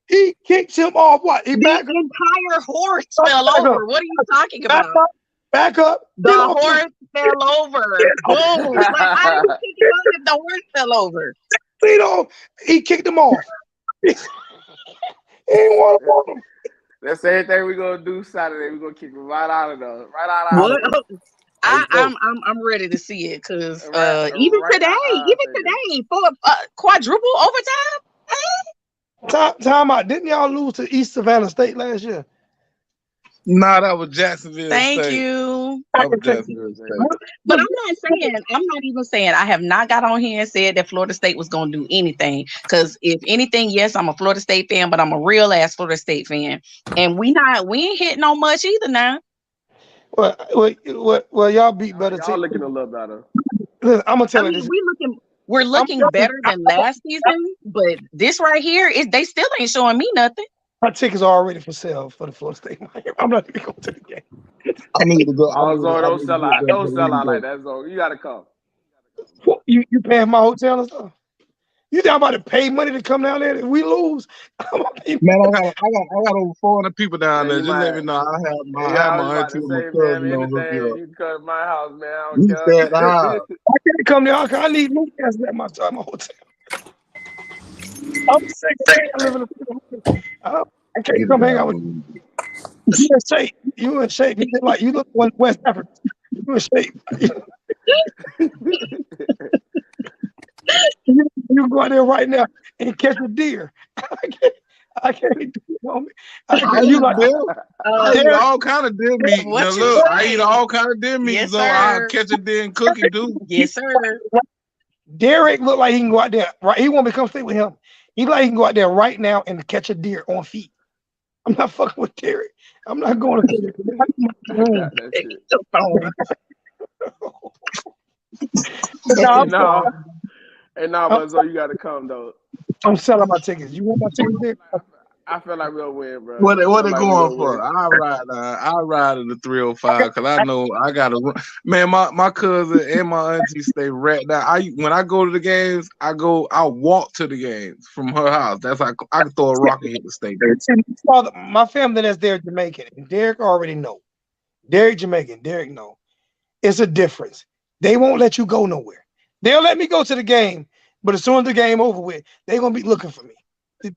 B: he kicked him off. What? He
I: The
B: back up.
I: entire horse fell
B: Back up.
I: over. What are you talking
B: Back
I: about?
B: up. Back up.
I: The
B: Get off him.
I: horse fell over. Boom. Like, how did he kick him off if the horse fell over?
B: He kicked him off. He ain't want him.
F: That's the same thing we're gonna do Saturday. We're gonna kick him right out of there. Right out of
I: What?
F: there.
I: I'm ready to see it because
F: Right,
I: even
F: right out
I: today for quadruple overtime.
B: Time out. Didn't y'all lose to East Savannah State last year?
H: Nah, that was Jacksonville
I: Thank
H: State.
I: you.
H: That was Jacksonville State.
I: But I'm not even saying I have not got on here and said that Florida State was going to do anything. Because if anything, yes, I'm a Florida State fan, but I'm a real ass Florida State fan. And we ain't hitting on much either now.
B: Well, y'all beat better
F: Y'all
B: teams.
F: looking a little better.
B: Listen, I'm gonna tell
I: I
B: you
I: mean,
B: this.
I: we're looking better than last season, but this right here they still ain't showing me nothing.
B: My tickets are already for sale for the Florida State. I'm not even going to the game.
H: I need to go.
F: Oh, Zone, don't
H: I
F: sell
H: need
F: out.
H: to
F: Don't
H: get
F: sell out
H: there.
F: like that, Zone. You gotta come.
B: What, you paying my hotel and stuff? You think I'm about to pay money to come down there? If we lose, I'm gonna pay
H: Man, I got over 400 people down
F: Man,
H: there.
F: you
H: Just let me
F: might.
H: know. I
F: Yeah,
H: have
F: I was
H: my
F: about
H: auntie
F: to
H: and my
F: say, man,
H: cousin on hook
F: anything
H: you up.
F: you can come to my house, man. I don't
H: You stay at the
F: care.
H: house.
B: I can't come there. I need new gas at my hotel. I'm sick. I live in a I can't come hang out with you. You in shape. You in shape. You look like West Africa. You in shape. You go out there right now and catch a deer. I can't do it, homie.
H: I
B: You
H: eat
B: like
H: deer. I eat
B: Derek,
H: all kind of deer meat.
I: What
H: Now
I: you
H: look, I
I: say?
H: eat all kind of deer meat.
I: Yes,
H: So I'll
I: sir.
H: catch a deer and cook it too.
I: Yes, sir.
B: Derek look like he can go out there. Right, he want me to come stay with him. He like he can go out there right now and catch a deer on feet. I'm not fucking with Derek. I'm not going to.
F: That shit.
B: No,
F: No. And now, but so you gotta come though.
B: I'm selling my tickets. You want my tickets, Derek?
F: I feel like we'll win, bro.
H: What
F: I
H: they
F: feel like we
H: going
F: will
H: for?
F: win.
H: I ride in the 305 because I know I gotta run. Man, my cousin and my auntie stay right now. When I go to the games, I walk to the games from her house. That's how I can throw a rock and hit the stadium.
B: My family that's there Jamaican, and Derek already know. Derek Jamaican, Derek know. It's a difference. They won't let you go nowhere. They'll let me go to the game, but as soon as the game over with, they're gonna be looking for me.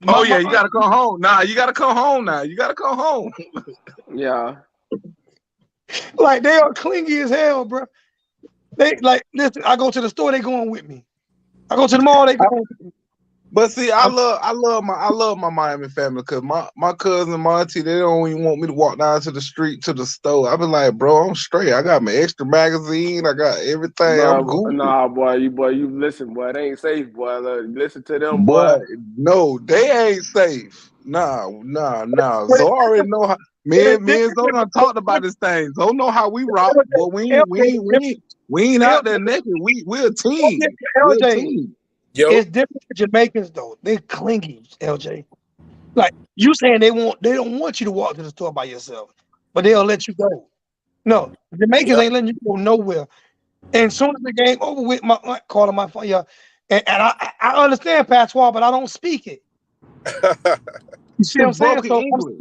H: You gotta come home. You gotta come home now. You gotta come home.
F: Yeah.
B: Like they are clingy as hell, bro. They like listen. I go to the store, they going with me. I go to the mall, they going with me.
H: But see, I love my Miami family because my cousin, my auntie, they don't even want me to walk down to the street to the store. I be like, bro, I'm straight. I got my extra magazine. I got everything. I'm good.
F: Nah, boy, you listen, boy. It ain't safe, boy. Listen to them,
H: Boy,
F: boy.
H: no, they ain't safe. Nah. So I already know how. Me and Zoe done talked about this thing. Zoe know how we rock, but we ain't out there naked. We're a team. We're a
B: LJ,
H: team.
B: it's different for Jamaicans though. They clingy, LJ. Like you saying they don't want you to walk to the store by yourself, but they'll let you go. No, Jamaicans ain't letting you go nowhere. And as soon as the game over with, my aunt called on my phone, yeah. And I understand patois, but I don't speak it. You see what I'm saying?
H: Broken
B: So
H: English.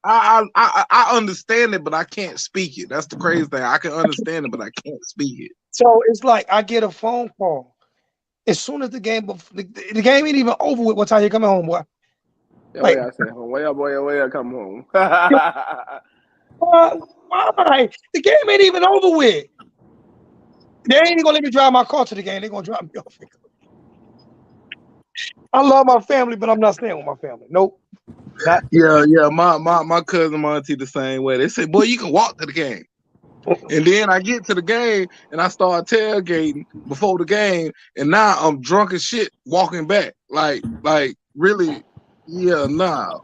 B: I'm
H: I understand it, but I can't speak it. That's the crazy thing. I can understand it, but I can't speak it.
B: so it's like I get a phone call as soon as the game ain't even over with. What time you coming home, boy?
F: Yeah,
B: Like,
F: where I say home? Where I come home?
B: why? The game ain't even over with. They ain't gonna let me drive my car to the game. They gonna drop me off. I love my family, but I'm not staying with my family. Nope. Not.
H: Yeah. My cousin, my auntie, the same way. They say, boy, you can walk to the game. And then I get to the game and I start tailgating before the game, and now I'm drunk as shit walking back. Like really, yeah, nah.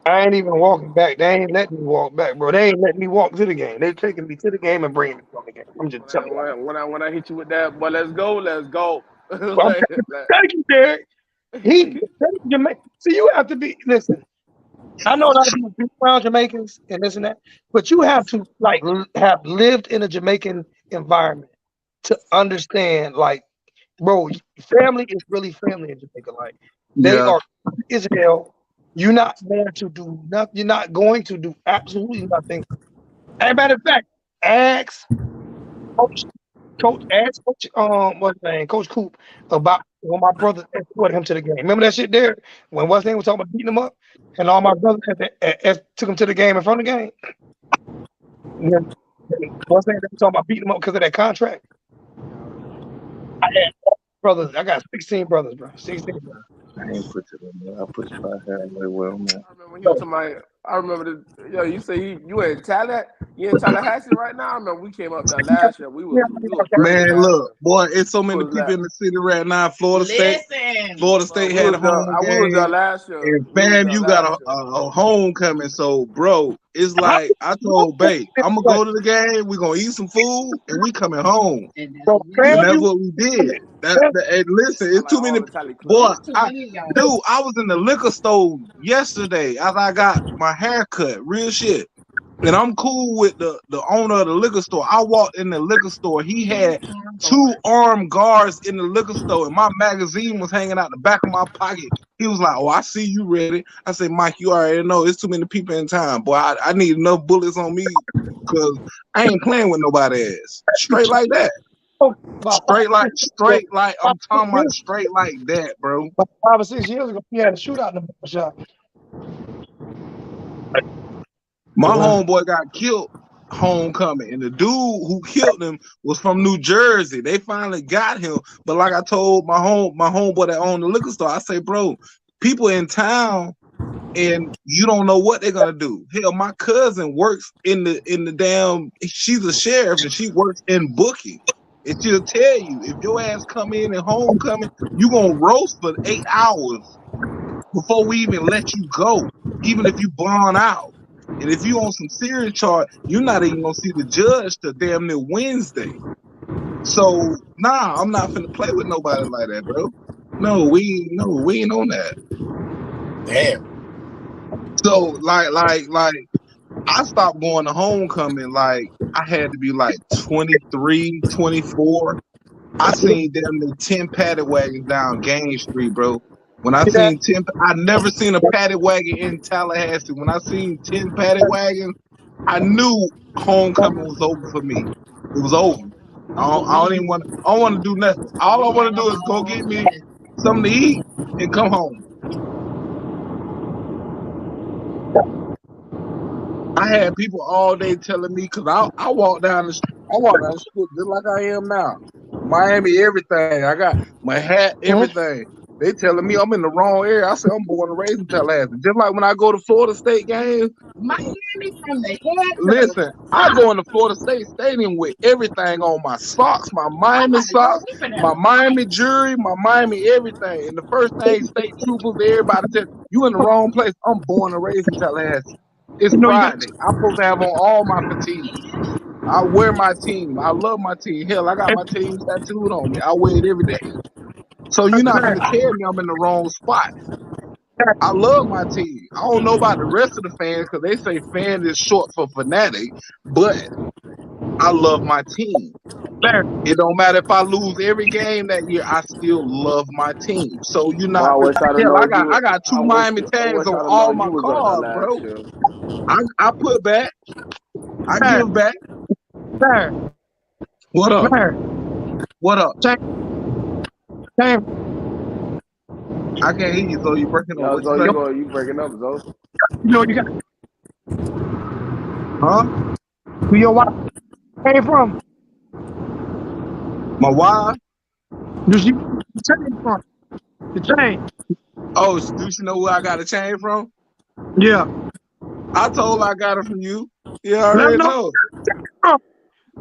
B: I ain't even walking back. They ain't letting me walk back, bro. They ain't letting me walk to the game. They taking me to the game and bringing me from the game. I'm just telling you.
F: When I hit you with that, boy, let's go.
B: Well, thank you, Derek. He Jamaican. See, you have to be. Listen, I know a lot of people be around Jamaicans and this and that, but you have to like have lived in a Jamaican environment to understand. Like, bro, family is really family in Jamaica. Like, they
H: Yeah.
B: are Israel. You're not going to do nothing. You're not going to do absolutely nothing. As a matter of fact, ask what's his name, Coach Coop about when my brother escorted him to the game. Remember that shit there when what's his name was talking about beating him up, and all my brothers took him to the game in front of the game. And then what's his name they were talking about beating him up because of that contract. I had brothers. I got 16 brothers, bro. 16 brothers.
H: I ain't put it in there. I put your podcast way well, man.
F: I remember he was talking about. I remember you say you in Tallahassee right now. I remember we came up there last year. We was burning
H: Man,
F: last
H: look,
F: year.
H: boy, it's so many people in the city right now. Florida State had a home
F: We was there
H: game.
F: last year.
H: And fam, you got a homecoming. So, bro, it's like I told Babe, I'm gonna go to the game. We're gonna eat some food, and we coming home. And that's what we did. And listen, it's too many. Boy, I was in the liquor store yesterday after I got my hair cut. Real shit. And I'm cool with the owner of the liquor store. I walked in the liquor store. He had 2 armed guards in the liquor store, and my magazine was hanging out the back of my pocket. He was like, "Oh, I see you ready." I said, "Mike, you already know it's too many people in town, boy. I need enough bullets on me because I ain't playing with nobody else. Straight like that. Straight like I'm talking about straight like that, bro."
B: About 5 or 6 years ago, we had a shootout in the shop.
H: My homeboy got killed homecoming, and the dude who killed him was from New Jersey. They finally got him, but like I told my homeboy that owned the liquor store, I say, bro, people in town, and you don't know what they're gonna do. Hell, my cousin works in the damn. She's a sheriff, and she works in booking. And she'll tell you if your ass come in and homecoming, you gonna roast for 8 hours before we even let you go, even if you bond out. And if you on some serious charge, you're not even gonna see the judge till damn near Wednesday. So nah, I'm not finna play with nobody like that, bro. No, we ain't on that.
C: Damn.
H: So like I stopped going to homecoming like I had to be like 23, 24. I seen damn near 10 paddy wagons down Gaines Street, bro. When I seen 10, I never seen a paddy wagon in Tallahassee. When I seen 10 paddy wagons, I knew homecoming was over for me. It was over. I don't even want. I don't want to do nothing. All I want to do is go get me something to eat and come home. I had people all day telling me because I walk down the strip just like I am now. Miami, everything. I got my hat, everything. They telling me I'm in the wrong area. I said I'm born and raised in Tallahassee. Just like when I go to Florida State games.
I: Miami from the head.
H: Listen, I go in the Florida State Stadium with everything on my socks, my Miami socks, my Miami jewelry, my Miami everything. And the first thing state troopers, everybody said, you in the wrong place. I'm born and raised in Tallahassee. It's Friday. I'm supposed to have on all my fatigues. I wear my team. I love my team. Hell, I got my team tattooed on me. I wear it every day. So you're not gonna tell me I'm in the wrong spot. I love my team. I don't know about the rest of the fans because they say fan is short for fanatic, but I love my team. It don't matter if I lose every game that year, I still love my team. So you're
F: Boy,
H: not.
F: I wish I'd have
H: Hell,
F: known you.
H: I got 2 Miami tags on all my
F: Was up
H: cars,
F: there
H: bro.
F: last year.
H: I put back. I give back. What up? What up? I can't hear you, so you breaking up.
F: Yo,
H: What you
F: Zo,
H: say?
F: you breaking up, Zo?
B: You got
H: Huh?
B: where your wife came from?
H: My wife?
B: Do she the chain from? The chain.
H: Oh, do she know where I got a chain from?
B: Yeah.
H: I told her I got it from you. You
B: Let them
H: already
B: know.
H: know.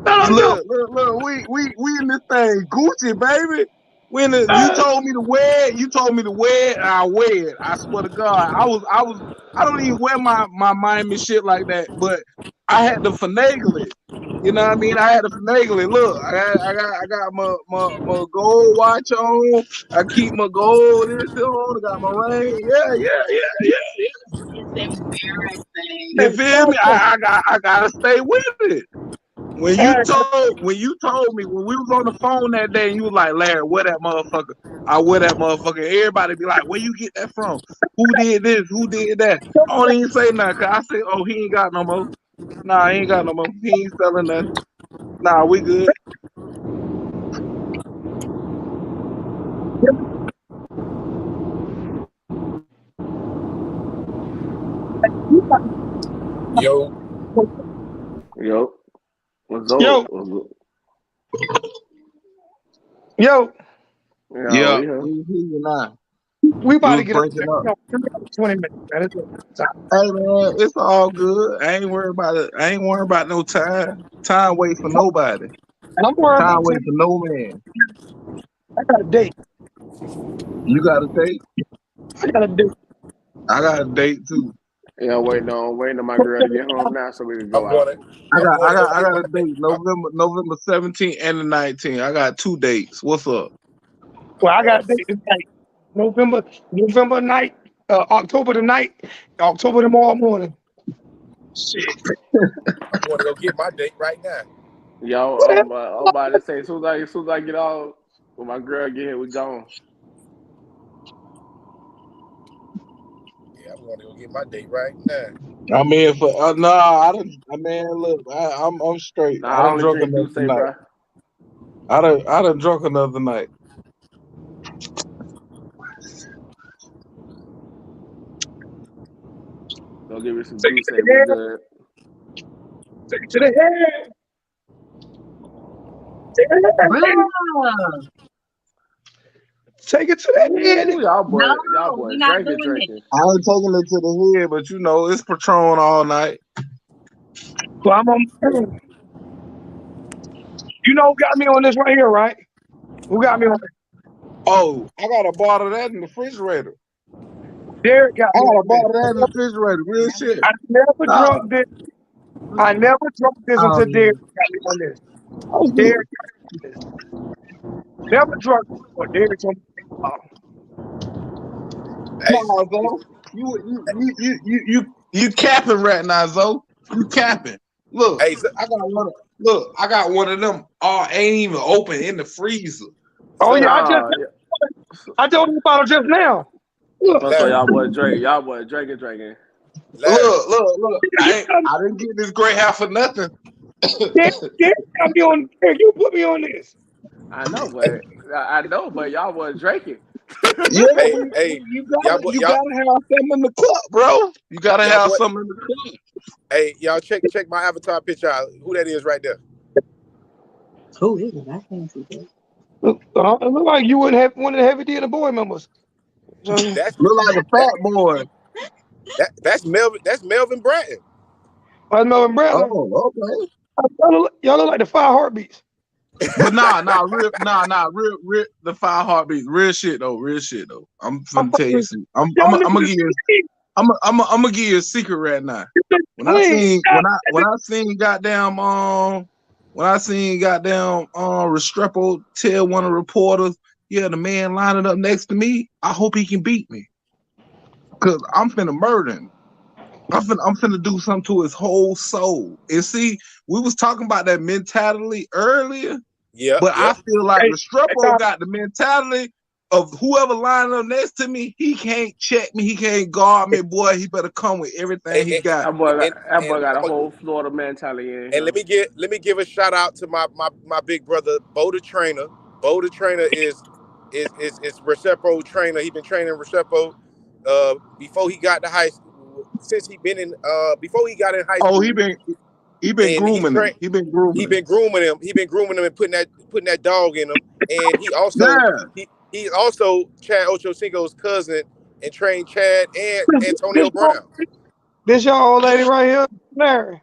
B: Let them know.
H: Look, we in this thing Gucci, baby. When you told me to wear it, and I wear it. I swear to God, I don't even wear my Miami shit like that, but I had to finagle it. You know what I mean? I had to finagle it. Look, I got my gold watch on. I keep my gold this on. I got my ring. Yeah. You feel me? I gotta stay with it. When you told me when we was on the phone that day, and you was like, Larry, where that motherfucker? I wear that motherfucker. Everybody be like, where you get that from? Who did this? Who did that? I don't even say nothing. Cause I say, oh, he ain't got no more. Nah, he ain't got no more. He ain't selling nothing. Nah, we good.
C: Yo,
F: Yo, what's up?
B: Yo,
F: Yeah,
H: Yeah,
F: we here.
H: we hear you now.
B: we about
H: You
B: to
H: was
B: get
H: breaking up.
B: 20 minutes, man. It's time.
H: Hey man, it's all good. I ain't worried about it. I ain't worried about no time. Time wait for nobody.
B: And I'm worried
H: Time
B: about
H: wait for no man.
B: I got a date.
H: You got a date?
B: I got a date.
H: I got a date too.
F: Yeah, waiting on my girl to get home now so we can go
C: I'm
F: out.
C: going to go
H: I
C: get
H: got a
C: my date.
H: date November 17th and the 19th. I got 2 dates. What's up?
B: Well, I got a date tonight. November night, October the night, October tomorrow morning. Shit.
C: I'm going to go get my date right now.
F: Yo,
B: What the
F: I'm about to say, as soon as I get off, when my girl get here, we gone.
C: Yeah, I'm going to go get my date right now.
H: I mean, for nah, I don't. I mean, look, I'm straight.
F: Nah,
H: I
F: I
H: done
F: only
H: drunk
F: drink
H: enough
F: Douce,
H: tonight.
F: bro.
H: I done drunk another night.
F: Go give me some
B: Take it
F: Douce,
B: to the
F: we
B: head.
F: good.
B: Take it to the head. Take it to the head. Take it to the head.
F: Ooh, y'all boy, drinking.
H: I ain't taking it to the head, but you know, it's Patron all night.
B: So I'm on. You know who got me on this right here, right? Who got me on this?
H: Oh, I got a bottle of that in the refrigerator.
B: Derek got
H: I
B: me
H: got a
B: on this.
H: bottle of that in the refrigerator. Real shit.
B: I never
H: Nah,
B: drunk this. I never drunk this until Derek got me on this.
H: I'm good.
B: Derek got me on this. Never drunk before. Derek told me.
C: Hey,
H: Nah, Zo. You capping right now, Zo. You capping. Look,
C: hey,
H: I got one of them. Oh, ain't even open in the freezer.
B: Oh yeah,
F: Nah,
B: I told him about it just now. Look,
F: so
C: Larry,
F: y'all boy drinking.
C: Larry.
H: Look. I didn't get this gray hair for nothing.
B: Derek got me on. Derek, you put me on this.
F: I know, but y'all was drinking.
H: Yeah,
C: Hey,
H: you gotta have something in the cup, bro. You gotta
C: y'all
H: have
C: boy,
H: something in the cup.
C: hey, y'all check my avatar picture out. Who that is right there?
I: Who is it? I can't see that.
B: It look like you wouldn't have one of the heavy D and the boy members.
C: That's
H: Look like a
C: that,
H: fat boy.
C: that's Melvin. That's Melvin Bratton.
B: I know and Brandon.
H: Oh, okay.
B: Y'all look like the 5 heartbeats.
H: But real, the 5 heartbeats, real shit though. I'm finna tell you something. I'm gonna give you. I'm gonna give you a secret right now. When I seen goddamn Restrepo tell one of the reporters, yeah, the man lining up next to me, I hope he can beat me. Cause I'm finna murder him. I'm finna do something to his whole soul. And see, we was talking about that mentality earlier, but I feel like Restrepo got the mentality of whoever lining up next to me, he can't check me, he can't guard me, boy. He better come with everything he got.
F: That boy got a whole Florida mentality in him.
C: And let me give a shout out to my big brother, Bo the Trainer. Bo the Trainer is is Restrepo trainer. He been training Restrepo before he got to high school. Since he been in before he got in high
H: Oh,
C: school,
H: he been
C: and he
H: grooming him.
C: trained.
H: He been grooming
C: He
H: him.
C: been grooming him. He been grooming him and putting that dog in him. And
H: Yeah.
C: he's also Chad Ochocinco's cousin and trained Chad and Antonio Brown.
B: This your old lady right here, Larry.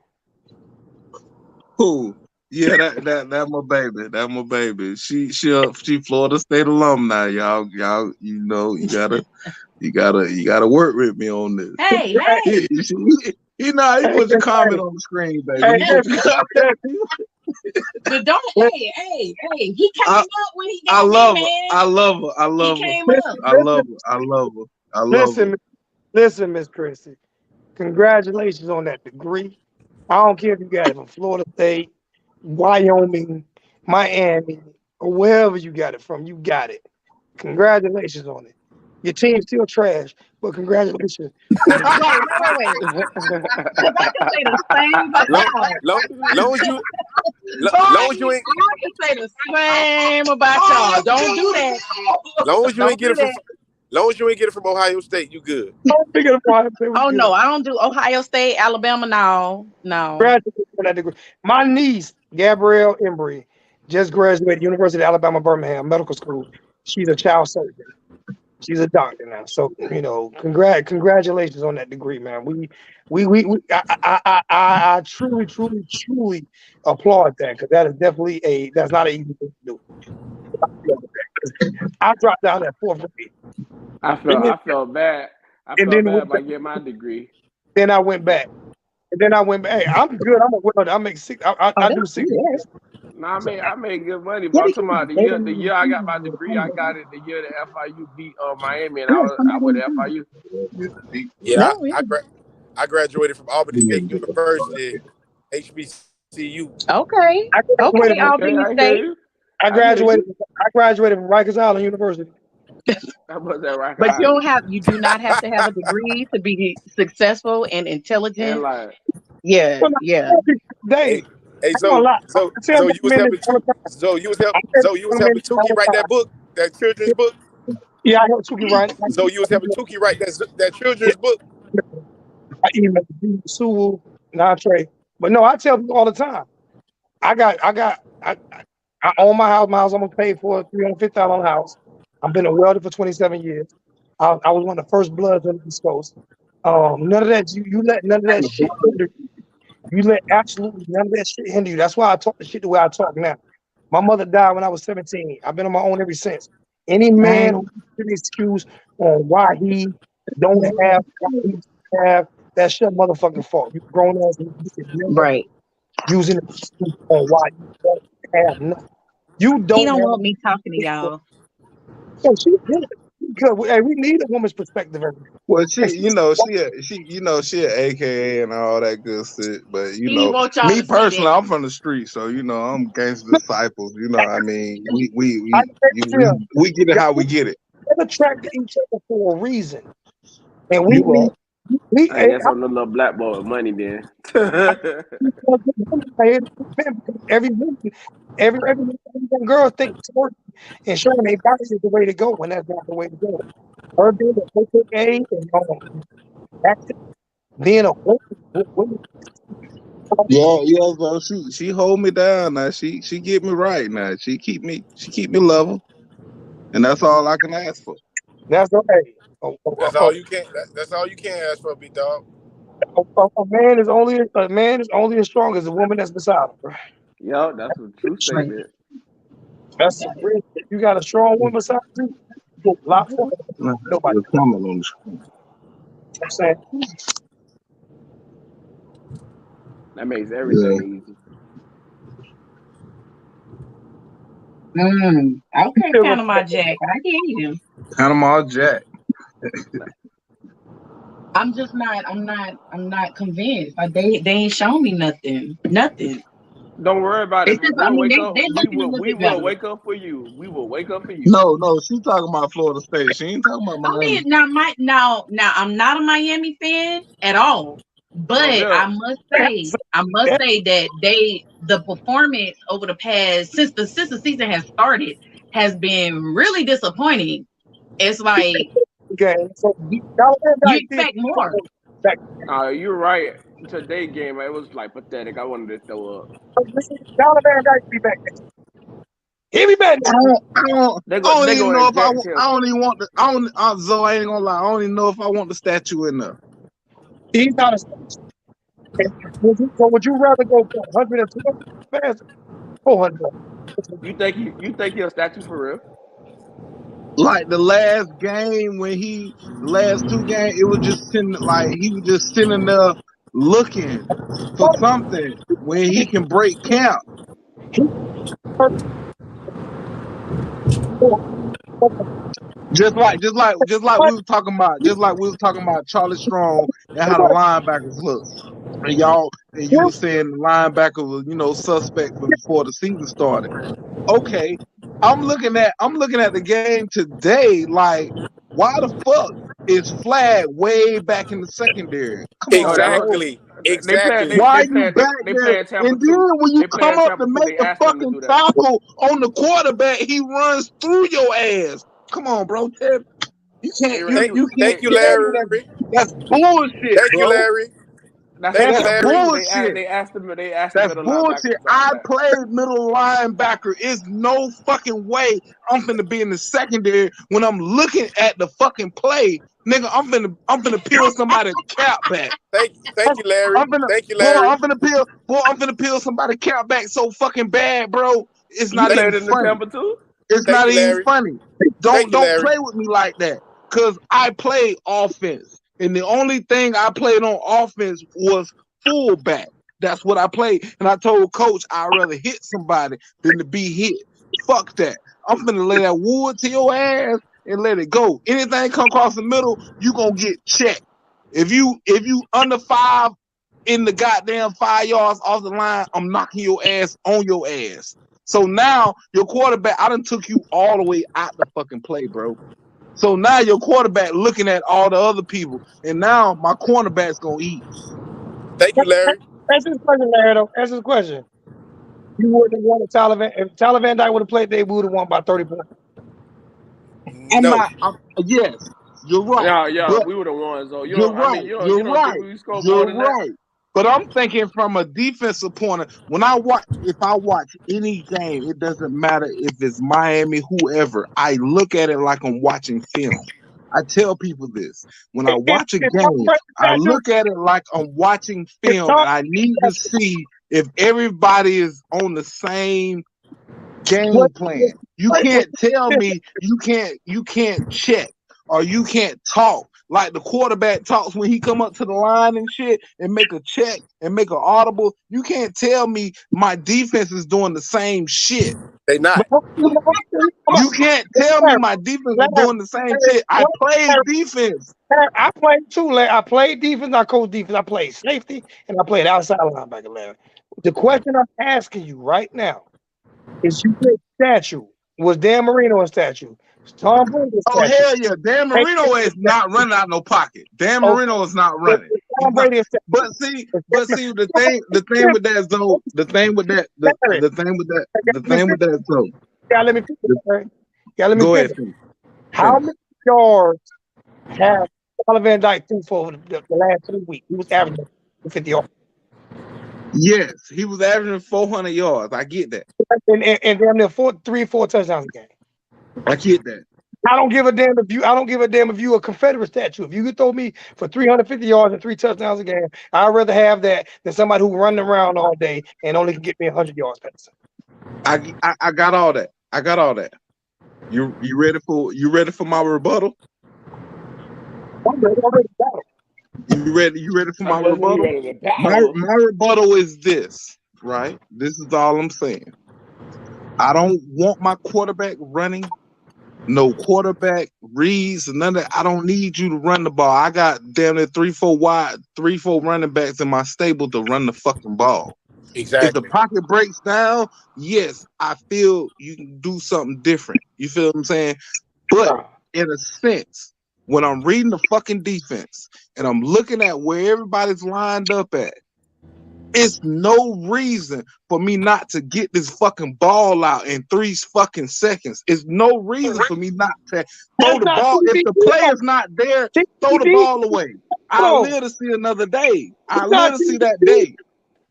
H: Who? Yeah, that my baby. That my baby. She Florida State alum now, y'all. You know, you gotta work with me on this.
I: Hey, hey.
H: He put your comment on the screen, baby. He put your comment.
I: But don't, hey. He came up when he got
H: I love
I: me,
H: her.
I: man.
H: I love her. I love
I: He
H: her.
I: came up.
H: I love her. I love her. I love her.
B: Listen, Miss Chrissy. Congratulations on that degree. I don't care if you got it from Florida State, Wyoming, Miami, or wherever you got it from. You got it. Congratulations on it. Your team's still trash, but congratulations on the
I: Wait. Because I can say the same about y'all.
C: Long as you ain't
I: I can say the same about y'all. Don't do that.
C: long as you ain't
I: Don't do that.
C: long as you ain't get it from Ohio State, you good.
I: Oh no, I don't do Ohio State, Alabama. No.
B: Congratulations on that degree. My niece, Gabrielle Embry, just graduated University of Alabama, Birmingham Medical School. She's a child surgeon. She's a doctor now. So, you know, congratulations on that degree, man. I truly applaud that, because that is definitely that's not an easy thing to do. I dropped down at 4th grade.
F: I felt bad. I felt bad by getting my degree.
B: Then I went back. Hey, I'm good. I'm a welder. I make I do 6 years.
F: No, I made good money, but I'm talking about the year I got my degree. I got it the year that FIU beat Miami, and I went to FIU.
C: Yeah, I graduated from Albany State University, HBCU.
I: Okay. Albany
F: I
I: State.
B: I graduated from Rikers Island University.
F: How about that right?
I: But you do not have to have a degree to be successful and intelligent.
F: And like,
I: yeah.
B: Dave,
C: Hey, so you was helping Tukey write that book, that children's book.
B: Yeah, I helped Tukey write.
C: So you was helping Tukey write that children's book.
B: I emailed Sewell, Natre. But no, I tell people all the time. I own my house. My house almost paid for, $350,000 house. I've been a welder for 27 years. I was one of the first bloods on the East Coast. None of that. You let none of that shit hinder you. You let absolutely none of that shit hinder you. That's why I talk the shit the way I talk now. My mother died when I was 17. I've been on my own ever since. Any man who gives an excuse on why he don't have, that's your motherfucking fault. You grown ass
I: Right.
B: using an excuse on why you don't have nothing. You don't.
I: He don't want me talking to y'all.
B: Oh, she's good. Hey, we need a woman's perspective.
H: Well, she an AKA and all that good shit. But me personally, I'm from the street, so I'm gangster disciples. I mean, we get it how we get it.
B: We're attracted to each other for a reason, and
F: I guess I'm the little black boy with money then.
B: every girl thinks and showing their bodies is the way to go when that's not the way to go. Her being a AKA and being a woman.
H: Yeah, bro. She hold me down now. She get me right now. She keep me level, and that's all I can ask for.
B: That's okay.
C: That's all you can. That's all you can ask for, big dog.
B: A man is only as strong as the woman that's beside him, bro.
F: Yo, that's a true statement.
B: That's real. If you got a strong woman beside you, you a lot for nobody. I'm saying.
F: That makes everything easy.
I: Okay, Panama Jack. I hear you.
H: Panama Jack.
I: I'm just not. I'm not convinced. Like they ain't shown me nothing. Nothing.
F: Don't worry about it. We will
I: better.
F: wake up for you. We will wake up for you.
H: No, she talking about Florida State. She ain't talking about Miami.
I: Now I'm not a Miami fan at all. But I must say that the performance over the past since the season has started has been really disappointing. It's like
B: Okay, so Taliban
I: you
B: guy did
I: expect more.
B: back.
F: You're right. Today game, it was like pathetic. I wanted to throw up.
B: Taliban guy be back. He'll be back.
H: I
F: They
H: don't
F: go
H: even know if
F: eject him.
H: I don't even want the. I don't. Zoe, I ain't gonna lie. I don't even know if I want the statue in there.
B: He's not a. So would you rather go for 120 fast, 400?
F: You think he'll statue for real?
H: Like the last game when the last two games, it was just sitting like he was just sitting there looking for something when he can break count. Just like we were talking about Charlie Strong and how the linebackers look. And you were saying the linebacker was, suspect before the season started. Okay. I'm looking at the game today, like, why the fuck is Flag way back in the secondary? Come on, bro.
C: Exactly.
H: Why are you back
F: They
H: there?
F: playing Tampa
H: And then
F: 2.
H: when you
F: They
H: come
F: playing
H: up
F: Tampa
H: to
F: 2.
H: make
F: They
H: the
F: asked him to
H: fucking
F: do that.
H: tackle on the quarterback, he runs through your ass. Come on, bro. You can't
C: Thank you,
H: tell me
C: Larry.
H: that's bullshit,
C: Thank you,
H: bro.
C: Larry.
F: That's
C: Thank you,
H: That's
F: exactly.
C: Larry.
H: bullshit.
F: They asked him. They asked the
H: That's
F: middle linebacker
H: bullshit.
F: to drop
H: I
F: back.
H: played middle linebacker. It's no fucking way I'm finna be in the secondary when I'm looking at the fucking play. Nigga, I'm finna peel somebody's cap back.
C: Thank you, Larry. Thank you,
H: Boy,
C: Larry.
H: I'm finna peel somebody's cap back so fucking bad, bro. It's
F: You
H: not even
F: played in the
H: funny.
F: Tampa 2?
H: It's
C: Thank
H: not
C: you,
H: even
C: Larry.
H: funny.
C: Thank you,
H: Don't
C: Larry.
H: play with me like that. Cause I play offense. And the only thing I played on offense was fullback. That's what I played. And I told coach I'd rather hit somebody than to be hit. Fuck that. I'm finna lay that wood to your ass and let it go. Anything come across the middle, you gonna get checked. If you under 5 in the goddamn 5 yards off the line, I'm knocking your ass on your ass. So now your quarterback, I done took you all the way out the fucking play, bro. So now your quarterback looking at all the other people, and now my cornerback's gonna eat.
C: Thank you, Larry.
B: Answer this question, Larry. Though. Answer this question. You wouldn't have won the Taliban. If Taliban Dyke would have played, they would have won by 30 points.
C: No.
H: Yes, you're right.
F: Yeah,
H: But
F: we would have won. So
H: you're right.
F: you don't think we scored more
H: You're
F: than that?
H: right. But I'm thinking from a defensive point of if I watch any game, it doesn't matter if it's Miami, whoever. I look at it like I'm watching film. I tell people this. When I watch a game, I look at it like I'm watching film, and I need to see if everybody is on the same game plan. You can't tell me you can't check or you can't talk like the quarterback talks when he come up to the line and shit and make a check and make an audible. You can't tell me my defense is doing the same shit.
C: They not.
H: You can't tell me my defense is doing the same shit. I play defense.
B: I played too, Larry. I played defense. I coached defense. I played safety, and I played outside linebacker, Larry. The question I'm asking you right now is: you pick statue? Was Dan Marino a statue? Tom Brady a
H: Oh
B: statue?
H: hell yeah, Dan Marino is not running out no pocket. Dan Marino is not running.
B: Tom Brady a statue.
H: But see, the thing with that though, the thing with that though.
B: Yeah, let me finish. Larry. Yeah, let me
H: Go
B: finish.
H: ahead.
B: How many yards have Sullivan Dyke threw for the last 3 weeks? He was averaging 50 yards.
H: Yes, he was averaging 400 yards. I get that.
B: And damn near 4 touchdowns a game.
H: I get that.
B: I don't give a damn if you a Confederate statue. If you could throw me for 350 yards and 3 touchdowns a game, I'd rather have that than somebody who running around all day and only can get me 100 yards passing.
H: I got all that. I got all that. You ready for my rebuttal?
B: I'm ready to battle.
H: You ready for my rebuttal?
F: Ready to battle.
H: My rebuttal is this, right? This is all I'm saying. I don't want my quarterback running. No quarterback reads, none of that. I don't need you to run the ball. I got damn near 3-4 running backs in my stable to run the fucking ball.
C: Exactly.
H: If the pocket breaks down, yes, I feel you can do something different. You feel what I'm saying? But in a sense, when I'm reading the fucking defense and I'm looking at where everybody's lined up at, It's no reason for me not to get this fucking ball out in 3 fucking seconds. It's no reason for me not to throw the ball. If the player's not there, throw the ball away. I'll live to see another day. I'll live to see that day.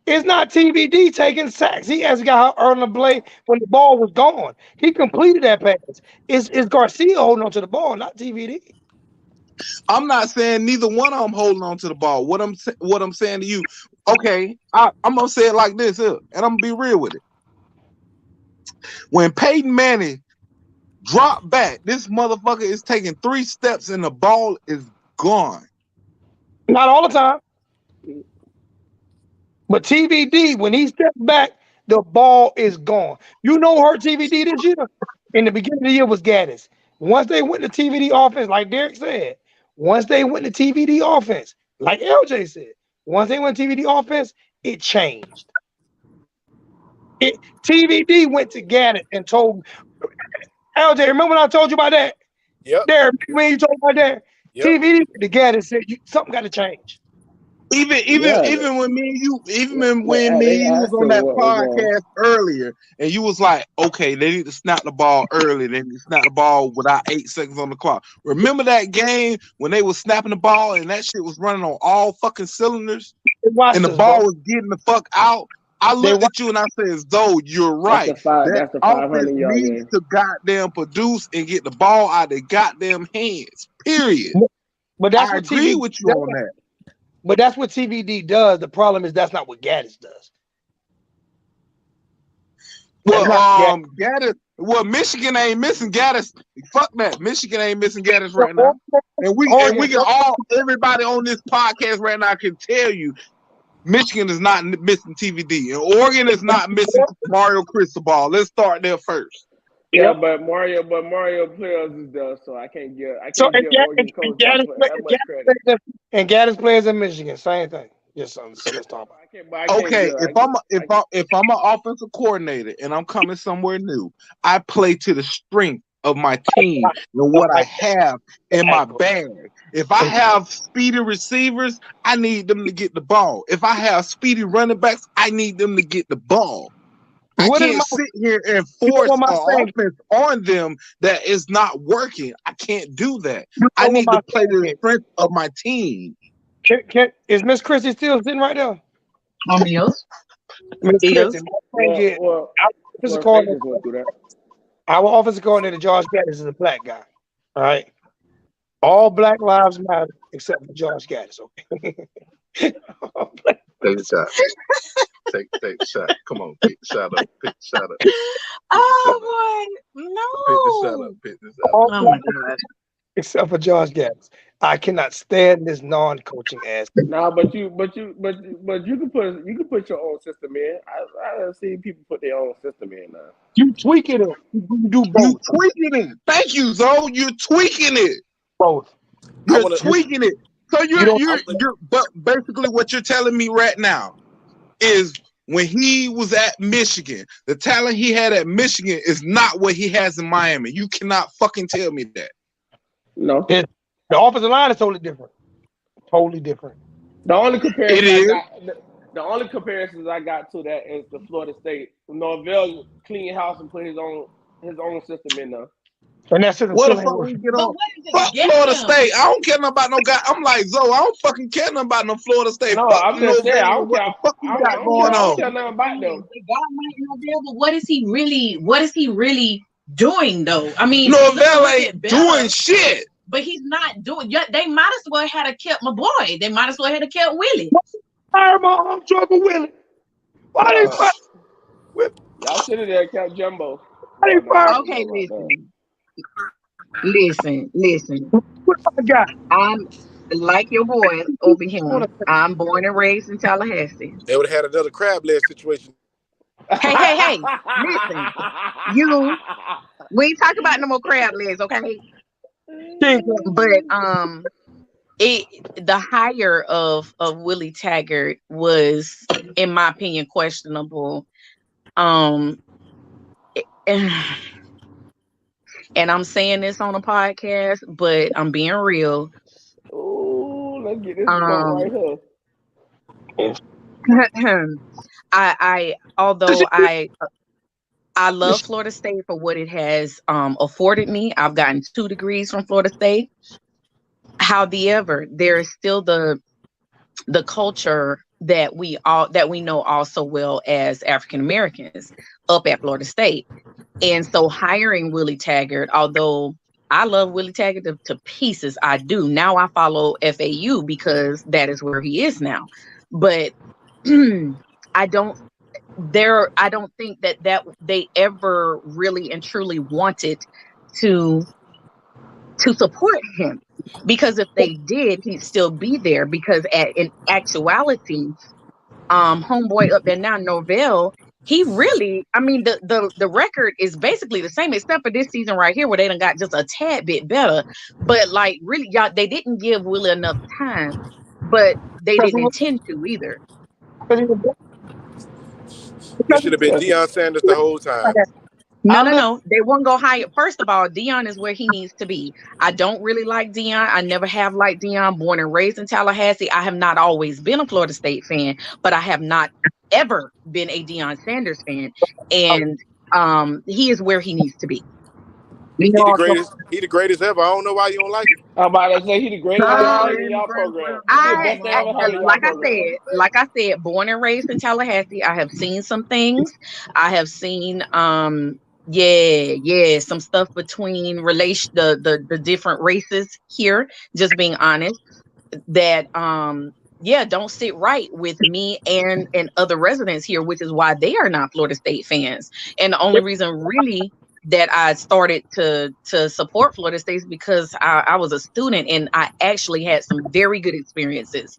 B: It's not TVD taking sacks. He has got earned the play when the ball was gone. He completed that pass. It's Garcia holding on to the ball, not TVD.
H: I'm not saying neither one of them holding on to the ball. What I'm saying to you, okay, I'm gonna say it like this here, and I'm gonna be real with it. When Peyton Manning dropped back, this motherfucker is taking 3 steps and the ball is gone.
B: Not all the time. But TVD, when he steps back, the ball is gone. You know her TVD this year? In the beginning of the year was Gaddis. Once they went to TVD offense, like Derek said, once they went to TVD offense, like LJ said, once they went to TVD offense, it changed. TVD went to Gaddis and told LJ, remember when I told you about that?
C: Yep.
B: Derek, when you told me about that?
C: Yep.
B: TVD went to Gaddis said, something got to change.
H: Even when me and you, was on that podcast earlier, and you was like, okay, they need to snap the ball early. They need to snap the ball without 8 seconds on the clock. Remember that game when they was snapping the ball and that shit was running on all fucking cylinders, and the ball was getting the fuck out? I looked at you and I said, Zoe, you're right. That offense needs to goddamn produce and get the ball out of their goddamn hands. Period.
B: But that's
H: I
B: what
H: agree with you on that.
B: But that's what TVD does. The problem is that's not what Gaddis does.
H: Well, Gaddis. Well, Michigan ain't missing Gaddis. Fuck that. Michigan ain't missing Gaddis right now. And we can all, everybody on this podcast right now can tell you, Michigan is not missing TVD, and Oregon is not missing Mario Cristobal. Let's start there first.
F: Yeah, but Mario players is there, so I can't give Oregon coach that much credit.
B: And Gaddis players in Michigan, same thing. Just so let's talk about.
H: Okay, if I'm an offensive coordinator and I'm coming somewhere new, I play to the strength of my team and what I have in my bag. If I have speedy receivers, I need them to get the ball. If I have speedy running backs, I need them to get the ball. I can't sit here and force an offense on them that is not working. I can't do that. I need to play to the strength of my team.
B: Is Miss Christie still sitting right there?
I: Yes.
B: Miss Christie, our offensive coordinator, Josh Gaddis, is a black guy. All right. All Black lives matter except for Josh Gaddis. Okay.
H: Take a shot. Take a shot. Come on, pick the shot up. Pick the shot up.
I: Oh boy, no.
H: Pick the shot up. Pick the shot up.
I: Oh my God.
B: Except for Josh Gaddis. I cannot stand this non-coaching ass.
F: Nah, but you can put your own system in. I've seen people put their own system in now.
B: You tweaking it. You do both.
H: You tweaking it. Thank you, Zoe. You're tweaking it.
B: Both.
H: You're tweaking it. So but basically what you're telling me right now is when he was at Michigan, the talent he had at Michigan is not what he has in Miami. You cannot fucking tell me that.
F: No.
B: The offensive line is totally different. Totally different.
F: The only comparisons I got to that is the Florida State. Norvell clean house and put his own system in there.
B: And that's
H: what the fuck we get on? Fuck Florida State. I don't care nothing about no guy. I'm like Zoe. I don't fucking care nothing about no Florida State.
F: No,
H: fuck
F: I'm just saying. I don't care.
H: What the fuck you got going on?
F: I don't care nothing about them.
I: But what is he really doing though? I mean,
H: Norvell ain't doing shit.
I: But he's not doing. They might as well have kept my boy. They might as well have kept Willie.
B: Fire my arm trouble, Willie. Why they fire?
F: Y'all should have kept Jumbo.
I: Okay, listen. I'm like your boy over here. I'm born and raised in Tallahassee.
C: They would have had another crab leg situation.
I: Hey, listen. We ain't talking about no more crab legs, okay? But the hire of Willie Taggart was, in my opinion, questionable. And I'm saying this on a podcast, but I'm being real.
F: Oh, let's get this right here.
I: Although I love Florida State for what it has afforded me. I've gotten 2 degrees from Florida State. However, there is still the culture that we know all so well as African Americans up at Florida State. And so hiring Willie Taggart, although I love Willie Taggart to pieces, I do. Now I follow FAU because that is where he is now. But I don't I don't think that they ever really and truly wanted to support him, because if they did, he'd still be there, because in actuality, homeboy up there now, Norvell, he really, I mean, the record is basically the same except for this season right here where they done got just a tad bit better. But like really, y'all, they didn't give Willie enough time, but they
B: Because
I: didn't intend to either.
B: he was
C: It should have been Deion Sanders the whole time.
I: No,
B: I
I: no,
B: live.
I: no. They won't go higher. First of all, Dion is where he needs to be. I don't really like Dion. I never have liked Dion. Born and raised in Tallahassee. I have not always been a Florida State fan, but I have not ever been a Deion Sanders fan. And he is where he needs to be.
B: You
C: He the
B: know,
C: greatest. He the greatest ever. I don't know why you don't like him.
F: I'm about to say he the greatest ever
I: Um,
F: had in y'all program. He the
I: I,
F: best they
I: I
F: ever had in y'all
I: like I
F: program.
I: said, born and raised in Tallahassee. I have seen some things. I have seen some stuff between the different races here, just being honest, that don't sit right with me and other residents here, which is why they are not Florida State fans. And the only reason really that I started to support Florida State is because I was a student and I actually had some very good experiences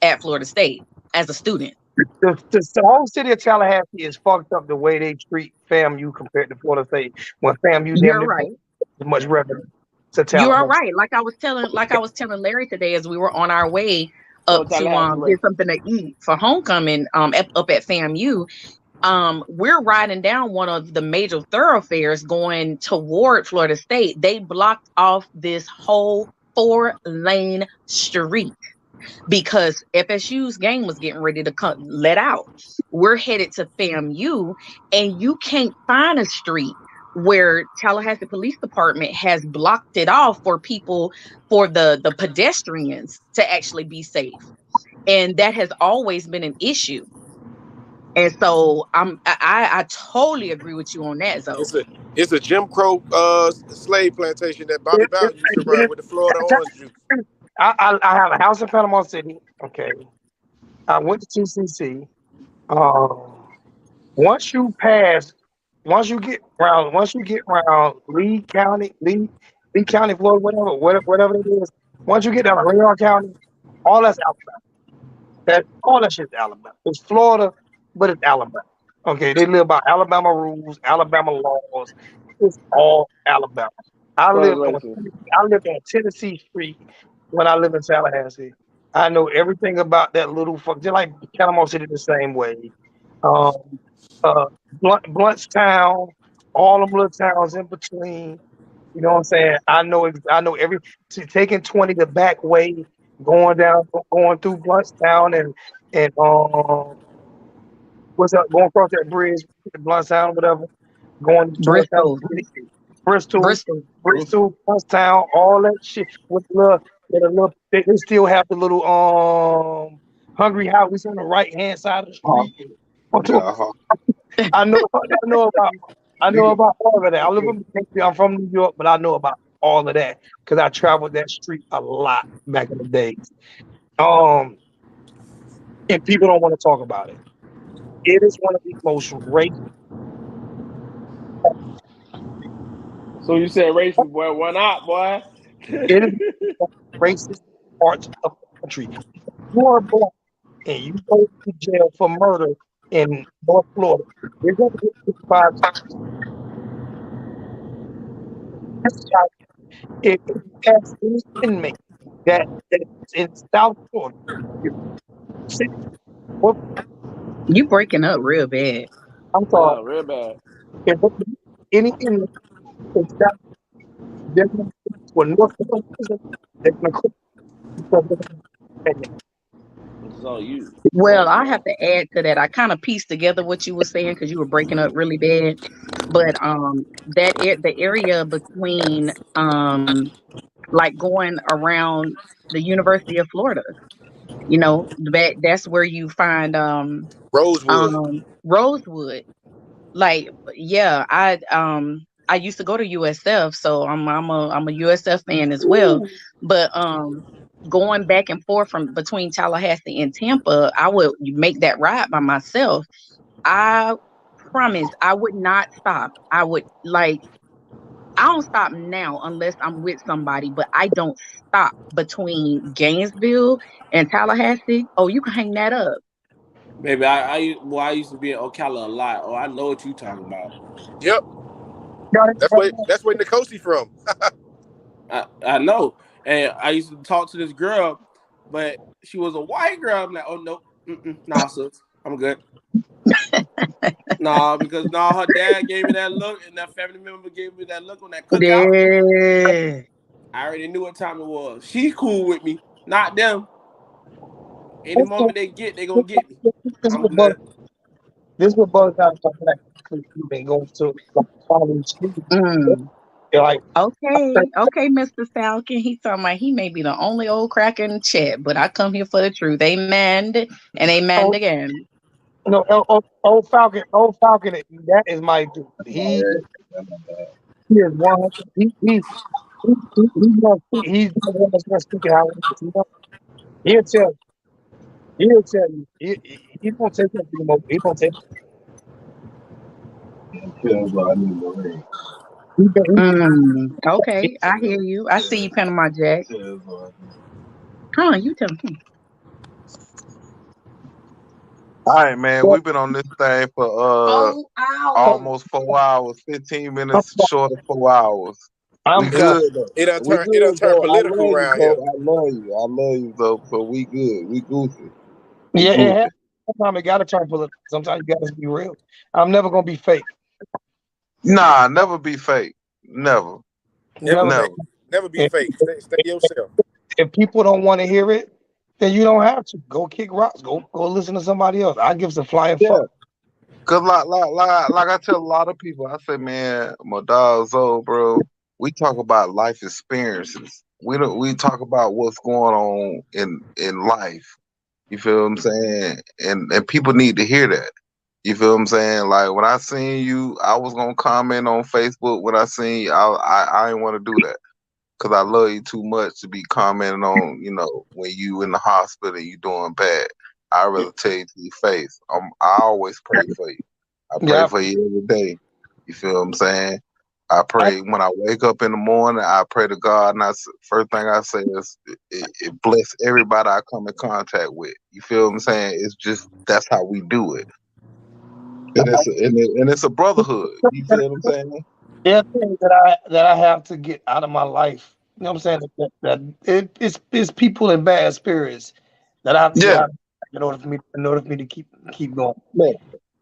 I: at Florida State as a student.
B: the whole city of Tallahassee is fucked up the way they treat FAMU compared to Florida State. When FAMU damn
I: You're
B: near
I: right.
B: as much revenue to
I: You are
B: Tallahassee.
I: right. Like I was telling Larry today as we were on our way
F: So
I: up to
F: Tallahassee
I: get
F: racist.
I: something to eat for homecoming up at FAMU. We're riding down one of the major thoroughfares going toward Florida State. They blocked off this whole 4-lane street because FSU's game was getting ready to let out. We're headed to FAMU, and you can't find a street where Tallahassee Police Department has blocked it off for people, for the pedestrians to actually be safe. And that has always been an issue. And so I totally agree with you on that, Zoe.
C: It's a Jim Crow slave plantation that Bobby
B: It- it-
C: Bowden used to run with the Florida orange juice.
B: I have a house in Panama City. Okay, I went to TCC. Once you pass, once you get around Lee County, Florida, whatever it is. Once you get down to Leon County, all that's Alabama. All that shit's Alabama. It's Florida, but it's Alabama. Okay, they live by Alabama rules, Alabama laws. It's all Alabama. I
F: So
B: lived on
F: racist.
B: I lived on Tennessee Street when I lived in Tallahassee. I know everything about that little fuck. Just like Panama City, the same way. Um, Bluntstown, all them little towns in between. You know what I'm saying? I know taking 20 the back way, going through Bluntstown and what's up, going across that bridge, Bluntstown, whatever, going towards South
I: Bristol.
B: City, Bristol,
I: Bristol.
B: Bluntstown, all that shit they still have the little Hungry House on the right hand side of the street. I know about all of that. I live in Mississippi. I'm from New York, but I know about all of that because I traveled that street a lot back in the days. And people don't want to talk about it. It is one of the most racist.
F: So you said racist, boy. Why not, boy?
B: It is one of the racist parts of the country. You are black and you go to jail for murder in North Florida. You're going to get 55 if you ask any inmate that's in South Florida,
I: You breaking up real bad.
B: I'm sorry.
F: Real bad.
B: If any inmate in South they're going to North Florida prison, they're going to
F: on you.
I: Well, I have to add to that. I kind of pieced together what you were saying because you were breaking up really bad. But the area between like going around the University of Florida, that's where you find
C: Rosewood.
I: Rosewood. Like, yeah, I used to go to USF, so I'm a USF fan as well. But going back and forth from between Tallahassee and Tampa, I would make that ride by myself. I promise I would not stop. I don't stop now unless I'm with somebody, but I don't stop between Gainesville and Tallahassee. Oh, you can hang that up.
F: Baby, I used to be in Ocala a lot. Oh, I know what you talking about.
C: Yep. That's where Nicosi from.
F: I know. And I used to talk to this girl, but she was a white girl. I'm like, oh no, nah, sis, I'm good. Nah, because her dad gave me that look, and that family member gave me that look on that cookout.
I: Yeah.
F: I already knew what time it was. She's cool with me, not them. Any moment they gonna get me. I'm good.
B: This is what both times you've been going to like following school.
I: Mm.
B: They're like,
I: Okay, Mr. Falcon. He talking about he may be the only old cracker in the chat, but I come here for the truth. Amen and amen again.
B: no, old Falcon, that is my dude. He is 100. He's one that's gonna speak it how he is. He'll tell you. He'll tell you. He won't take that anymore. He won't take.
I: Okay, I hear you. I see you, Panama Jack. You tell me.
H: All right, man. We've been on this thing for almost 4 hours, 15 minutes short of 4 hours. We good though.
C: It done
H: We
C: turned
H: good though. I
C: political
H: love you,
C: around
H: bro.
C: here.
H: I love you though. So we good. We goofy.
B: Yeah, sometimes it gotta turn political. Sometimes you gotta be real. I'm never gonna be fake.
H: Nah, never be fake. Never.
C: Never be fake. Stay yourself.
B: If people don't want to hear it, then you don't have to. Go kick rocks. Go listen to somebody else. I give some flying fuck.
H: Cause like I tell a lot of people, I say, man, my dog's old, bro. We talk about life experiences. We talk about what's going on in life. You feel what I'm saying? And people need to hear that. You feel what I'm saying? Like when I seen you, I was gonna comment on Facebook when I seen you. I didn't want to do that because I love you too much to be commenting on, when you in the hospital and you doing bad. I'd rather tell you to your face. I always pray for you. I pray for you every day. You feel what I'm saying? I pray when I wake up in the morning. I pray to God, and first thing I say is, it bless everybody I come in contact with. You feel what I'm saying? It's just that's how we do it, and it's a brotherhood. You feel what I'm saying?
B: There are things that I have to get out of my life. You know what I'm saying? It's people in bad spirits that I have to get out of in order for me to keep going.
H: Yeah.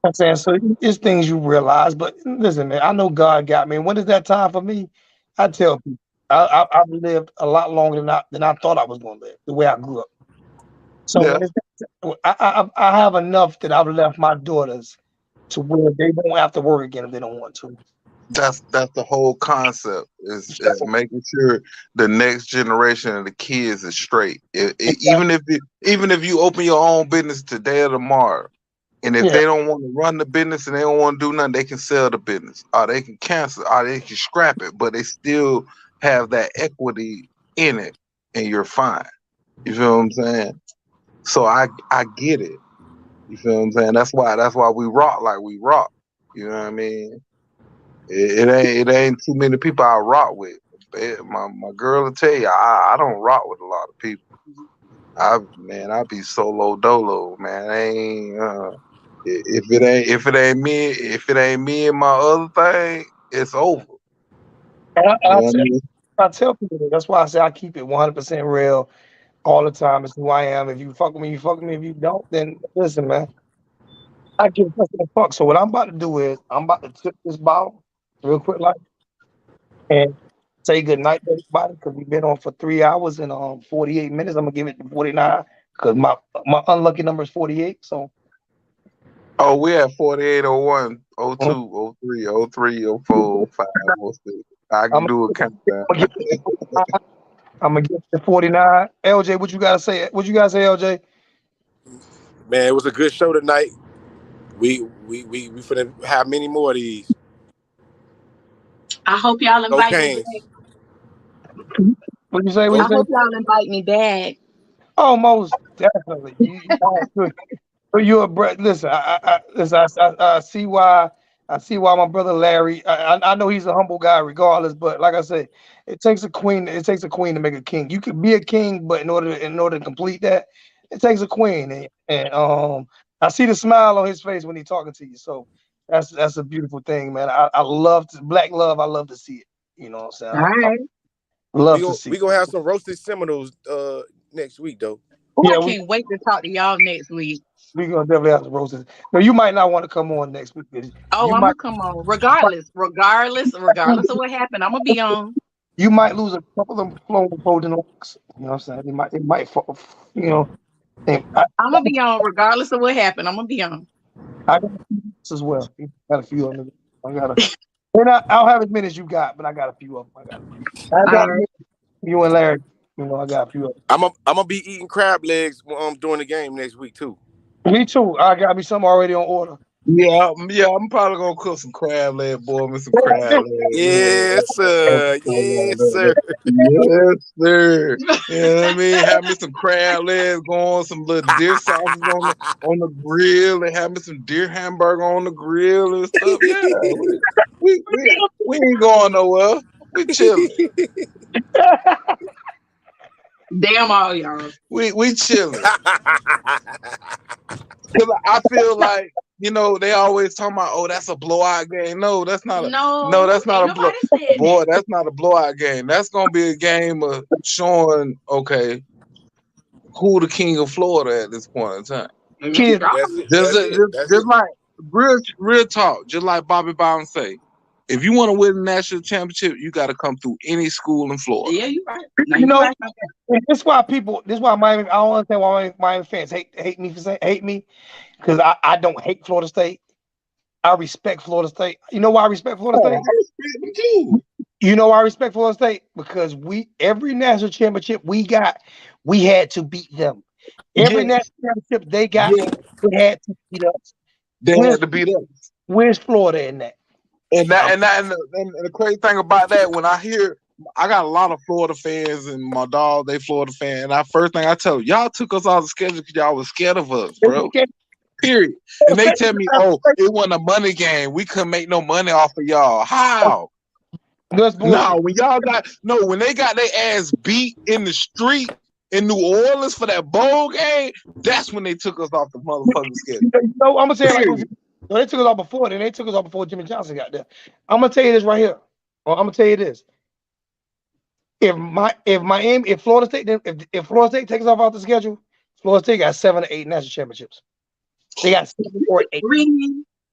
B: I'm saying, so it's things you realize. But listen, man, I know God got me. And when is that time for me? I tell people, I've lived a lot longer than I thought I was going to live. The way I grew up. So when I have enough that I've left my daughters to where they don't have to work again if they don't want to.
H: That's the whole concept is making sure the next generation of the kids is straight. Even if you open your own business today or tomorrow, and if they don't want to run the business and they don't want to do nothing, they can sell the business, or they can cancel, or they can scrap it, but they still have that equity in it, and you're fine. You feel what I'm saying? So I get it. You feel what I'm saying? That's why we rock like we rock. You know what I mean? It ain't too many people I rock with. My girl will tell you I don't rock with a lot of people. I be solo dolo, man. If it ain't me and my other thing, it's over.
B: I tell people that's why I say I keep it 100% real all the time. It's who I am. If you fuck with me, you fuck with me. If you don't, then listen, man. I give a fuck. So what I'm about to do is I'm about to tip this bottle real quick, like, and say good night to everybody because we've been on for 3 hours and 48 minutes. I'm gonna give it 49. because my unlucky number is 48. So
H: Oh, we at 48, 01, 02, 03, 03, 04, 05, 06. I
B: I'm
H: can do a countdown.
B: gonna get to 49. LJ, what you gotta say? What you gotta say, LJ?
C: Man, it was a good show tonight. We finna have many more of these.
I: I hope y'all
C: Go
I: invite me
C: Canes.
I: back.
B: What you say? What
C: Go.
B: you
I: I
B: say?
I: hope y'all invite me back.
B: Oh, most definitely. You a listen. Listen. I see why. I see why my brother Larry. I know he's a humble guy, regardless. But like I said, it takes a queen. It takes a queen to make a king. You could be a king, but in order to complete that, it takes a queen. And I see the smile on his face when he's talking to you. So that's a beautiful thing, man. I love black love. I love to see it. You know what I'm saying?
I: All right.
B: I love to see
C: We
B: it.
C: gonna have some roasted Seminoles next week though.
I: Oh, I
B: Yeah,
I: can't wait to talk to y'all next week.
B: we gonna definitely have to roast this. No, you might not want to come on next week.
I: Oh,
B: You
I: I'm
B: might
I: gonna come on. Regardless of what happened, I'm gonna be on.
B: you might lose a couple of flowing golden oaks. You know what I'm saying? It might fall. You know, and
I: I'm gonna be on regardless of what happened. I'm gonna be on.
B: I got a few as well. Got a few of them. I got a. And I don't have as many as you got, but I got a few of them. I
I: All
B: got
I: right.
B: you and Larry. You know, I got a few of
C: I'm gonna be eating crab legs during the game next week too.
B: them. Me too. I got me some already on order.
H: Yeah, I'm probably gonna cook some crab leg, boy, with some crab legs.
C: Yes, sir. Yes, sir.
H: Yes, sir. You know what I mean? Have me some crab legs going, some little deer sausages on the grill, and have me some deer hamburger on the grill and stuff. Yeah, we ain't going nowhere. We chilling.
I: Damn all y'all.
H: We chilling. Cause I feel like, they always talking about, oh, that's a blowout game. No, that's not
I: No,
H: that's not
I: ain't
H: a blow.
I: nobody said
H: Boy,
I: that.
H: that's not a blowout game. That's gonna be a game of showing, okay, who the king of Florida at this point in time.
B: Kids,
C: That's it.
H: Just,
C: That's
H: just,
C: it. That's
H: just
C: it.
H: like real talk, just like Bobby Bowden say, if you want to win the national championship, you got to come through any school in Florida.
I: Yeah, you right. Now
B: you
I: you
B: know,
I: right about that.
B: and this why people. This why Miami. I don't understand why Miami fans hate me for saying hate me, because I don't hate Florida State. I respect Florida State. You know why I respect Florida
H: Oh, I
B: State?
H: respect them too.
B: You know why I respect Florida State? Because every national championship we got, we had to beat them. Every
H: Yes,
B: national championship they got,
H: yes,
B: we had to beat us.
H: they
B: Where's
H: had to beat us.
B: Where's Florida in that?
H: And that,
C: I'm,
H: and that, and the crazy thing about that, when I got a lot of Florida fans, and my dog, they Florida fan. And first thing I tell them, y'all took us off the schedule because y'all was scared of us, bro. Period. And they tell me, oh, it wasn't a money game. We couldn't make no money off of y'all. How?
B: That's bullshit.
H: No, when they got their ass beat in the street in New Orleans for that bowl game, that's when they took us off the motherfucking schedule.
B: I'm gonna say it like
H: Period.
B: no, they took us off before. Then they took us off before Jimmy Johnson got there. I'm gonna tell you this right here. I'm gonna tell you this. If Florida State if Florida State takes off the schedule, Florida State got 7 or 8 national championships. They got 7 or 8.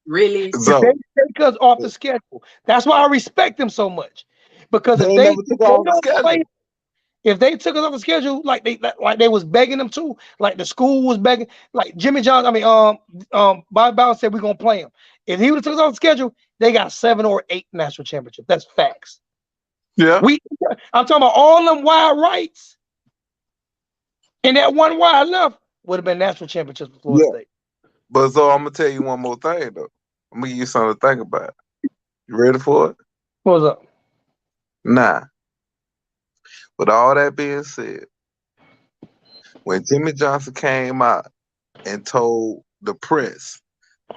I: Really?
B: If
H: So
B: they take us off the schedule, that's why I respect them so much. Because
H: they never took off the schedule.
B: if they took us off the schedule, like they was begging them to, like the school was begging, like Jimmy Johnson, Bobby Bowden said we're gonna play him. If he would have took us off the schedule, they got 7 or 8 national championships. That's facts.
H: Yeah.
B: I'm talking about all them wide rights. And that one wide left would have been national championships for Florida State.
H: But so I'm gonna tell you one more thing though. I'm gonna give you something to think about. You ready for it?
B: What's up?
H: Nah. With all that being said, when Jimmy Johnson came out and told the press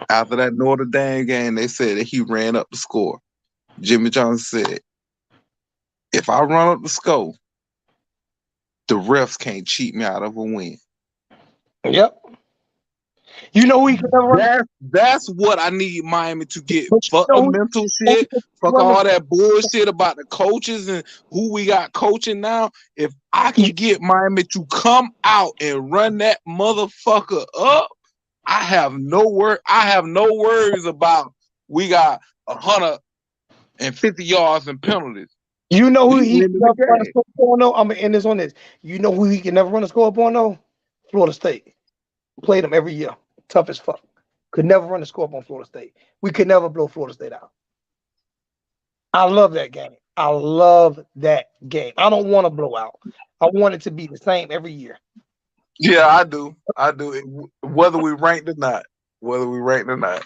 H: after that Notre Dame game, they said that he ran up the score. Jimmy Johnson said, if I run up the score, the refs can't cheat me out of a win.
B: Yep. You know we can never run.
H: That's what I need Miami to get. Fuck the mental shit. Fuck all that bullshit about the coaches and who we got coaching now. If I can get Miami to come out and run that motherfucker up, I have no worries about we got 150 yards and penalties.
B: You know who he can never run a score upon though? I'm gonna end this on this. You know who he can never run a score upon though? Florida State. Played them every year. Tough as fuck. Could never run the score up on Florida State. We could never blow Florida State out. I love that game. I love that game. I don't want to blow out. I want it to be the same every year.
H: Yeah, I do. I do. Whether we ranked or not. Whether we ranked or not.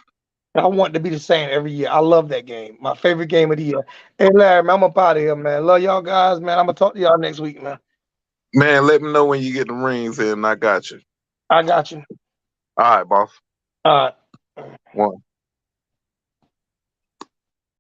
B: I want it to be the same every year. I love that game. My favorite game of the year. Hey, Larry, man, I'm up out of here, man. Love y'all guys, man. I'm going to talk to y'all next week, man.
H: Man, let me know when you get the rings in. I got you.
B: I got you.
H: All right, boss.
B: All right.
H: One.